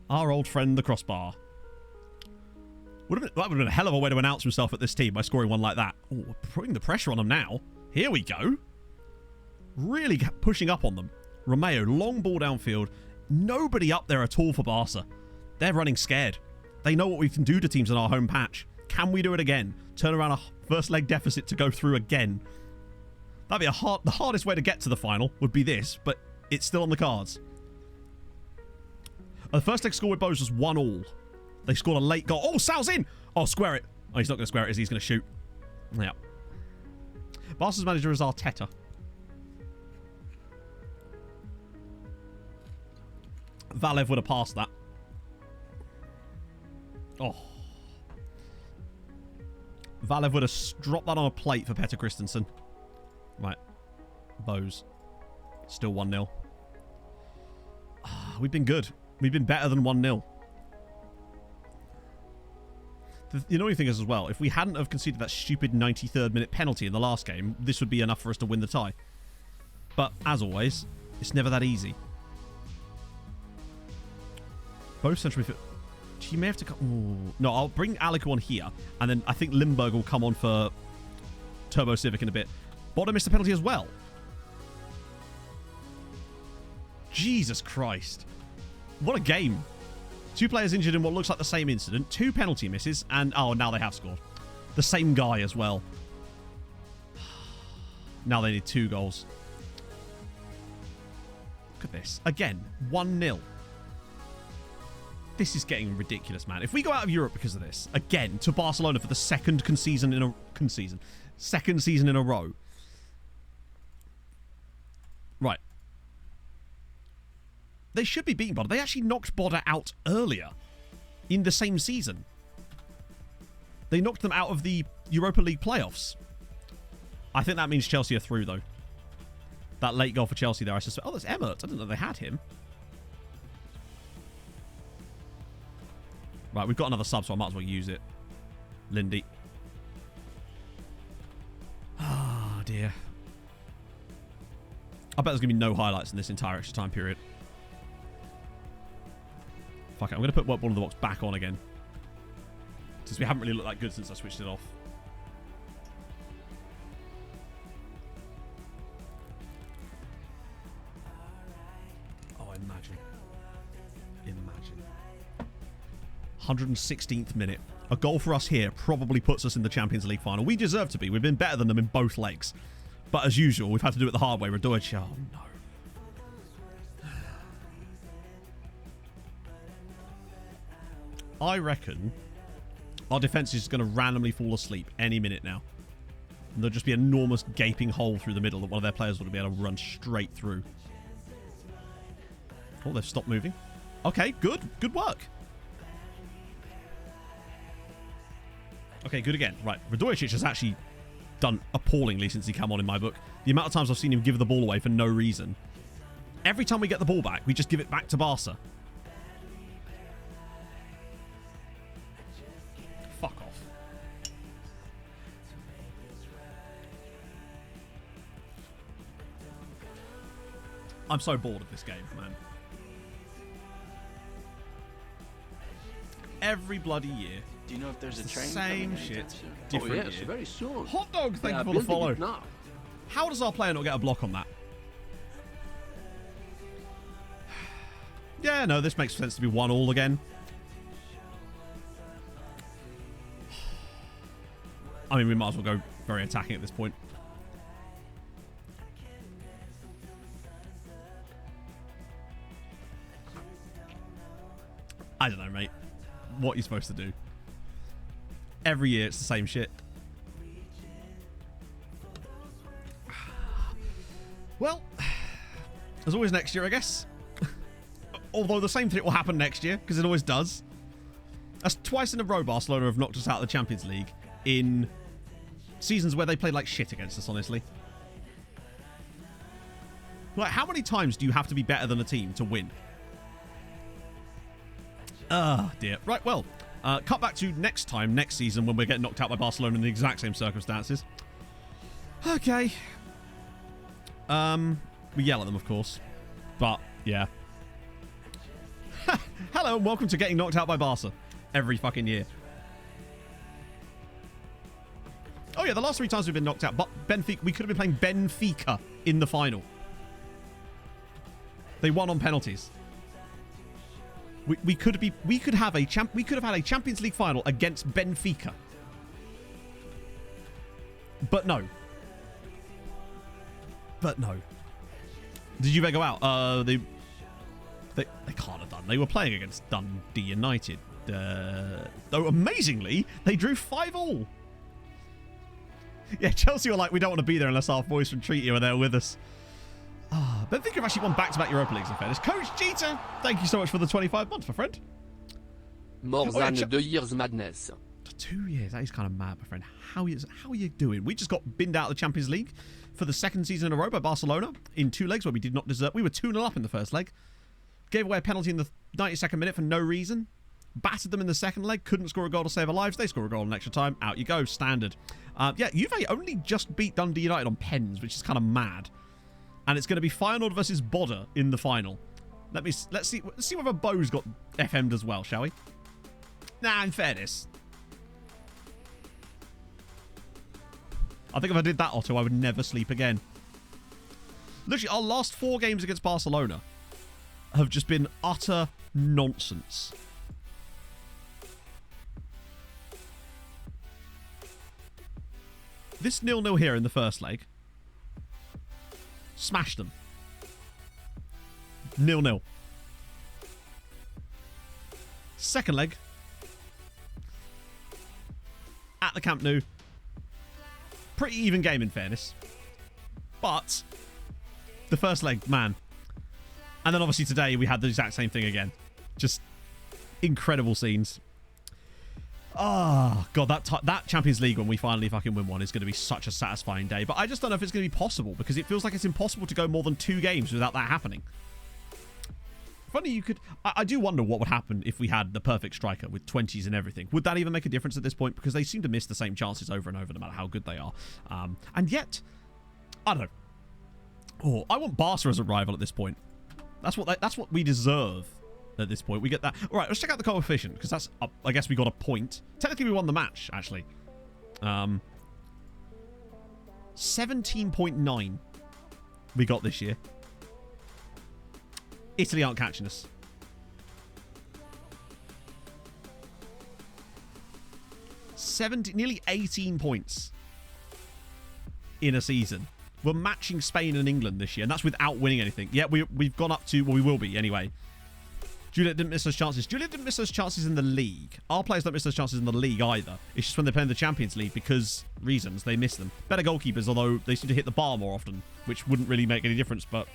[SPEAKER 5] Our old friend, the crossbar. That would have been a hell of a way to announce himself at this team by scoring one like that. Oh, we're putting the pressure on them now. Here we go. Really pushing up on them. Romeo, long ball downfield. Nobody up there at all for Barca. They're running scared. They know what we can do to teams in our home patch. Can we do it again? Turn around a first leg deficit to go through again. That'd be the hardest way to get to the final would be this, but it's still on the cards. The first leg score with Bose was 1-1. They scored a late goal. Oh, Sal's in! Oh, square it. Oh, he's not going to square it, is he? He's going to shoot. Yeah. Barca's manager is Arteta. Valev would have passed that. Oh. Valev would have dropped that on a plate for Petter Christensen. Right. Bose. Still 1-0. We've been good. We've been better than 1-0. The annoying thing is as well, if we hadn't have conceded that stupid 93rd minute penalty in the last game, this would be enough for us to win the tie. But, as always, it's never that easy. Both central midfield. He may have to come... Ooh. No, I'll bring Alico on here, and then I think Limburg will come on for Turbo Civic in a bit. Bodo missed a penalty as well. Jesus Christ. What a game. 2 players injured in what looks like the same incident. 2 penalty misses. And, oh, now they have scored. The same guy as well. Now they need 2 goals. Look at this. Again, 1-0. This is getting ridiculous, man. If we go out of Europe because of this, again, to Barcelona for the second season in a row. Right. They should be beating Boda. They actually knocked Boda out earlier in the same season. They knocked them out of the Europa League playoffs. I think that means Chelsea are through, though. That late goal for Chelsea there, I suspect. Oh, that's Emmert. I didn't know they had him. Right, we've got another sub, so I might as well use it. Lindy. Ah, dear. I bet there's going to be no highlights in this entire extra time period. Fuck it, I'm going to put work ball in the box back on again. Since we haven't really looked that good since I switched it off. Oh, imagine. Imagine. 116th minute. A goal for us here probably puts us in the Champions League final. We deserve to be. We've been better than them in both legs. But as usual, we've had to do it the hard way. Radojic. Oh, no. I reckon our defence is going to randomly fall asleep any minute now. And there'll just be an enormous gaping hole through the middle that one of their players will be able to run straight through. Oh, they've stopped moving. Okay, good. Good work. Okay, good again. Right, Radojic has actually done appallingly since he came on in my book. The amount of times I've seen him give the ball away for no reason. Every time we get the ball back, we just give it back to Barca. Fuck off. I'm so bored of this game, man. Every bloody year.
[SPEAKER 13] Do you know if there's a train
[SPEAKER 5] same
[SPEAKER 13] coming
[SPEAKER 5] shit,
[SPEAKER 13] soon?
[SPEAKER 5] different
[SPEAKER 8] yes,
[SPEAKER 5] year.
[SPEAKER 8] very soon.
[SPEAKER 5] Hot dog, thank
[SPEAKER 8] They
[SPEAKER 5] you
[SPEAKER 8] are
[SPEAKER 5] for the
[SPEAKER 8] building
[SPEAKER 5] follow.
[SPEAKER 8] it now.
[SPEAKER 5] How does our player not get a block on that? Yeah, no, this makes sense to be 1-1 again. I mean, we might as well go very attacking at this point. I don't know, mate. What are you supposed to do? Every year it's the same shit. Well, there's always next year, I guess. Although the same thing will happen next year, because it always does. That's twice in a row Barcelona have knocked us out of the Champions League in seasons where they played like shit against us, honestly. Like, how many times do you have to be better than a team to win? Ah, dear. Right, well, cut back to next season, when we get knocked out by Barcelona in the exact same circumstances. Okay. We yell at them, of course. But, yeah. Hello, and welcome to getting knocked out by Barca. Every fucking year. Oh, yeah, the last 3 times we've been knocked out. But Benfica, we could have been playing Benfica in the final. They won on penalties. We could have had a Champions League final against Benfica. But no. Did Juve go out? They can't have done. They were playing against Dundee United. Though amazingly, they drew 5-5. Yeah, Chelsea were like, we don't want to be there unless our boys from Treaty are there with us. Benfica have actually won back-to-back Europa Leagues, in fairness. Coach Jeter, thank you so much for the 25 months, my friend.
[SPEAKER 6] More than 2 years madness.
[SPEAKER 5] 2 years? That is kind of mad, my friend. How are you doing? We just got binned out of the Champions League for the second season in a row by Barcelona in 2 legs where we did not deserve. We were 2-0 up in the first leg. Gave away a penalty in the 92nd minute for no reason. Battered them in the second leg. Couldn't score a goal to save our lives. They score a goal in extra time. Out you go. Standard. Yeah, Juve only just beat Dundee United on pens, which is kind of mad. And it's going to be Feyenoord versus Bodø in the final. Let's see whether Bo's got FM'd as well, shall we? Nah, in fairness. I think if I did that, Otto, I would never sleep again. Literally, our last 4 games against Barcelona have just been utter nonsense. This 0-0 here in the first leg. Smashed them. 0-0. Second leg. At the Camp Nou. Pretty even game, in fairness. But the first leg, man. And then obviously today we had the exact same thing again. Just incredible scenes. Oh, God, that Champions League when we finally fucking win one is going to be such a satisfying day. But I just don't know if it's going to be possible, because it feels like it's impossible to go more than 2 games without that happening. Funny, you could... I do wonder what would happen if we had the perfect striker with 20s and everything. Would that even make a difference at this point? Because they seem to miss the same chances over and over, no matter how good they are. And yet, I don't know. Oh, I want Barca as a rival at this point. That's what we deserve at this point. We get that. All right, let's check out the coefficient, because that's, I guess we got a point. Technically, we won the match, actually. 17.9 we got this year. Italy aren't catching us. Nearly 18 points in a season. We're matching Spain and England this year, and that's without winning anything. Yeah, we've gone up to... Well, we will be, anyway. Juliet didn't miss those chances. Juliet didn't miss those chances in the league. Our players don't miss those chances in the league either. It's just when they're playing the Champions League, because reasons, they miss them. Better goalkeepers, although they seem to hit the bar more often, which wouldn't really make any difference, but...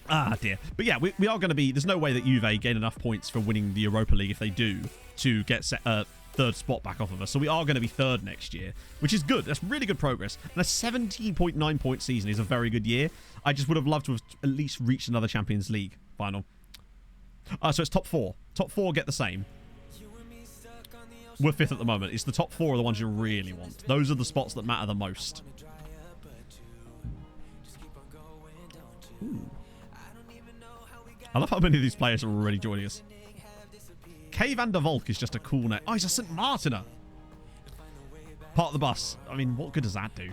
[SPEAKER 5] Ah, dear. But yeah, we are going to be... There's no way that Juve gain enough points for winning the Europa League if they do to get third spot back off of us. So we are going to be third next year, which is good. That's really good progress. And a 17.9 point season is a very good year. I just would have loved to have at least reached another Champions League final. So it's top 4. Top 4 get the same. We're 5th at the moment. It's the top 4 are the ones you really want. Those are the spots that matter the most. Ooh. I love how many of these players are already joining us. K. van der Volk is just a cool name. Oh, he's a St. Martiner. Part of the bus. I mean, what good does that do?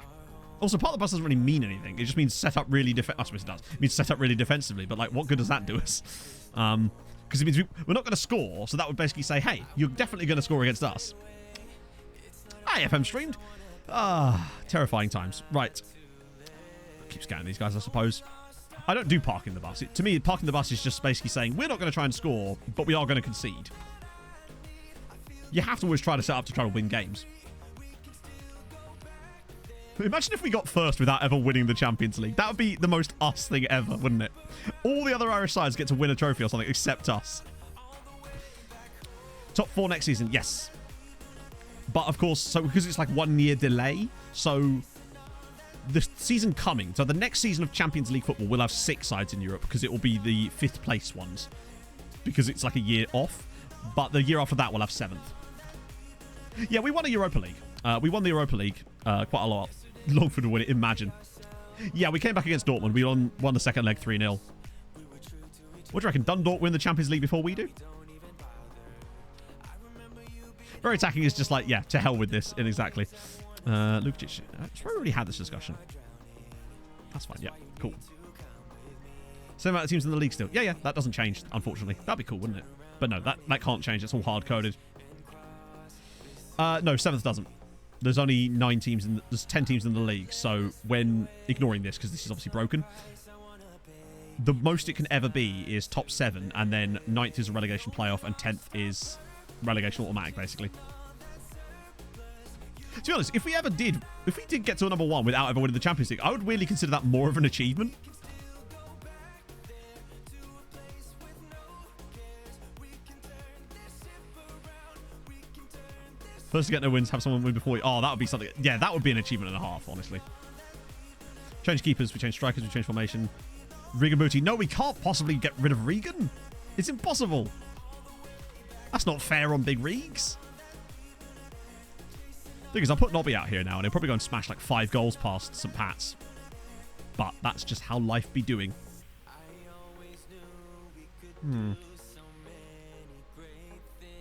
[SPEAKER 5] Also, part of the bus doesn't really mean anything. It just means set up really I suppose it does. It means set up really defensively, but like, what good does that do us? Because it means we're not going to score, so that would basically say, hey, you're definitely going to score against us. Hi, FM streamed. Terrifying times. Right. Keep scanning these guys, I suppose. I don't do parking the bus. To me, parking the bus is just basically saying, we're not going to try and score, but we are going to concede. You have to always try to set up to try to win games. Imagine if we got first without ever winning the Champions League. That would be the most us thing ever, wouldn't it? All the other Irish sides get to win a trophy or something except us. Top 4 next season, yes. But of course, so because it's like 1 year delay, so the season coming, so the next season of Champions League football, we'll have 6 sides in Europe because it will be the 5th place ones because it's like a year off. But the year after that, we'll have 7th. Yeah, we won a Europa League. We won the Europa League quite a lot. Longford to win it, imagine. Yeah, we came back against Dortmund. We won the second leg 3-0. What do you reckon? Dundalk win the Champions League before we do? Very attacking is just like, yeah, to hell with this. Exactly. Lukic. We already had this discussion. That's fine. Yeah, cool. Same amount of teams in the league still. Yeah, that doesn't change, unfortunately. That'd be cool, wouldn't it? But no, that can't change. It's all hard-coded. No, 7th doesn't. There's only 9 teams, there's 10 teams in the league. So when ignoring this, because this is obviously broken, the most it can ever be is top 7, and then 9th is a relegation playoff, and 10th is relegation automatic, basically. To be honest, if we did get to a number 1 without ever winning the Champions League, I would really consider that more of an achievement. First to get no wins, have someone win before you. Oh, that would be something. Yeah, that would be an achievement and a half, honestly. Change keepers, we change strikers, we change formation. Regan Booty. No, we can't possibly get rid of Regan. It's impossible. That's not fair on Big Regs. Thing is, I'll put Nobby out here now, and he'll probably go and smash like 5 goals past St. Pat's. But that's just how life be doing.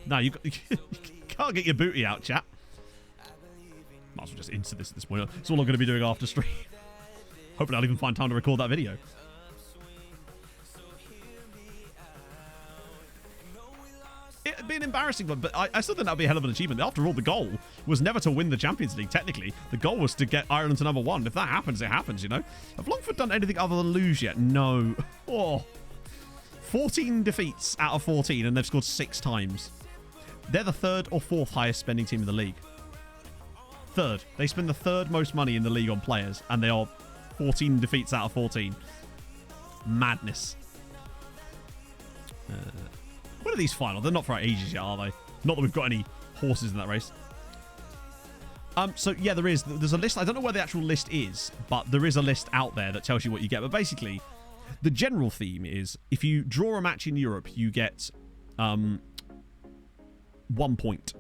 [SPEAKER 5] No, you can't get your booty out, chat. Might as well just into this at this point. It's all I'm going to be doing after stream. Hopefully I'll even find time to record that video. It'd be an embarrassing one, but I still think that'd be a hell of an achievement. After all, the goal was never to win the Champions League, technically. The goal was to get Ireland to number 1. If that happens, it happens, you know? Have Longford done anything other than lose yet? No. Oh. 14 defeats out of 14, and they've scored 6 times. They're the 3rd or 4th highest spending team in the league. 3rd. They spend the 3rd most money in the league on players, and they are 14 defeats out of 14. Madness. When are these final? They're not for ages yet, are they? Not that we've got any horses in that race. So, yeah, there's a list. I don't know where the actual list is, but there is a list out there that tells you what you get. But basically, the general theme is if you draw a match in Europe, you get 1 point.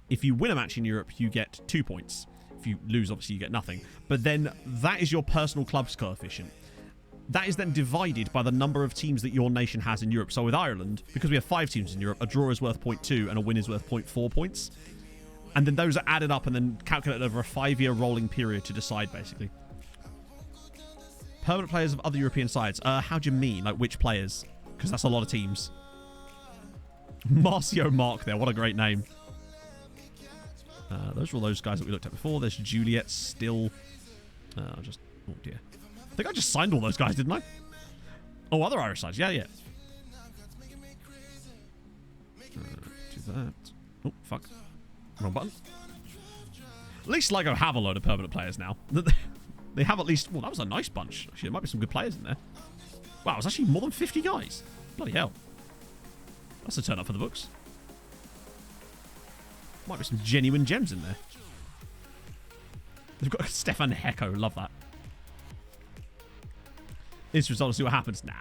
[SPEAKER 5] If you win a match in Europe, you get 2 points. If you lose, obviously, you get nothing. But then that is your personal club's coefficient. That is then divided by the number of teams that your nation has in Europe. So with Ireland, because we have 5 teams in Europe, a draw is worth 0.2 and a win is worth 0.4 points. And then those are added up and then calculated over a 5-year rolling period to decide, basically. Permanent players of other European sides. How do you mean? Like, which players? Because that's a lot of teams. Marcio Mark there. What a great name. Those are all those guys that we looked at before. There's Juliet still. Oh, dear. I think I just signed all those guys, didn't I? Oh, other Irish sides. Yeah. Do that. Oh, fuck. Wrong button. At least Lego have a load of permanent players now. They have at least... Well, that was a nice bunch. Actually, there might be some good players in there. Wow, it was actually more than 50 guys. Bloody hell. That's a turn up for the books. Might be some genuine gems in there. They've got Stefan Hecko. Love that. This result, see what happens. Nah.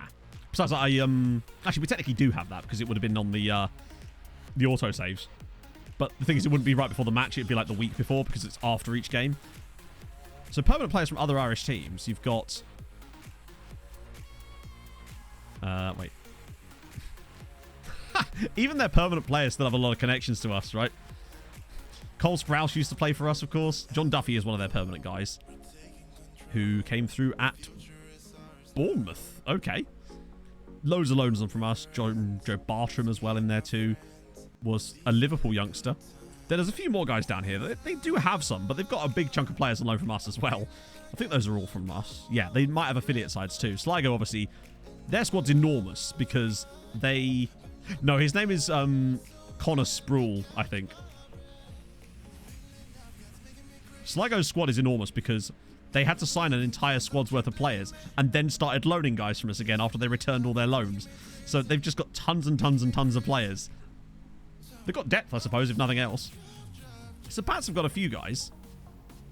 [SPEAKER 5] Besides, actually, we technically do have that because it would have been on the auto saves. But the thing is, it wouldn't be right before the match. It'd be like the week before because it's after each game. So permanent players from other Irish teams. You've got... wait. Even their permanent players still have a lot of connections to us, right? Cole Sprouse used to play for us, of course. John Duffy is one of their permanent guys who came through at Bournemouth. Okay. Loads of loans on from us. Joe Bartram as well in there too. Was a Liverpool youngster. Then there's a few more guys down here. They do have some, but they've got a big chunk of players on loan from us as well. I think those are all from us. Yeah, they might have affiliate sides too. Sligo, obviously, their squad's enormous because they... No, his name is Connor Sproul, I think. Sligo's squad is enormous because they had to sign an entire squad's worth of players and then started loaning guys from us again after they returned all their loans. So they've just got tons and tons and tons of players. They've got depth, I suppose, if nothing else. So Pats have got a few guys.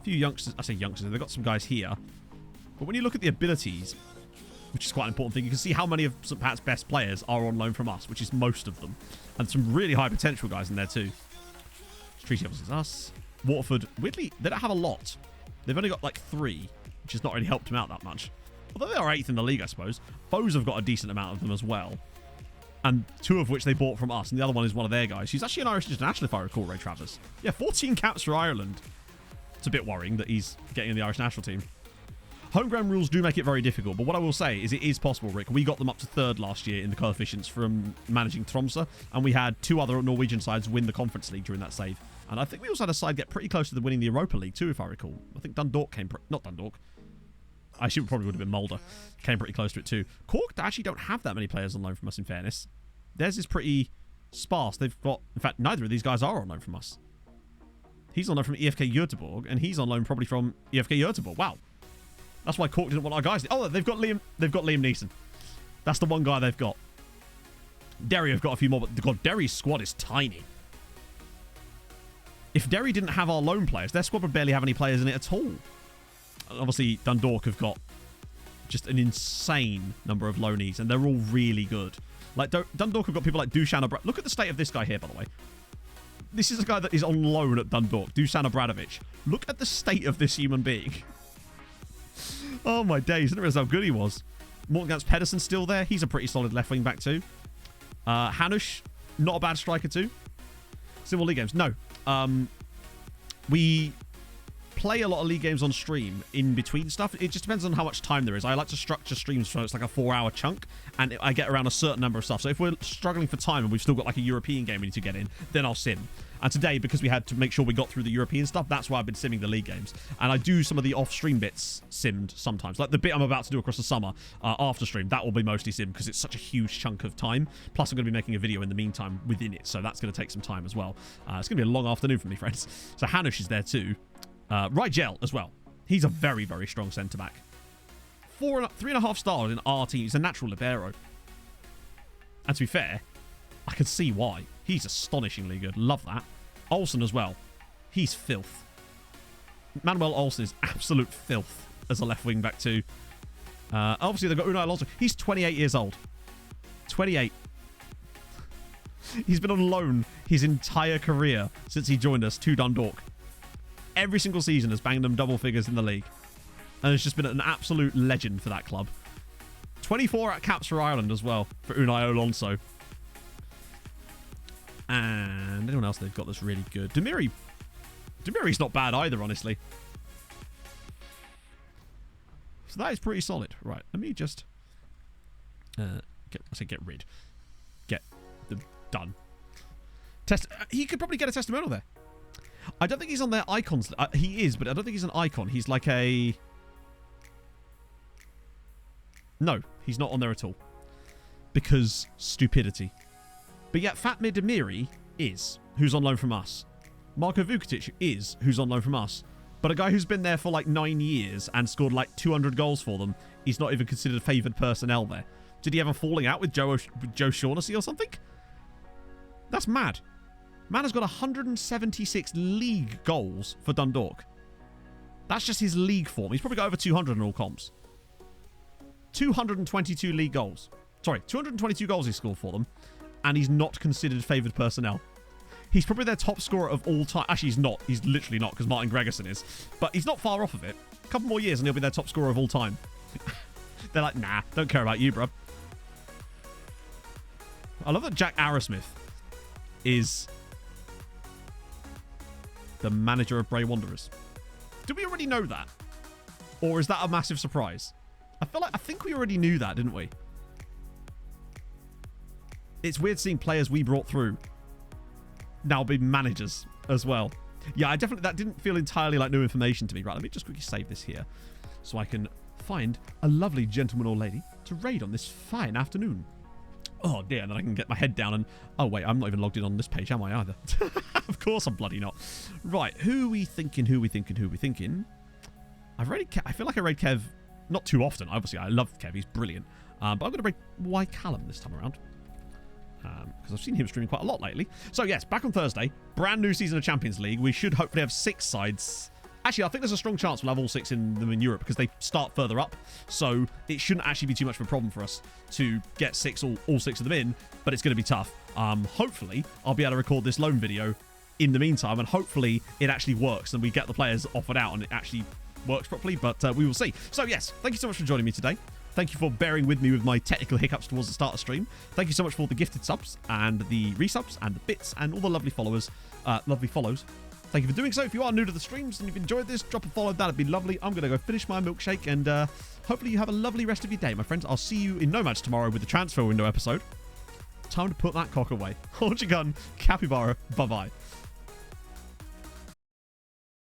[SPEAKER 5] A few youngsters. I say youngsters. They've got some guys here. But when you look at the abilities, which is quite an important thing, you can see how many of St. Pat's best players are on loan from us, which is most of them. And some really high potential guys in there too. Treaty obviously is us. Waterford, weirdly, they don't have a lot. They've only got like 3, which has not really helped them out that much. Although they are 8th in the league, I suppose. Foes have got a decent amount of them as well. And 2 of which they bought from us, and the other one is one of their guys. He's actually an Irish international, if I recall, Ray Travers. Yeah, 14 caps for Ireland. It's a bit worrying that he's getting in the Irish national team. Homegrown rules do make it very difficult, but what I will say is it is possible, Rick. We got them up to 3rd last year in the coefficients from managing Tromsø, and we had 2 other Norwegian sides win the Conference League during that save. And I think we also had a side get pretty close to winning the Europa League too, if I recall. I think Dundalk came... Not Dundalk. I assume it probably would have been Mulder. Came pretty close to it too. Cork actually don't have that many players on loan from us, in fairness. Theirs is pretty sparse. They've got... In fact, neither of these guys are on loan from us. He's on loan from EFK Göteborg, and he's on loan probably from EFK Göteborg. Wow. That's why Cork didn't want our guys. Oh, they've got Liam Neeson. That's the one guy they've got. Derry have got a few more, but God, Derry's squad is tiny. If Derry didn't have our loan players, their squad would barely have any players in it at all. And obviously, Dundalk have got just an insane number of loanees, and they're all really good. Like, Dundalk have got people like Dusan Obradovic. Look at the state of this guy here, by the way. This is a guy that is on loan at Dundalk, Dusan Obradovic. Look at the state of this human being. Oh my days, I didn't realize how good he was. Morgan Pedersen's still there. He's a pretty solid left wing back too. Hanush, not a bad striker too. Civil League games. No. We play a lot of league games on stream in between stuff. It just depends on how much time there is. I like to structure streams so it's like a 4-hour chunk, and I get around a certain number of stuff. So if we're struggling for time and we've still got like a European game we need to get in, then I'll sim. And today, because we had to make sure we got through the European stuff, that's why I've been simming the league games. And I do some of the off-stream bits simmed sometimes. Like the bit I'm about to do across the summer after stream, that will be mostly simmed because it's such a huge chunk of time. Plus, I'm going to be making a video in the meantime within it, so that's going to take some time as well. It's going to be a long afternoon for me, friends. So Hanush is there too. Rigel as well. He's a very, very strong centre-back. 3.5 stars in our team. He's a natural libero. And to be fair, I can see why. He's astonishingly good. Love that. Olsen as well. He's filth. Manuel Olsen is absolute filth as a left wing back too. Obviously, they've got Unai Alonso. He's 28 years old. 28. He's been on loan his entire career since he joined us to Dundalk. Every single season has banged them double figures in the league. And has just been an absolute legend for that club. 24 caps for Ireland as well for Unai Alonso. And anyone else they've got that's really good? Demiri's not bad either, honestly. So that is pretty solid. Right, let me just get rid. Get them done. He could probably get a testimonial there. I don't think he's on their icons. He is, but I don't think he's an icon. He's like a... No, he's not on there at all. Because stupidity. But yet Fatmir Demiri is, who's on loan from us. Marko Vukotic is, who's on loan from us. But a guy who's been there for like 9 years and scored like 200 goals for them, he's not even considered favoured personnel there. Did he have a falling out with Joe Shaughnessy or something? That's mad. Man has got 176 league goals for Dundalk. That's just his league form. He's probably got over 200 in all comps. 222 league goals. Sorry, 222 goals he scored for them. And he's not considered favoured personnel. He's probably their top scorer of all time. Actually, he's not. He's literally not, because Martin Gregerson is. But he's not far off of it. A couple more years and he'll be their top scorer of all time. They're like, nah, don't care about you, bro. I love that Jack Arrowsmith is the manager of Bray Wanderers. Did we already know that? Or is that a massive surprise? I think we already knew that, didn't we? It's weird seeing players we brought through now be managers as well. Yeah, that didn't feel entirely like new information to me. Right, let me just quickly save this here so I can find a lovely gentleman or lady to raid on this fine afternoon. Oh dear, and then I can get my head down and... Oh wait, I'm not even logged in on this page, am I either? Of course I'm bloody not. Right, who we thinking? I feel like I raid Kev not too often. Obviously, I love Kev, he's brilliant. But I'm going to raid Y Callum this time around. Because I've seen him streaming quite a lot lately. So yes, back on Thursday, brand new season of Champions League. We should hopefully have 6 sides. Actually, I think there's a strong chance we'll have all 6 in them in Europe because they start further up. So it shouldn't actually be too much of a problem for us to get all 6 of them in, but it's going to be tough. Hopefully, I'll be able to record this loan video in the meantime, and hopefully it actually works and we get the players offered out and it actually works properly, but we will see. So yes, thank you so much for joining me today. Thank you for bearing with me with my technical hiccups towards the start of stream. Thank you so much for the gifted subs and the resubs and the bits and all the lovely follows. Thank you for doing so. If you are new to the streams and you've enjoyed this, drop a follow. That'd be lovely. I'm going to go finish my milkshake and hopefully you have a lovely rest of your day, my friends. I'll see you in Nomads tomorrow with the transfer window episode. Time to put that cock away. Hold your gun. Capybara. Bye-bye.